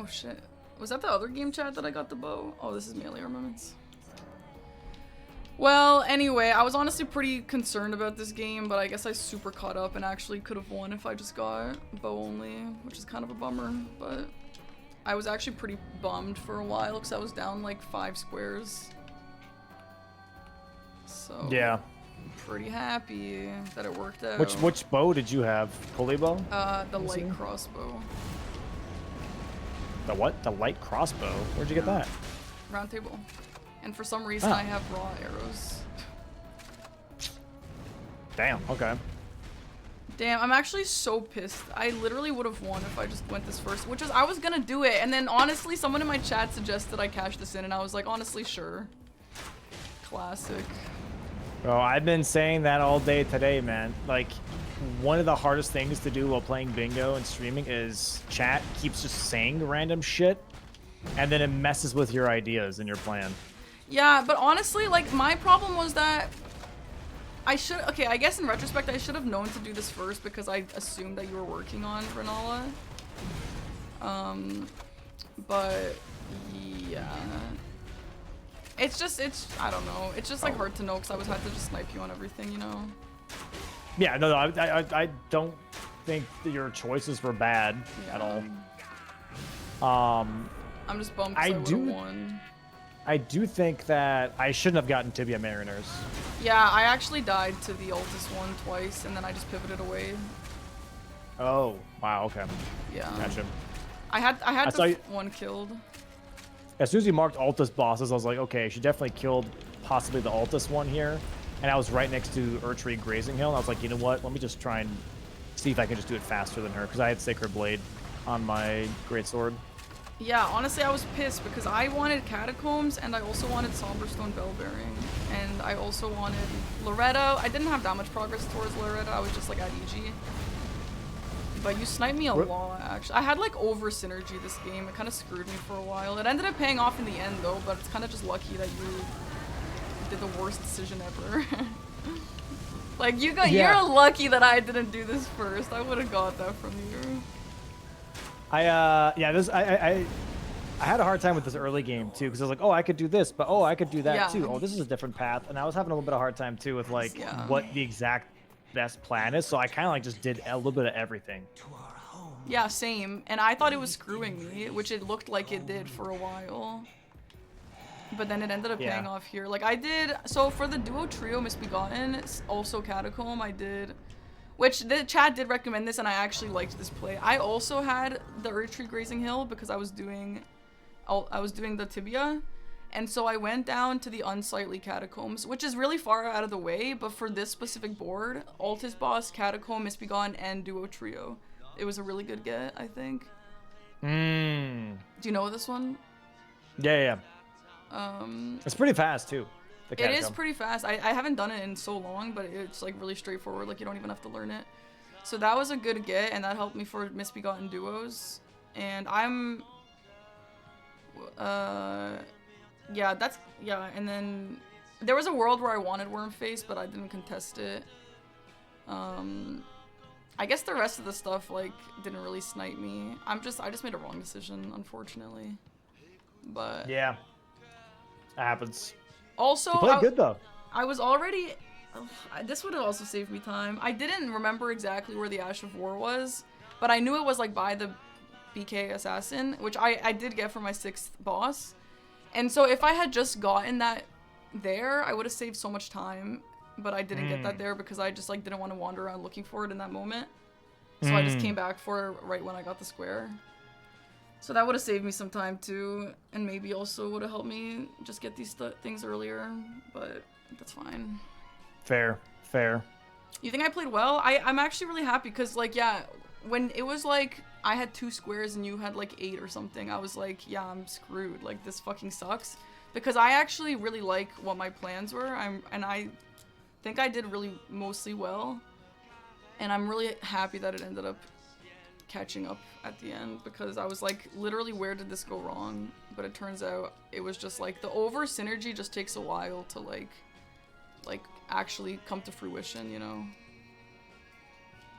shit. Was that the other game chat that I got the bow? Oh, this is melee armaments. Well, anyway, I was honestly pretty concerned about this game, but I guess I super caught up and actually could have won if I just got bow only, which is kind of a bummer, but I was actually pretty bummed for a while because I was down like 5 squares. So yeah, I'm pretty happy that it worked out. Which bow did you have? Pulley bow? The light crossbow. The what? The light crossbow? Where'd you get that? Round table. And for some reason, I have raw arrows. Damn, okay. Damn, I'm actually so pissed. I literally would have won if I just went this first, which is I was gonna do it. And then honestly, someone in my chat suggested I cash this in, and I was like, honestly, sure. Classic. Bro, I've been saying that all day today, man. Like, one of the hardest things to do while playing bingo and streaming is chat keeps just saying random shit, and then it messes with your ideas and your plan. Yeah, but honestly, like, my problem was that okay, I guess in retrospect, I should have known to do this first because I assumed that you were working on Renala. But yeah. I don't know. It's just like hard to know because I was had to just snipe you on everything, you know? Yeah, no, I don't think that your choices were bad at all. I'm just bummed because I would have won. I do think that I shouldn't have gotten Tibia Mariners. Yeah, I actually died to the Altus one twice, and then I just pivoted away. Oh, wow, okay. Yeah. Gotcha. I had the one killed. As soon as you marked Altus bosses, I was like, okay, she definitely killed possibly the Altus one here. And I was right next to Urtree Grazing Hill, and I was like, you know what? Let me just try and see if I can just do it faster than her, because I had Sacred Blade on my Greatsword. Yeah, honestly, I was pissed because I wanted Catacombs, and I also wanted Somberstone Bellbearing, and I also wanted Loretta. I didn't have that much progress towards Loretta. I was just like at EG. But you sniped me a lot, actually. I had like over synergy this game. It kind of screwed me for a while. It ended up paying off in the end, though, but it's kind of just lucky that you did the worst decision ever. Like, you're lucky that I didn't do this first. I would have got that from you. I had a hard time with this early game too, because I was like, oh, I could do this, but oh, I could do that too. Oh, this is a different path, and I was having a little bit of a hard time too with like what the exact best plan is. So I kind of like just did a little bit of everything. Yeah, same. And I thought it was screwing me, which it looked like it did for a while. But then it ended up paying off here. Like I did, so for the duo trio Misbegotten, also Catacomb, I did. Which the chat did recommend this, and I actually liked this play. I also had the Urtree Grazing Hill because I was doing the Tibia, and so I went down to the unsightly Catacombs, which is really far out of the way. But for this specific board, Altus Boss, Catacomb, Misbegotten, and Duo Trio, it was a really good get, I think. Do you know this one? Yeah. It's pretty fast too. It is pretty fast. I haven't done it in so long, but it's like really straightforward. Like you don't even have to learn it. So that was a good get, and that helped me for Misbegotten duos. And I'm, and then there was a world where I wanted Wormface, but I didn't contest it. I guess the rest of the stuff like didn't really snipe me. I just made a wrong decision, unfortunately. But yeah, that happens. Also, you played good though. I was already. This would have also saved me time. I didn't remember exactly where the Ash of War was, but I knew it was like by the BK Assassin, which I did get for my 6th boss. And so if I had just gotten that there, I would have saved so much time. But I didn't get that there because I just like didn't want to wander around looking for it in that moment. So I just came back for it right when I got the square. So that would have saved me some time too, and maybe also would have helped me just get these things earlier, but that's fine. Fair. You think I played well? I'm actually really happy because like, yeah, when it was like, I had 2 squares and you had like 8 or something, I was like, yeah, I'm screwed. Like, this fucking sucks. Because I actually really like what my plans were, and I think I did really mostly well. And I'm really happy that it ended up catching up at the end, because I was like, literally, where did this go wrong? But it turns out it was just like the over synergy just takes a while to like actually come to fruition, you know?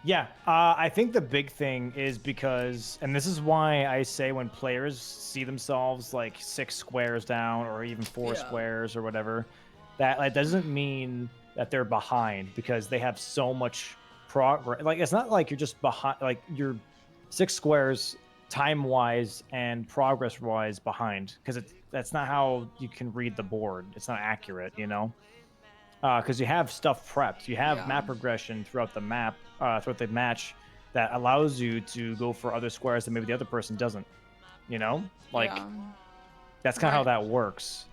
Yeah, I think the big thing is because, and this is why I say when players see themselves like 6 squares down or even 4 squares or whatever, that doesn't mean that they're behind, because they have so much progress. Like, it's not like you're just behind, like you're 6 squares time-wise and progress-wise behind, because that's not how you can read the board. It's not accurate, you know? Because you have stuff prepped. You have map progression throughout the map, throughout the match, that allows you to go for other squares that maybe the other person doesn't. you know? Like, Yeah. that's kind of how Right. that works.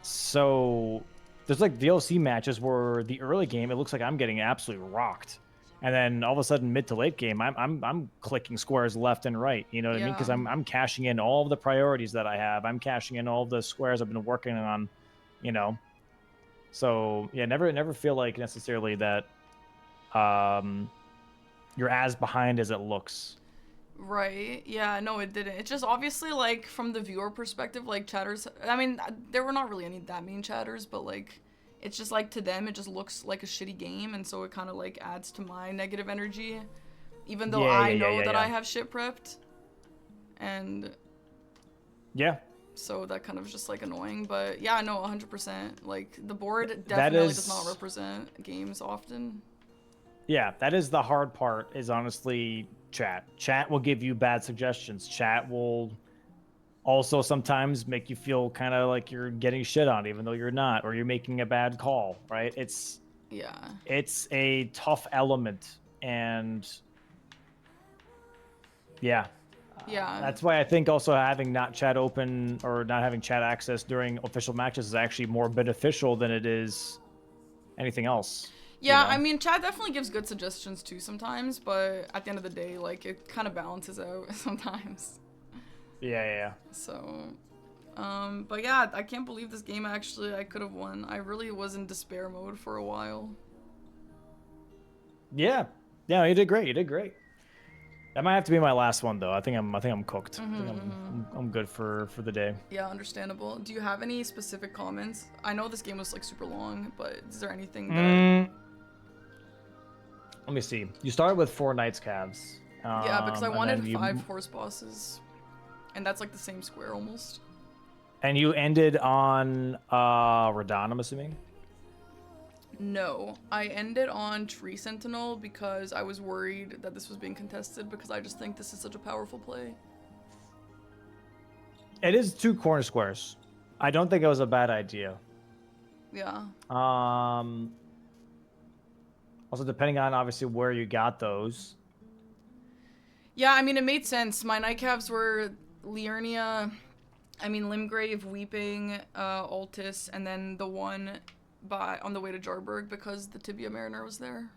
So there's like DLC matches where the early game it looks like I'm getting absolutely rocked, and then all of a sudden mid to late game I'm clicking squares left and right. You know what I mean? Yeah. Because I'm cashing in all of the priorities that I have. I'm cashing in all of the squares I've been working on. You know, so yeah, never feel like necessarily that you're as behind as it looks. Right. Yeah, no, it didn't. It's just obviously like from the viewer perspective, like chatters. I mean, there were not really any that mean chatters, but like, it's just like to them, it just looks like a shitty game, and so it kind of like adds to my negative energy, even though I know that I have shit prepped, and Yeah. so that kind of just like annoying. But yeah, no, 100%. Like the board That definitely does is not represent games often. Yeah, that is the hard part, is honestly chat. Chat will give you bad suggestions. Chat will also sometimes make you feel kind of like you're getting shit on, even though you're not, or you're making a bad call, right? Yeah. It's a tough element, and yeah. Yeah. That's why I think also having not chat open or not having chat access during official matches is actually more beneficial than it is anything else. Yeah, You I know? mean, chat definitely gives good suggestions too sometimes, but at the end of the day, like, it kind of balances out sometimes. Yeah. So, but yeah, I can't believe this game actually I could have won. I really was in despair mode for a while. Yeah. Yeah, you did great. You did great. That might have to be my last one though. I think I'm cooked. I think I'm good for the day. Yeah, understandable. Do you have any specific comments? I know this game was like super long, but is there anything that... Let me see. You started with 4 Knights Calves. Yeah, because I and wanted then you 5 horse bosses. And that's like the same square almost. and you ended on Radon, I'm assuming. No, I ended on Tree Sentinel because I was worried that this was being contested because I just think this is such a powerful play. It is 2 corner squares. I don't think it was a bad idea. Yeah. Also, depending on obviously where you got those. Yeah, I mean, it made sense. My nightcaps were Liurnia, Limgrave, Weeping, Altis, and then the one on the way to Jarburg because the Tibia Mariner was there.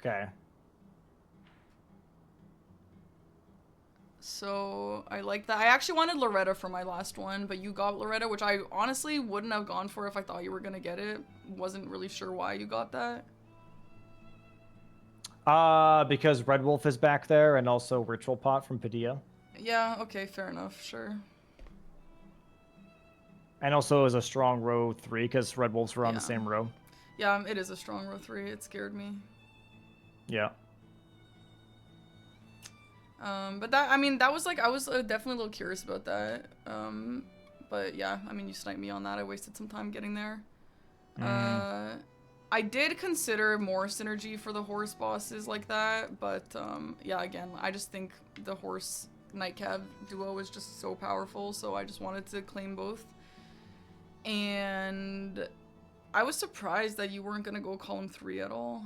Okay. So I like that. I actually wanted Loretta for my last one, but you got Loretta, which I honestly wouldn't have gone for if I thought you were gonna get it. Wasn't really sure why you got that. Because Red Wolf is back there, and also Ritual Pot from Padilla. Yeah, okay, fair enough, sure. And also is a strong row 3 because Red Wolves were on the Yeah. same row. Yeah, it is a strong row 3. It scared me. Yeah. But that was like, I was definitely a little curious about that. But yeah, I mean, you sniped me on that. I wasted some time getting there. I did consider more synergy for the horse bosses like that, but yeah, again, I just think the horse nightcap duo is just so powerful, so I just wanted to claim both. And I was surprised that you weren't gonna go column 3 at all.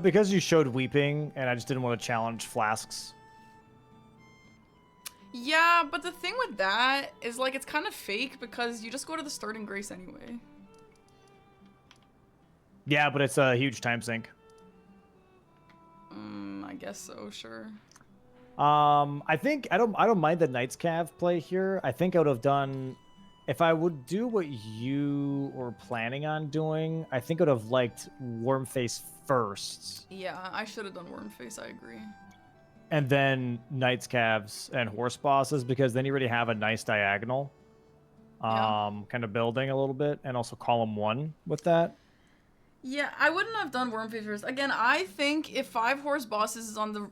Because you showed Weeping, and I just didn't want to challenge Flasks. Yeah, but the thing with that is, like, it's kind of fake because you just go to the starting grace anyway. Yeah, but it's a huge time sink. I guess so, sure. I think I don't mind the Knights Cav play here. I think I would have done, if I would do what you were planning on doing, I think I would have liked Wormface first. Yeah, I should have done Wormface, I agree. And then Knights Calves and Horse Bosses, because then you already have a nice diagonal. Kind of building a little bit, and also column 1 with that. Yeah, I wouldn't have done Wormface first. Again, I think if 5 horse bosses is on the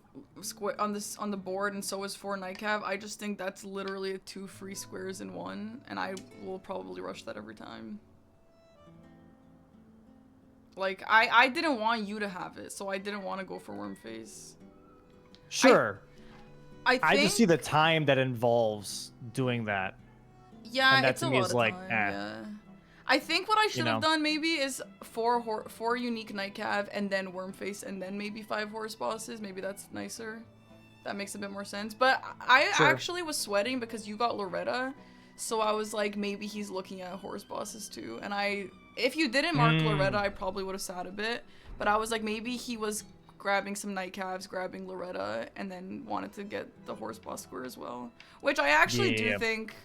on the board and so is 4 nightcap, I just think that's literally 2 free squares in 1, and I will probably rush that every time. Like, I didn't want you to have it, so I didn't want to go for Wormface. Sure. I think, I just see the time that involves doing that. yeah, and that it's to a me lot is of like, time, eh. yeah. I think what I should know. have done maybe is four unique night cav and then Wormface and then maybe 5 horse bosses. Maybe that's nicer. That makes a bit more sense. But I actually was sweating because you got Loretta. So I was like, maybe he's looking at horse bosses too. And if you didn't mark Loretta, I probably would have sat a bit. But I was like, maybe he was grabbing some night calves, grabbing Loretta, and then wanted to get the horse boss square as well. Which I actually do think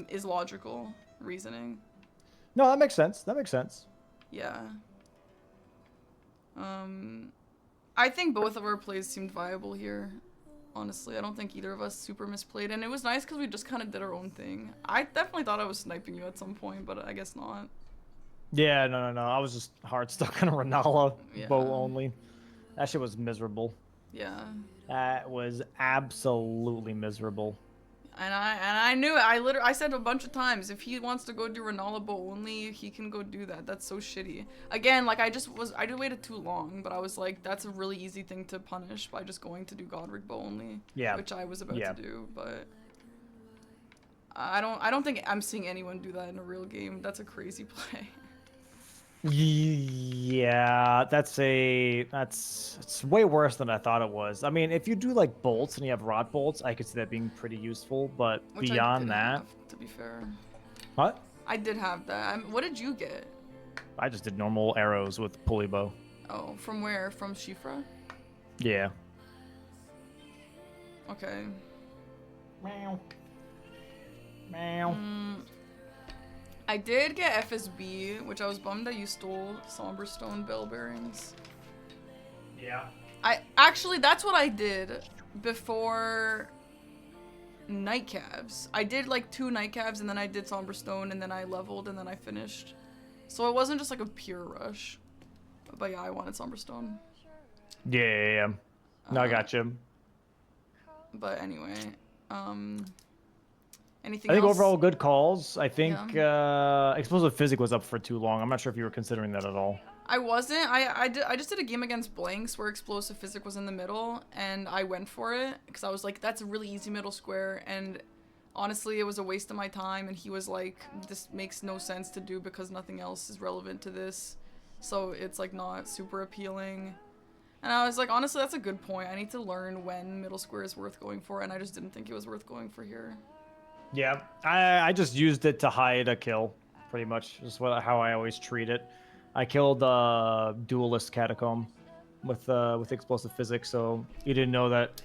is logical reasoning. No, that makes sense. That makes sense. Yeah. I think both of our plays seemed viable here. Honestly, I don't think either of us super misplayed, and it was nice because we just kind of did our own thing. I definitely thought I was sniping you at some point, but I guess not. Yeah, no. I was just hard stuck on a Renala bow only. That shit was miserable. Yeah. That was absolutely miserable. And I knew it. I said a bunch of times, if he wants to go do Renala bow only, he can go do that. That's so shitty. Again, like I waited too long, but I was like, that's a really easy thing to punish by just going to do Godric bow only. Yeah. Which I was about to do, but I don't think I'm seeing anyone do that in a real game. That's a crazy play. Yeah, it's way worse than I thought it was. I mean, if you do like bolts and you have rot bolts, I could see that being pretty useful, but which beyond that, to be fair. What? I did have that. What did you get? I just did normal arrows with pulley bow. Oh, from where? From Shifra? Yeah. Okay. Meow. Meow. I did get FSB, which I was bummed that you stole Somberstone bell bearings. Yeah. Actually, that's what I did before night calves. I did like 2 night calves and then I did Somberstone and then I leveled and then I finished. So it wasn't just like a pure rush. But yeah, I wanted Somberstone. Yeah. No, I got you. But anyway, anything I think else? overall good calls. I think Explosive Physic was up for too long. I'm not sure if you were considering that at all. I wasn't. I just did a game against Blanks where Explosive Physic was in the middle, and I went for it because I was like, that's a really easy middle square, and honestly, it was a waste of my time, and he was like, this makes no sense to do because nothing else is relevant to this, so it's like not super appealing. And I was like, honestly, that's a good point. I need to learn when middle square is worth going for, and I just didn't think it was worth going for here. Yeah, I just used it to hide a kill, pretty much. Just how I always treat it. I killed Duelist Catacomb with Explosive Physics, so you didn't know that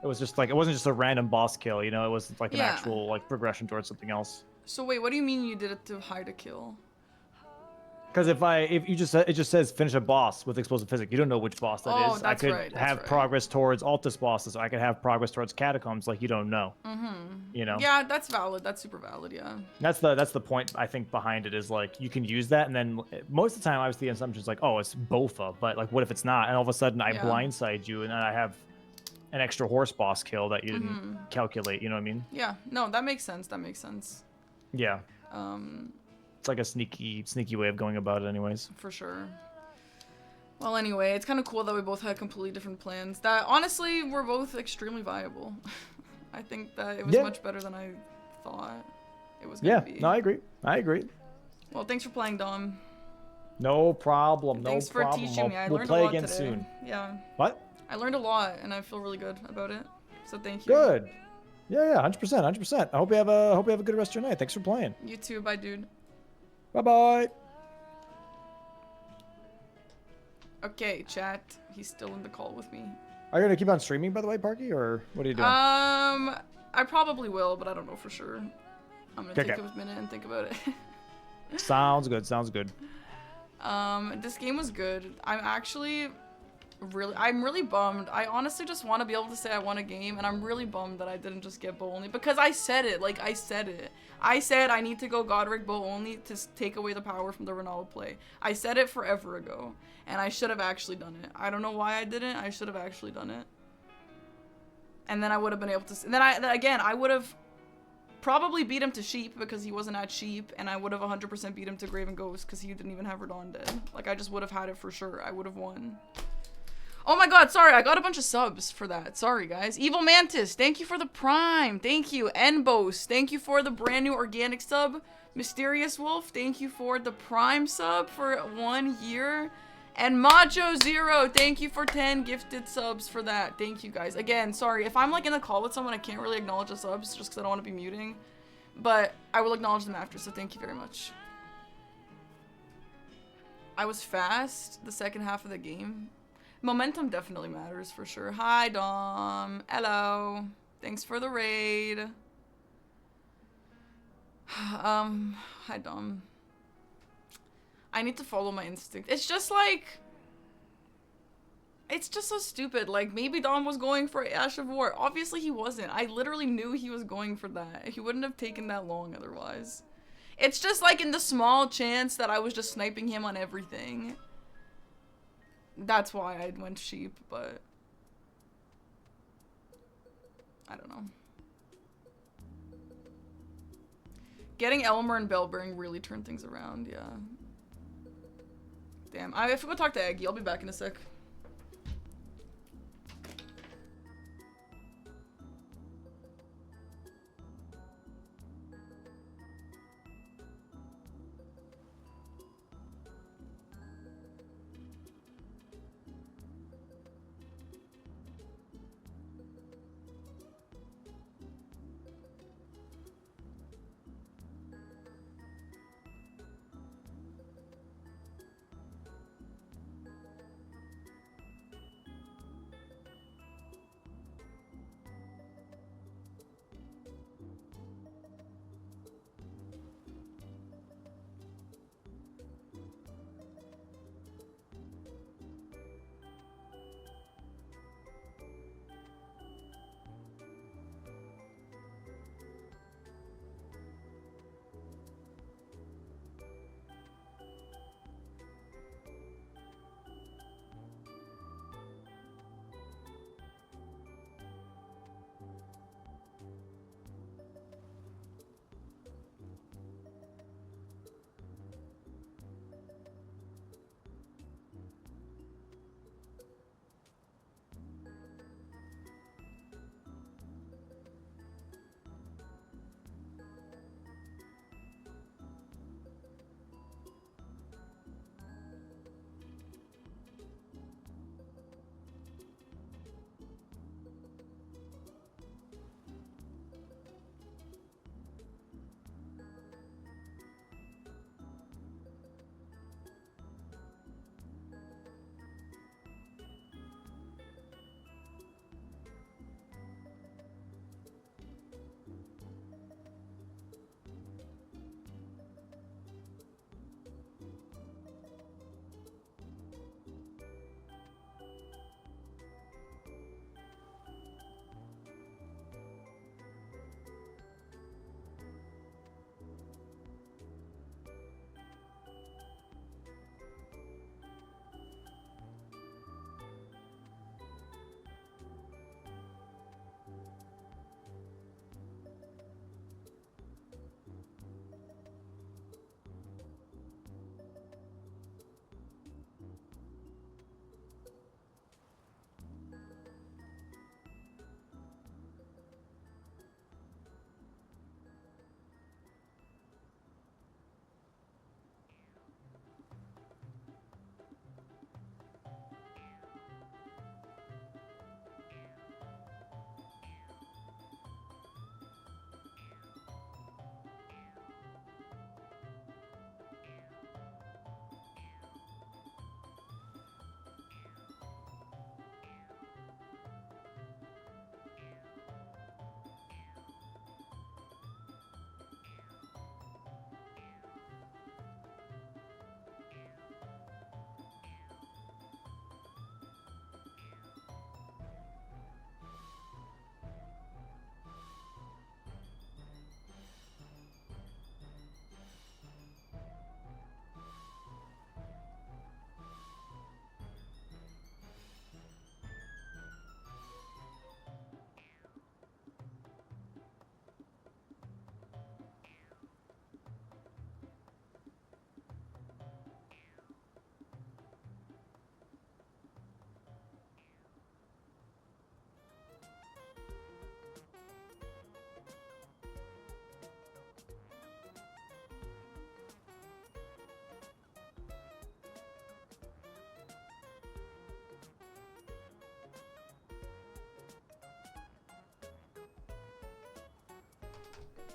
it was just like, it wasn't just a random boss kill, you know? It was like an actual like progression towards something else. So wait, what do you mean you did it to hide a kill? Because if you just it just says finish a boss with Explosive Physics, you don't know which boss that is. I could have progress towards Altus bosses. I could have progress towards Catacombs, like you don't know. You know. Yeah, that's valid. That's super valid. Yeah. That's the point I think behind it is like you can use that, and then most of the time obviously the assumption is like, oh, it's Bofa, but like what if it's not? And all of a sudden I blindside you, and then I have an extra horse boss kill that you didn't calculate. You know what I mean? Yeah. No, that makes sense. That makes sense. Yeah. It's like a sneaky way of going about it anyways. For sure. Well, anyway, it's kind of cool that we both had completely different plans that honestly were both extremely viable. I think that it was much better than I thought it was going to be. No, I agree. Well, thanks for playing, Dom. No problem. Thanks for teaching me. I learned a lot today. We'll play again soon. Yeah. What? I learned a lot, and I feel really good about it. So thank you. Good. Yeah, 100%. I hope you have a good rest of your night. Thanks for playing. You too. Bye, dude. Bye-bye. Okay, chat. He's still in the call with me. Are you gonna keep on streaming, by the way, Parky, or what are you doing? I probably will, but I don't know for sure. I'm gonna take a minute and think about it. Sounds good. This game was good. I'm really bummed. I honestly just want to be able to say I won a game, and I'm really bummed that I didn't just get bow only because I said it. Like, I said it. I said I need to go Godric bow only to take away the power from the Renala play. I said it forever ago, and I should have actually done it. I don't know why I didn't. I should have actually done it. And then I would have been able to... And then I would have probably beat him to Sheep because he wasn't at Sheep, and I would have 100% beat him to Graven Ghost because he didn't even have Radon dead. Like, I just would have had it for sure. I would have won. Oh my god, sorry, I got a bunch of subs for that. Sorry, guys. Evil Mantis, thank you for the Prime. Thank you. Enbos, thank you for the brand new organic sub. Mysterious Wolf, thank you for the Prime sub for 1 year. And Macho Zero, thank you for 10 gifted subs for that. Thank you guys. Again, sorry, if I'm like in a call with someone, I can't really acknowledge the subs just because I don't want to be muting. But I will acknowledge them after, so thank you very much. I was fast the second half of the game. Momentum definitely matters for sure. Hi, Dom. Hello. Thanks for the raid. Hi, Dom. I need to follow my instinct. It's just like... It's just so stupid. Like, maybe Dom was going for Ash of War. Obviously, he wasn't. I literally knew he was going for that. He wouldn't have taken that long otherwise. It's just like in the small chance that I was just sniping him on everything. That's why I went sheep, but... I don't know. Getting Elmer and Bellbearing really turned things around, yeah. Damn, I have to go talk to Aggie. I'll be back in a sec.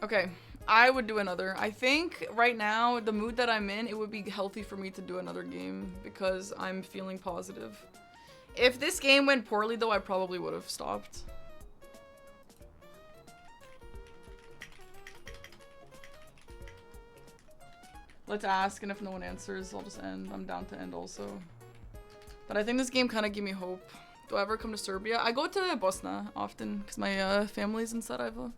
Okay, I would do another. I think right now, the mood that I'm in, it would be healthy for me to do another game because I'm feeling positive. If this game went poorly though, I probably would have stopped. Let's ask, and if no one answers, I'll just end. I'm down to end also. But I think this game kind of gave me hope. Do I ever come to Serbia? I go to Bosnia often because my family's in Sarajevo.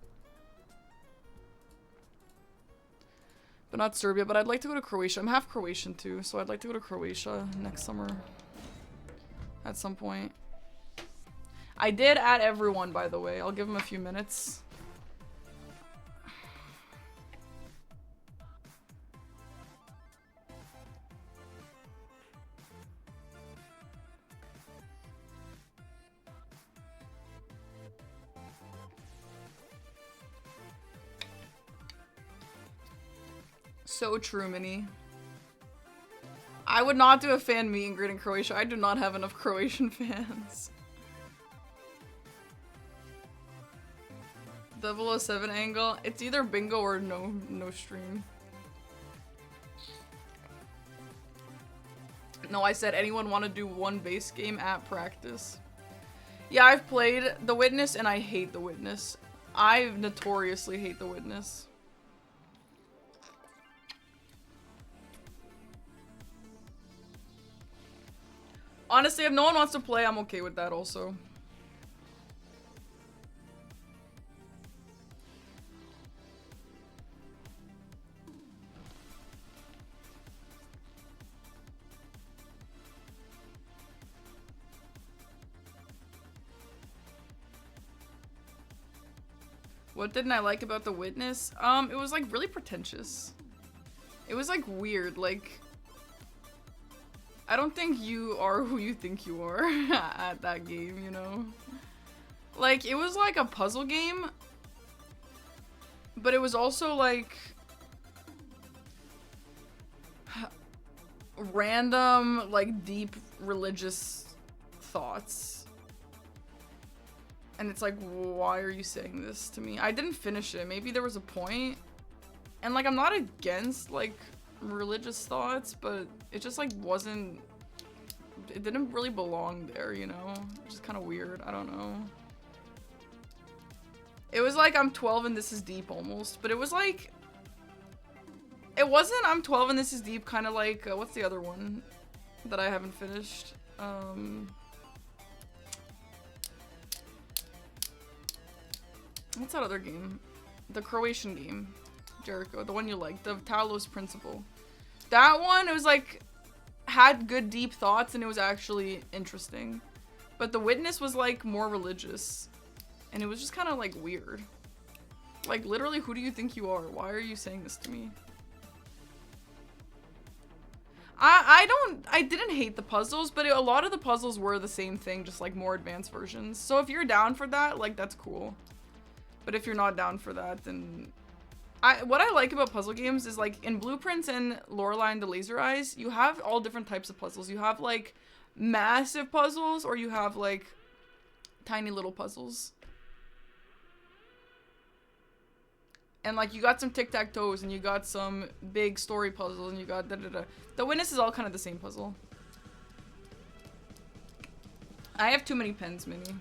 But not Serbia, but I'd like to go to Croatia. I'm half Croatian too, so I'd like to go to Croatia next summer. At some point. I did add everyone, by the way. I'll give them a few minutes. So true, Minnie. I would not do a fan meet and greet in Croatia. I do not have enough Croatian fans. 007 angle. It's either bingo or no stream. No, I said anyone want to do one base game at practice. Yeah, I've played The Witness and I hate The Witness. I notoriously hate The Witness. Honestly, if no one wants to play, I'm okay with that also. What didn't I like about The Witness? It was like really pretentious. It was like weird, like I don't think you are who you think you are at that game, you know? Like, it was like a puzzle game, but it was also like random, like deep religious thoughts. And it's like, why are you saying this to me? I didn't finish it. Maybe there was a point. And like, I'm not against like religious thoughts, but it just like wasn't, it didn't really belong there, you know? It's just kind of weird. I don't know. It was like I'm 12 and this is deep almost, but it was like, it wasn't I'm 12 and this is deep, kind of like what's the other one that I haven't finished? What's that other game? The Croatian game. Jericho, the one you like, the Talos Principle. That one, it was like, had good deep thoughts and it was actually interesting. But The Witness was like more religious. And it was just kind of like weird. Like literally, who do you think you are? Why are you saying this to me? I didn't hate the puzzles, but a lot of the puzzles were the same thing, just like more advanced versions. So if you're down for that, like that's cool. But if you're not down for that, then what I like about puzzle games is like in Blueprints and Lorelei and the Laser Eyes, you have all different types of puzzles. You have like massive puzzles or you have like tiny little puzzles. And like you got some tic-tac-toes and you got some big story puzzles and you got da-da-da. The Witness is all kind of the same puzzle. I have too many pens, Minnie.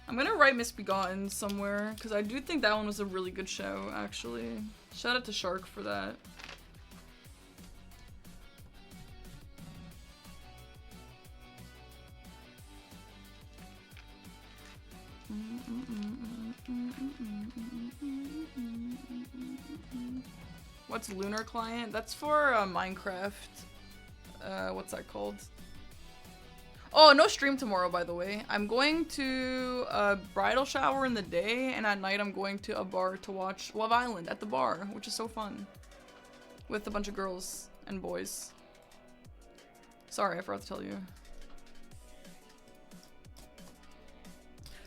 I'm gonna write Misbegotten somewhere because I do think that one was a really good show, actually. Shout out to Shark for that. What's Lunar Client? That's for Minecraft. What's that called? Oh, no stream tomorrow, by the way. I'm going to a bridal shower in the day, and at night I'm going to a bar to watch Love Island at the bar, which is so fun. With a bunch of girls and boys. Sorry, I forgot to tell you.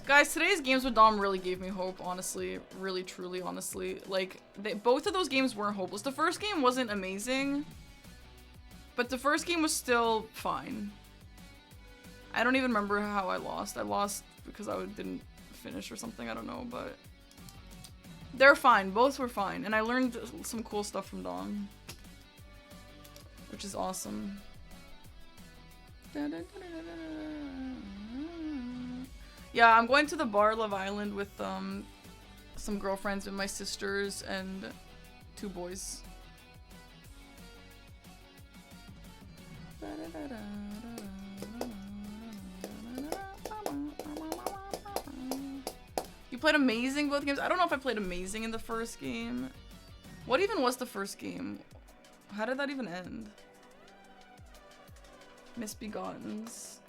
Guys, today's games with Dom really gave me hope, honestly. Really, truly, honestly. Like, both of those games weren't hopeless. The first game wasn't amazing, but the first game was still fine. I don't even remember how I lost. I lost because I didn't finish or something, I don't know, but they're fine. Both were fine, and I learned some cool stuff from Dom, which is awesome. Yeah, I'm going to the bar Love Island with some girlfriends and my sisters and 2 boys. You played amazing both games? I don't know if I played amazing in the first game. What even was the first game? How did that even end? Misbegottens.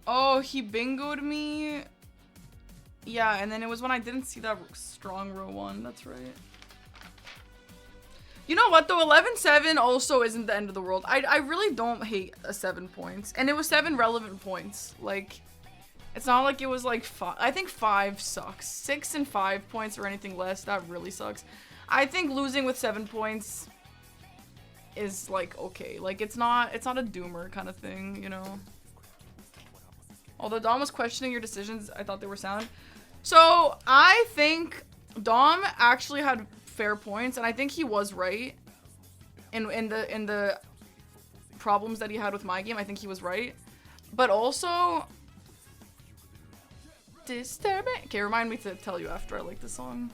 Oh, he bingoed me. Yeah, and then it was when I didn't see that strong row 1. That's right. You know what, though? 11-7 also isn't the end of the world. I really don't hate a 7 points. And it was 7 relevant points. Like, it's not like it was like 5. I think 5 sucks. 6 and 5 points or anything less, that really sucks. I think losing with 7 points is like okay. Like, it's not a doomer kind of thing, you know? Although Dom was questioning your decisions, I thought they were sound. So, I think Dom actually had fair points, and I think he was right in the problems that he had with my game. I think he was right. But also, disturbing. Okay, remind me to tell you after I like this song.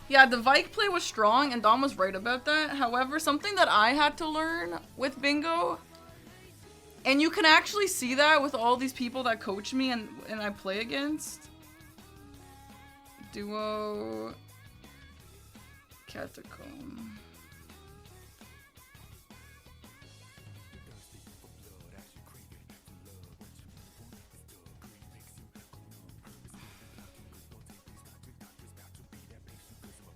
Yeah, the Vike play was strong, and Dom was right about that. However, something that I had to learn with bingo, and you can actually see that with all these people that coach me and I play against. Duo. Catacomb.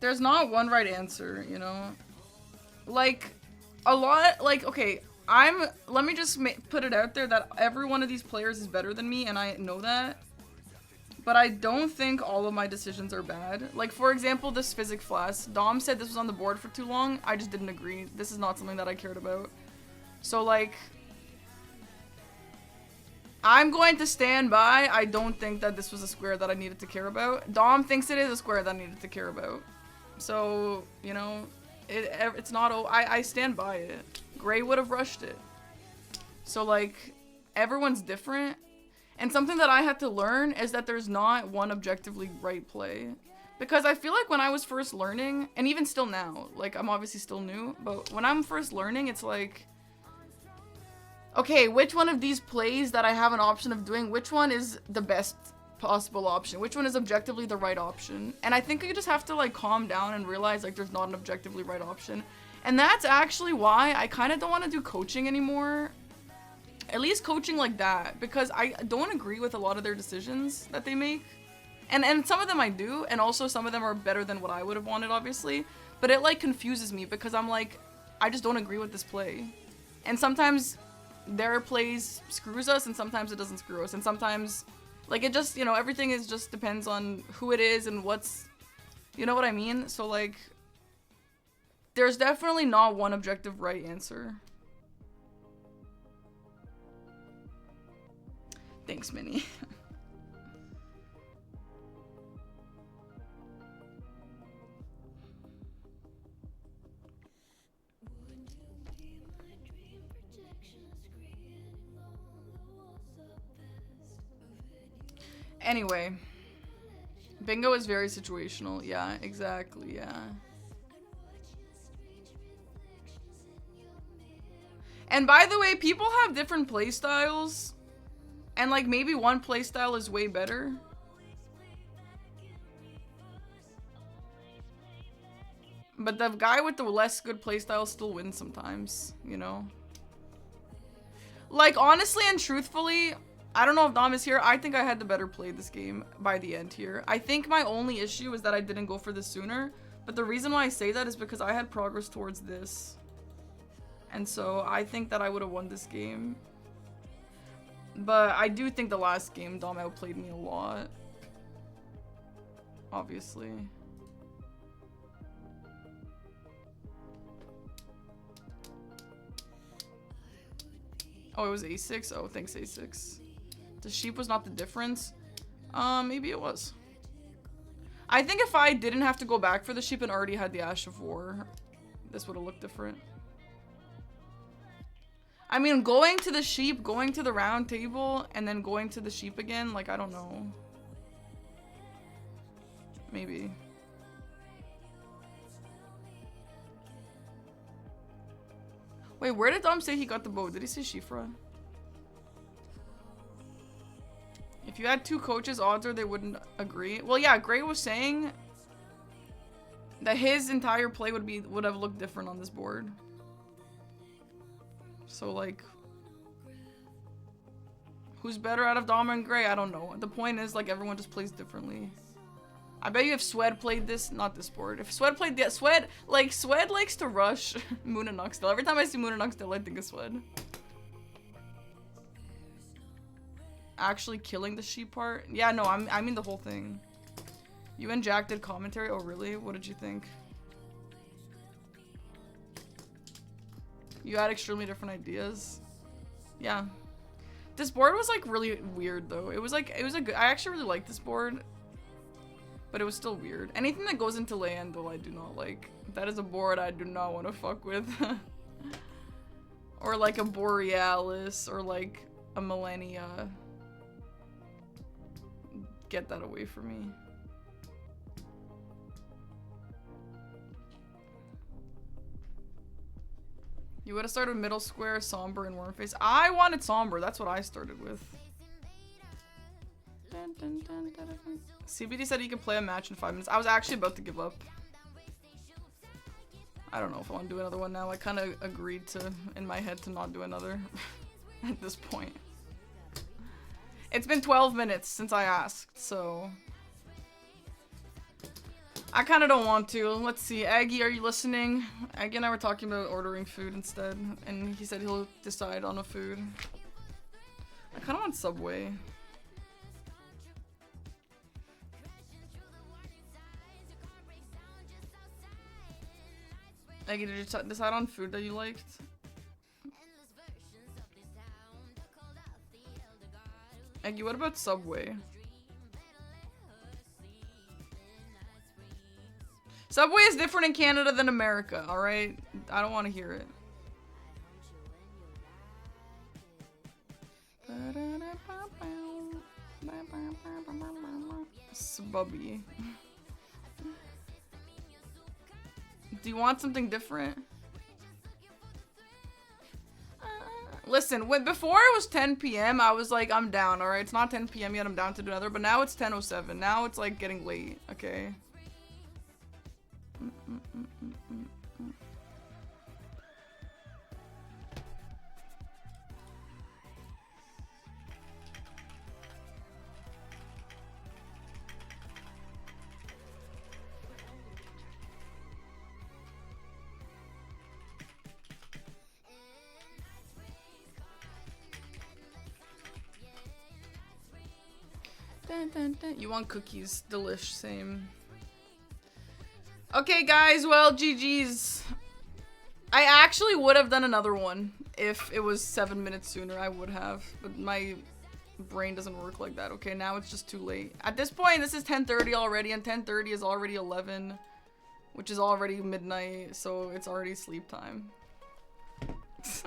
There's not one right answer, you know? Like, a lot, like, okay, let me just put it out there that every one of these players is better than me, and I know that. But I don't think all of my decisions are bad. Like, for example, this Physic Flask. Dom said this was on the board for too long. I just didn't agree. This is not something that I cared about. So, like, I'm going to stand by. I don't think that this was a square that I needed to care about. Dom thinks it is a square that I needed to care about. So, you know, it's not, I stand by it. Gray would have rushed it. So, like, everyone's different. And something that I had to learn is that there's not one objectively right play. Because I feel like when I was first learning, and even still now, like, I'm obviously still new, but when I'm first learning, it's like, okay, which one of these plays that I have an option of doing, which one is the best possible option? Which one is objectively the right option? And I think you just have to, like, calm down and realize, like, there's not an objectively right option. And that's actually why I kind of don't want to do coaching anymore. At least coaching like that, because I don't agree with a lot of their decisions that they make. And some of them I do, and also some of them are better than what I would have wanted, obviously. But it, like, confuses me because I'm like, I just don't agree with this play. And sometimes their plays screws us, and sometimes it doesn't screw us. And sometimes, like, it just, you know, everything is just depends on who it is and what's, you know what I mean? So, like, there's definitely not one objective right answer. Thanks, Minnie. Anyway, bingo is very situational. Yeah, exactly. Yeah. And by the way, people have different play styles. And like maybe one playstyle is way better. But the guy with the less good playstyle still wins sometimes, you know? Like, honestly and truthfully, I don't know if Dom is here. I think I had the better play this game by the end here. I think my only issue is that I didn't go for this sooner. But the reason why I say that is because I had progress towards this. And so I think that I would have won this game. But I do think the last game, Dom outplayed me a lot. Obviously. Oh, it was A6? Oh, thanks A6. The sheep was not the difference? Maybe it was. I think if I didn't have to go back for the sheep and already had the Ash of War, this would have looked different. I mean, going to the sheep, going to the round table, and then going to the sheep again, like, I don't know. Maybe. Wait, where did Dom say he got the bow? Did he say Shifra? If you had two coaches, odds are they wouldn't agree. Well, yeah, Gray was saying that his entire play would have looked different on this board. So, like, who's better out of Dom and Gray? I don't know. The point is, like, everyone just plays differently. I bet you if Swed played this, not this board. If Swed played the Swed likes to rush Moon and Nuxdale. Every time I see Moon and Nuxdale, I think of Swed. Actually killing the sheep part? Yeah, no, I mean the whole thing. You and Jack did commentary? Oh, really? What did you think? You had extremely different ideas. Yeah. This board was like really weird though. It was a good, I actually really like this board. But it was still weird. Anything that goes into Leandel, I do not like. That is a board I do not want to fuck with. Or like a Borealis or like a Millennia. Get that away from me. You would have started with Middle Square, Somber, and Wormface. I wanted Somber. That's what I started with. Dun, dun, dun, dun, dun. CBD said he could play a match in 5 minutes. I was actually about to give up. I don't know if I want to do another one now. I kind of agreed to, in my head, to not do another at this point. It's been 12 minutes since I asked, so I kind of don't want to. Let's see. Aggie, are you listening? Aggie and I were talking about ordering food instead, and he said he'll decide on a food. I kind of want Subway. Aggie, did you decide on food that you liked? Aggie, what about Subway? Subway is different in Canada than America, alright? I don't want to hear it. Sububby. Do you want something different? Listen, before it was 10 p.m., I was like, I'm down, alright? It's not 10 p.m. yet, I'm down to do another, but now it's 10:07. Now it's like getting late, okay? Dun, dun, dun. You want cookies? Delish, same. Okay, guys, well, GG's. I actually would have done another one if it was 7 minutes sooner. I would have, but my brain doesn't work like that. Okay, now it's just too late. At this point, this is 10:30 already, and 10:30 is already 11, which is already midnight, so it's already sleep time. Does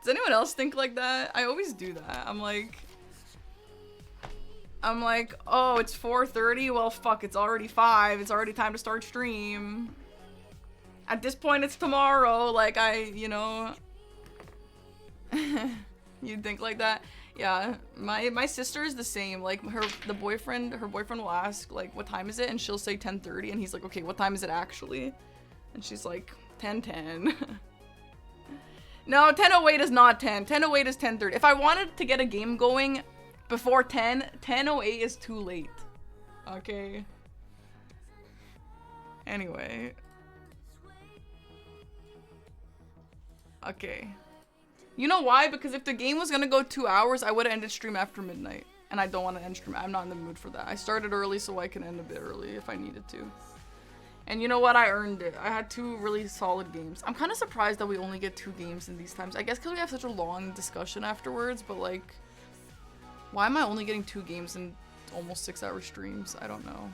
anyone else think like that? I always do that. I'm like, oh, it's 4:30. Well, fuck, it's already 5. It's already time to start stream. At this point, it's tomorrow. Like, you know. You'd think like that? Yeah, my sister is the same. Like her boyfriend will ask like, what time is it? And she'll say 10:30, and he's like, okay, what time is it actually? And she's like, 10:10. No, 10:08 is not 10. 10:08 is 10:30. If I wanted to get a game going before 10, 10:08 is too late. Okay. Anyway. Okay. You know why? Because if the game was gonna go 2 hours, I would have ended stream after midnight. And I don't want to end stream. I'm not in the mood for that. I started early so I can end a bit early if I needed to. And you know what? I earned it. I had 2 really solid games. I'm kind of surprised that we only get 2 games in these times. I guess because we have such a long discussion afterwards, but like, why am I only getting 2 games in almost 6-hour streams? I don't know.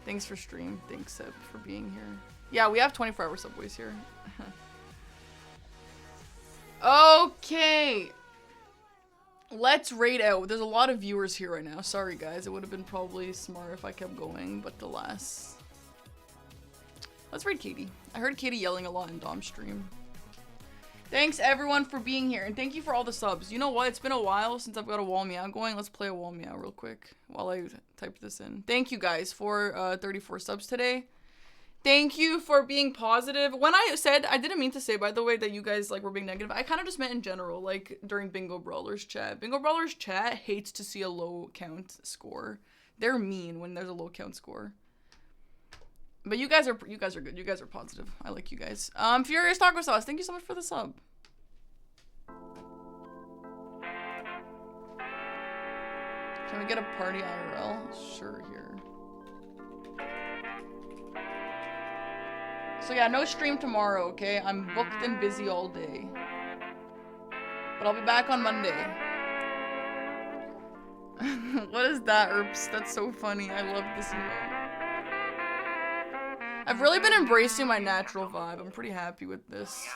Thanks for stream. Thanks, Seb, for being here. Yeah, we have 24-hour subways here. Okay. Let's raid out. There's a lot of viewers here right now. Sorry, guys. It would have been probably smart if I kept going, but alas. Let's raid Katie. I heard Katie yelling a lot in Dom's stream. Thanks, everyone, for being here. And thank you for all the subs. You know what? It's been a while since I've got a wall meow going. Let's play a wall meow real quick while I type this in. Thank you, guys, for 34 subs today. Thank you for being positive. When I said, I didn't mean to say, by the way, that you guys like were being negative. I kind of just meant in general, like during Bingo Brawlers chat. Bingo Brawlers chat hates to see a low count score. They're mean when there's a low count score. But you guys are good. You guys are positive. I like you guys. Furious Taco Sauce, thank you so much for the sub. Can we get a party IRL? Sure, here. So yeah, no stream tomorrow, okay? I'm booked and busy all day. But I'll be back on Monday. What is that, Erps? That's so funny. I love this emote. I've really been embracing my natural vibe. I'm pretty happy with this.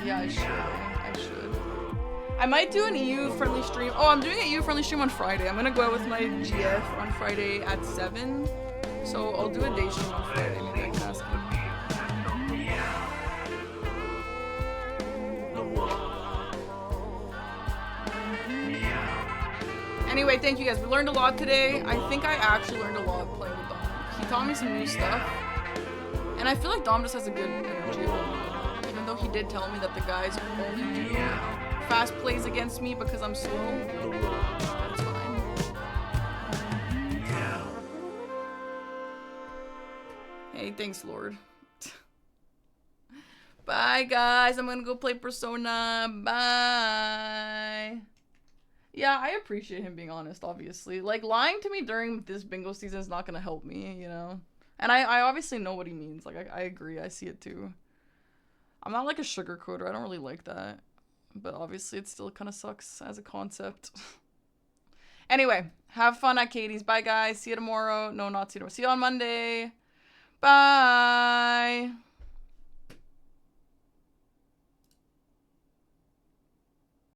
Yeah, I should. I might do an EU friendly stream. Oh, I'm doing an EU friendly stream on Friday. I'm gonna go out with my GF on Friday at 7. So I'll do a day stream on Friday. Maybe I can ask him. Anyway, thank you guys. We learned a lot today. I think I actually learned a lot playing with Dom. He taught me some new stuff. And I feel like Dom just has a good energy about him. Even though he did tell me that the guys only do fast plays against me because I'm slow. That's fine. Hey, thanks, Lord. Bye, guys. I'm gonna go play Persona. Bye. Yeah, I appreciate him being honest, obviously. Like, lying to me during this bingo season is not gonna help me, you know? And I obviously know what he means. Like, I agree. I see it, too. I'm not like a sugarcoater. I don't really like that. But obviously, it still kind of sucks as a concept. Anyway, have fun at Katie's. Bye, guys. See you tomorrow. No, not see you tomorrow. See you on Monday. Bye.